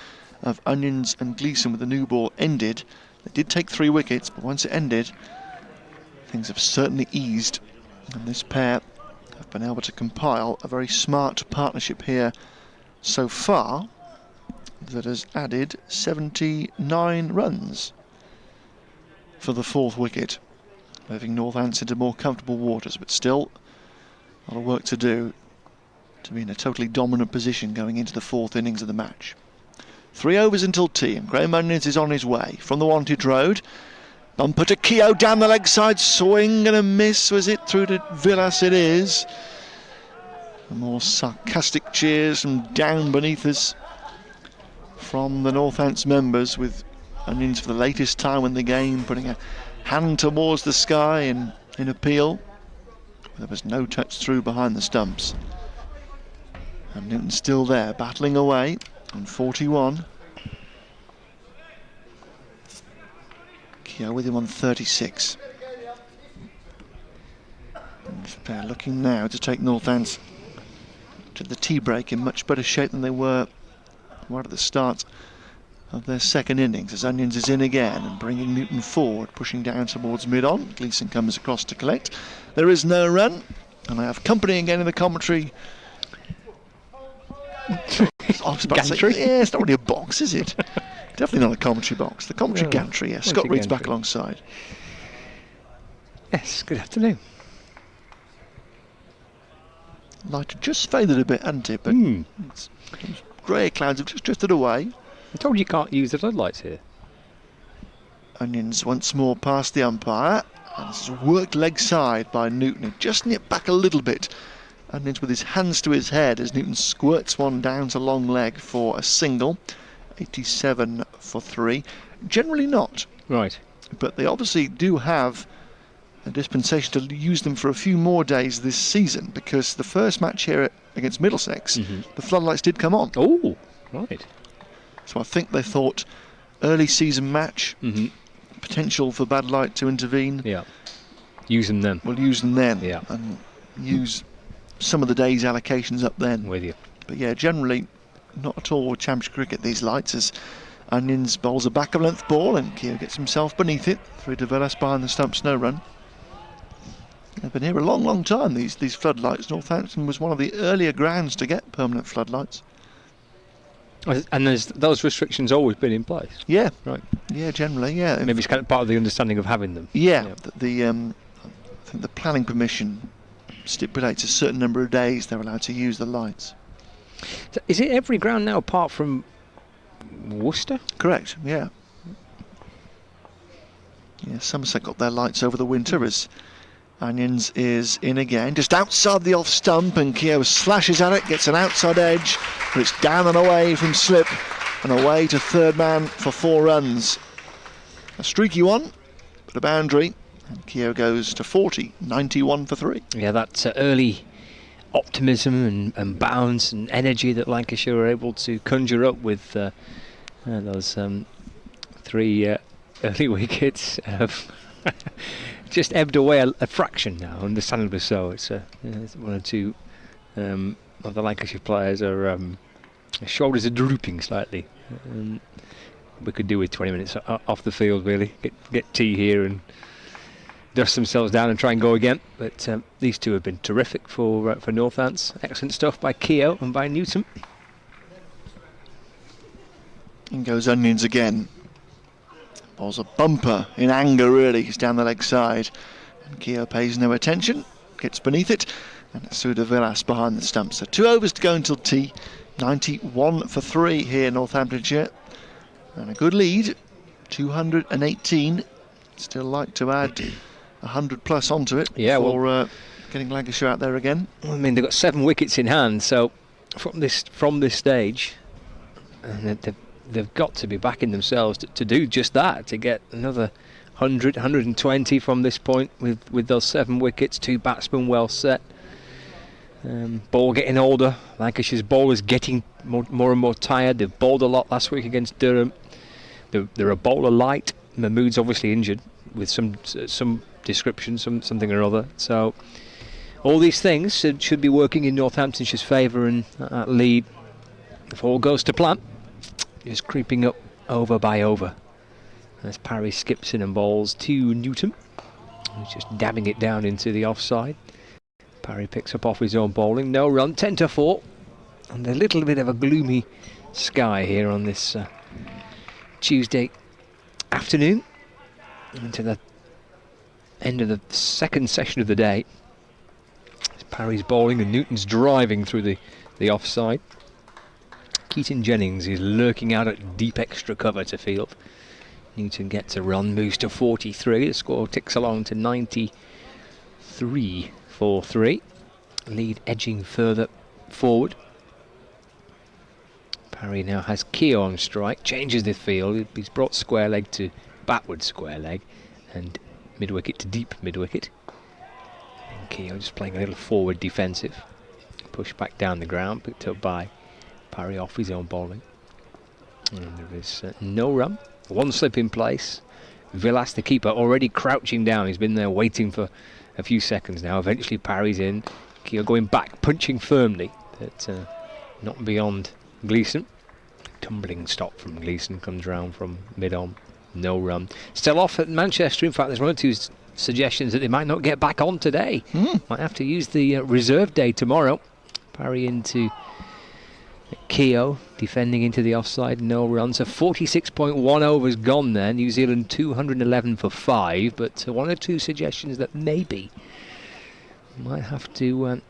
of Onions and Gleeson with the new ball ended, they did take 3 wickets, but once it ended, things have certainly eased, and this pair have been able to compile a very smart partnership here so far that has added 79 runs for the fourth wicket, moving Northants into more comfortable waters, but still a lot of work to do to be in a totally dominant position going into the fourth innings of the match. 3 overs until tea, and Graham Onions is on his way from the Wantage Road. Bumper to Keogh down the leg side, swing and a miss. Was it through to Villas? It is. The more sarcastic cheers from down beneath us from the Northants members, with Onions for the latest time in the game putting a hand towards the sky in appeal. There was no touch through behind the stumps. And Newton still there, battling away on 41. Keogh with him on 36. And they're looking now to take Northants to the tea break in much better shape than they were right at the start of their second innings, as Onions is in again and bringing Newton forward, pushing down towards mid-on. Gleeson comes across to collect. There is no run, and I have company again in the commentary. I was about to say, yeah, it's not really a box, is it? Definitely not a commentary box. The commentary gantry, yeah. Scott Reed's back alongside. Yes, good afternoon. Light just faded a bit, hadn't it? But grey clouds have just drifted away. I told you can't use the floodlights here. Onions once more past the umpire, and this is worked leg side by Newton, just nipped back a little bit. Onions with his hands to his head as Newton squirts one down to long leg for a single. 87 for 3. Generally not. Right. But they obviously do have a dispensation to use them for a few more days this season, because the first match here against Middlesex, the floodlights did come on. Oh, right. So I think they thought early season match, potential for bad light to intervene. Yeah. Use them then. We'll use them then. Yeah. And use some of the day's allocations up then. With you. But yeah, generally not at all with Championship cricket, these lights, as Onions bowls a back of length ball and Keogh gets himself beneath it. Through to Villas behind the stumps, no run. They've been here a long, long time, these floodlights. Northampton was one of the earlier grounds to get permanent floodlights. And there's those restrictions always been in place? Yeah. Right. Yeah, generally, yeah. Maybe it's kind of part of the understanding of having them. Yeah. I think the planning permission stipulates a certain number of days they're allowed to use the lights. So is it every ground now apart from Worcester? Correct, yeah. Yeah, Somerset got their lights over the winter as Onions is in again, just outside the off stump, and Keogh slashes at it, gets an outside edge, but it's down and away from slip and away to third man for 4 runs. A streaky one, but a boundary, and Keogh goes to 40, 91 for 3. Yeah, that early optimism and bounce and energy that Lancashire were able to conjure up with those 3 early wickets just ebbed away a fraction now, understandably so. It's 1 or 2 of the Lancashire players are shoulders are drooping slightly. We could do with 20 minutes off the field, really. Get tea here and dust themselves down and try and go again. But these two have been terrific for Northants. Excellent stuff by Keogh and by Newton. In goes Onions again. Bowls a bumper in anger, really. He's down the leg side. And Keogh pays no attention. Gets beneath it. And it's through to Villas behind the stump. So 2 overs to go until tea. 91 for 3 here in Northamptonshire. And a good lead. 218. Still like to add 100 plus onto it, yeah, for getting Lancashire out there again. I mean, they've got 7 wickets in hand, so from this stage, and they've got to be backing themselves to do just that, to get another 100, 120 from this point with those 7 wickets, 2 batsmen well set. Ball getting older. Lancashire's bowlers getting more and more tired. They've bowled a lot last week against Durham. They're a bowler light. Mahmood's obviously injured with some description, something or other. So all these things should be working in Northamptonshire's favour, and that lead, if all goes to plan, is creeping up over by over. As Parry skips in and bowls to Newton, who's just dabbing it down into the offside. Parry picks up off his own bowling. No run, 10-4. And a little bit of a gloomy sky here on this Tuesday afternoon. Into the end of the second session of the day. Parry's bowling and Newton's driving through the offside. Keaton Jennings is lurking out at deep extra cover to field. Newton gets a run, moves to 43. The score ticks along to 93 for 3. Lead edging further forward. Parry now has Keogh on strike, changes the field. He's brought square leg to backward square leg and mid wicket to deep mid wicket. And Keogh just playing a little forward defensive. Pushed back down the ground, picked up by Parry off his own bowling. And there is no run. One slip in place. Villas, the keeper, already crouching down. He's been there waiting for a few seconds now. Eventually Parry's in. Keogh going back, punching firmly, but not beyond Gleeson. Tumbling stop from Gleeson comes round from mid-on. No run. Still off at Manchester. In fact, there's one or two suggestions that they might not get back on today. Might have to use the reserve day tomorrow. Parry into Keogh, defending into the offside, no runs. So 46.1 overs gone there. New Zealand 211 for 5, but one or two suggestions that maybe might have to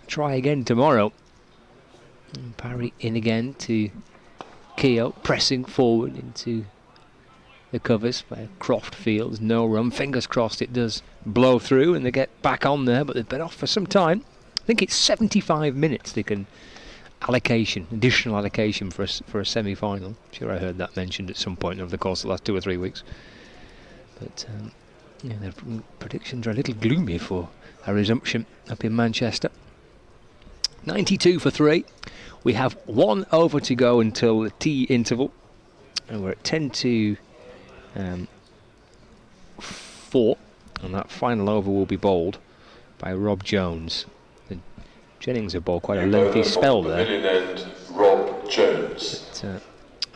try again tomorrow. And Parry in again to Keogh, pressing forward into the covers where Croft fields, no run. Fingers crossed it does blow through and they get back on there, but they've been off for some time. I think it's 75 minutes they can additional allocation for a semi-final. I'm sure I heard that mentioned at some point over the course of the last 2 or 3 weeks. But yeah, the predictions are a little gloomy for a resumption up in Manchester. 92 for 3. We have 1 over to go until the tea interval, and we're at 10-4, and that final over will be bowled by Rob Jones. Jennings have bowled quite a lengthy spell there. End, Rob Jones. But,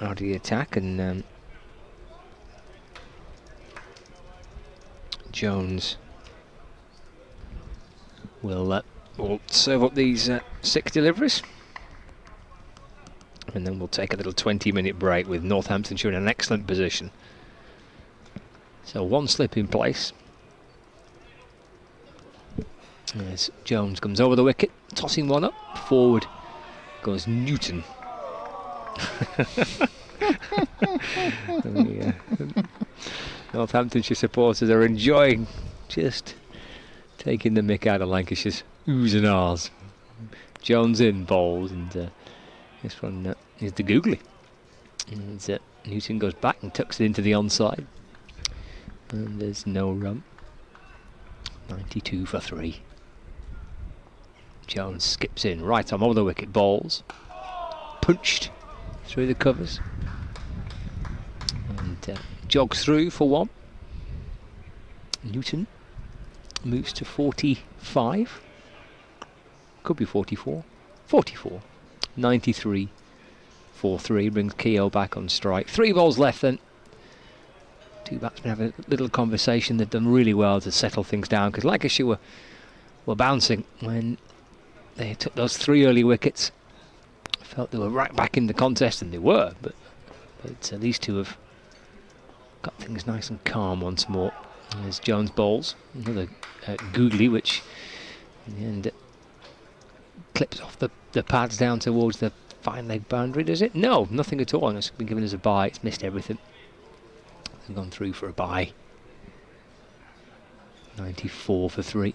out of the attack, and Jones will serve up these 6 deliveries, and then we'll take a little 20-minute break with Northamptonshire in an excellent position. So 1 slip in place. As Jones comes over the wicket, tossing one up. Forward goes Newton. Northamptonshire supporters are enjoying just taking the mick out of Lancashire's oohs and ahs. Jones in, bowls, and this one is the googly. And Newton goes back and tucks it into the onside. And there's no run. 92 for 3. Jones skips in, right arm over the wicket, bowls. Punched through the covers. And jogs through for 1. Newton moves to 45. Could be 44. 44. 93 for 3. Brings Keogh back on strike. 3 balls left then. 2 batsmen have a little conversation. They've done really well to settle things down, because Lancashire were bouncing when they took those 3 early wickets. I felt they were right back in the contest, and they were, but these two have got things nice and calm once more. And there's Jones bowls, another googly, which in the end clips off the pads down towards the fine leg boundary, does it? No, nothing at all. It's been given as a bye. It's missed everything. They've gone through for a bye. 94 for 3.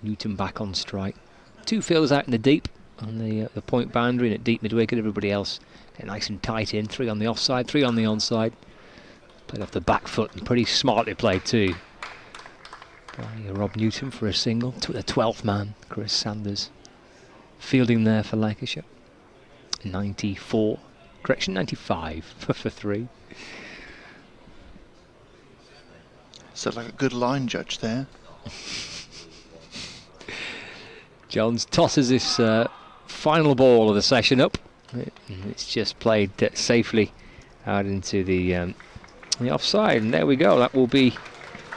Newton back on strike. 2 fielders out in the deep on the point boundary and at deep mid-wicket. Everybody else get nice and tight in. 3 on the offside, 3 on the onside. Played off the back foot and pretty smartly played too by Rob Newton for a single. To the 12th man, Chris Sanders, fielding there for Lancashire. 94. Correction, 95 for 3. Sounds like a good line judge there. Jones tosses this final ball of the session up. It's just played safely out into the offside, and there we go. That will be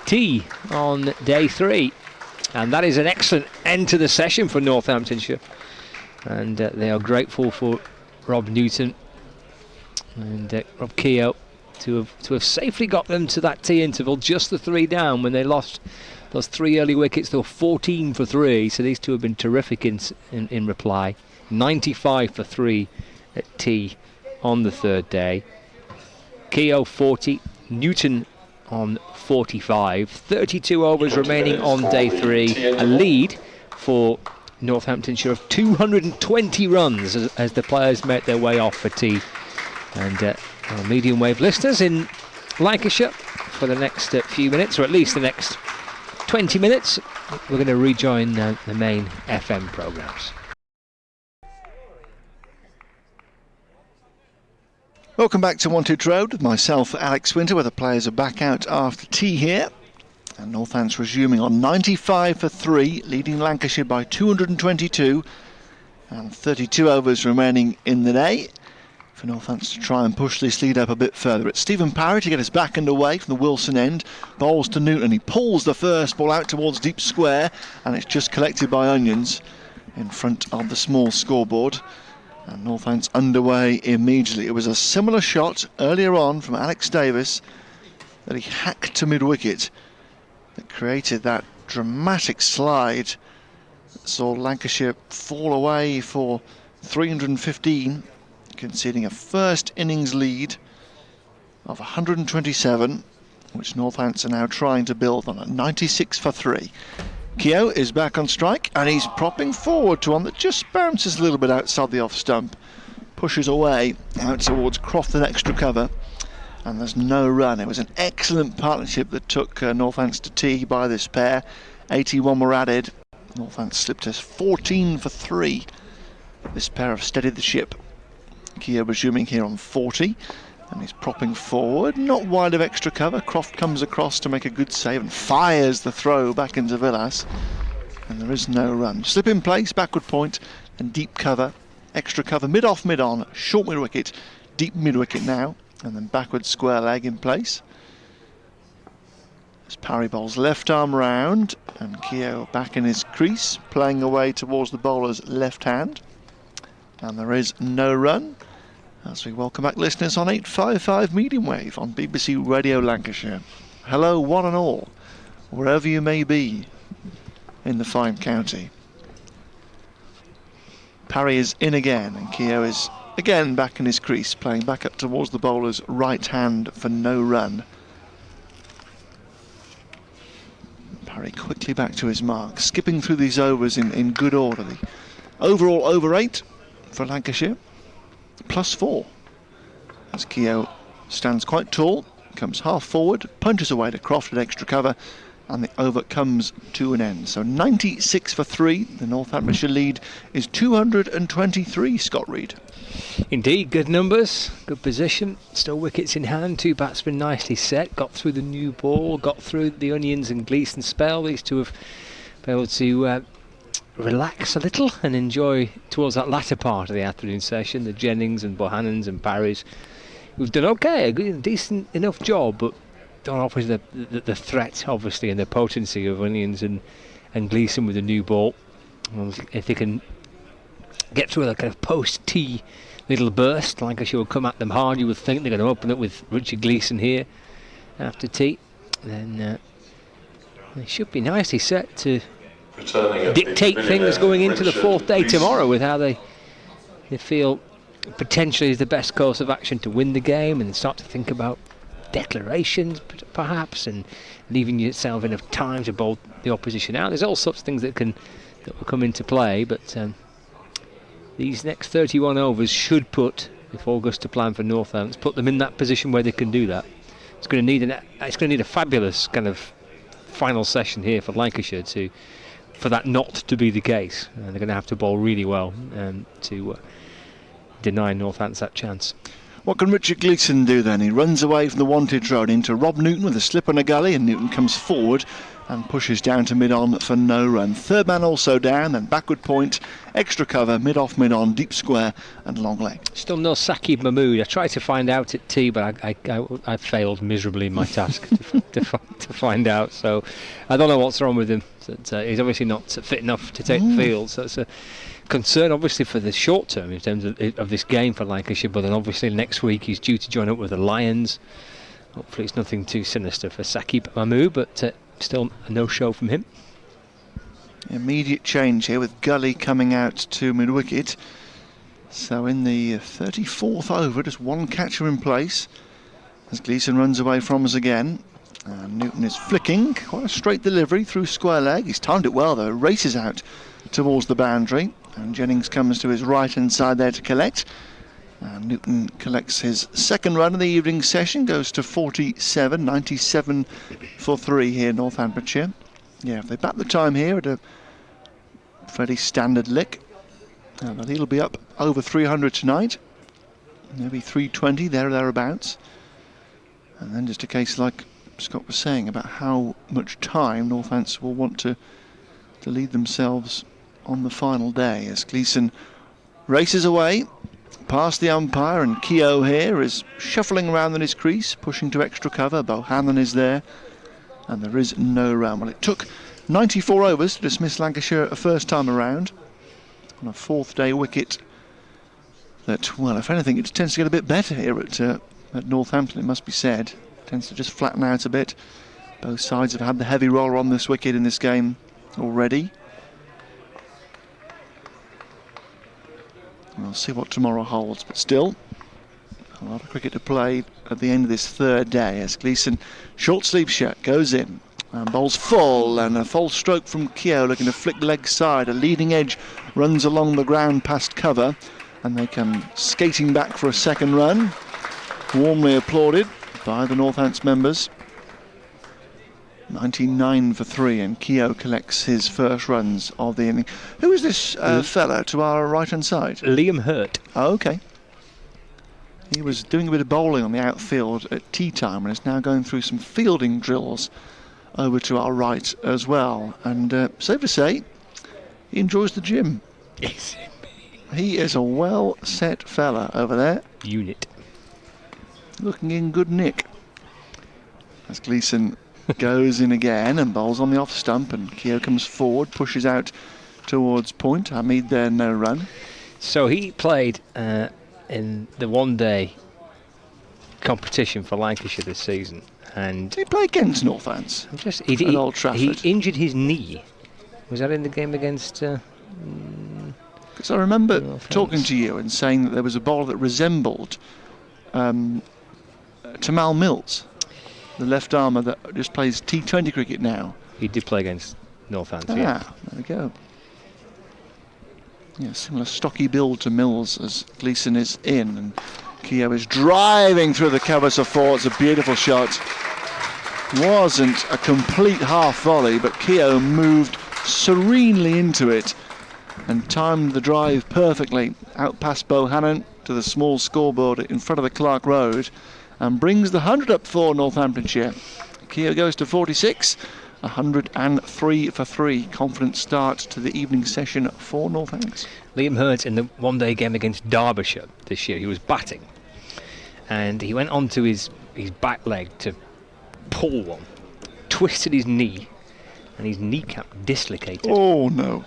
tea on day 3. And that is an excellent end to the session for Northamptonshire. And they are grateful for Rob Newton and Rob Keogh to have safely got them to that tea interval, just the 3 down when they lost those 3 early wickets. They were 14 for 3, so these two have been terrific in reply. 95 for 3 at tea on the 3rd day. Keogh 40, Newton on 45, 32 overs remaining on day 3, a lead for Northamptonshire of 220 runs as the players make their way off for tea. And our medium wave listeners in Lancashire for the next few minutes, or at least the next 20 minutes, we're going to rejoin the main FM programmes. Welcome back to Wantage Road with myself, Alex Winter, where the players are back out after tea here. And Northants resuming on 95 for 3, leading Lancashire by 222, and 32 overs remaining in the day for Northants to try and push this lead up a bit further. It's Stephen Parry to get us back underway from the Wilson end. Bowls to Newton. He pulls the first ball out towards deep square, and it's just collected by Onions in front of the small scoreboard. And Northants underway immediately. It was a similar shot earlier on from Alex Davis that he hacked to mid-wicket that created that dramatic slide that saw Lancashire fall away for 315, conceding a first innings lead of 127, which Northants are now trying to build on at 96 for 3. Keogh is back on strike, and he's propping forward to one that just bounces a little bit outside the off stump, pushes away out towards Croft and extra cover, and there's no run. It was an excellent partnership that took Northants to tea by this pair. 81 were added. Northants slipped us 14 for 3. This pair have steadied the ship. Keogh resuming here on 40, and he's propping forward, not wide of extra cover. Croft comes across to make a good save and fires the throw back into Villas, and there is no run. Slip in place, backward point, and deep cover, extra cover, mid off, mid on, short mid wicket, deep mid wicket now, and then backward square leg in place. As Parry bowls left arm round, and Keogh back in his crease, playing away towards the bowler's left hand, and there is no run. As we welcome back listeners on 855 medium wave on BBC Radio Lancashire. Hello one and all, wherever you may be in the fine county. Parry is in again, and Keogh is again back in his crease, playing back up towards the bowler's right hand for no run. Parry quickly back to his mark, skipping through these overs in good order. The overall over 8 for Lancashire, +4, as Keogh stands quite tall, comes half forward, punches away to Croft at extra cover, and the over comes to an end. So 96 for 3, the Northamptonshire lead is 223, Scott Reed. Indeed, good numbers, good position, still wickets in hand, 2 batsmen nicely set, got through the new ball, got through the Onions and Gleeson spell. These two have been able to relax a little and enjoy towards that latter part of the afternoon session. The Jennings and Bohannons and Parrys, who've done okay, a good, decent enough job, but don't offer the threat, obviously, and the potency of Onions and Gleeson with the new ball. Well, if they can get through a kind of post-tea little burst, Lancashire will come at them hard. You would think they're going to open it with Richard Gleeson here after tea. Then they should be nicely set to dictate things going into the 4th day tomorrow, with how they feel potentially is the best course of action to win the game, and start to think about declarations perhaps, and leaving yourself enough time to bowl the opposition out. There's all sorts of things that will come into play, but these next 31 overs should put, if all goes to plan for Northants, put them in that position where they can do that. It's going to need a fabulous kind of final session here for Lancashire for that not to be the case. They're going to have to bowl really well to deny Northants that chance. What can Richard Gleeson do then? He runs away from the Wantage Road into Rob Newton with a slip and a gully, and Newton comes forward and pushes down to mid-on for no run. Third man also down, then backward point, extra cover, mid-off, mid-on, deep square and long leg. Still no Saqib Mahmood. I tried to find out at tee, but I failed miserably in my task to find out. So I don't know what's wrong with him. He's obviously not fit enough to take the field. So it's a concern, obviously, for the short term in terms of this game for Lancashire. But then obviously next week he's due to join up with the Lions. Hopefully it's nothing too sinister for Saqib Mahmood, but still a no-show from him. Immediate change here with Gully coming out to mid-wicket. So in the 34th over, just one catcher in place as Gleeson runs away from us again. And Newton is flicking, quite a straight delivery through square leg. He's timed it well though, races out towards the boundary. And Jennings comes to his right-hand side there to collect. And Newton collects his second run of the evening session, goes to 47, 97 for 3 here in Northamptonshire. Yeah, if they bat the time here at a fairly standard lick, but he'll be up over 300 tonight, maybe 320 there or thereabouts. And then just a case like Scott was saying about how much time Northants will want to lead themselves on the final day as Gleeson races away past the umpire, and Keogh here is shuffling around in his crease, pushing to extra cover. Bohannon is there, and there is no run. Well, it took 94 overs to dismiss Lancashire a first time around on a 4th day wicket that, well, if anything, it tends to get a bit better here at Northampton, it must be said. It tends to just flatten out a bit. Both sides have had the heavy roller on this wicket in this game already. We'll see what tomorrow holds, but still a lot of cricket to play at the end of this 3rd day as Gleeson, short sleeve shirt, goes in and bowls full, and a false stroke from Keogh looking to flick leg side. A leading edge runs along the ground past cover, and they come skating back for a second run, warmly applauded by the Northants members. 99 for 3, and Keogh collects his first runs of the inning. Who is this fella to our right-hand side? Liam Hurt. Oh, okay. He was doing a bit of bowling on the outfield at tea time and is now going through some fielding drills over to our right as well. And safe to say, he enjoys the gym. Yes. He is a well-set fella over there. Unit. Looking in good nick. As Gleeson goes in again and bowls on the off stump, and Keogh comes forward, pushes out towards point. Hamid there, no run. So he played in the one-day competition for Lancashire this season, and Did he play against Northants? At Old Trafford? He injured his knee. Was that in the game against? Because I remember Talking to you and saying that there was a bowler that resembled Tamal Mills, the left armour that just plays T20 cricket now. He did play against Northants. There we go. Yeah, similar stocky build to Mills as Gleeson is in, and Keogh is driving through the covers of 4. It's a beautiful shot. Wasn't a complete half volley, but Keogh moved serenely into it and timed the drive perfectly out past Bohannon to the small scoreboard in front of the Clark Road, and brings the 100 up for Northamptonshire. Keogh goes to 46, 103 for 3. Confident start to the evening session for Northants. Liam Hurt in the one-day game against Derbyshire this year, he was batting, and he went onto his back leg to pull one, twisted his knee, and his kneecap dislocated. Oh no!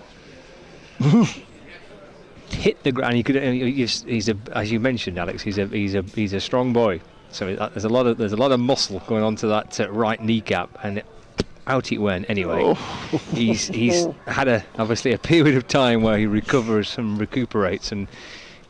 Hit the ground. He's as you mentioned, Alex. He's a strong boy. So there's a lot of muscle going onto that right kneecap, and out it went. Anyway, he's had obviously a period of time where he recovers and recuperates, and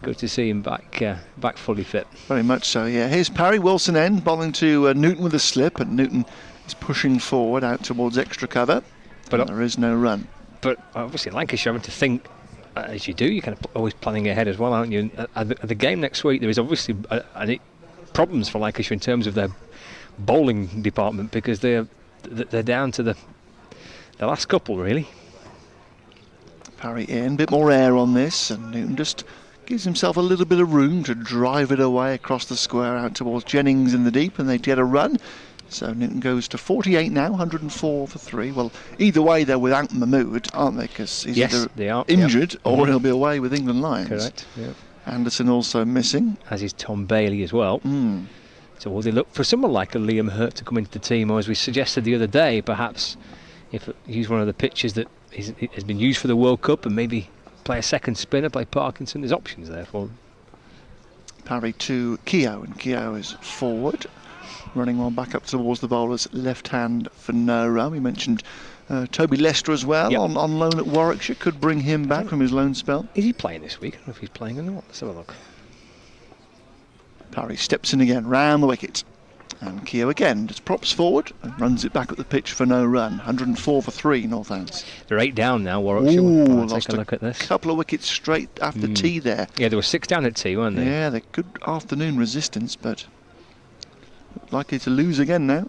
good to see him back fully fit. Very much so. Yeah. Here's Parry Wilson end bowling to Newton with a slip, and Newton is pushing forward out towards extra cover, but there is no run. But obviously Lancashire having to think. As you do, you're kind of always planning ahead as well, aren't you? At the game next week, there is obviously problems for Lancashire in terms of their bowling department, because they're down to the last couple, really. Parry in, a bit more air on this, and Newton just gives himself a little bit of room to drive it away across the square out towards Jennings in the deep, and they get a run. So Newton goes to 48 now, 104 for 3. Well, either way, they're without Mahmood, aren't they? Because he's either they are injured or he'll be away with England Lions. Correct. Yeah. Anderson also missing. As is Tom Bailey as well. So will they look for someone like a Liam Hurt to come into the team, or as we suggested the other day, perhaps if use one of the pitches that has been used for the World Cup and maybe play a second spinner, play Parkinson? There's options there for them. Parry to Keogh, and Keogh is forward, running one back up towards the bowler's left hand for no run. We mentioned Toby Lester as well, on loan at Warwickshire, could bring him back from his loan spell. Is he playing this week? I don't know if he's playing or not. Let's have a look. Parry steps in again, round the wicket. And Keogh again just props forward and runs it back up the pitch for no run. 104 for 3, Northants. They're 8 down now, Warwickshire. Ooh, Take a look at this. Couple of wickets straight after tea there. Yeah, there were 6 down at tea, weren't they? Yeah, they're good afternoon resistance, but likely to lose again now.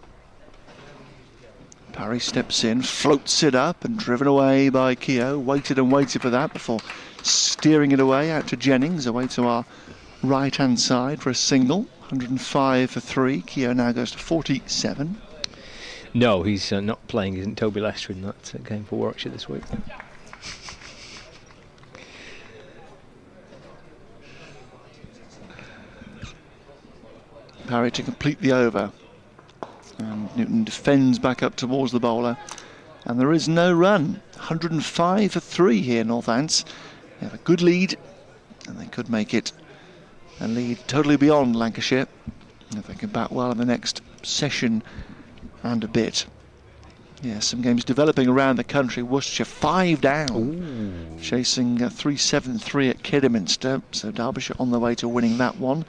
Parry steps in, floats it up and driven away by Keogh. Waited and waited for that before steering it away out to Jennings, away to our right-hand side for a single. 105 for 3. Keogh now goes to 47. No, he's not playing, isn't Toby Lester in that game for Warwickshire this week. Parry to complete the over. And Newton defends back up towards the bowler. And there is no run. 105 for 3 here, Northants. They have a good lead, and they could make it a lead totally beyond Lancashire if they can bat well in the next session and a bit. Yeah, some games developing around the country. Worcestershire 5 down, chasing 3-7-3 at Kidderminster, so Derbyshire on their way to winning that one.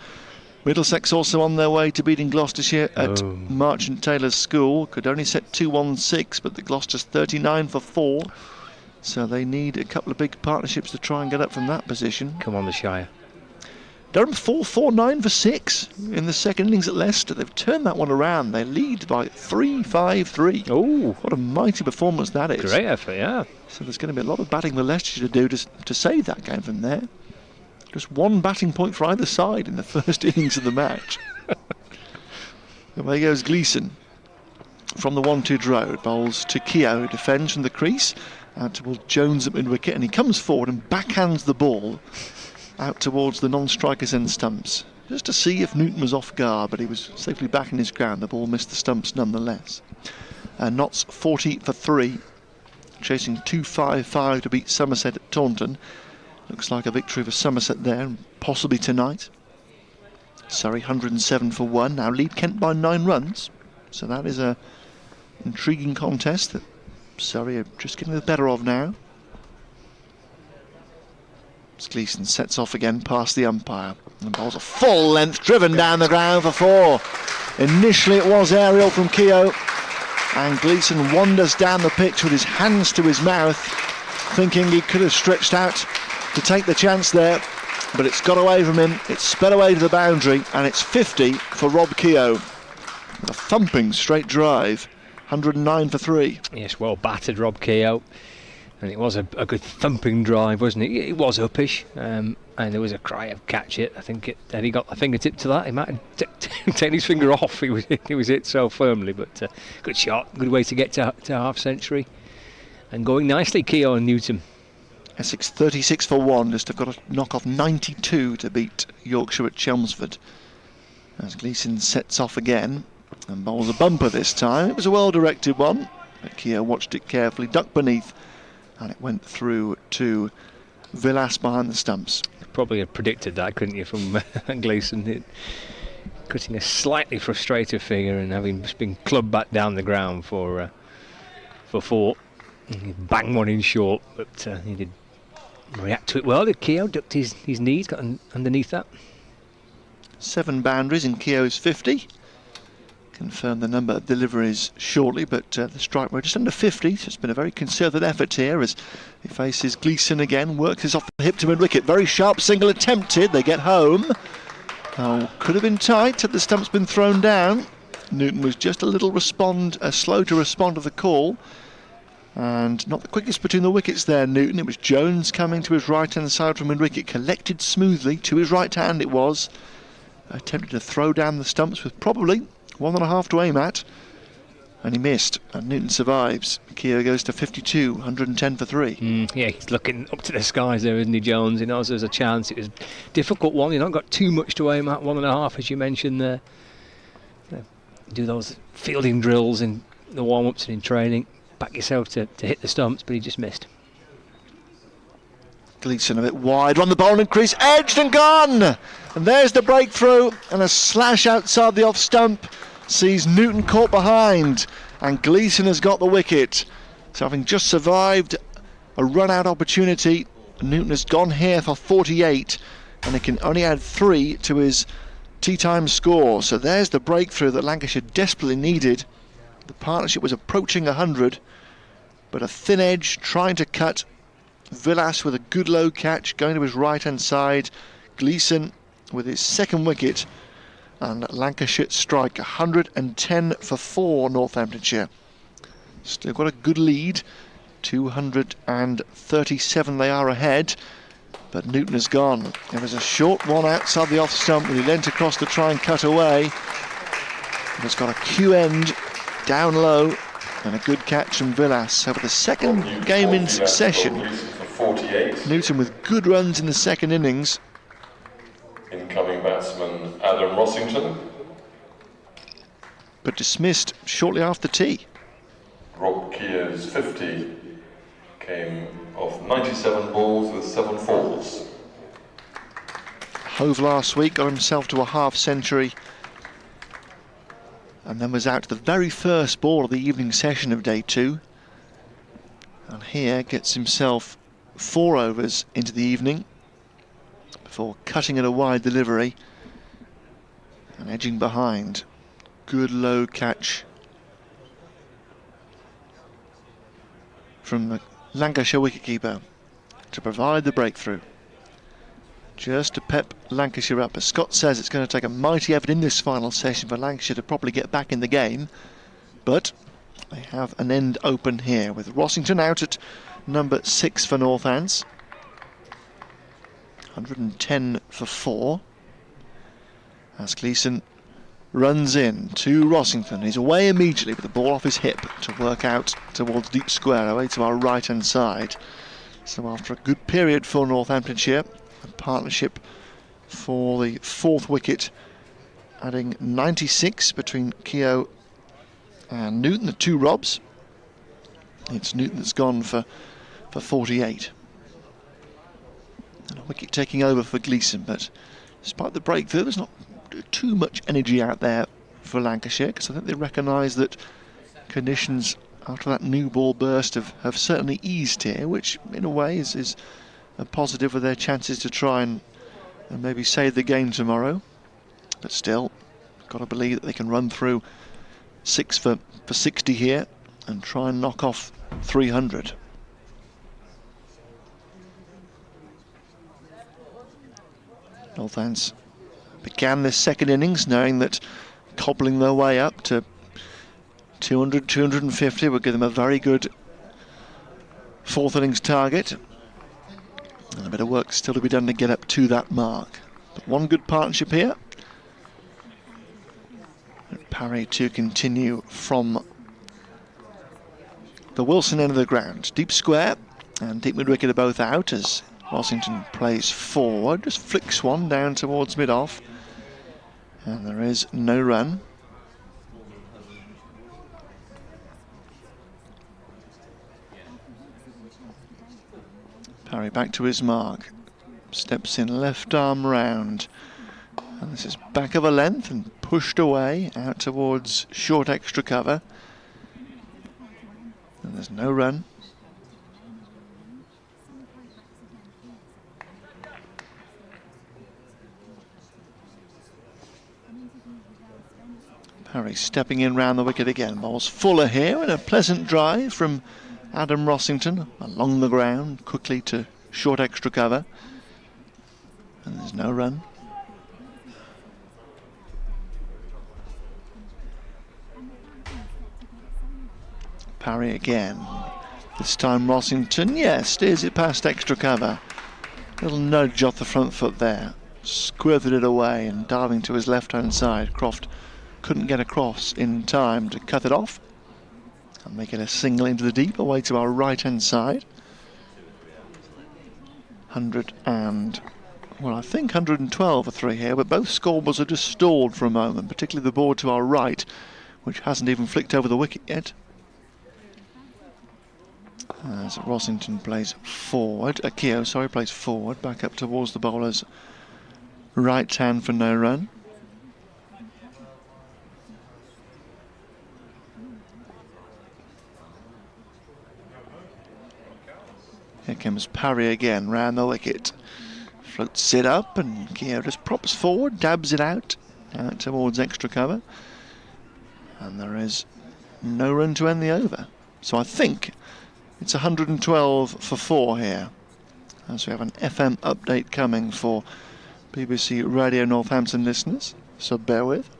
Middlesex also on their way to beating Gloucestershire at Marchant Taylor's School. Could only set 2-1-6, but the Gloucester's 39 for 4, so they need a couple of big partnerships to try and get up from that position. Come on, the Shire. Durham 4-4-9 for 6 in the second innings at Leicester. They've turned that one around. They lead by 3-5-3. Oh, what a mighty performance that is. Great effort, yeah. So there's going to be a lot of batting for Leicestershire to do to save that game from there. Just one batting point for either side in the first innings of the match. Away goes Gleeson from the 1-2 road. Bowls to Keogh, defends from the crease. Out towards Jones at mid-wicket, and he comes forward and backhands the ball out towards the non-striker's end stumps, just to see if Newton was off guard, but he was safely back in his ground. The ball missed the stumps nonetheless. Notts 40 for 3, chasing 2-5-5 to beat Somerset at Taunton. Looks like a victory for Somerset there, and possibly tonight. Surrey 107 for 1, now lead Kent by 9 runs, so that is a intriguing contest that Surrey are just getting the better of now. Gleeson sets off again past the umpire and bowls a full length driven down the ground for 4. Initially it was aerial from Keogh, and Gleeson wanders down the pitch with his hands to his mouth, thinking he could have stretched out to take the chance there, but it's got away from him. It's sped away to the boundary, and it's 50 for Rob Keogh. A thumping straight drive, 109 for 3. Yes, well battered Rob Keogh. And it was a good thumping drive, wasn't it? It was uppish, and there was a cry of catch it. I think Eddie got a fingertip to that. He might have taken his finger off. He was hit so firmly, but good shot, good way to get to half century, and going nicely, Keogh and Newton. Essex 36 for 1, just have got to knock off 92 to beat Yorkshire at Chelmsford. As Gleeson sets off again and bowls a bumper this time. It was a well-directed one, but Keogh watched it carefully, ducked beneath, and it went through to Villas behind the stumps. Probably had predicted that, couldn't you, from Gleeson? Cutting a slightly frustrated figure and having just been clubbed back down the ground for 4. He banged one in short, but he did react to it well. Did Keogh, ducked his knees, got underneath that. 7 boundaries in Keogh's 50. Confirm the number of deliveries shortly, but the strike rate just under 50. So it's been a very concerted effort here as he faces Gleeson again, works his off the hip to mid-wicket. Very sharp single attempted. They get home. Oh, could have been tight had the stump's been thrown down. Newton was just a little slow to respond to the call, and not the quickest between the wickets there, Newton. It was Jones coming to his right-hand side from mid-wicket, collected smoothly to his right hand. It was attempted to throw down the stumps with probably 1.5 to aim at, And he missed, and Newton survives. Keogh goes to 52, 110 for 3. Yeah, he's looking up to the skies there, isn't he, Jones? He knows there's a chance. It was a difficult one. You've not got too much to aim at, 1.5, as you mentioned there. Do those fielding drills in the warm-ups and in training. Back yourself to hit the stumps, but he just missed. Gleeson a bit wide, run the bowling crease, edged and gone! And there's the breakthrough, and a slash outside the off stump sees Newton caught behind, and Gleeson has got the wicket. So having just survived a run-out opportunity, Newton has gone here for 48, and he can only add 3 to his tea-time score. So there's the breakthrough that Lancashire desperately needed. The partnership was approaching 100, but a thin edge trying to cut. Villas with a good low catch going to his right-hand side. Gleeson with his second wicket, and Lancashire strike 110 for 4, Northamptonshire. Still got a good lead, 237 they are ahead, but Newton has gone. There was a short one outside the off stump that he leant across to try and cut away. He's got a Q end down low and a good catch from Villas. So for the second game in succession, Newton with good runs in the second innings. Incoming batsman Adam Rossington. But dismissed shortly after tea. Rob Keogh's 50 came off 97 balls with 7 falls. Hove last week got himself to a half century, and then was out to the very first ball of the evening session of day 2. And here gets himself 4 overs into the evening before cutting at a wide delivery and edging behind. Good low catch from the Lancashire wicketkeeper to provide the breakthrough. Just to pep Lancashire up. As Scott says, it's going to take a mighty effort in this final session for Lancashire to properly get back in the game, but they have an end open here with Rossington out at number 6 for Northants. 110 for 4. As Gleeson runs in to Rossington. He's away immediately with the ball off his hip to work out towards deep square away to our right hand side. So after a good period for Northamptonshire, a partnership for the 4th wicket, adding 96 between Keogh and Newton, the 2 Robs. It's Newton that's gone for 48. And a wicket taking over for Gleeson, but despite the breakthrough, there's not too much energy out there for Lancashire, because I think they recognise that conditions after that new ball burst have certainly eased here, which in a way is a positive for their chances to try and maybe save the game tomorrow. But still, got to believe that they can run through 6 for 60 here and try and knock off 300. Northants began this second innings knowing that cobbling their way up to 200, 250 would give them a very good 4th innings target. And a bit of work still to be done to get up to that mark. But one good partnership here. And Parry to continue from the Wilson end of the ground. Deep square and deep mid-wicket are both out as Rossington plays forward, just flicks one down towards mid-off, and there is no run. Parry back to his mark, steps in left arm round, and this is back of a length and pushed away out towards short extra cover, and there's no run. Parry stepping in round the wicket again. Bowls Fuller here, and a pleasant drive from Adam Rossington along the ground, quickly to short extra cover. And there's no run. Parry again. This time Rossington, yes, steers it past extra cover. Little nudge off the front foot there. Squirted it away and diving to his left-hand side. Croft couldn't get across in time to cut it off. And they get a single into the deep away to our right-hand side. 100 and, well, I think 112 for 3 here, but both scoreboards are just stalled for a moment, particularly the board to our right, which hasn't even flicked over the wicket yet. As Rossington plays forward, Keogh, sorry, plays forward, back up towards the bowler's right hand for no run. Here comes Parry again, round the wicket. Floats it up and Keogh just props forward, dabs it out towards extra cover. And there is no run to end the over. So I think it's 112 for 4 here. As we have an FM update coming for BBC Radio Northampton listeners, so bear with.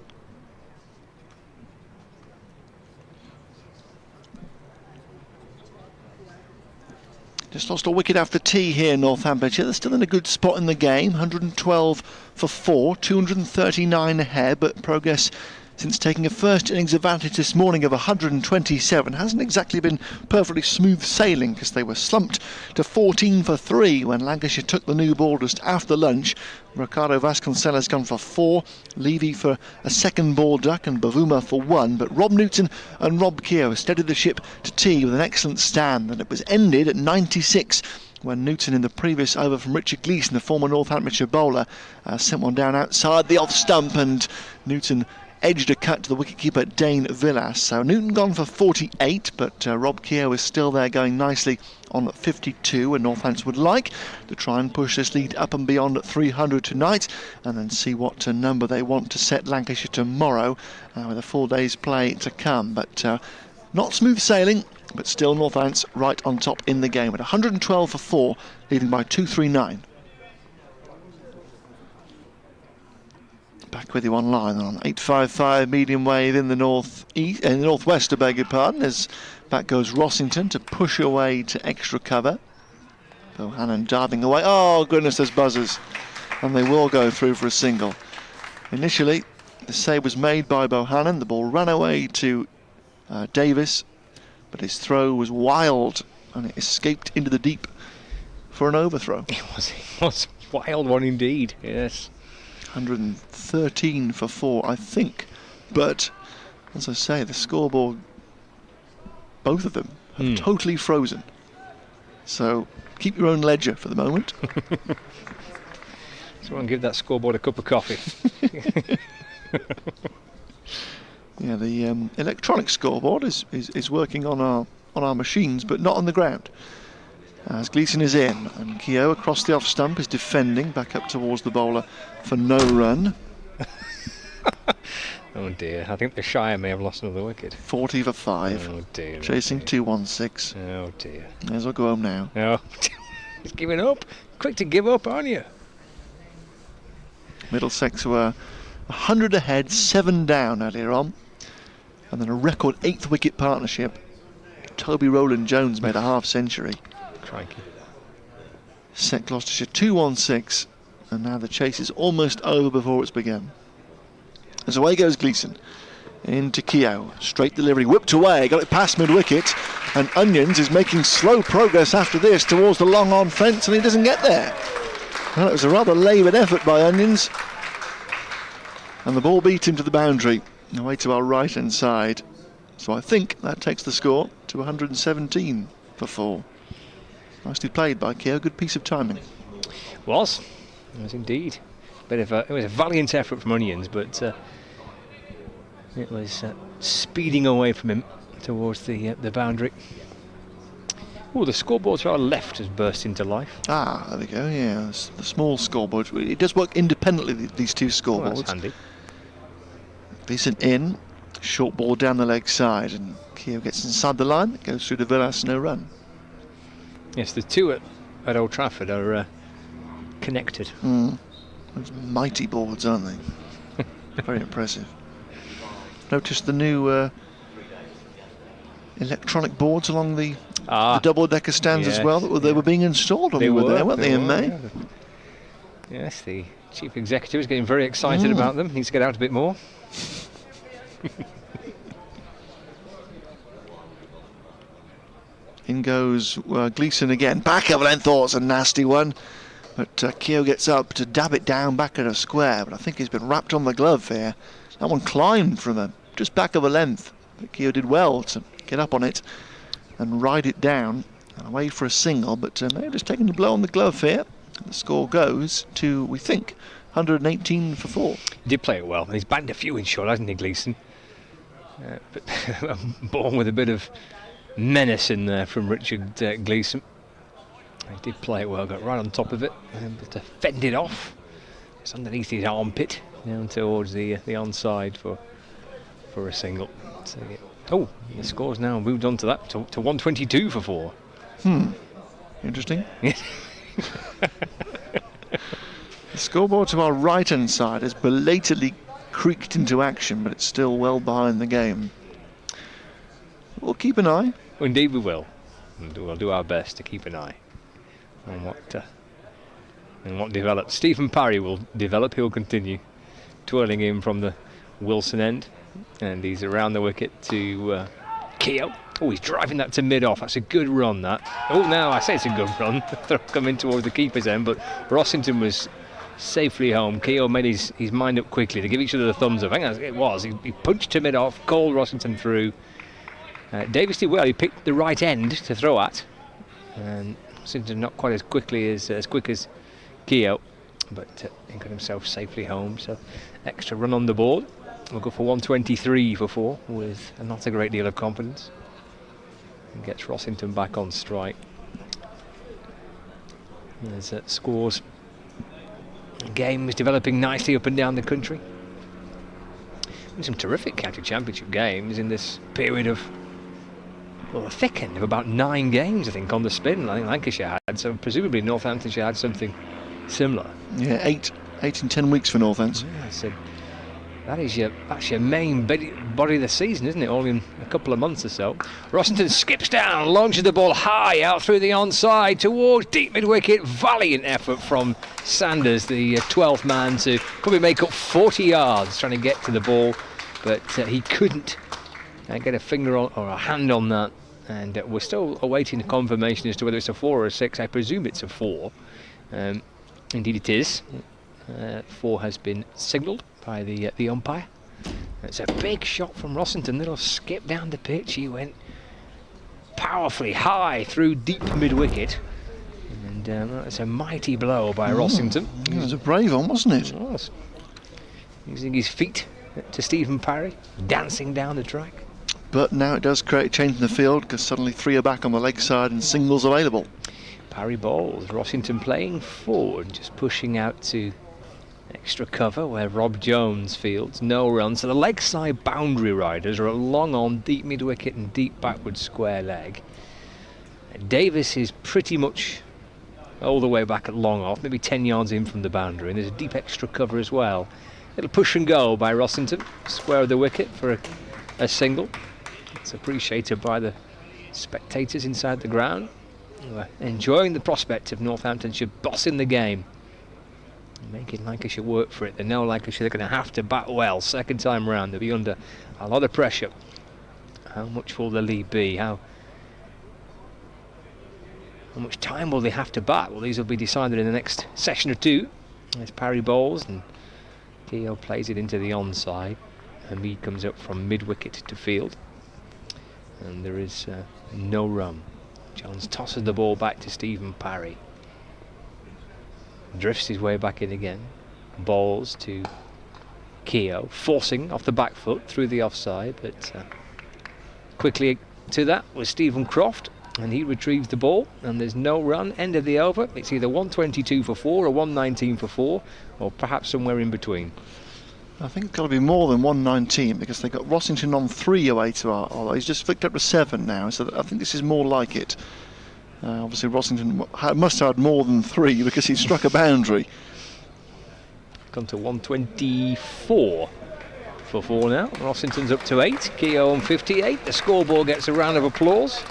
Just lost a wicket after tea here in Northamptonshire. They're still in a good spot in the game. 112 for 4, 239 ahead, but progress since taking a first innings advantage this morning of 127 hasn't exactly been perfectly smooth sailing, because they were slumped to 14 for 3 when Lancashire took the new ball just after lunch. Ricardo Vasconcelos gone for 4, Levy for a second ball duck and Bavuma for 1, but Rob Newton and Rob Keogh steadied the ship to tea with an excellent stand, and it was ended at 96 when Newton, in the previous over from Richard Gleeson, the former Northamptonshire bowler, sent one down outside the off stump, and Newton edged a cut to the wicketkeeper Dane Villas. So Newton gone for 48, but Rob Keogh is still there going nicely on 52, and Northants would like to try and push this lead up and beyond at 300 tonight, and then see what number they want to set Lancashire tomorrow, with a full day's play to come. But not smooth sailing, but still Northants right on top in the game at 112 for 4, leading by 239. Back with you online on 855 medium wave in the northwest, I beg your pardon, as back goes Rossington to push away to extra cover. Bohannon diving away. Oh goodness, there's buzzers, and they will go through for a single. Initially the save was made by Bohannon, the ball ran away to Davis, but his throw was wild and it escaped into the deep for an overthrow. It was a wild one indeed, yes. 113 for 4, I think, but as I say, the scoreboard, both of them have totally frozen, so keep your own ledger for the moment. Someone give that scoreboard a cup of coffee. Yeah, the electronic scoreboard is working on our machines, but not on the ground. As Gleeson is in, and Keogh across the off stump is defending, back up towards the bowler for no run. Oh dear, I think the Shire may have lost another wicket. 40 for 5. Oh dear. Chasing 216. Oh dear. May as well go home now. Oh, he's giving up. Quick to give up, aren't you? Middlesex were 100 ahead, 7 down earlier on, and then a record 8th wicket partnership. Toby Rowland-Jones made a half century. Crikey. Set Gloucestershire 216, and now the chase is almost over before it's begun. As away goes Gleeson into Keogh, straight delivery, whipped away, got it past mid-wicket, and Onions is making slow progress after this towards the long-on fence, and he doesn't get there. Well, it was a rather laboured effort by Onions, and the ball beat him to the boundary, away to our right-hand side. So I think that takes the score to 117 for 4. Nicely played by Keogh, good piece of timing. It was indeed. It was a valiant effort from Onions, but it was speeding away from him towards the boundary. Oh, the scoreboard to our left has burst into life. Ah, there we go, yeah, the small scoreboard. It does work independently, these two scoreboards. Oh, that's handy. Decent in, short ball down the leg side, and Keogh gets inside the line, goes through to Villas, no run. Yes, the two at Old Trafford are connected. Those mighty boards, aren't they? Very impressive. Noticed the new electronic boards along the double-decker stands as well. They were being installed when we were there, weren't they, in May? Yeah. Yes, the chief executive is getting very excited about them. Needs to get out a bit more. In goes Gleeson again. Back of length, oh, it's a nasty one. But Keogh gets up to dab it down back at a square, but I think he's been wrapped on the glove here. That one climbed from just back of a length. But Keogh did well to get up on it and ride it down and away for a single, but may have just taken the blow on the glove here. The score goes to, we think, 118 for 4. He did play it well, and he's banged a few in short, hasn't he, Gleeson? But born with a bit of menace in there from Richard Gleeson. He did play it well, got right on top of it, but to fend it off. It's underneath his armpit, down towards the onside for a single. So, oh, the score's now moved on to that, to 122 for 4. Interesting. The scoreboard to our right-hand side has belatedly creaked into action, but it's still well behind the game. We'll keep an eye. Indeed we will. We'll do our best to keep an eye on what develops. Stephen Parry will develop. He'll continue twirling in from the Wilson end, and he's around the wicket to Keogh. Oh, he's driving that to mid-off. That's a good run, that. Oh, now I say it's a good run. Throw coming towards the keeper's end, but Rossington was safely home. Keogh made his mind up quickly to give each other the thumbs up. I think it was. He punched to mid-off, called Rossington through. Davis did well. He picked the right end to throw at, and Rossington not quite as quick as Keogh, but he got himself safely home. So extra run on the board. We'll go for 123 for 4 with not a great deal of confidence. And gets Rossington back on strike. There's scores. The game is developing nicely up and down the country. And some terrific county championship games in this period of, well, a thick end of about 9 games, I think, on the spin. I think Lancashire had some, presumably Northamptonshire had something similar. Yeah, 8 in 10 weeks for Northants. Yeah, so that's your main body of the season, isn't it? All in a couple of months or so. Rossington skips down, launches the ball high out through the onside towards deep mid-wicket. Valiant effort from Sanders, the 12th man, to probably make up 40 yards trying to get to the ball, but he couldn't get a finger on or a hand on that. And we're still awaiting confirmation as to whether it's a 4 or a 6. I presume it's a 4. Indeed it is. 4 has been signalled by the umpire. It's a big shot from Rossington. Little skip down the pitch. He went powerfully hh through deep mid-wicket. And it's a mighty blow by Rossington. It was a brave one, wasn't it? It was. Using his feet to Stephen Parry, dancing down the track. But now it does create a change in the field, because suddenly 3 are back on the leg side and singles available. Parry bowls, Rossington playing forward, just pushing out to extra cover where Rob Jones fields. No run, so the leg side boundary riders are long on deep mid-wicket and deep backward square leg. Davis is pretty much all the way back at long off, maybe 10 yards in from the boundary, and there's a deep extra cover as well. Little push and go by Rossington, square of the wicket for a single. It's appreciated by the spectators inside the ground, who are enjoying the prospect of Northamptonshire bossing the game, making Lancashire work for it. They know Lancashire, they're going to have to bat well second time round. They'll be under a lot of pressure. How much will the lead be? How much time will they have to bat? Well, these will be decided in the next session or two. There's Parry bowls and Keogh plays it into the onside. Hamid comes up from mid-wicket to field, and there is no run. Jones tosses the ball back to Stephen Parry. Drifts his way back in again. Bowls to Keogh, forcing off the back foot through the offside, but quickly to that was Stephen Croft, and he retrieves the ball, and there's no run. End of the over. It's either 122 for 4 or 119 for 4, or perhaps somewhere in between. I think it's got to be more than 119, because they've got Rossington on 3 away to our. He's just flicked up to 7 now, so I think this is more like it. Obviously Rossington must have had more than 3 because he struck a boundary. Gone to 124 for 4 now. Rossington's up to 8. Keogh on 58. The scoreboard gets a round of applause.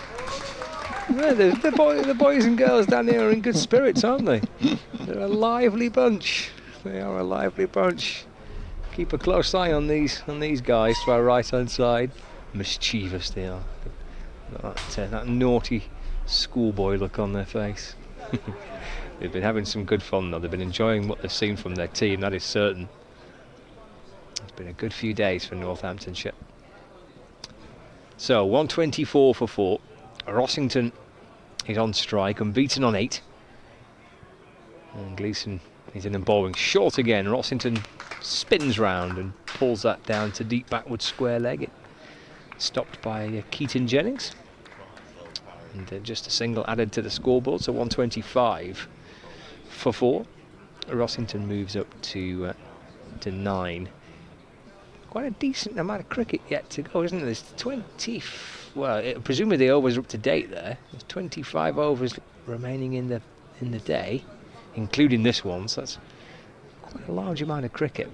Yeah, the boys and girls down here are in good spirits, aren't they? They're a lively bunch. They are a lively bunch. Keep a close eye on these guys to our right hand side. Mischievous they are. That naughty schoolboy look on their face. They've been having some good fun though. They've been enjoying what they've seen from their team, that is certain. It's been a good few days for Northamptonshire. So 124 for 4. Rossington is on strike, unbeaten on 8. And Gleeson is in and bowling short again. Rossington spins round and pulls that down to deep backward square leg. It stopped by Keaton Jennings. And just a single added to the scoreboard, so 125 for 4. Rossington moves up to 9. Quite a decent amount of cricket yet to go, isn't there? There's 20. Presumably the overs are up to date there. There's 25 overs remaining in the day, including this one. So that's quite a large amount of cricket.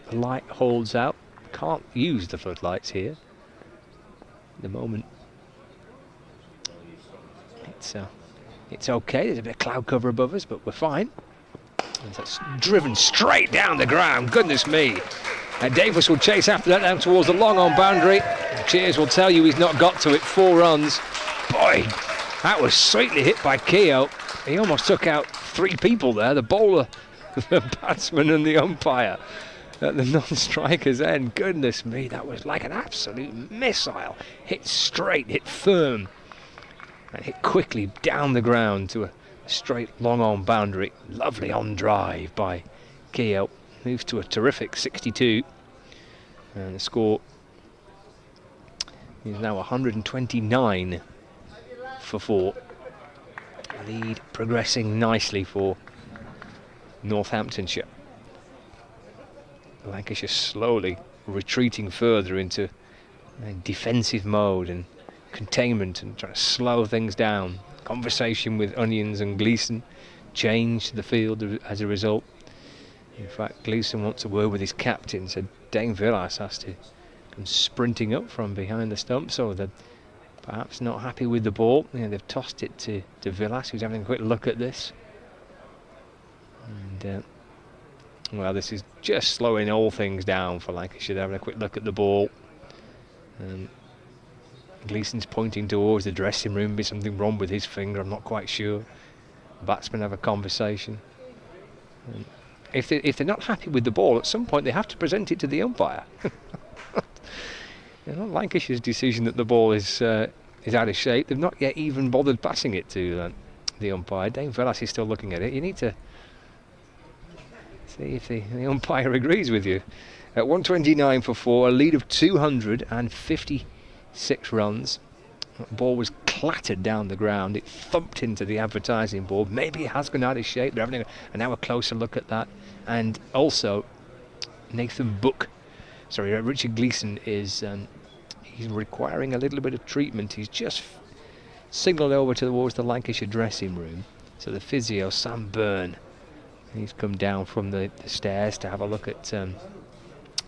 The light holds out. Can't use the floodlights here at the moment. It's okay. There's a bit of cloud cover above us, but we're fine. And that's driven straight down the ground. Goodness me. Davis will chase after that down towards the long on boundary. Cheers will tell you he's not got to it. 4 runs. Boy, that was sweetly hit by Keogh. He almost took out 3 people there. The bowler, the batsman and the umpire at the non-striker's end. Goodness me, that was like an absolute missile. Hit straight, hit firm. And hit quickly down the ground to a straight long on boundary. Lovely on drive by Keogh. Moves to a terrific 62. And the score is now 129 for 4. Lead progressing nicely for Northamptonshire. Lancashire slowly retreating further into defensive mode and containment and trying to slow things down. Conversation with Onions and Gleeson changed the field as a result. In fact, Gleeson wants a word with his captain, so Dane Villas has to come sprinting up from behind the stump, so they're perhaps not happy with the ball. They've tossed it to Villas, who's having a quick look at this. And well, this is just slowing all things down for Lancashire. They're having a quick look at the ball. Gleeson's pointing towards the dressing room. Be something wrong with his finger, I'm not quite sure. Batsmen have a conversation. And if they're not happy with the ball, at some point they have to present it to the umpire. Not Lancashire's decision that the ball is out of shape. They've not yet even bothered passing it to the umpire. Dane Villas is still looking at it. You need to see if the umpire agrees with you. At 129 for 4, a lead of 256 runs. The ball was clattered down the ground. It thumped into the advertising board. Maybe it has gone out of shape. They're having an hour closer look at that. And also, Richard Gleeson is he's requiring a little bit of treatment. He's just signalled over towards the Lancashire dressing room. So the physio, Sam Byrne, he's come down from the stairs to have a look at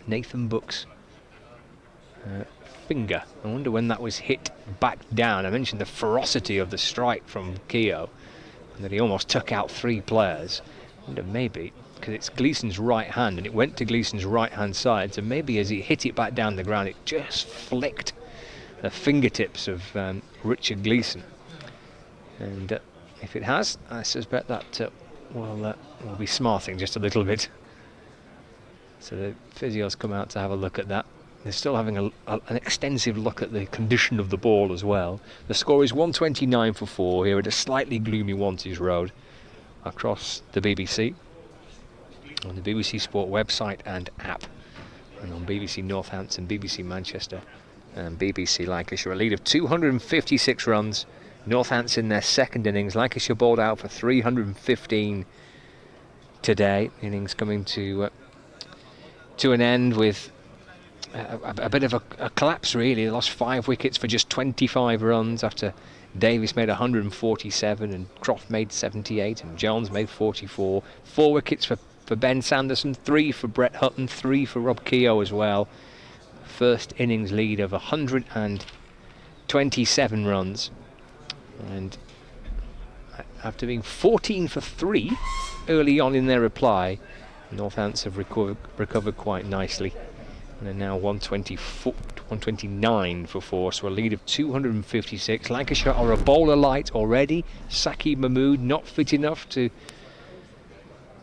Nathan Buck's finger. I wonder when that was hit back down. I mentioned the ferocity of the strike from Keogh, and that he almost took out 3 players. I wonder maybe, because it's Gleeson's right hand, and it went to Gleeson's right hand side, so maybe as he hit it back down the ground, it just flicked the fingertips of Richard Gleeson. And if it has, I suspect that will be smarting just a little bit. So the physios come out to have a look at that. They're still having an extensive look at the condition of the ball as well. The score is 129 for 4 here at a slightly gloomy Wanties Road across the BBC, on the BBC Sport website and app, and on BBC Northants, BBC Manchester and BBC Lancashire. A lead of 256 runs. Northants in their second innings. Lancashire bowled out for 315 today. Innings coming to an end with a bit of a collapse, really. They lost 5 wickets for just 25 runs after Davis made 147 and Croft made 78 and Jones made 44. 4 wickets for Ben Sanderson, 3 for Brett Hutton, 3 for Rob Keogh as well. First innings lead of 127 runs. And after being 14 for 3 early on in their reply, Northants have recovered quite nicely. And they're now 124 129 for 4, so a lead of 256. Lancashire are a bowler light already. Saki Mahmood not fit enough to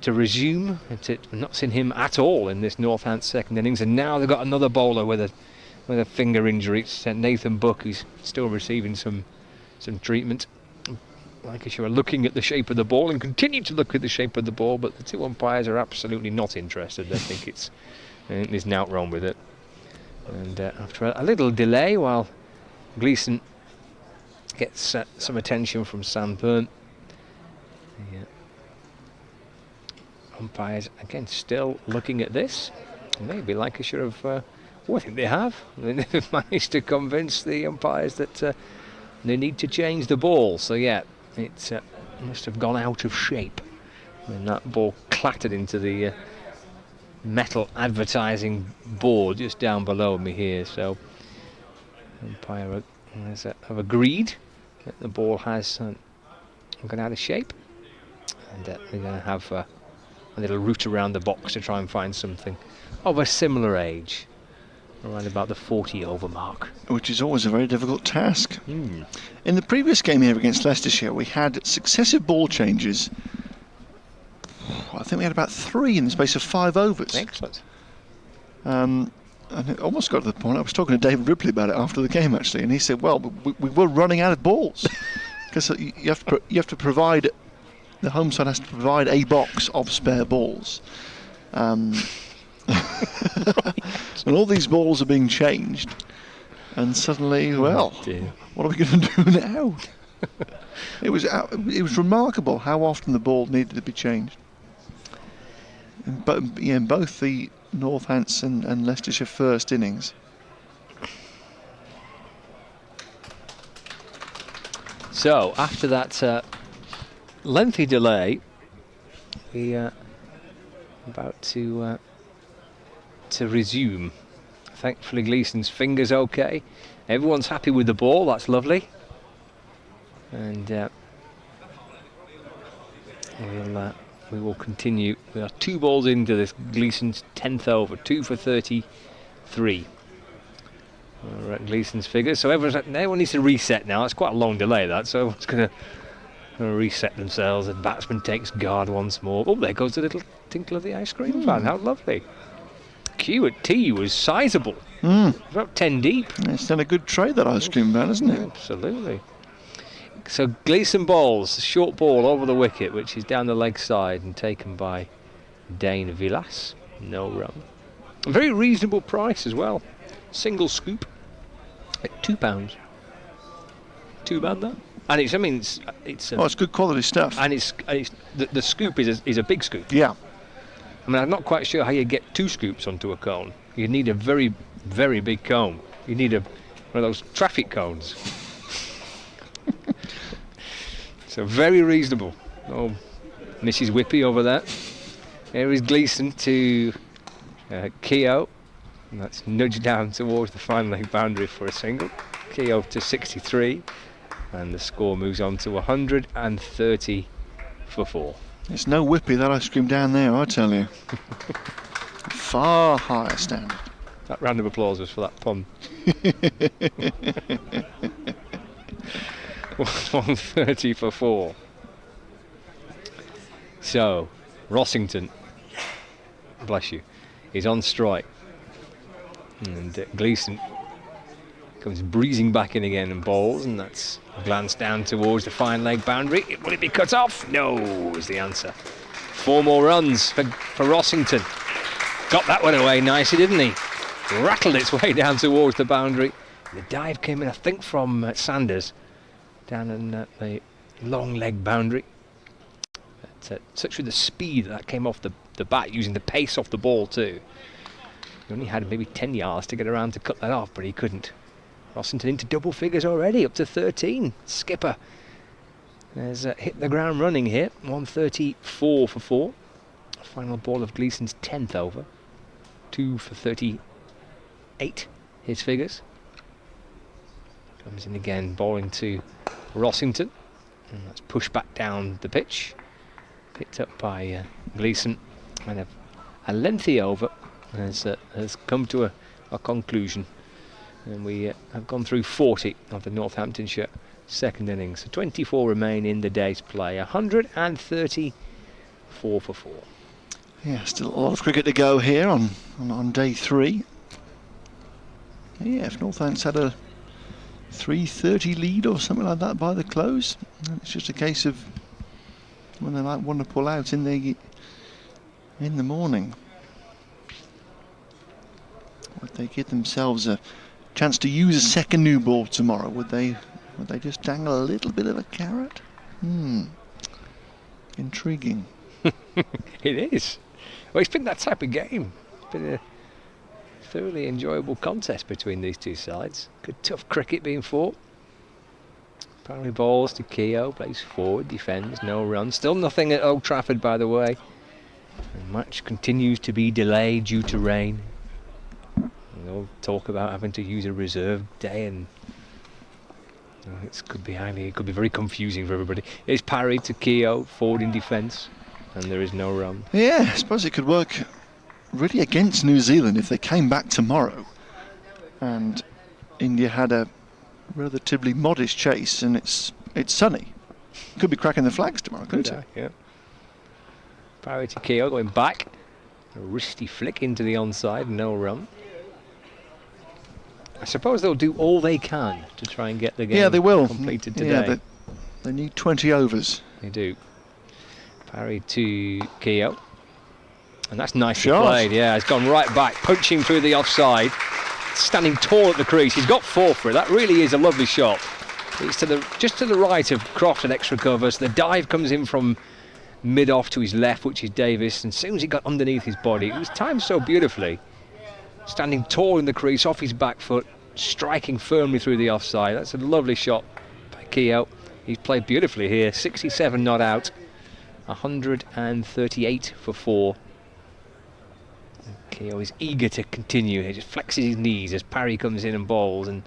resume. I've not seen him at all in this Northants second innings, and now they've got another bowler with a finger injury. It's Nathan Buck, who's still receiving some treatment. Lancashire are looking at the shape of the ball and continue to look at the shape of the ball, but the two umpires are absolutely not interested. They think there's nought wrong with it. And after a little delay, while Gleeson gets some attention from Sam Byrne, umpires again still looking at this. Maybe Lancashire have, I think they have. They've managed to convince the umpires that they need to change the ball. So yeah, it must have gone out of shape when that ball clattered into the metal advertising board just down below me here. So umpire have agreed that the ball has gone out of shape, and they're going to have a little route around the box to try and find something of a similar age, around about the 40 over mark, which is always a very difficult task. In the previous game here against Leicestershire, we had successive ball changes. I think we had about 3 in the space of 5 overs. Excellent. And it almost got to the point, I was talking to David Ripley about it after the game actually, and he said, well, we were running out of balls, because you have to provide, the home side has to provide a box of spare balls. And all these balls are being changed, and suddenly, well, what are we going to do now? It was remarkable how often the ball needed to be changed. In both the Northants and Leicestershire first innings. So after that lengthy delay, we are about to resume. Thankfully Gleeson's finger's okay. Everyone's happy with the ball, that's lovely. And we will continue. We are 2 balls into this Gleeson's 10th over, 2 for 33. We're at Gleeson's figures, so everyone needs to reset now. It's quite a long delay, that, so everyone's going to reset themselves. The batsman takes guard once more. Oh, there goes the little tinkle of the ice cream fan. How lovely. Q at T was sizable. About 10 deep. It's done a good trade, that ice cream van, isn't it? Absolutely. So Gleeson bowls, short ball over the wicket, which is down the leg side and taken by Dane Villas. No run. A very reasonable price as well. Single scoop at £2. Too bad that. And it's good quality stuff. And the scoop is a big scoop. Yeah. I mean, I'm not quite sure how you get 2 scoops onto a cone. You need a very, very big cone. You need one of those traffic cones. So very reasonable. Oh, Mrs. Whippy over there. There is Gleeson to Keogh. And that's nudged down towards the fine leg boundary for a single. Keogh to 63. And the score moves on to 130 for 4. It's no Whippy, that ice cream down there, I tell you. Far higher standard. That round of applause was for that pun. 130 for 4. So, Rossington, bless you, is on strike. And Gleeson comes breezing back in again and bowls, and that's a glance down towards the fine leg boundary. Will it be cut off? No, is the answer. 4 more runs for Rossington. Got that one away nicely, didn't he? Rattled its way down towards the boundary. The dive came in, I think, from Sanders, down in the long leg boundary. But, such with the speed that came off the bat, using the pace off the ball too. He only had maybe 10 yards to get around to cut that off, but he couldn't. Rossington into double figures already, up to 13. Skipper has hit the ground running here. 134 for 4. Final ball of Gleeson's 10th over. 2 for 38, his figures. Comes in again, bowling to Rossington. And that's pushed back down the pitch. Picked up by Gleeson. And a lengthy over has come to a conclusion. And we have gone through 40 of the Northamptonshire second innings. So 24 remain in the day's play. 134 for 4. Yeah, still a lot of cricket to go here on day 3. Yeah, if Northants had a 3:30 lead or something like that by the close, it's just a case of when they might want to pull out in the morning. Would they give themselves a chance to use a second new ball tomorrow? Would they just dangle a little bit of a carrot? Intriguing. It is. Well, it's been that type of game. It's been a thoroughly enjoyable contest between these two sides. Good tough cricket being fought. Parry balls to Keogh, plays forward, defends, no run. Still nothing at Old Trafford, by the way. The match continues to be delayed due to rain. They'll talk about having to use a reserve day, and it could be very confusing for everybody. It's Parry to Keogh, forward in defence, and there is no run. Yeah, I suppose it could work really against New Zealand if they came back tomorrow and India had a relatively modest chase and it's sunny. Could be cracking the flags tomorrow, couldn't it? Yeah. Parry to Keogh going back. A wristy flick into the onside, no run. I suppose they'll do all they can to try and get the game they will. completed today. Yeah, they need 20 overs. They do. Parry to Keogh. And that's nicely Shot. played, yeah. It's gone right back, punching through the offside. Standing tall at the crease. He's got 4 for it. That really is a lovely shot. It's just to the right of Croft and extra covers. The dive comes in from mid-off to his left, which is Davis. And as soon as he got underneath his body, it was timed so beautifully. Standing tall in the crease, off his back foot, striking firmly through the offside. That's a lovely shot by Keogh. He's played beautifully here. 67 not out. 138 for 4. Keogh is eager to continue. He just flexes his knees as Parry comes in and bowls and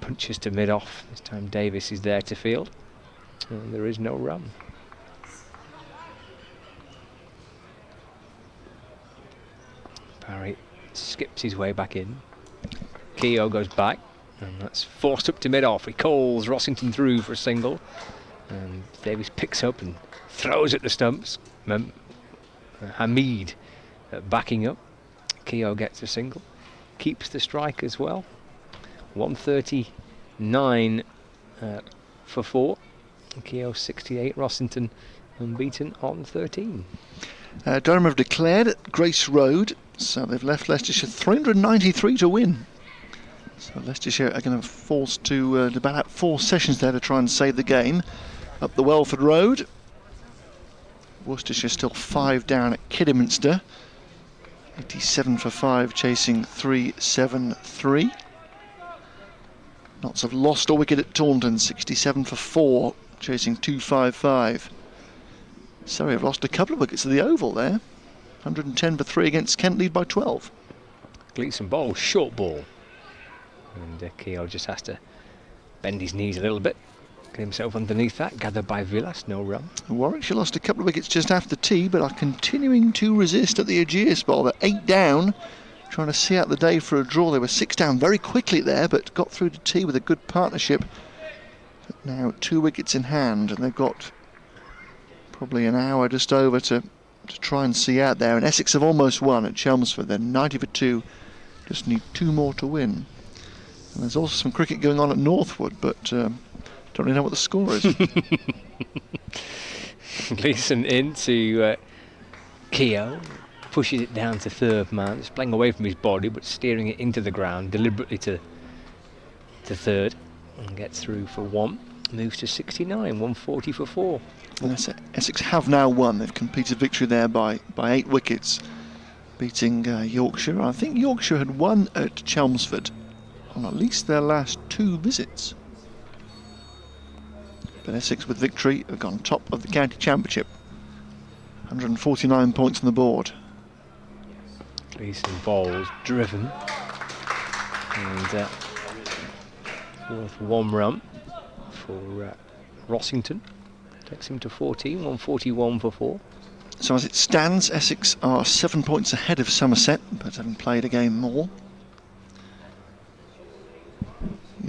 punches to mid-off. This time Davis is there to field. And there is no run. Parry skips his way back in. Keogh goes back, and that's forced up to mid-off. He calls Rossington through for a single. And Davis picks up and throws at the stumps. Hamid backing up. Keogh gets a single, keeps the strike as well. 139 for 4. Keogh 68. Rossington unbeaten on 13. Durham have declared at Grace Road, so they've left Leicestershire 393 to win. So Leicestershire are going to force to bat out 4 sessions there to try and save the game. Up the Welford Road, Worcestershire still 5 down at Kidderminster. 87 for 5, chasing 373. Lots have lost a wicket at Taunton, 67 for 4, chasing 255. Surrey have lost a couple of wickets at the Oval there. 110 for 3 against Kent, lead by 12. Gleeson bowls, short ball. And Keogh just has to bend his knees a little bit. Get himself underneath that, gathered by Villas, no run. Warwickshire lost a couple of wickets just after tea, but are continuing to resist at the Aegeus Bowl. They're 8 down, trying to see out the day for a draw. They were 6 down very quickly there, but got through to tea with a good partnership. But now 2 wickets in hand, and they've got probably an hour just over to try and see out there. And Essex have almost won at Chelmsford. They're 90 for 2, just need 2 more to win. And there's also some cricket going on at Northwood, but don't really know what the score is. Gleeson into Keogh, pushes it down to third man. It's playing away from his body, but steering it into the ground deliberately to third, and gets through for 1. Moves to 69, 140 for 4. And Essex have now won. They've completed victory there by 8 wickets, beating Yorkshire. I think Yorkshire had won at Chelmsford on at least their last 2 visits. But Essex with victory have gone top of the county championship. 149 points on the board. Gleeson bowls, driven, and worth 1 run for Rossington. Takes him to 14, 141 for 4. So as it stands, Essex are 7 points ahead of Somerset, but having played a game more.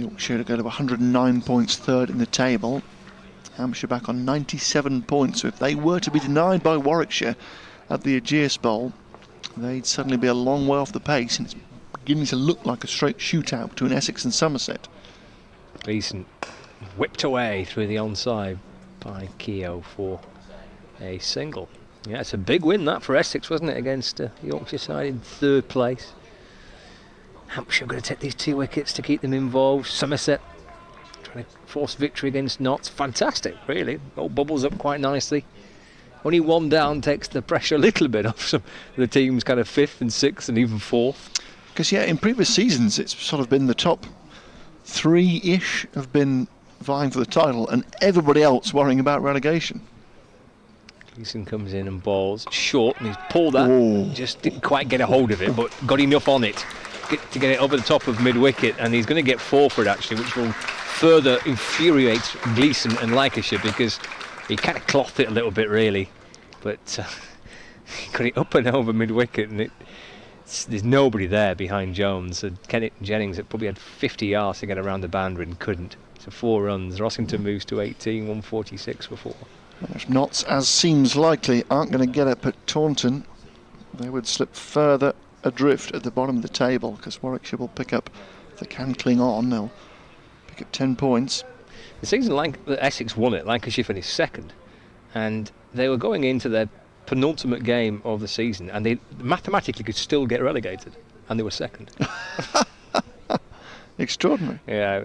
Yorkshire to go to 109 points, third in the table. Hampshire back on 97 points, so if they were to be denied by Warwickshire at the Ageas Bowl, they'd suddenly be a long way off the pace, and it's beginning to look like a straight shootout between Essex and Somerset. Gleeson whipped away through the onside by Keogh for a single. Yeah, it's a big win that for Essex, wasn't it, against Yorkshire side in third place. Hampshire going to take these 2 wickets to keep them involved. Somerset trying to force victory against Notts. Fantastic, really. All bubbles up quite nicely. Only 1 down takes the pressure a little bit off some of the teams, kind of 5th and 6th and even 4th. Because, yeah, in previous seasons it's sort of been the top 3-ish have been vying for the title, and everybody else worrying about relegation. Gleeson comes in and bowls short, and he's pulled that. Oh. Just didn't quite get a hold of it, but got enough on it to get it over the top of mid-wicket, and he's going to get 4 for it actually, which will further infuriate Gleeson and Lancashire, because he kind of clothed it a little bit really, but he got it up and over mid-wicket, and there's nobody there behind Jones. And Kennett and Jennings that probably had 50 yards to get around the boundary and couldn't. So 4 runs. Rossington moves to 18, 146 for 4. If Notts, as seems likely, aren't going to get up at Taunton, they would slip further adrift at the bottom of the table, because Warwickshire will pick up, if they can cling on, they'll pick up 10 points. The season that Essex won it, Lancashire finished 2nd, and they were going into their penultimate game of the season, and they mathematically could still get relegated, and they were 2nd. Extraordinary. Yeah,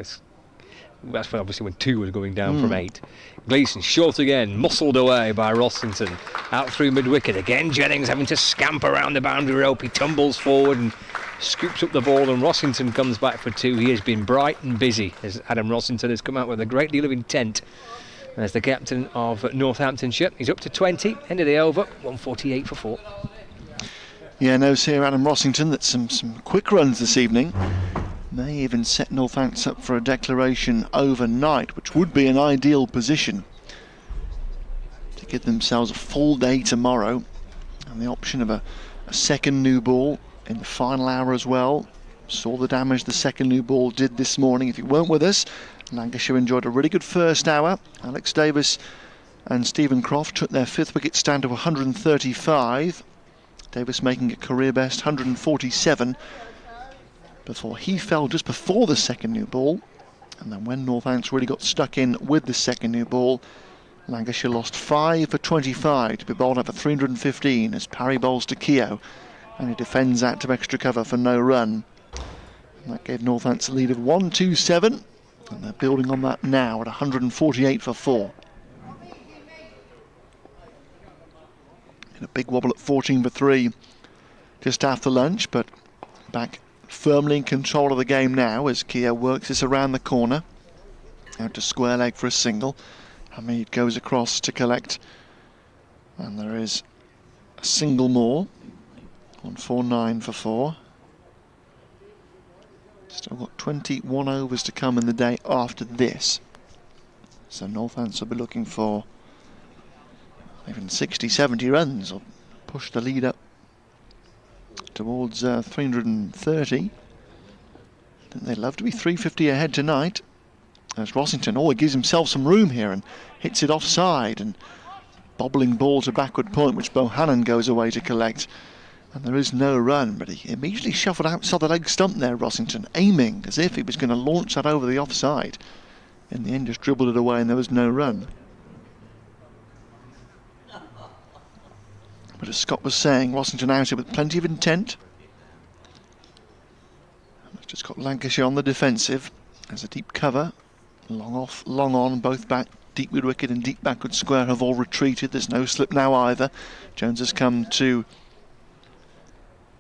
that's obviously when 2 was going down from 8. Gleeson short again, muscled away by Rossington, out through mid-wicket. Again Jennings having to scamper around the boundary rope. He tumbles forward and scoops up the ball, and Rossington comes back for 2. He has been bright and busy, as Adam Rossington has come out with a great deal of intent as the captain of Northamptonshire. He's up to 20, end of the over, 148 for 4. Yeah, knows here Adam Rossington that some quick runs this evening may even set Northants up for a declaration overnight, which would be an ideal position to give themselves a full day tomorrow, and the option of a second new ball in the final hour as well. Saw the damage the second new ball did this morning. If you weren't with us, Lancashire enjoyed a really good first hour. Alex Davis and Stephen Croft took their 5th wicket stand to 135. Davis making a career best 147 before he fell just before the second new ball. And then when Northants really got stuck in with the second new ball, Lancashire lost 5 for 25 to be bowled out for 315 as Parry bowls to Keogh, and he defends that to extra cover for no run. And that gave Northants a lead of 127, and they're building on that now at 148 for 4. In a big wobble at 14 for 3 just after lunch, but back firmly in control of the game now as Keogh works this around the corner. Out to square leg for a single. Hamid goes across to collect, and there is a single more. 149 for 4. Still got 21 overs to come in the day after this, so Northants will be looking for even 60-70 runs or push the lead up towards 330. I think they'd love to be 350 ahead tonight, as Rossington, he gives himself some room here and hits it offside, and bobbling ball to backward point which Bohannon goes away to collect, and there is no run, but he immediately shuffled outside the leg stump there, Rossington, aiming as if he was going to launch that over the offside. In the end just dribbled it away and there was no run. But as Scott was saying, Rossington out here with plenty of intent. It's just got Lancashire on the defensive. There's a deep cover, long off, long on, both back, deep mid wicket and deep backward square have all retreated. There's no slip now either. Jones has come to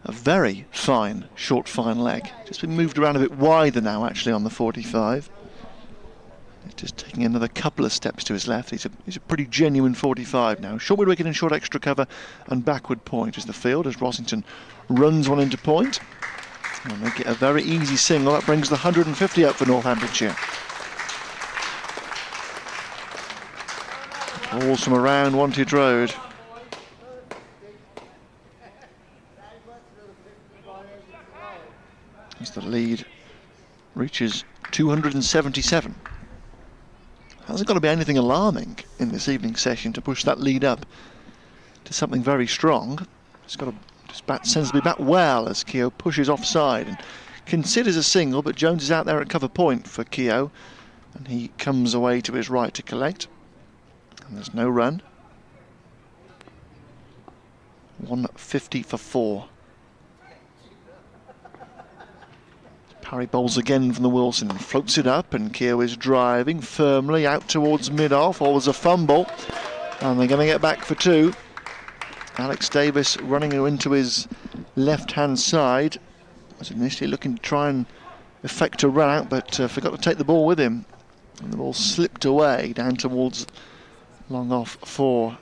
a very fine short fine leg. Just been moved around a bit wider now actually on the 45. He's just taking another couple of steps to his left. He's a pretty genuine 45 now. Short mid wicket and short extra cover and backward point is the field as Rossington runs one into point. And make it a very easy single. That brings the 150 up for Northamptonshire. Balls from around Wantage Road. As the lead reaches 277. Hasn't got to be anything alarming in this evening's session to push that lead up to something very strong. Just got to bat sensibly, bat well as Keogh pushes offside and considers a single, but Jones is out there at cover point for Keogh, and he comes away to his right to collect. And there's no run. 150 for 4. Parry bowls again from the Wilson and floats it up, and Keogh is driving firmly out towards mid-off. Always a fumble, and they're going to get back for 2. Alex Davis running into his left-hand side. Was initially looking to try and effect a run out, but forgot to take the ball with him. And the ball slipped away down towards long off for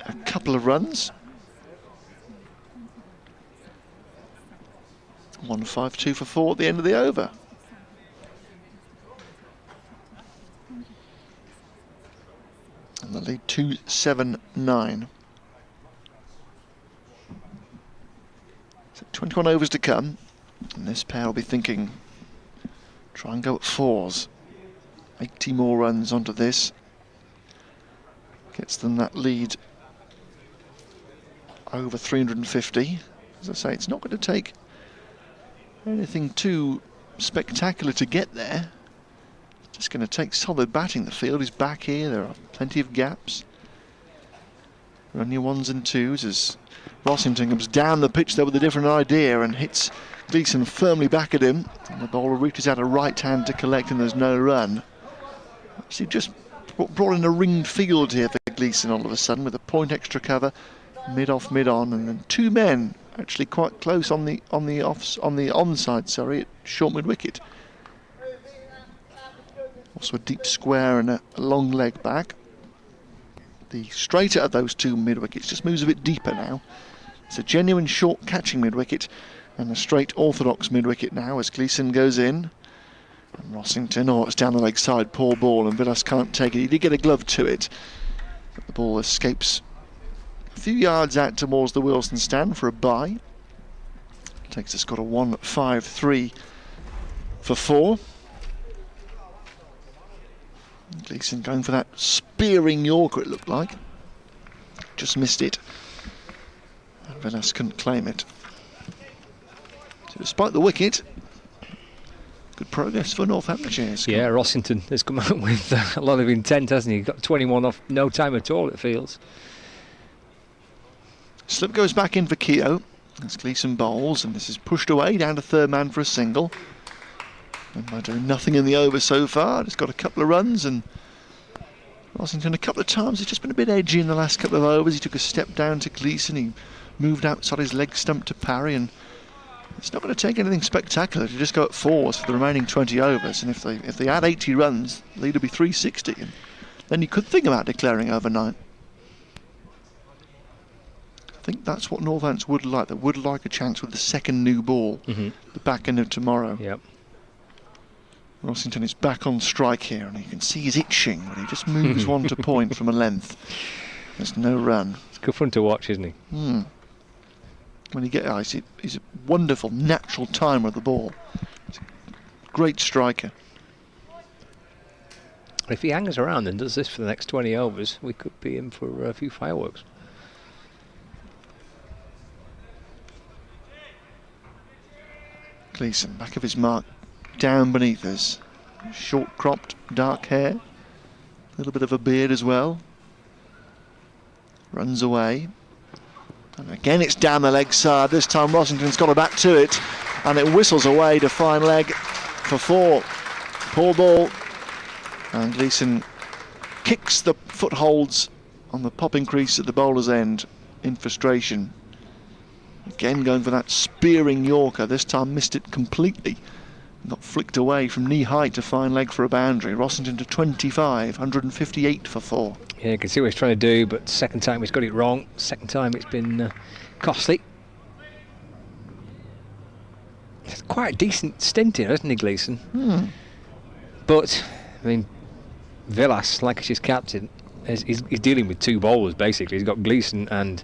a couple of runs. 152 for 4 at the end of the over. And the lead 279. So 21 overs to come, and this pair will be thinking, try and go at 4s. 80 more runs onto this. Gets them that lead over 350. As I say, it's not going to take anything too spectacular to get there. It's just going to take solid batting. The field is back here. There are plenty of gaps. Run your 1s and 2s as Rossington comes down the pitch there with a different idea and hits Gleeson firmly back at him. And the bowler reaches out a right hand to collect, and there's no run. So just brought in a ringed field here for Gleeson all of a sudden, with a point extra cover, mid-off, mid-on, and then 2 men actually quite close on the onside, sorry, at short mid-wicket. Also a deep square and a long leg back. The straighter of those 2 mid-wickets just moves a bit deeper now. It's a genuine short catching mid-wicket and a straight orthodox mid-wicket now as Gleeson goes in. And Rossington, it's down the leg side, poor ball, and Villas can't take it. He did get a glove to it, but the ball escapes a few yards out towards the Wilson stand for a bye. Takes the score to 153 for 4. Gleeson going for that spearing Yorker, it looked like. Just missed it. And Villas couldn't claim it. So despite the wicket, good progress for Northamptonshire. Yeah, Rossington has come out with a lot of intent, hasn't he? Got 21 off no time at all, it feels. Slip goes back in for Keogh as Gleeson bowls, and this is pushed away down to third man for a single. And by doing nothing in the over so far, just got a couple of runs, and Rossington a couple of times has just been a bit edgy in the last couple of overs. He took a step down to Gleeson, he moved outside his leg stump to parry, and it's not going to take anything spectacular to just go at 4s for the remaining 20 overs. And if they add 80 runs, the lead will be 360, and then you could think about declaring overnight. I think that's what Northants would like. They would like a chance with the second new ball, the back end of tomorrow. Yep. Rossington is back on strike here, and you can see he's itching when he just moves one to point from a length. There's no run. It's good fun to watch, isn't he? When you get ice, he's a wonderful natural timer of the ball. He's a great striker. If he hangs around and does this for the next 20 overs, we could be in for a few fireworks. Gleeson, back of his mark, down beneath us. Short cropped, dark hair. A little bit of a beard as well. Runs away. And again it's down the leg side. This time Rossington's got a back to it. And it whistles away to fine leg for 4. Poor ball. And Gleeson kicks the footholds on the popping crease at the bowler's end in frustration. Again going for that spearing Yorker. This time missed it completely. Got flicked away from knee height to fine leg for a boundary. Rossington to 25, 158 for 4. Yeah, you can see what he's trying to do, but second time he's got it wrong. Second time it's been costly. It's quite a decent stint here, isn't he, Gleeson? But, I mean, Villas, Lancashire's captain, he's dealing with 2 bowlers, basically. He's got Gleeson and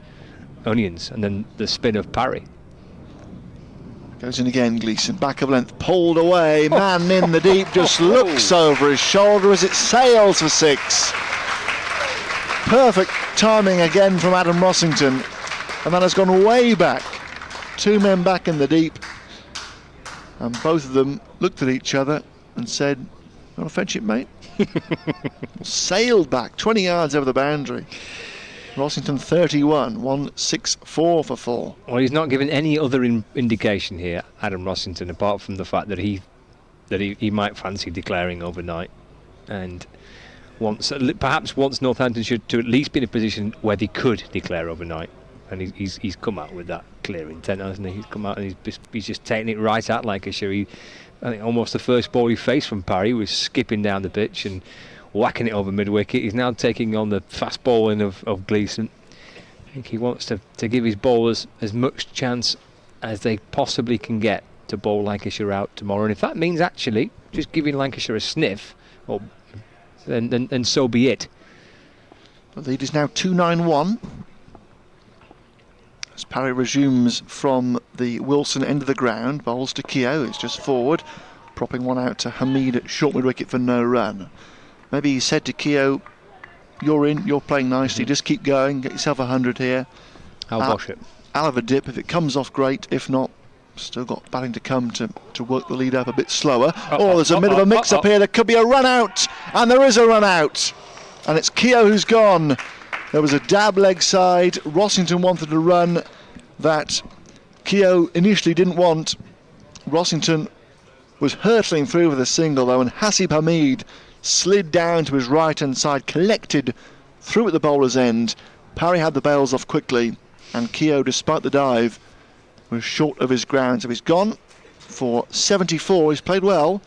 Onions, and then the spin of Parry. Goes in again, Gleeson, back of length, pulled away, man in the deep, just looks over his shoulder as it sails for 6. Perfect timing again from Adam Rossington, and that has gone way back. 2 men back in the deep, and both of them looked at each other and said, "You want to fetch it, mate?" Sailed back 20 yards over the boundary. Rossington 31, 164 for 4. Well, he's not given any other indication here, Adam Rossington, apart from the fact that he might fancy declaring overnight, and perhaps wants Northamptonshire to at least be in a position where they could declare overnight. And he's come out with that clear intent, hasn't he? He's come out and he's just taking it right at Lancashire. I think almost the first ball he faced from Parry was skipping down the pitch and whacking it over mid-wicket. He's now taking on the fast bowling of Gleeson. I think he wants to give his bowlers as much chance as they possibly can get to bowl Lancashire out tomorrow. And if that means actually just giving Lancashire a sniff, then so be it. The lead is now 291. As Parry resumes from the Wilson end of the ground, bowls to Keogh, it's just forward, propping one out to Hamid at short mid-wicket for no run. Maybe he said to Keogh, "You're in, you're playing nicely, just keep going, get yourself 100 here. I'll wash it. I'll have a dip, if it comes off great, if not, still got batting to come to work the lead up a bit slower." There's a bit of a mix-up here, there could be a run out, and there is a run out, and it's Keogh who's gone. There was a dab leg side, Rossington wanted a run that Keogh initially didn't want. Rossington was hurtling through with a single though, and Hasib Hamid slid down to his right hand side, collected through at the bowler's end. Parry had the bails off quickly, and Keogh, despite the dive, was short of his ground, so he's gone for 74. He's played well.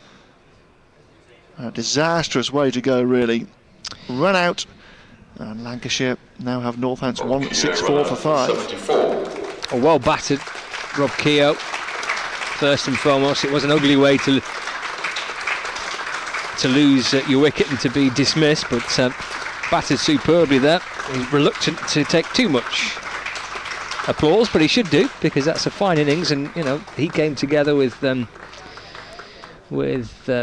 A disastrous way to go, really. Run out, and Lancashire now have Northants 164 for 5. Well battered, Rob Keogh. First and foremost, it was an ugly way to lose your wicket and to be dismissed, but battered superbly there. He's reluctant to take too much applause, but he should do, because that's a fine innings, and he came together with the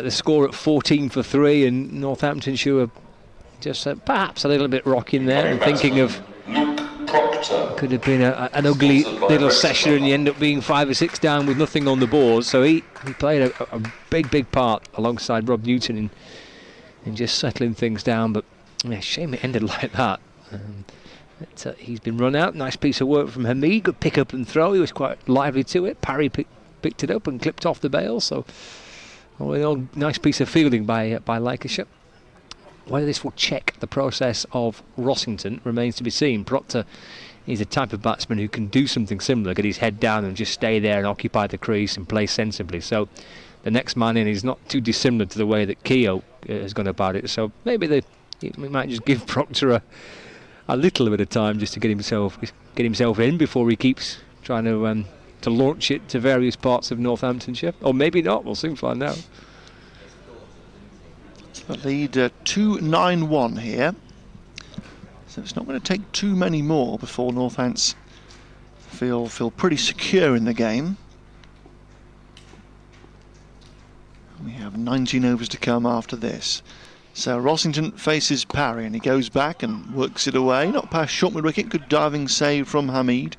score at 14 for 3, and Northamptonshire were just perhaps a little bit rocking there and thinking of could have been an ugly little session, and you end up being 5 or 6 down with nothing on the board. So he played a big part alongside Rob Newton in just settling things down, but shame it ended like that. He's been run out. Nice piece of work from Hamid, good pick up and throw, he was quite lively to it. Parry picked it up and clipped off the bail, so all in all, nice piece of fielding by Lancashire. Whether this will check the process of Rossington remains to be seen. Proctor is a type of batsman who can do something similar, get his head down and just stay there and occupy the crease and play sensibly. So the next man in is not too dissimilar to the way that Keogh has gone about it. So maybe we might just give Proctor a little bit of time just to get himself in before he keeps trying to launch it to various parts of Northamptonshire. Or maybe not, we'll soon find out. The lead 291 here, so it's not going to take too many more before Northants feel pretty secure in the game. We have 19 overs to come after this. So Rossington faces Parry, and he goes back and works it away, not past short mid-wicket. Good diving save from Hamid.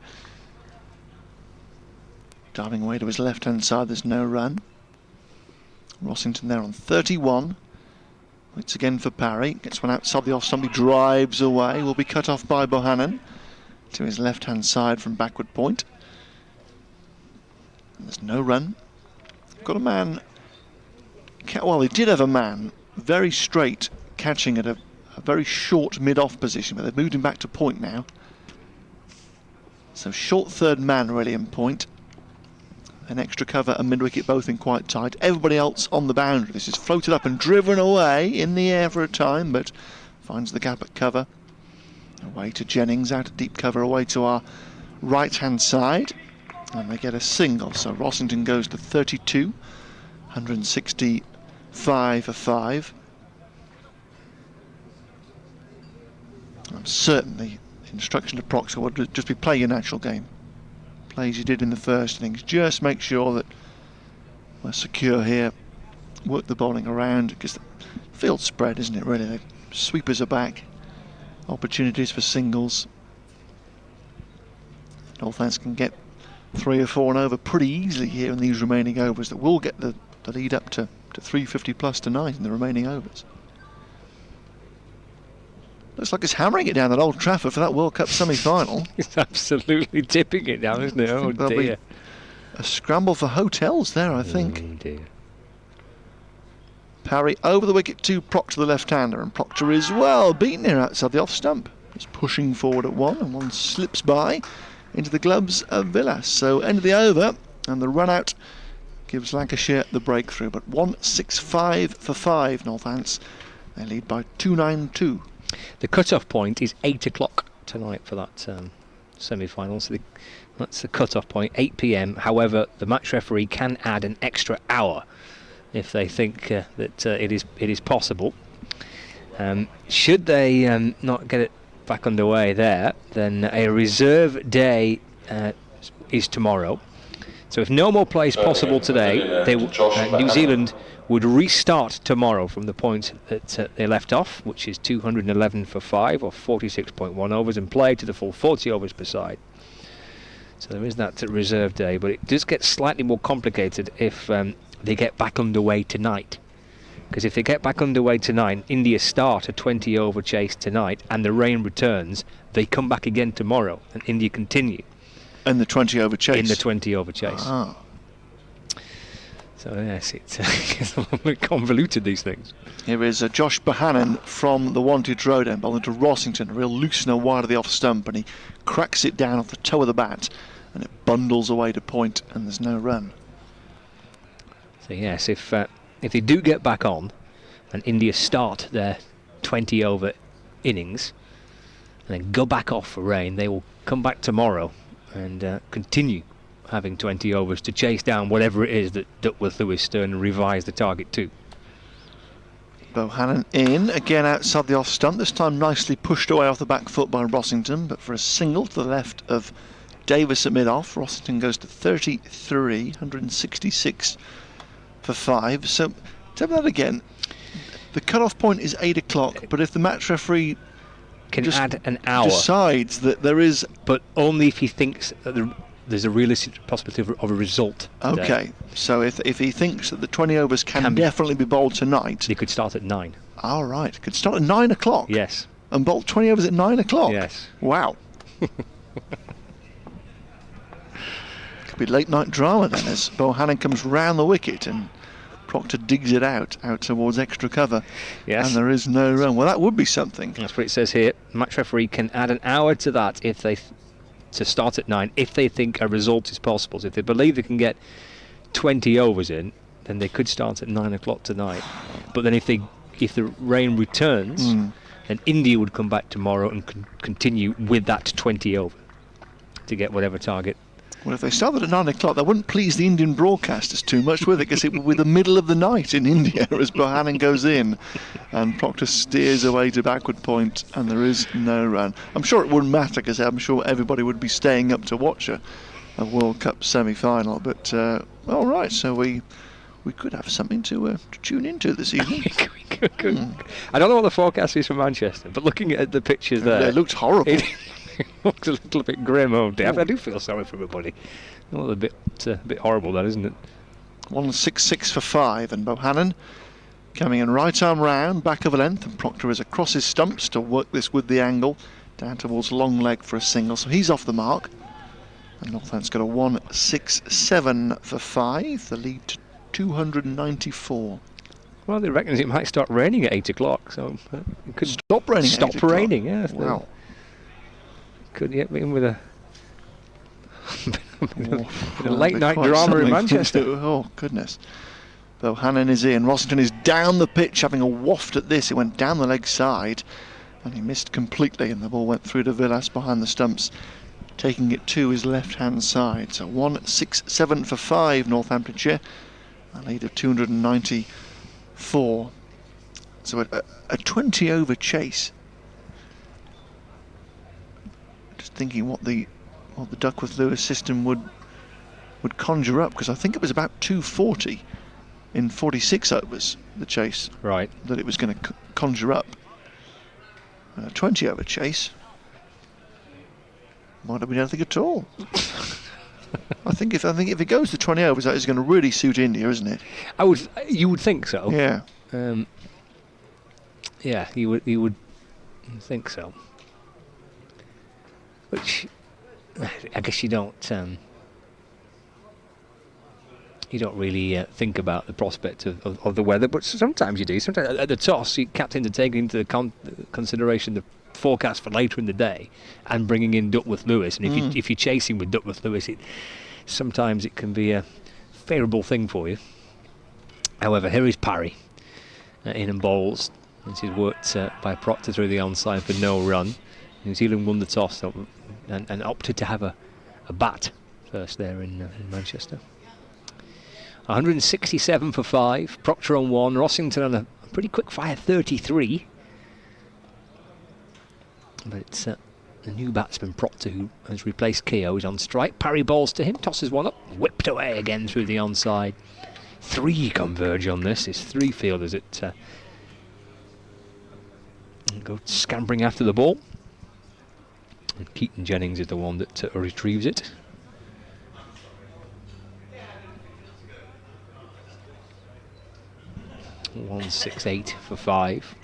Diving away to his left hand side, there's no run. Rossington there on 31. It's again for Parry, gets one outside the off stump, he drives away, will be cut off by Bohannon to his left hand side from backward point. And there's no run. Got a man, well, he did have a man very straight catching at a very short mid-off position, but they've moved him back to point now. So short third man really in point. An extra cover and mid-wicket both in quite tight. Everybody else on the boundary. This is floated up and driven away in the air for a time, but finds the gap at cover. Away to Jennings, out of deep cover, away to our right-hand side. And they get a single, so Rossington goes to 32. 165 for 5. I'm certain the instruction to Proctor would just be play your natural game. play as you did in the first innings. Just make sure that we're secure here. Work the bowling around, because the field spread, isn't it, really? The sweepers are back. Opportunities for singles. Northants can get 3 or 4 and over pretty easily here in these remaining overs. That will get the lead up to 350 plus tonight in the remaining overs. Looks like it's hammering it down at Old Trafford for that World Cup semi-final. It's absolutely tipping it down, isn't it? Oh dear. A scramble for hotels there, I think. Oh dear. Parry over the wicket to Proctor, the left-hander, and Proctor is well beaten here outside the off stump. He's pushing forward at 1, and 1 slips by into the gloves of Villas. So end of the over, and the run out gives Lancashire the breakthrough. But 165 for 5, Northants. They lead by 292. The cut-off point is 8 o'clock tonight for that semi-final. So that's the cut-off point, 8 p.m. However, the match referee can add an extra hour if they think that it is possible. Should they not get it back underway there, then a reserve day is tomorrow. So if no more play is possible today, New Zealand would restart tomorrow from the point that they left off, which is 211 for 5 or 46.1 overs, and play to the full 40 overs per side. So there is that reserve day, but it does get slightly more complicated if they get back underway tonight. Because if they get back underway tonight, India start a 20 over chase tonight, and the rain returns, they come back again tomorrow, and India continue. In the 20 over chase? In the 20 over chase. Ah. So yes, it's a little bit convoluted, these things. Here is Josh Bohannon from the Wantage Road end, bowling to Rossington, a real loosener wide of the off stump, and he cracks it down off the toe of the bat, and it bundles away to point, and there's no run. So yes, if they do get back on, and India start their 20 over innings, and then go back off for rain, they will come back tomorrow and continue having 20 overs to chase down whatever it is that Duckworth Lewis Stern revise the target to. Bohannon in, again outside the off stump, this time nicely pushed away off the back foot by Rossington, but for a single to the left of Davis at mid-off. Rossington goes to 33, 166 for 5. So, tell me that again. The cut-off point is 8 o'clock, but if the match referee can add an hour, decides that there is... But only if he thinks that there's a realistic possibility of a result today. Okay, so if he thinks that the 20 overs can definitely be bowled tonight... They could start at 9. All right, could start at 9 o'clock? Yes. And bowl 20 overs at 9 o'clock? Yes. Wow. Could be late night drama then, as Bohannon comes round the wicket and Proctor digs it out towards extra cover. Yes. And there is no run. Well, that would be something. That's what it says here. Match referee can add an hour to that if they... to start at 9 if they think a result is possible. So if they believe they can get 20 overs in, then they could start at 9 o'clock tonight. But then if the rain returns, then India would come back tomorrow and continue with that 20 over to get whatever target. Well, if they started at 9 o'clock, that wouldn't please the Indian broadcasters too much, would it? Because it would be the middle of the night in India as Bohannon goes in and Proctor steers away to backward point, and there is no run. I'm sure it wouldn't matter, because I'm sure everybody would be staying up to watch a World Cup semi-final. But all right, so we could have something to tune into this evening. I don't know what the forecast is for Manchester, but looking at the pictures there, it looks horrible. It looks a little bit grim, oh dear. I do feel sorry for everybody. Well, a bit horrible, that, isn't it? 166 for 5, and Bohannon coming in right arm round, back of a length, and Proctor is across his stumps to work this with the angle down towards long leg for a single, so he's off the mark. And Northants got a 167 for 5, the lead to 294. Well, they reckon it might start raining at 8 o'clock, so it could stop raining. Stop raining, yeah. Wow. Could get in with a late night drama in Manchester. Oh goodness. Bohannon is in. Rossington is down the pitch, having a waft at this. It went down the leg side, and he missed completely, and the ball went through to Villas behind the stumps, taking it to his left-hand side. So 167 for 5, Northamptonshire, a lead of 294. So a 20 over chase. Just thinking what the what the Duckworth-Lewis system would conjure up, because I think it was about 240 in 46 overs, the chase, Right. that it was going to conjure up. 20 over chase might have been anything at all. I think if it goes to 20 overs, that is going to really suit India, isn't it? You would think so. Yeah. Yeah, you would think so. Which I guess you don't really think about the prospect of the weather, but sometimes you do. Sometimes at the toss, captains are taking into consideration the forecast for later in the day and bringing in Duckworth-Lewis. And if you're chasing with Duckworth-Lewis, sometimes it can be a favourable thing for you. However, here is Parry in and bowls. This is worked by Proctor through the onside for no run. New Zealand won the toss and opted to have a bat first there in Manchester. 167 for 5, Proctor on 1, Rossington on a pretty quick fire 33. But it's the new batsman Proctor who has replaced Keogh, is on strike. Parry bowls to him, tosses one up, whipped away again through the onside. 3 converge on this. It's 3 fielders that go scampering after the ball. And Keaton Jennings is the one that retrieves it. .168 for 5.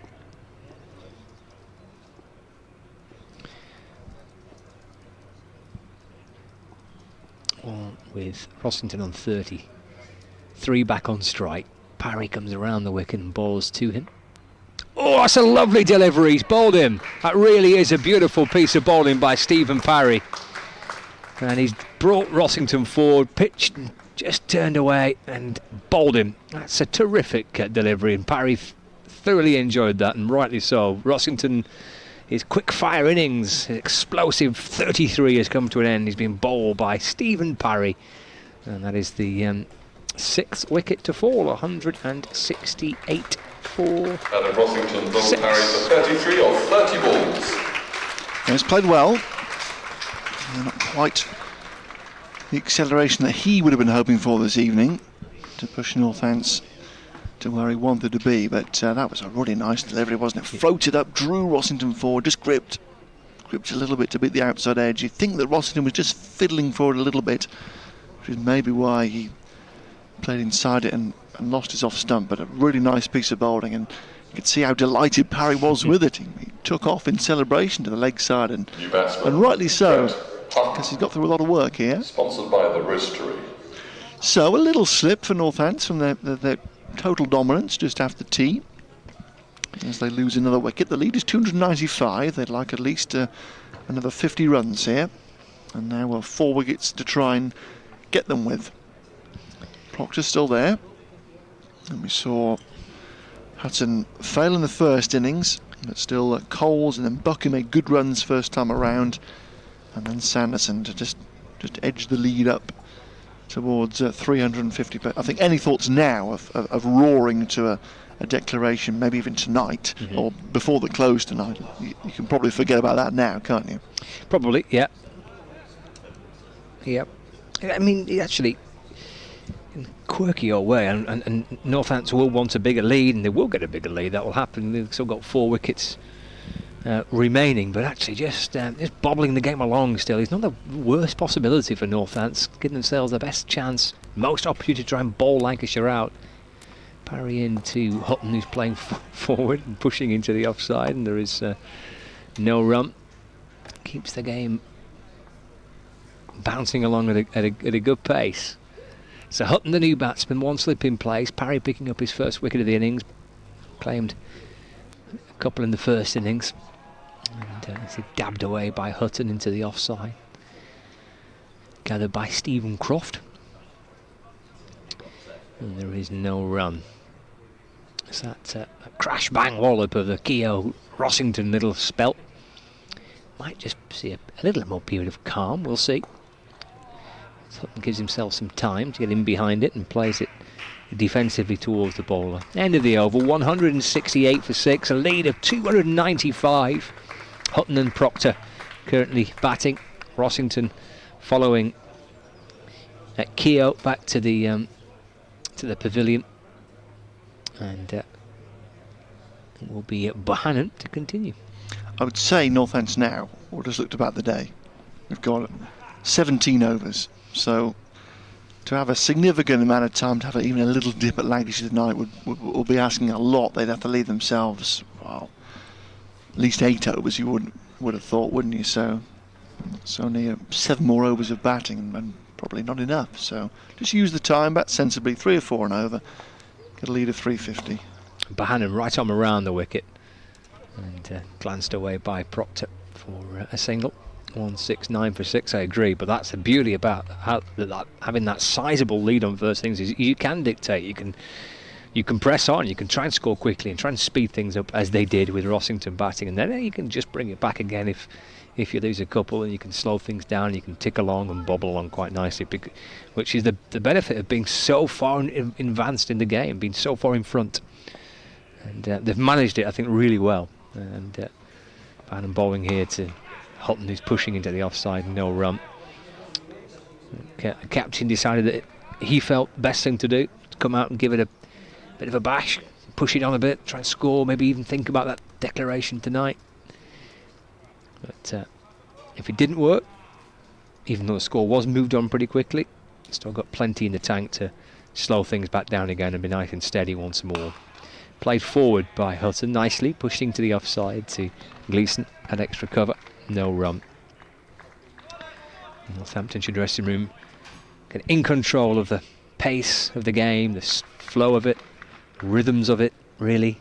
With Rossington on 30. 3 back on strike. Parry comes around the wicket and bowls to him. Oh, that's a lovely delivery. He's bowled him. That really is a beautiful piece of bowling by Stephen Parry. And he's brought Rossington forward, pitched and just turned away and bowled him. That's a terrific delivery, and Parry thoroughly enjoyed that, and rightly so. Rossington, his quick fire innings, explosive 33 has come to an end. He's been bowled by Stephen Parry, and that is the 6th wicket to fall. 168 for Adam Rossington bowled Parry for 33 off 30 balls. He's played well. Not quite the acceleration that he would have been hoping for this evening to push Northants to where he wanted to be, but that was a really nice delivery, wasn't it? Floated up, drew Rossington forward, just gripped a little bit to beat the outside edge. You think that Rossington was just fiddling forward a little bit, which is maybe why he played inside it and lost his off stump, but a really nice piece of bowling, and you could see how delighted Parry was with it. He took off in celebration to the leg side, and rightly so, because he's got through a lot of work here. Sponsored by the Roastery. So a little slip for Northants from their total dominance just after tea, as they lose another wicket. The lead is 295. They'd like at least another 50 runs here, and now we're 4 wickets to try and get them with. Proctor's still there, and we saw Hutton fail in the first innings, but still Coles and then Bucky made good runs first time around, and then Sanderson to just edge the lead up towards 350. But I think any thoughts now of roaring to a declaration, maybe even tonight or before the close tonight, you can probably forget about that now, can't you? Probably, yeah. Yep. I mean, actually, in a quirky old way, and Northants will want a bigger lead, and they will get a bigger lead. That will happen. They've still got 4 wickets remaining, but actually just bobbling the game along still is not the worst possibility for Northants, giving themselves the best chance, most opportunity to try and bowl Lancashire out. Parry into Hutton, who's playing forward and pushing into the offside, and there is no run. Keeps the game bouncing along at a good pace. So Hutton, the new batsman, 1 slip in place. Parry picking up his first wicket of the innings, claimed a couple in the first innings, and as he dabbed away by Hutton into the offside, gathered by Stephen Croft, and there is no run. So that's a crash bang wallop of the Keogh Rossington little spell. Might just see a little more period of calm, we'll see. Hutton gives himself some time to get in behind it and plays it defensively towards the bowler. End of the over, 168 for 6, a lead of 295. Hutton and Proctor currently batting. Rossington following at Keogh back to the pavilion, and it will be Bohannon to continue. I would say Northants now, or just looked about the day. We've got 17 overs, so to have a significant amount of time to have even a little dip at Lancashire tonight would be asking a lot. They'd have to leave themselves, well, at least 8 overs you would have thought, wouldn't you? So it's only 7 more overs of batting and probably not enough. So just use the time, bat sensibly, 3 or 4 and over, get a lead of 350. Bohannon right on around the wicket, and glanced away by Proctor for a single. 169 for 6, I agree, but that's the beauty about having that sizable lead on first things is you can dictate, you can press on, you can try and score quickly and try and speed things up as they did with Rossington batting, and then you can just bring it back again if you lose a couple, and you can slow things down, you can tick along and bobble along quite nicely, which is the benefit of being so far advanced in the game, being so far in front. And they've managed it, I think, really well. And Bohannon bowling here to Hutton, who's pushing into the offside, no run. The captain decided that he felt best thing to do, to come out and give it a bit of a bash, push it on a bit, try and score, maybe even think about that declaration tonight. But if it didn't work, even though the score was moved on pretty quickly, still got plenty in the tank to slow things back down again and be nice and steady once more. Played forward by Hutton nicely, pushing to the offside to Gleeson, had extra cover, no run. Northamptonshire dressing room in control of the pace of the game, the flow of it, rhythms of it, really.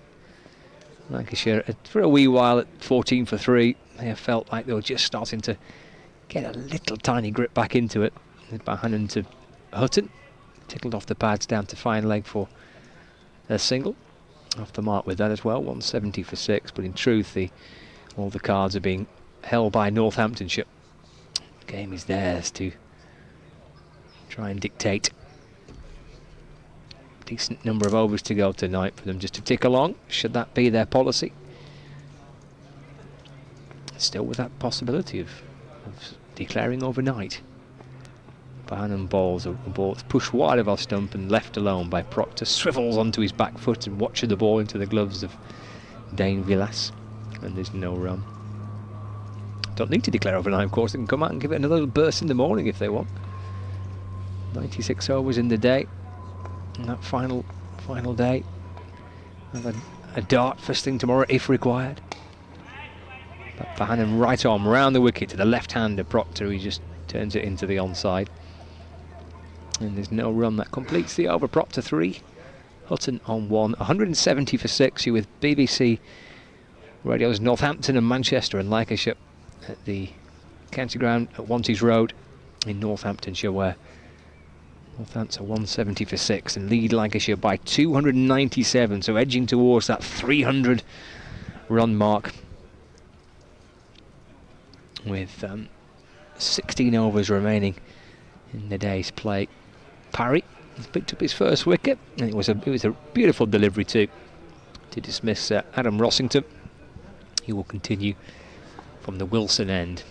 Lancashire, for a wee while at 14 for 3, they have felt like they were just starting to get a little tiny grip back into it. Bohannon to Hutton, tickled off the pads down to fine leg for a single. Off the mark with that as well, 170 for 6, but in truth all the cards are being held by Northamptonshire. The game is theirs to try and dictate. Decent number of overs to go tonight for them just to tick along, should that be their policy. Still with that possibility of declaring overnight. Bohannon bowls a ball that's pushed wide of off stump and left alone by Proctor, swivels onto his back foot and watches the ball into the gloves of Dane Villas, and there's no run. Don't need to declare overnight, of course. They can come out and give it another little burst in the morning if they want. 96 overs in the day, and that final day. Have a dart first thing tomorrow if required. But Bohannon right arm round the wicket to the left-hander Proctor, who just turns it into the onside. And there's no run. That completes the over. Proctor 3, Hutton on 1. 170 for 6. You with BBC Radio's Northampton and Manchester and Lancashire at the county ground at Wanties Road in Northamptonshire, where Northants are 170 for 6 and lead Lancashire by 297, so edging towards that 300 run mark with 16 overs remaining in the day's play. Parry has picked up his first wicket, and it was a beautiful delivery too to dismiss Adam Rossington. He will continue from the Wilson end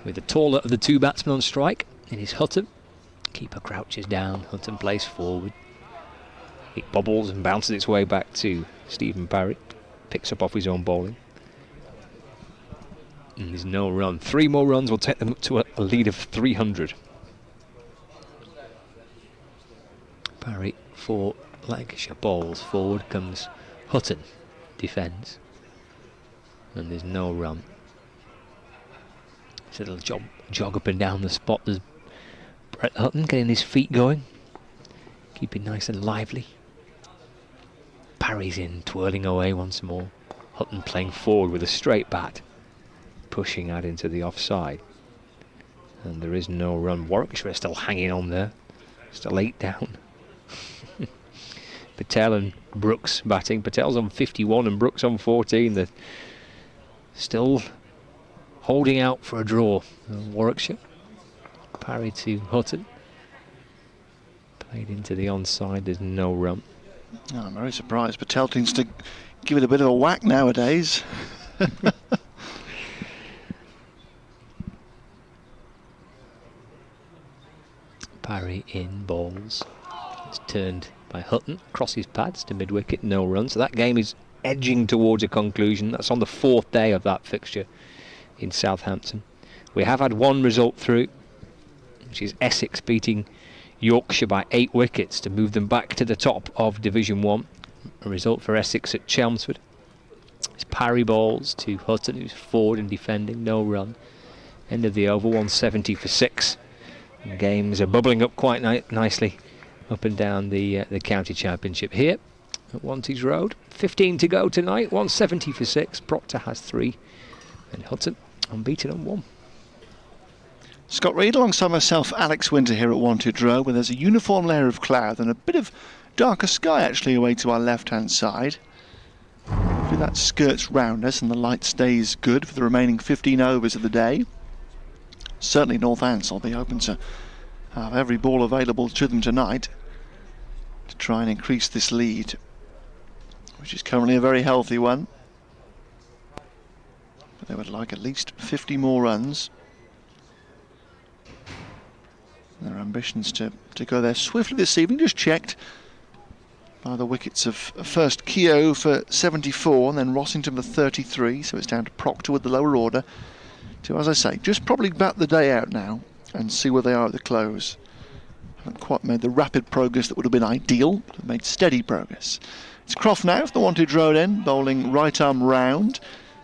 with the taller of the two batsmen on strike. It is Hutton. Keeper crouches down, Hutton plays forward. It bobbles and bounces its way back to Stephen Parry. Picks up off his own bowling. And there's no run. 3 more runs will take them up to a lead of 300. Parry for Lancashire bowls. Forward comes Hutton. Defends. And there's no run. It's a little jog up and down the spot. There's Brett Hutton getting his feet going. Keeping nice and lively. Parry's in, twirling away once more. Hutton playing forward with a straight bat. Pushing out into the offside. And there is no run. Warwickshire is still hanging on there. Still 8 down. Patel and Brooks batting. Patel's on 51 and Brooks on 14. They're still holding out for a draw. Warwickshire. Parry to Hutton. Played into the onside. There's no run. Oh, I'm very surprised. Patel tends to give it a bit of a whack nowadays. Parry in balls. It's turned by Hutton, crosses pads to mid-wicket, no run. So that game is edging towards a conclusion. That's on the 4th day of that fixture in Southampton. We have had one result through, which is Essex beating Yorkshire by 8 wickets to move them back to the top of Division 1. A result for Essex at Chelmsford. It's parry balls to Hutton, who's forward and defending, no run. End of the over, 170 for 6. And games are bubbling up quite nicely up and down the county championship here at Wantage Road. 15 to go tonight, 170 for 6. Proctor has 3 and Hutton unbeaten on 1. Scott Reed alongside myself, Alex Winter, here at Wantage Road, where there's a uniform layer of cloud and a bit of darker sky actually away to our left-hand side. Hopefully that skirts round us and the light stays good for the remaining 15 overs of the day. Certainly Northants will be open to have every ball available to them tonight to try and increase this lead, which is currently a very healthy one. But they would like at least 50 more runs. Their ambitions to go there swiftly this evening, just checked by the wickets of first Keogh for 74 and then Rossington for 33, so it's down to Proctor with the lower order to, as I say, just probably bat the day out now and see where they are at the close. Haven't quite made the rapid progress that would have been ideal, but have made steady progress. It's Croft now for the Wantage Road end, bowling right arm round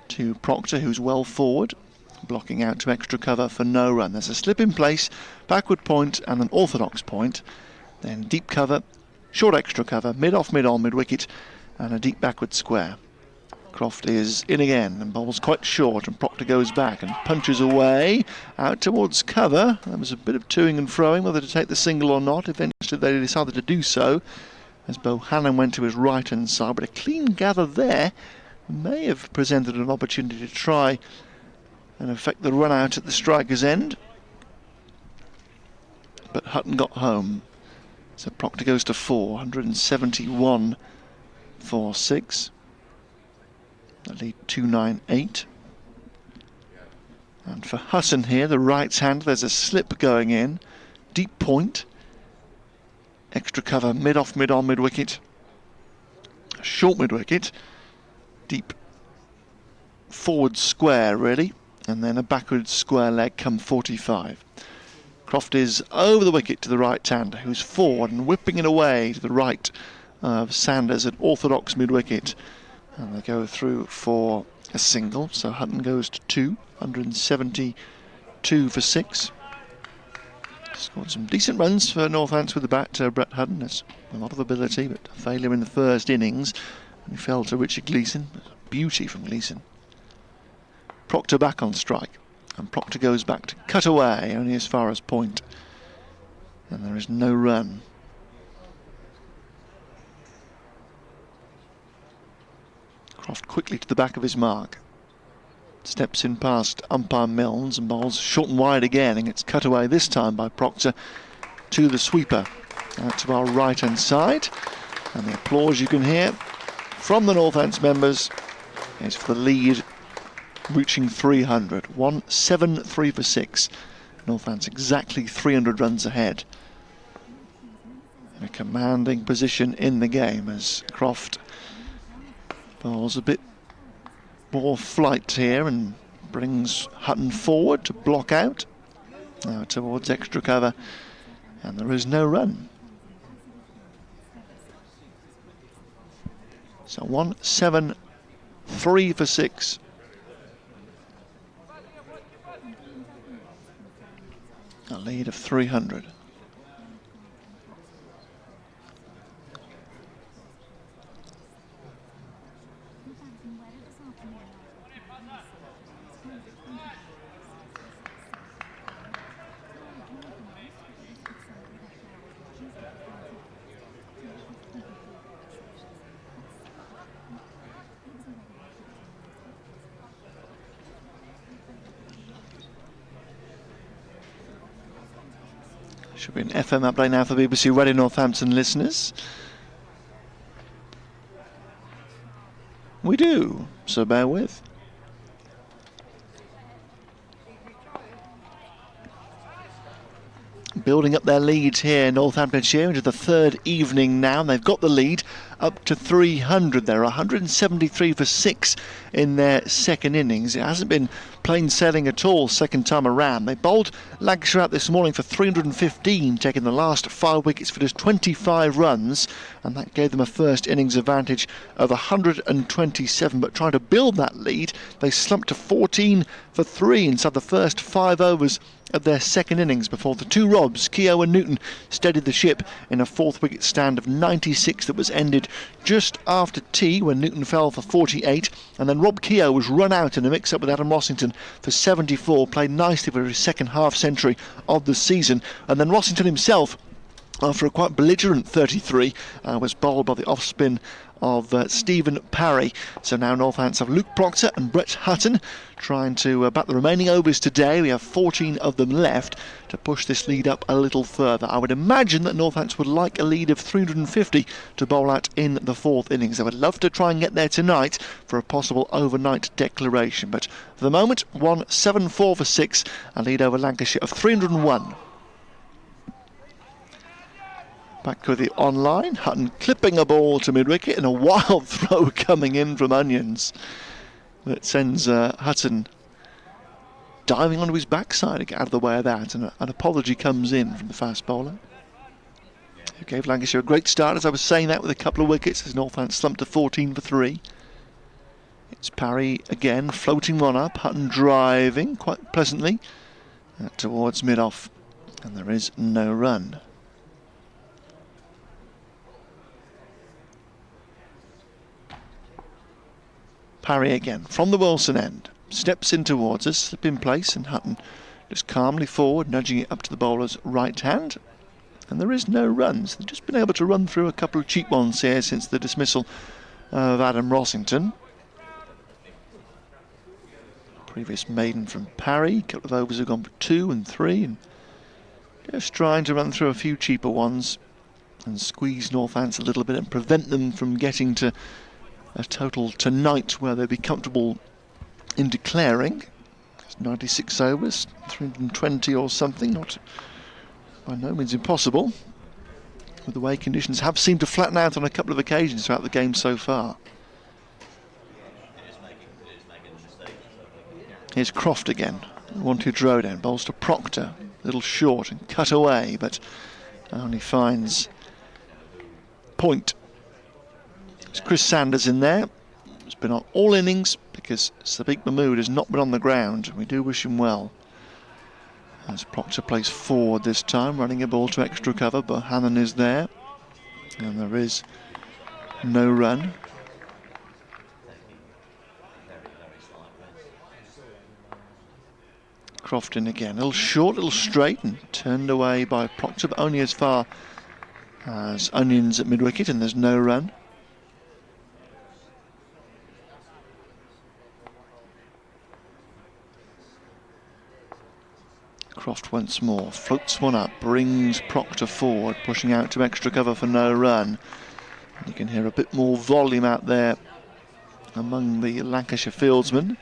to Proctor, who's well forward, blocking out to extra cover for no run. There's a slip in place, backward point and an orthodox point, then deep cover, short extra cover, mid-off, mid-on, mid-wicket and a deep backward square. Croft is in again and bowls quite short, and Proctor goes back and punches away out towards cover. There was a bit of toing and froing whether to take the single or not. Eventually they decided to do so as Bohannon went to his right hand side, but a clean gather there may have presented an opportunity to try and affect the run out at the striker's end, but Hutton got home. So Proctor goes to 4, 171 for 6. The lead 298. And for Hutton here, the right hand, there's a slip going in, deep point, extra cover, mid-off, mid-on, mid-wicket, short mid-wicket, deep forward square really, and then a backward square leg come 45. Croft is over the wicket to the right-hander, who's forward and whipping it away to the right of Sanders at orthodox mid-wicket. And they go through for a single, so Hutton goes to 2, 172 for 6. Scored some decent runs for Northants with the bat, Brett Hutton. Has a lot of ability, but a failure in the first innings. And he fell to Richard Gleeson. Beauty from Gleeson. Proctor back on strike, and Proctor goes back to cut away only as far as point, and there is no run. Croft quickly to the back of his mark, steps in past umpire Milnes and bowls short and wide again, and gets cut away this time by Proctor to the sweeper out to our right hand side. And the applause you can hear from the Northants members is for the lead reaching 300. 173 for 6. Northants exactly 300 runs ahead. In a commanding position in the game as Croft bowls a bit more flight here and brings Hutton forward to block out. Now towards extra cover, and there is no run. So 173 for 6. A lead of 300. Should be an FM update now for BBC Radio Northampton listeners. We do, so bear with. building up their leads here, Northamptonshire, into the third evening now. They've got the lead up to 300. They're 173 for 6 in their second innings. It hasn't been plain sailing at all second time around. They bowled Lancashire out this morning for 315, taking the last 5 wickets for just 25 runs, and that gave them a first innings advantage of 127. But trying to build that lead, they slumped to 14 for 3 inside the first 5 overs of their second innings before the two Robs, Keogh and Newton, steadied the ship in a 4th wicket stand of 96 that was ended just after tea when Newton fell for 48, and then Rob Keogh was run out in a mix-up with Adam Rossington for 74, played nicely for his second half century of the season, and then Rossington himself, after a quite belligerent 33, was bowled by the off-spin of Stephen Parry. So now Northants have Luke Proctor and Brett Hutton trying to bat the remaining overs today. We have 14 of them left to push this lead up a little further. I would imagine that Northants would like a lead of 350 to bowl out in the 4th innings. They would love to try and get there tonight for a possible overnight declaration. But for the moment, 174 for 6, a lead over Lancashire of 301. Back with the online, Hutton clipping a ball to mid-wicket and a wild throw coming in from Onions that sends Hutton diving onto his backside to get out of the way of that, and an apology comes in from the fast bowler, who gave Lancashire a great start, as I was saying that, with a couple of wickets as Northants slumped to 14 for 3. It's Parry again, floating one up, Hutton driving quite pleasantly towards mid-off, and there is no run. Parry again from the Wilson end, steps in towards us, slip in place, and Hutton just calmly forward, nudging it up to the bowler's right hand, and there is no runs. They've just been able to run through a couple of cheap ones here since the dismissal of Adam Rossington. Previous maiden from Parry, a couple of overs have gone for 2 and 3, and just trying to run through a few cheaper ones and squeeze Northants a little bit and prevent them from getting to a total tonight where they'd be comfortable in declaring. It's 96 overs, 320 or something, not by no means impossible, with the way conditions have seemed to flatten out on a couple of occasions throughout the game so far. Here's Croft again, wanted Rodan, bowls to Proctor, a little short and cut away, but only finds point. There's Chris Sanders in there. He's been on all innings because Sadiq Mahmood has not been on the ground. We do wish him well. As Proctor plays forward this time, running a ball to extra cover, but Hannon is there. And there is no run. Croft in again. A little short, a little straight, and turned away by Proctor, but only as far as Onions at mid-wicket, and there's no run. Croft once more, floats one up, brings Proctor forward, pushing out to extra cover for no run. And you can hear a bit more volume out there among the Lancashire fieldsmen,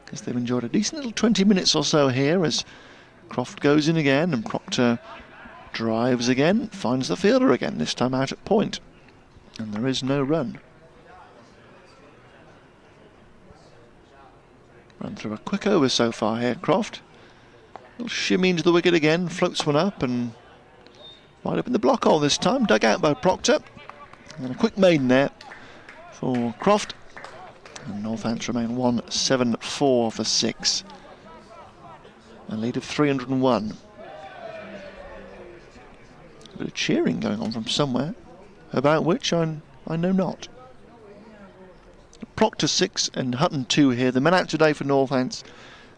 because they've enjoyed a decent little 20 minutes or so here as Croft goes in again and Proctor drives again, finds the fielder again, this time out at point. And there is no run. Run through a quick over so far here, Croft. Little shimmy into the wicket again, floats one up and right up in the block hole this time, dug out by Proctor. And a quick maiden there for Croft. And Northants remain 174 for 6. A lead of 301. A bit of cheering going on from somewhere, about which I know not. Proctor 6 and Hutton 2 here. The men out today for Northants.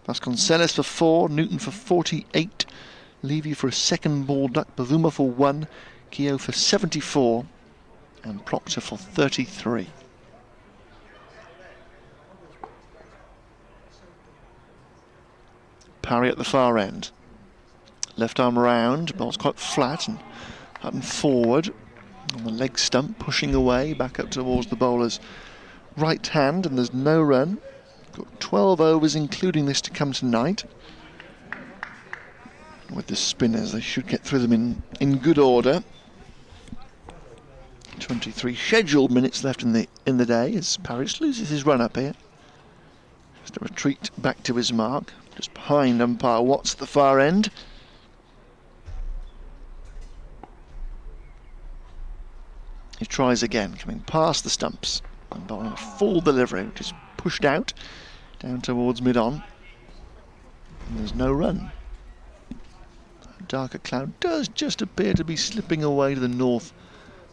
Vasconcelos for 4, Newton for 48, Levy for a second ball duck, Bavuma for 1, Keogh for 74, and Proctor for 33. Parry at the far end. Left arm round, ball's quite flat, and Hutton forward on the leg stump, pushing away back up towards the bowler's right hand, and there's no run. Got 12 overs including this to come tonight. with the spinners. They should get through them in good order. 23 scheduled minutes left in the day as Parrish loses his run up here. Has to retreat back to his mark, just behind umpire Watts at the far end. He tries again, coming past the stumps and bowling a full delivery, which is pushed out down towards mid-on. And there's no run. A darker cloud does just appear to be slipping away to the north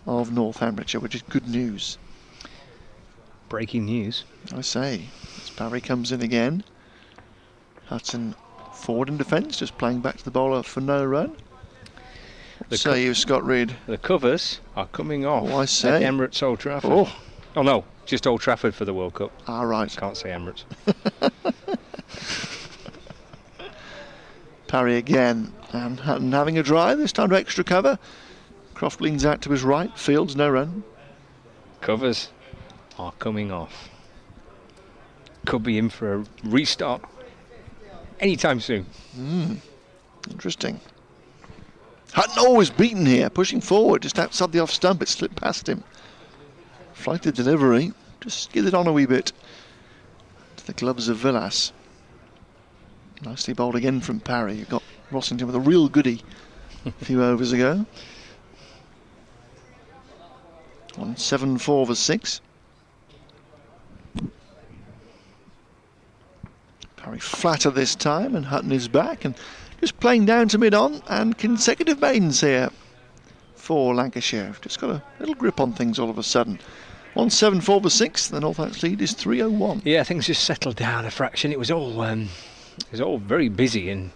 of Northamptonshire, which is good news. Breaking news. I say, as Barry comes in again. Hutton forward in defence, just playing back to the bowler for no run. What say you, Scott Reed? The covers are coming off I say. at Emirates Old Trafford. Oh no, just Old Trafford for the World Cup. All right. Can't say Emirates. Parry again, and Hutton having a drive, this time to extra cover. Croft leans out to his right, fields no run. Covers are coming off. Could be in for a restart anytime soon. Interesting. Hutton always beaten here, pushing forward, just outside the off stump, it slipped past him. Flighted delivery, just skidded on a wee bit to the gloves of Villas. Nicely bowled again from Parry. You got Rossington with a real goodie a few overs ago. On 7-4 for 6. Parry flatter this time, and Hutton is back and just playing down to mid-on, and consecutive maidens here for Lancashire. Just got a little grip on things all of a sudden. On 7-4 for 6, the Northants lead is 301. Yeah, things just settled down a fraction. It was all very busy and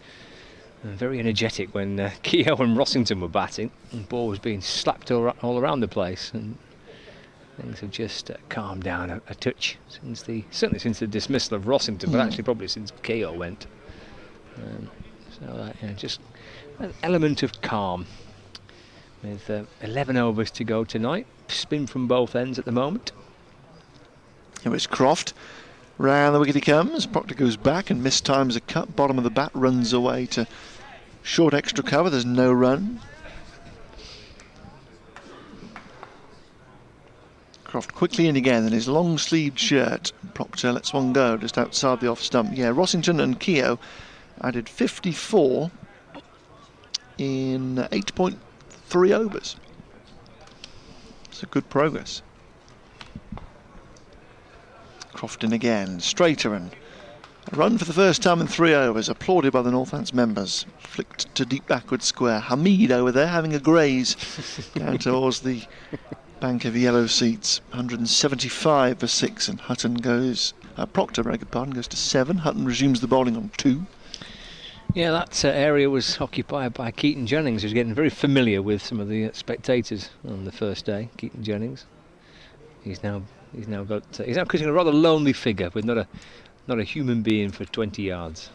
very energetic when Keogh and Rossington were batting, and the ball was being slapped all around the place, and things have just calmed down a touch certainly since the dismissal of Rossington, but actually probably since Keogh went. Just an element of calm. With 11 overs to go tonight, spin from both ends at the moment. Here is Croft. Round the wicket he comes. Proctor goes back and mistimes a cut. Bottom of the bat runs away to short extra cover. There's no run. Croft quickly in again in his long-sleeved shirt. Proctor lets one go just outside the off stump. Yeah, Rossington and Keogh added 54 in 8.3 overs. It's a good progress. Croft in again, straighter, and a run for the first time in 3 overs, applauded by the Northants members. Flicked to deep backward square. Hamid over there having a graze down towards the bank of yellow seats. 175 for 6, and Hutton goes, Proctor, beg your pardon, goes to 7. Hutton resumes the bowling on 2. Yeah, that area was occupied by Keaton Jennings, who's getting very familiar with some of the spectators on the first day. Keaton Jennings, he's now cutting a rather lonely figure with not a human being for 20 yards.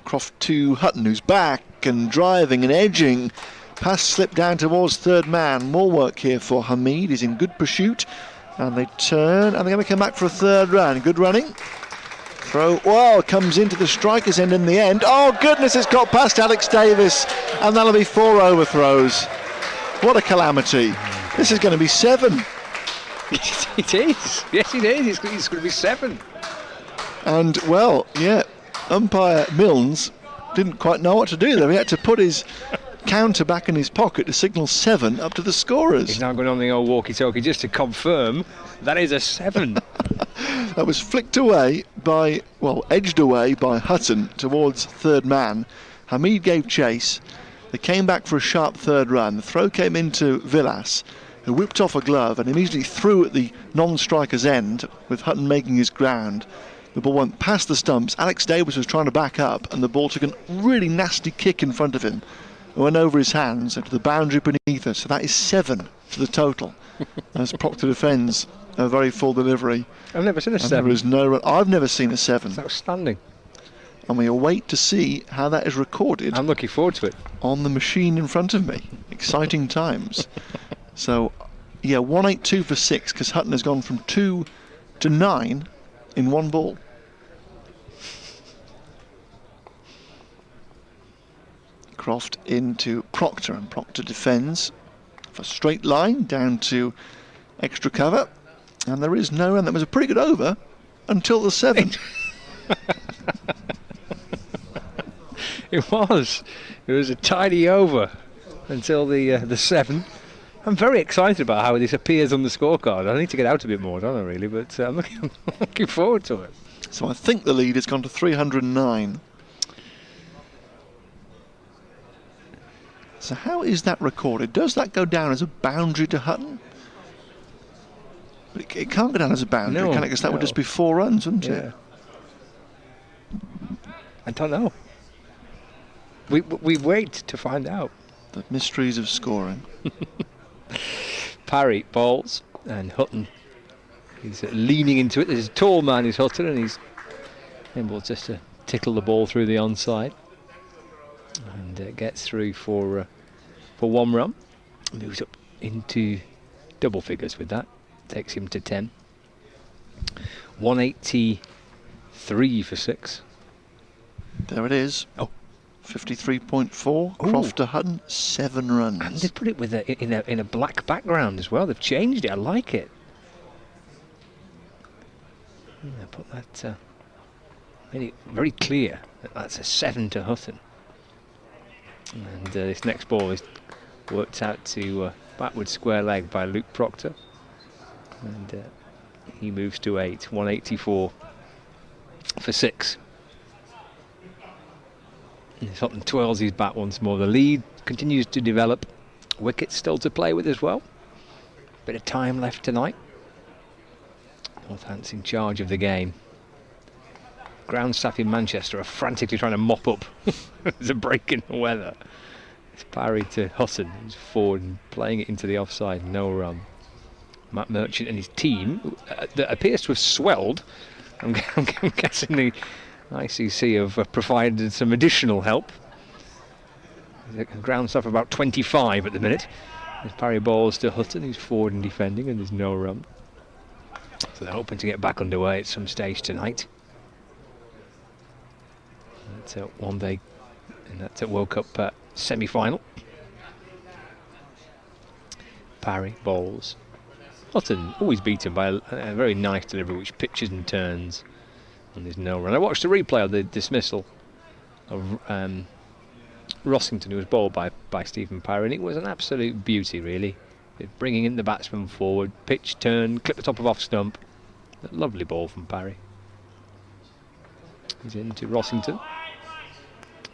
Croft to Hutton, who's back and driving and edging. Pass slipped down towards third man. More work here for Hamid. He's in good pursuit, and they turn, and they're going to come back for a third run. Good running. Throw, well, comes into the striker's end in the end. Oh goodness, it's got past Alex Davis, and that'll be 4 overthrows. What a calamity. This is going to be 7. It is. Yes, it is. It's going to be 7. And, well, yeah, umpire Milnes didn't quite know what to do there. He had to put his counter back in his pocket to signal 7 up to the scorers. He's now going on the old walkie-talkie just to confirm that is a 7. That was flicked away edged away by Hutton towards third man. Hamid gave chase. They came back for a sharp third run. The throw came into Villas, who whipped off a glove and immediately threw at the non-striker's end, with Hutton making his ground. The ball went past the stumps. Alex Davis was trying to back up, and the ball took a really nasty kick in front of him. It went over his hands into the boundary beneath us. So that is 7 to the total. As Proctor defends a very full delivery. I've never seen a 7. There is no run. I've never seen a 7. It's outstanding. And we await to see how that is recorded. I'm looking forward to it. On the machine in front of me. Exciting times. So, yeah, 182 for 6, because Hutton has gone from 2 to 9 in 1 ball. Croft into Proctor, and Proctor defends for straight line down to extra cover, and there is no run. That was a pretty good over until the 7. It was a tidy over until the 7. I'm very excited about how this appears on the scorecard. I need to get out a bit more, don't I, really? But I'm looking forward to it. So I think the lead has gone to 309. So how is that recorded? Does that go down as a boundary to Hutton? But it can't go down as a boundary, No, can it? Because that would no. just be 4 runs, wouldn't Yeah. it? I don't know. We wait to find out. The mysteries of scoring. Parry bowls, and Hutton is leaning into it. There's a tall man, is Hutton, and he's able just to tickle the ball through the onside, and gets through for 1 run. Moves up into double figures with that. Takes him to 10. 183 for 6. There it is. Oh. 53.4. Ooh. Croft to Hutton, 7 runs. And they put it with in a black background as well. They've changed it. I like it. I put that made it very clear that that's a 7 to Hutton. And this next ball is worked out to backward square leg by Luke Proctor, and he moves to 8. 184 for 6. Hutton twirls his bat once more. The lead continues to develop. Wickets still to play with as well. Bit of time left tonight. Northants in charge of the game. Ground staff in Manchester are frantically trying to mop up. There's a break in the weather. It's Parry to Hutton, who's forward and playing it into the offside. No run. Matt Merchant and his team, that appears to have swelled. I'm guessing the ICC have provided some additional help. The ground stuff about 25 at the minute. There's Parry balls to Hutton, who's forward and defending, and there's no run. So they're hoping to get back underway at some stage tonight. That's one day, and that's a World Cup semi-final. Parry balls. Hutton always beaten by a very nice delivery, which pitches and turns. And there's no run. I watched a replay of the dismissal of Rossington, who was bowled by Stephen Parry, and it was an absolute beauty, really. Bringing in the batsman forward, pitch, turn, clip the top of off stump. A lovely ball from Parry. He's into Rossington,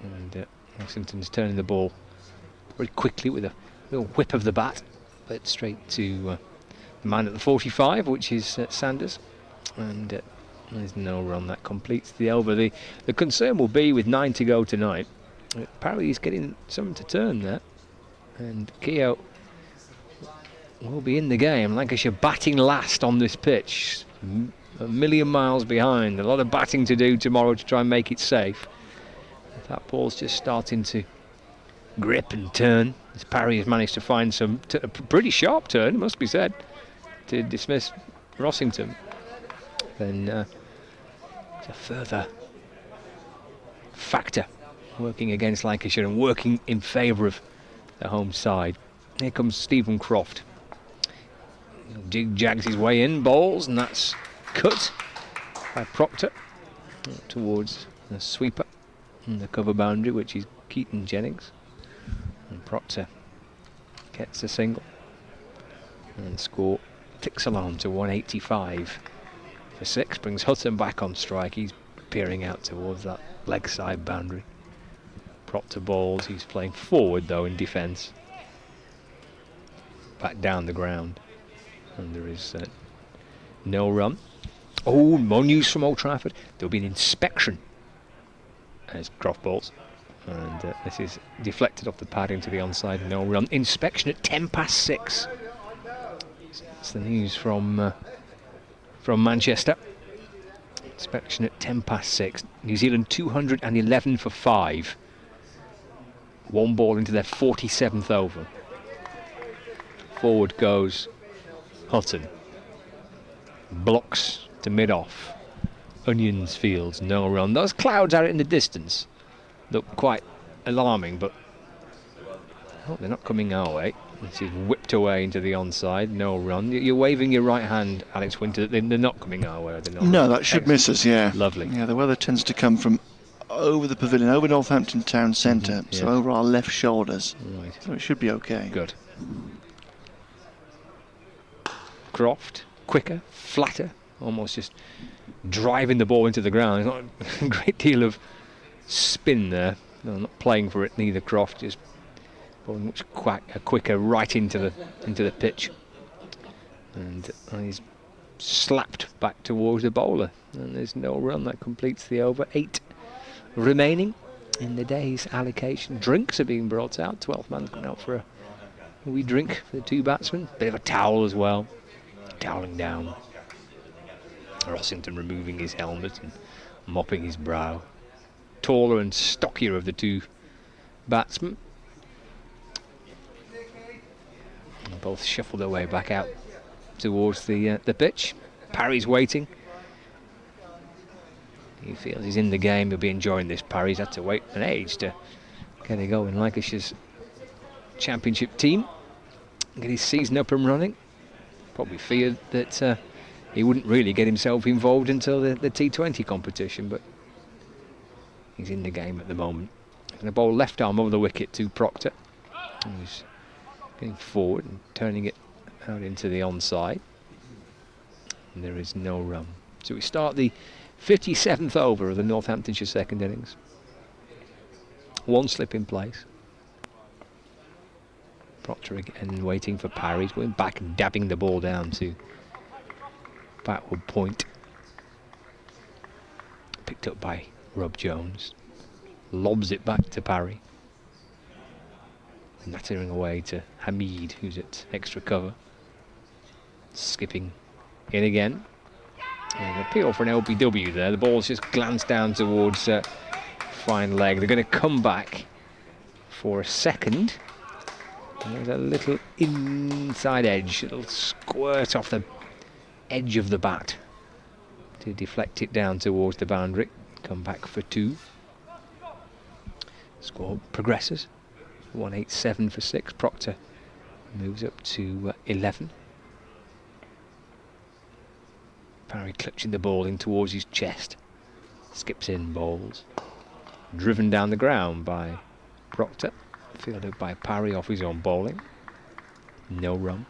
and Rossington's turning the ball very quickly with a little whip of the bat, but straight to the man at the 45, which is Sanders, and there's no run. That completes the over. The concern will be with 9 to go tonight. Parry is getting something to turn there, and Keogh will be in the game. Lancashire batting last on this pitch, a million miles behind. A lot of batting to do tomorrow to try and make it safe. That ball's just starting to grip and turn, as Parry has managed to find a pretty sharp turn, it must be said, to dismiss Rossington. Then it's a further factor working against Lancashire and working in favour of the home side. Here comes Stephen Croft. Jags his way in, bowls, and that's cut by Proctor towards the sweeper and the cover boundary, which is Keaton Jennings. And Proctor gets a single, and score ticks along to 185 for 6. Brings Hutton back on strike. He's peering out towards that leg side boundary. Proctor bowls. He's playing forward though in defence, back down the ground, and there is no run. Oh, more news from Old Trafford. There'll be an inspection as Croft bowls, and this is deflected off the padding to the onside. No run. Inspection at 6:10. That's the news from Manchester. Inspection at 6:10. New Zealand 211 for 5. 1 ball into their 47th over. Forward goes Hutton. Blocks to mid-off. Onions Fields, no run. Those clouds out in the distance look quite alarming, but Oh, they're not coming our way. This is whipped away into the onside. No run. You're waving your right hand, Alex Winter. They're not coming our way. They're not. No, that should miss us, yeah. Lovely. Yeah, the weather tends to come from over the pavilion, over Northampton town centre, so over our left shoulders. Right. So it should be okay. Good. Croft, quicker, flatter, almost just driving the ball into the ground. There's not a great deal of spin there. No, not playing for it, neither Croft, just bowling much quicker right into the pitch. And he's slapped back towards the bowler. And there's no run. That completes the over. 8 remaining in the day's allocation. Drinks are being brought out. 12th man coming out for a wee drink for the two batsmen. Bit of a towel as well. Toweling down. Rossington removing his helmet and mopping his brow. Taller and stockier of the two batsmen. And both shuffled their way back out towards the pitch. Parry's waiting. He feels he's in the game. He'll be enjoying this. Parry's had to wait an age to get it going. Lancashire's championship team. Get his season up and running. Probably feared that he wouldn't really get himself involved until the T20 competition, but he's in the game at the moment. And the ball left arm over the wicket to Proctor. He's getting forward and turning it out into the onside. And there is no run. So we start the 57th over of the Northamptonshire second innings. One slip in place. Proctor again waiting for Parry. He's going back and dabbing the ball down to backward point. Picked up by Rob Jones. Lobs it back to Parry. Nattering away to Hamid, who's at extra cover. Skipping in again. And an appeal for an LBW there. The ball's just glanced down towards fine leg. They're going to come back for a second. There's a little inside edge, a little squirt off the edge of the bat to deflect it down towards the boundary. Come back for 2. Score progresses. 187 for 6. Proctor moves up to 11. Parry clutching the ball in towards his chest. Skips in, bowls. Driven down the ground by Proctor. Fielded by Parry off his own bowling. No run.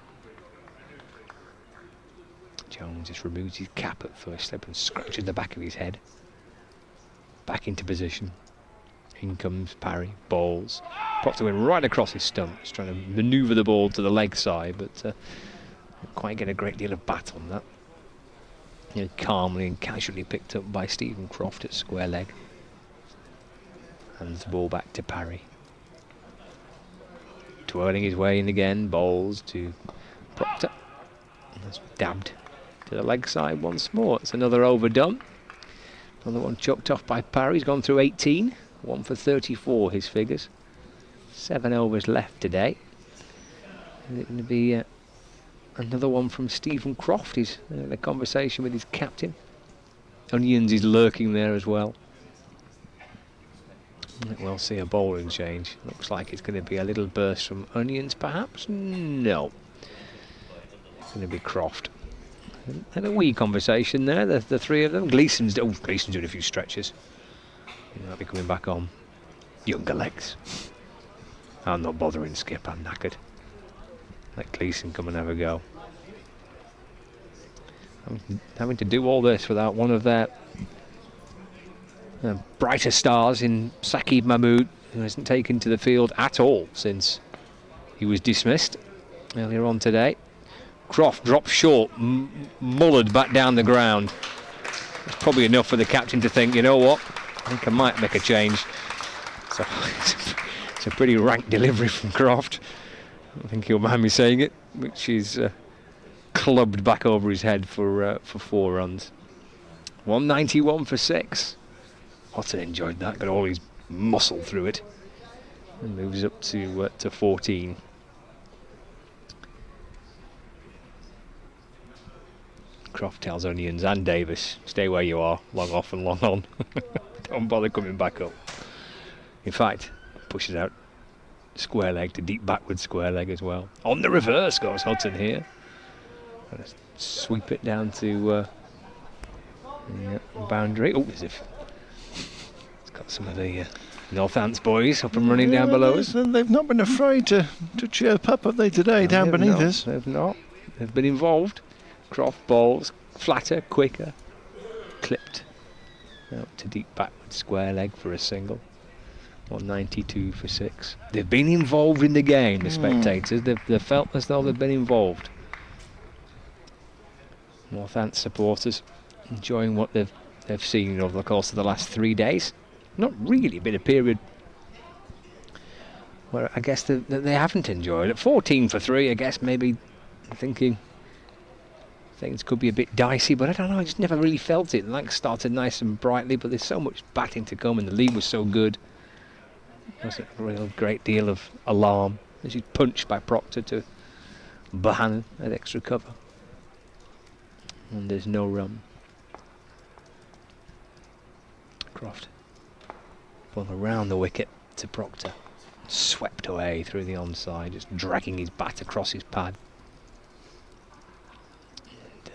Jones just removes his cap at first slip and scratches the back of his head. Back into position. In comes Parry, bowls. Proctor went right across his stumps, trying to manoeuvre the ball to the leg side, but didn't quite get a great deal of bat on that. Calmly and casually picked up by Stephen Croft at square leg. Hands the ball back to Parry. Twirling his way in again, bowls to Proctor. That's dabbed to the leg side once more. It's another overdone. Another one chucked off by Parry. He's gone through 18. 1 for 34, his figures. 7 overs left today. Is it going to be another one from Stephen Croft? He's in a conversation with his captain. Onions is lurking there as well. We'll see a bowling change. Looks like it's going to be a little burst from Onions, perhaps? No. It's going to be Croft. Had a wee conversation there, the three of them. Gleeson's doing a few stretches. He might be coming back on. Younger legs. I'm not bothering Skip, I'm knackered. Let Gleeson come and have a go. Having to do all this without one of their brighter stars in Saqib Mahmood, who hasn't taken to the field at all since he was dismissed earlier on today. Croft drops short, mullered back down the ground. It's probably enough for the captain to think, you know what, I think I might make a change. So it's a pretty rank delivery from Croft. I think he'll mind me saying it, which is clubbed back over his head for 4 runs. 191 for 6. Watson enjoyed that, got all his muscle through it, and moves up to 14. Croft tells Onions and Davis, stay where you are, long off and long on. Don't bother coming back up. In fact, pushes out square leg to deep backward square leg as well. On the reverse goes Hutton here. Sweep it down to the boundary. Oh, as if it's got some of the Northants boys up and running down below us. They've not been afraid to chirp up, have they, today, down beneath us? They've not. They've been involved. Croft balls flatter, quicker, clipped out to deep backward square leg for a single. 192 for 6. They've been involved in the game, the spectators. They've felt as though they've been involved. Northants supporters enjoying what they've seen over the course of the last 3 days. Not really been a period where I guess they haven't enjoyed it. 14 for 3, I guess maybe thinking things could be a bit dicey, but I don't know, I just never really felt it. Lancs started nice and brightly, but there's so much batting to come and the lead was so good. There wasn't a real great deal of alarm as he's punched by Proctor to Bohannon at extra cover. And there's no run. Croft ball around the wicket to Proctor. Swept away through the onside, just dragging his bat across his pad. And,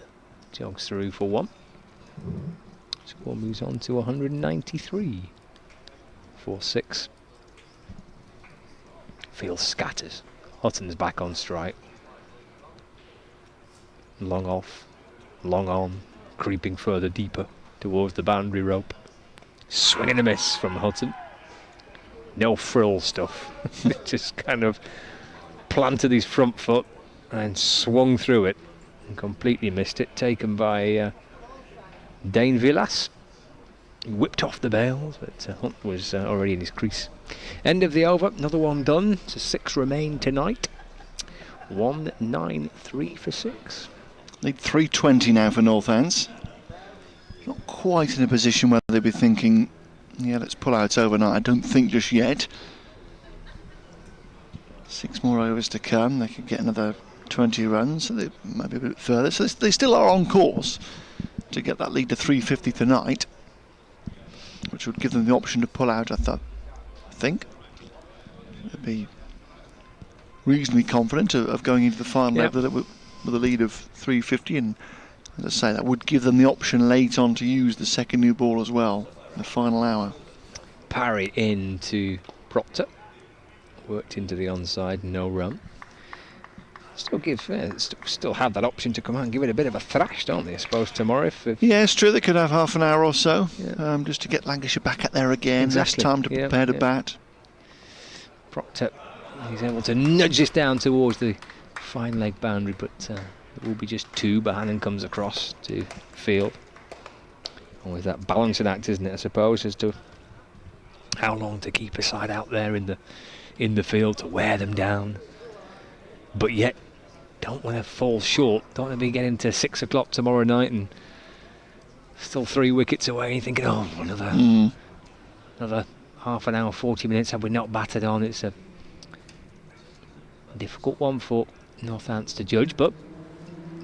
jogs through for 1. Score moves on to 193 for 6. Field scatters. Hutton's back on strike. Long off, long on, creeping further deeper towards the boundary rope. Swing and a miss from Hutton. No frill stuff. Just kind of planted his front foot and swung through it and completely missed it. Taken by Dane Villas. He whipped off the bails, but Hunt was already in his crease. End of the over, another one done. So 6 remain tonight. 193 for 6. Lead 320 now for Northants. Not quite in a position where they'd be thinking, yeah, let's pull out overnight. I don't think just yet. 6 more overs to come. They could get another 20 runs, so they might be a bit further. So they still are on course to get that lead to 350 tonight, which would give them the option to pull out, I think. They'd be reasonably confident of going into the final over with a lead of 350, and as I say, that would give them the option late on to use the second new ball as well in the final hour. Parry into Proctor. Worked into the onside, no run. Still have that option to come out and give it a bit of a thrash, don't they, I suppose, tomorrow? If yeah, it's true, they could have half an hour or so, just to get Lancashire back out there again. Exactly. Less time to prepare to bat. Proctor, he's able to nudge this down towards the fine leg boundary, but there will be just 2. Bohannon comes across to field. Always that balancing act, isn't it, I suppose, as to how long to keep a side out there in the field to wear them down, but yet don't want to fall short. Don't want to be getting to 6 o'clock tomorrow night and still 3 wickets away and thinking, oh, another half an hour, 40 minutes have we not batted on. It's a difficult one for Northants to judge, but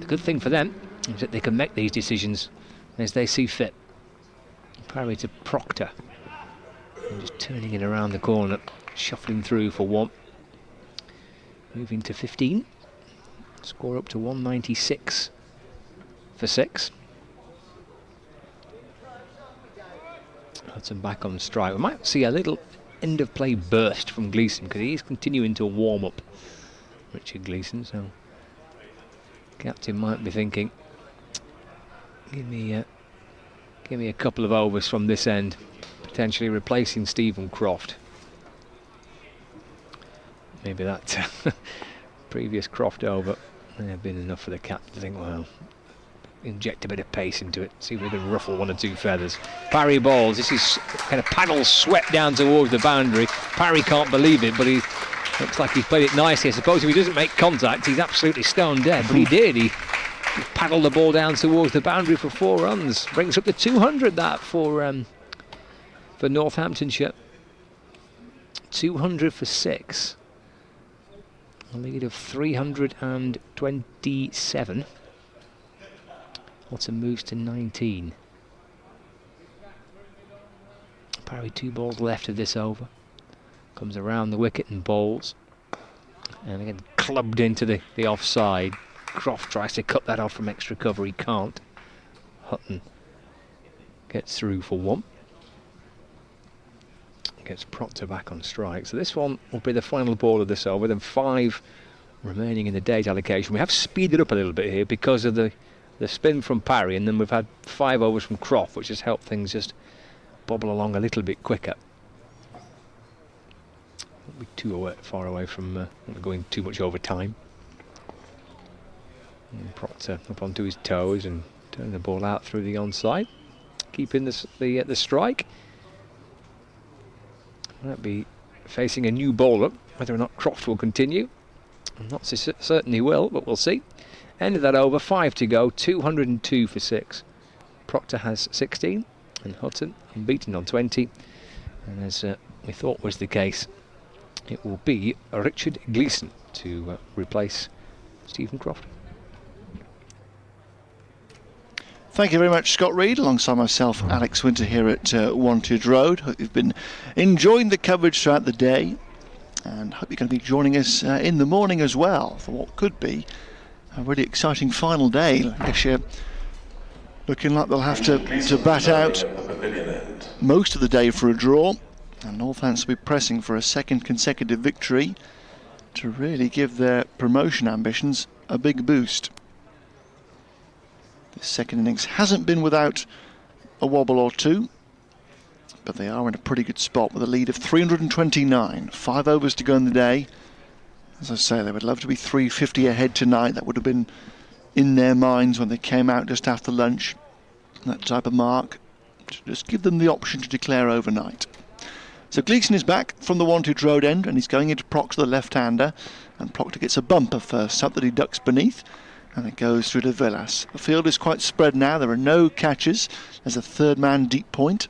the good thing for them is that they can make these decisions as they see fit. Parry to Proctor, and just turning it around the corner, shuffling through for 1. Moving to 15. Score up to 196 for 6. Hudson back on strike. We might see a little end of play burst from Gleeson because he's continuing to warm up, Richard Gleeson. So captain might be thinking, give me a couple of overs from this end, potentially replacing Stephen Croft. Maybe that previous Croft over may have been enough for the captain to think, well, inject a bit of pace into it, see if we can ruffle 1 or 2 feathers. Parry balls. This is kind of paddles swept down towards the boundary. Parry can't believe it, but he looks like he's played it nicely. I suppose if he doesn't make contact, he's absolutely stone dead, but he did. He paddled the ball down towards the boundary for 4 runs. Brings up to 200 that for Northamptonshire. 200 for 6. A lead of 327. Hutton moves to 19. Parry 2 balls left of this over. Comes around the wicket and bowls. And again, clubbed into the offside. Croft tries to cut that off from extra cover. He can't. Hutton gets through for 1. Gets Proctor back on strike. So this one will be the final ball of this over. Then 5 remaining in the day's allocation. We have speeded up a little bit here because of the spin from Parry, and then we've had 5 overs from Croft, which has helped things just bobble along a little bit quicker. Won't be too far away from going too much over time. And Proctor up onto his toes and turning the ball out through the onside, keeping the strike. Might be facing a new bowler. Whether or not Croft will continue, I'm not so certain he will, but we'll see. End of that over, 5 to go, 202 for 6. Proctor has 16, and Hutton unbeaten on 20. And as we thought was the case, it will be Richard Gleeson to replace Stephen Croft. Thank you very much, Scott Reed, alongside myself, Alex Winter, here at Wantage Road. Hope you've been enjoying the coverage throughout the day, and hope you're going to be joining us in the morning as well for what could be a really exciting final day. Lancashire looking like they'll have to bat out most of the day for a draw, and Northants will be pressing for a second consecutive victory to really give their promotion ambitions a big boost. The second innings hasn't been without a wobble or two, but they are in a pretty good spot with a lead of 329. 5 overs to go in the day. As I say, they would love to be 350 ahead tonight. That would have been in their minds when they came out just after lunch. That type of mark to just give them the option to declare overnight. So Gleeson is back from the Wantage Road end, and he's going into Proctor, the left-hander, and Proctor gets a bumper first up that he ducks beneath. And it goes through to Villas. The field is quite spread now. There are no catches. There's a third man deep point,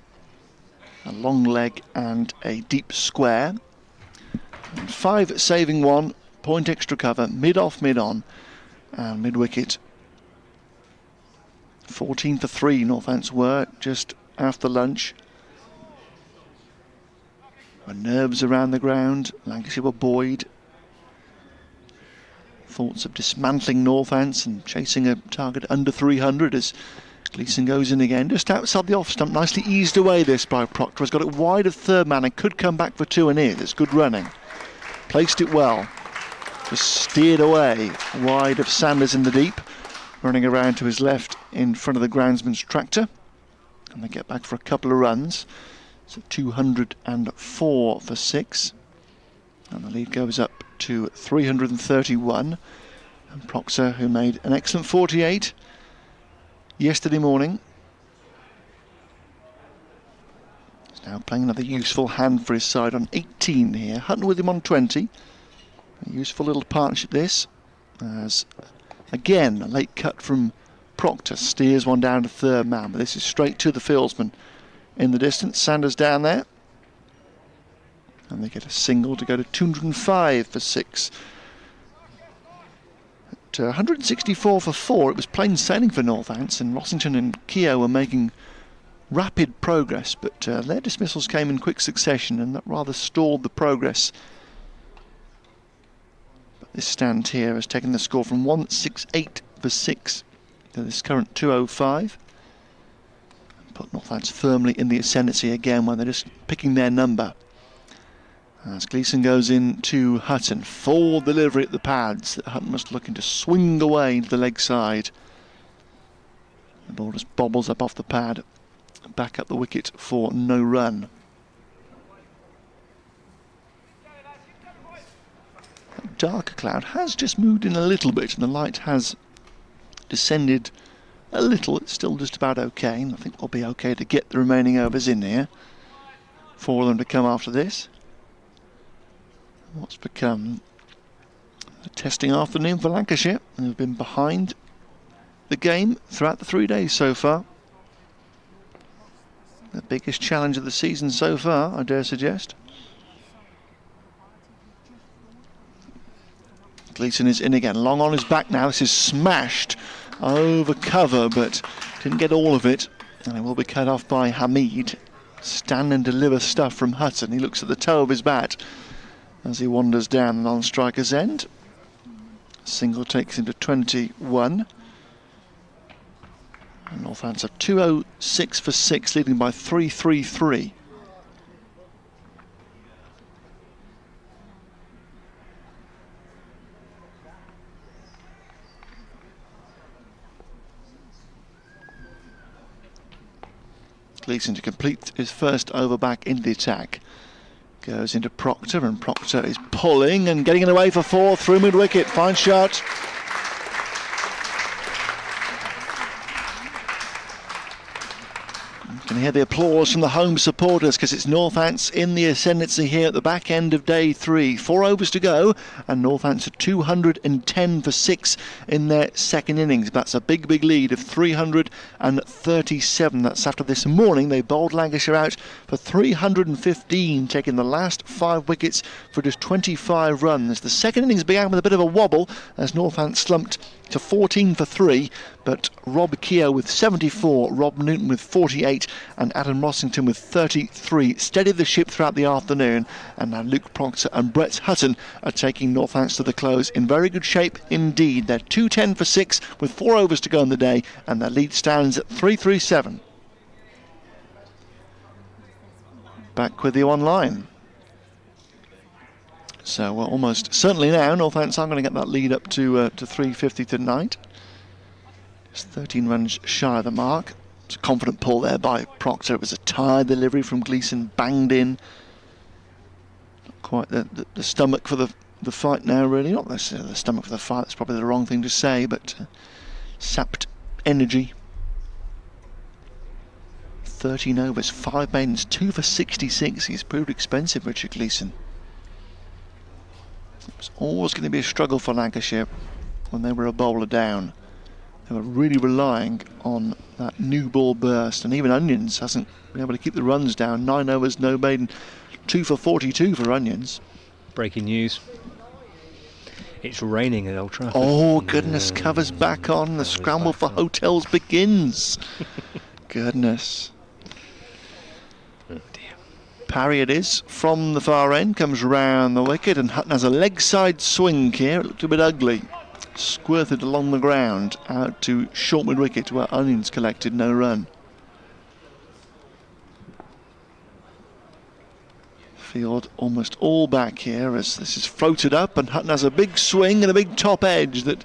a long leg and a deep square. And 5 saving 1, point extra cover, mid off, mid on, and mid wicket. 14 for 3 Northants were just after lunch. There were nerves around the ground. Lancashire were buoyed. Thoughts of dismantling Northants and chasing a target under 300 as Gleeson goes in again, just outside the off stump. Nicely eased away this by Proctor. Has got it wide of third man and could come back for 2 and in. It's good running. Placed it well. Just steered away wide of Sanders in the deep. Running around to his left in front of the groundsman's tractor. And they get back for a couple of runs. So 204 for 6. And the lead goes up to 331, and Proctor, who made an excellent 48 yesterday morning, is now playing another useful hand for his side on 18 here. Hutton with him on 20. A useful little partnership this, as again a late cut from Proctor steers one down to third man, but this is straight to the fieldsman in the distance. Sanders down there. And they get a single to go to 205 for 6. At 164 for 4, it was plain sailing for Northants, and Rossington and Keogh were making rapid progress, but their dismissals came in quick succession, and that rather stalled the progress. But this stand here has taken the score from 168 for 6 to this current 205. And put Northants firmly in the ascendancy again when they're just picking their number. As Gleeson goes in to Hutton, full delivery at the pads. Hutton must looking to swing away into the leg side. The ball just bobbles up off the pad, back up the wicket for no run. That darker cloud has just moved in a little bit, and the light has descended a little. It's still just about okay, and I think we'll be okay to get the remaining overs in here for them to come after this. What's become a testing afternoon for Lancashire, and have been behind the game throughout the 3 days so far. The biggest challenge of the season so far, I dare suggest. Gleeson is in again, long on his back now. This is smashed over cover, but didn't get all of it, and it will be cut off by Hamid. stand and deliver stuff from Hutton. He looks at the toe of his bat as he wanders down the non-striker's end. Single takes him to 21. And Northants are 206 for 6, leading by 3-3-3. Gleeson to complete his first over back into the attack. Goes into Proctor, and Proctor is pulling and getting it away for 4 through mid-wicket. Fine shot. You can hear the applause from the home supporters because it's Northants in the ascendancy here at the back end of day 3. 4 overs to go, and Northants are 210 for 6 in their second innings. That's a big, big lead of 337. That's after this morning they bowled Lancashire out for 315, taking the last 5 wickets for just 25 runs. The second innings began with a bit of a wobble as Northants slumped to 14 for 3, but Rob Keogh with 74, Rob Newton with 48 and Adam Rossington with 33 steadied the ship throughout the afternoon, and now Luke Proctor and Brett Hutton are taking Northants to the close in very good shape indeed. They're 210 for 6 with 4 overs to go in the day, and their lead stands at 337. Back with you online. So we're almost certainly now Northants are going to get that lead up to 350 tonight. Just 13 runs shy of the mark. It's a confident pull there by Proctor. It was a tired delivery from Gleeson, banged in. Not quite the stomach for the fight now, really. Not necessarily the stomach for the fight, that's probably the wrong thing to say, but sapped energy. 13 overs, 5 maidens, 2 for 66. He's proved expensive, Richard Gleeson. It was always going to be a struggle for Lancashire when they were a bowler down. They were really relying on that new ball burst, and even Onions hasn't been able to keep the runs down. 9 overs, no maiden, 2 for 42 for Onions. Breaking news. It's raining at Old Trafford. Oh goodness, covers back on. The scramble for hotels begins. Goodness. Oh dear. Parry it is from the far end, comes round the wicket, and Hutton has a leg side swing here. It looked a bit ugly. Squirted along the ground out to short mid wicket where Onions collected no run. Field almost all back here as this is floated up, and Hutton has a big swing and a big top edge that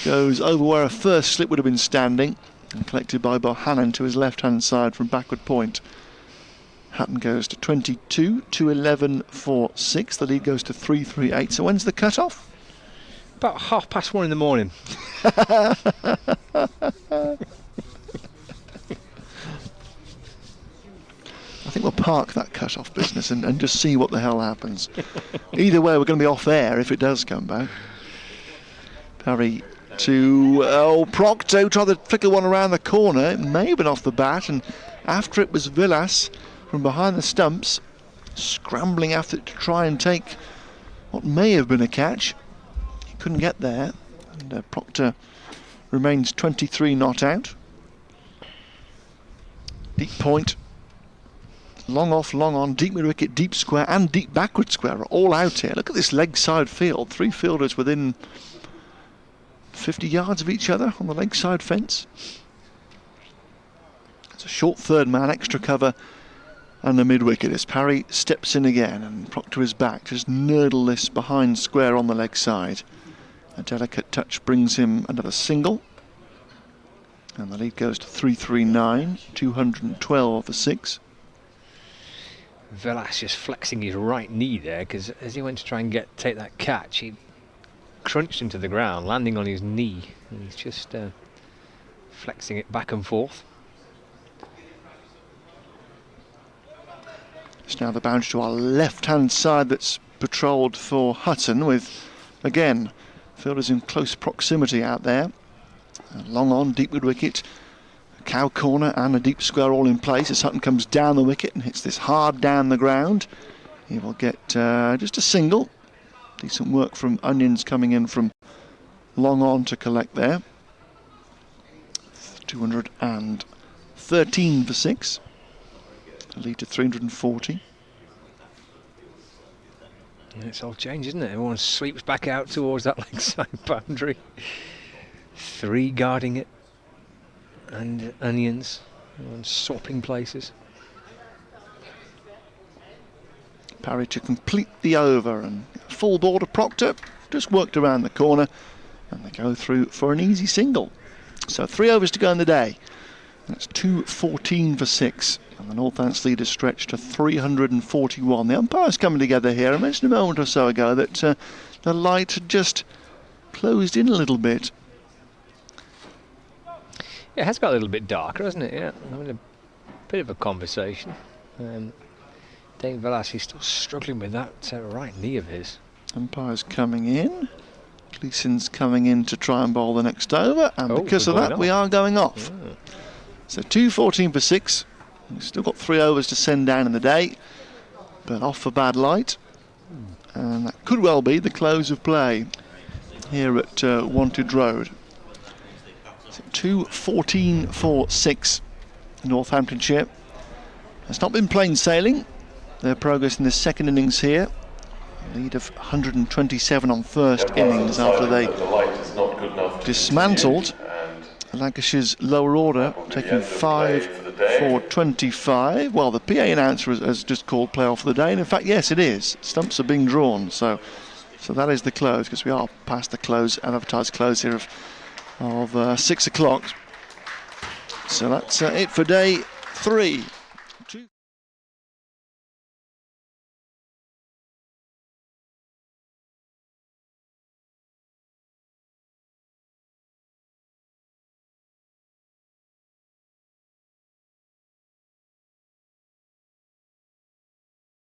goes over where a first slip would have been standing, and collected by Bohannon to his left hand side from backward point. Hutton goes to 22, 211 for 6. The lead goes to 338. So when's the cut-off? About 1:30 in the morning. I think we'll park that cut-off business and just see what the hell happens. Either way, we're going to be off air if it does come back. Parry to Proctor, tried to flicker one around the corner. It may have been off the bat, and after it was Villas from behind the stumps, scrambling after it to try and take what may have been a catch. He couldn't get there, and Proctor remains 23 not out. Deep point, long off, long on, deep mid wicket, deep square and deep backward square are all out here. Look at this leg side field, 3 fielders within 50 yards of each other on the leg side fence. It's a short third man, extra cover, and the mid wicket as Parry steps in again, and Proctor is back, just nurdle this behind square on the leg side. A delicate touch brings him another single, and the lead goes to 339, 212 for 6. Villas just flexing his right knee there, because as he went to try and take that catch, he crunched into the ground, landing on his knee, and he's just flexing it back and forth. It's now the bounce to our left-hand side that's patrolled for Hutton, with, again, fielders in close proximity out there. Long on, deep mid wicket, a cow corner and a deep square all in place as Hutton comes down the wicket and hits this hard down the ground. He will get just a single. Decent work from Onions coming in from long on to collect there. 213 for 6. to lead to 340. It's all changed, isn't it? Everyone sweeps back out towards that leg side boundary. 3 guarding it. And onions. Everyone's swapping places. Parry to complete the over, and full ball to Proctor. Just worked around the corner, and they go through for an easy single. So 3 overs to go in the day. That's 214 for 6. And the Northants lead is stretched to 341. The umpire's coming together here. I mentioned a moment or so ago that the light had just closed in a little bit. Yeah, it has got a little bit darker, hasn't it? Yeah, having a bit of a conversation. Dave Velasquez still struggling with that right knee of his. Umpire's coming in. Gleason's coming in to try and bowl the next over, and because of that, we are going off. Yeah. So 214 for 6. We've still got 3 overs to send down in the day, but off for bad light. And that could well be the close of play here at Wantage Road. So 214 for 6 in Northamptonshire. It's not been plain sailing. Their progress in the second innings here. A lead of 127 on first innings after they dismantled Lancashire's lower order, taking 5 for 25. Well, the PA announcer has just called play off for the day, and in fact, yes, it is. Stumps are being drawn, so that is the close, because we are past the close, advertised close here of 6 o'clock. So that's it for day 3.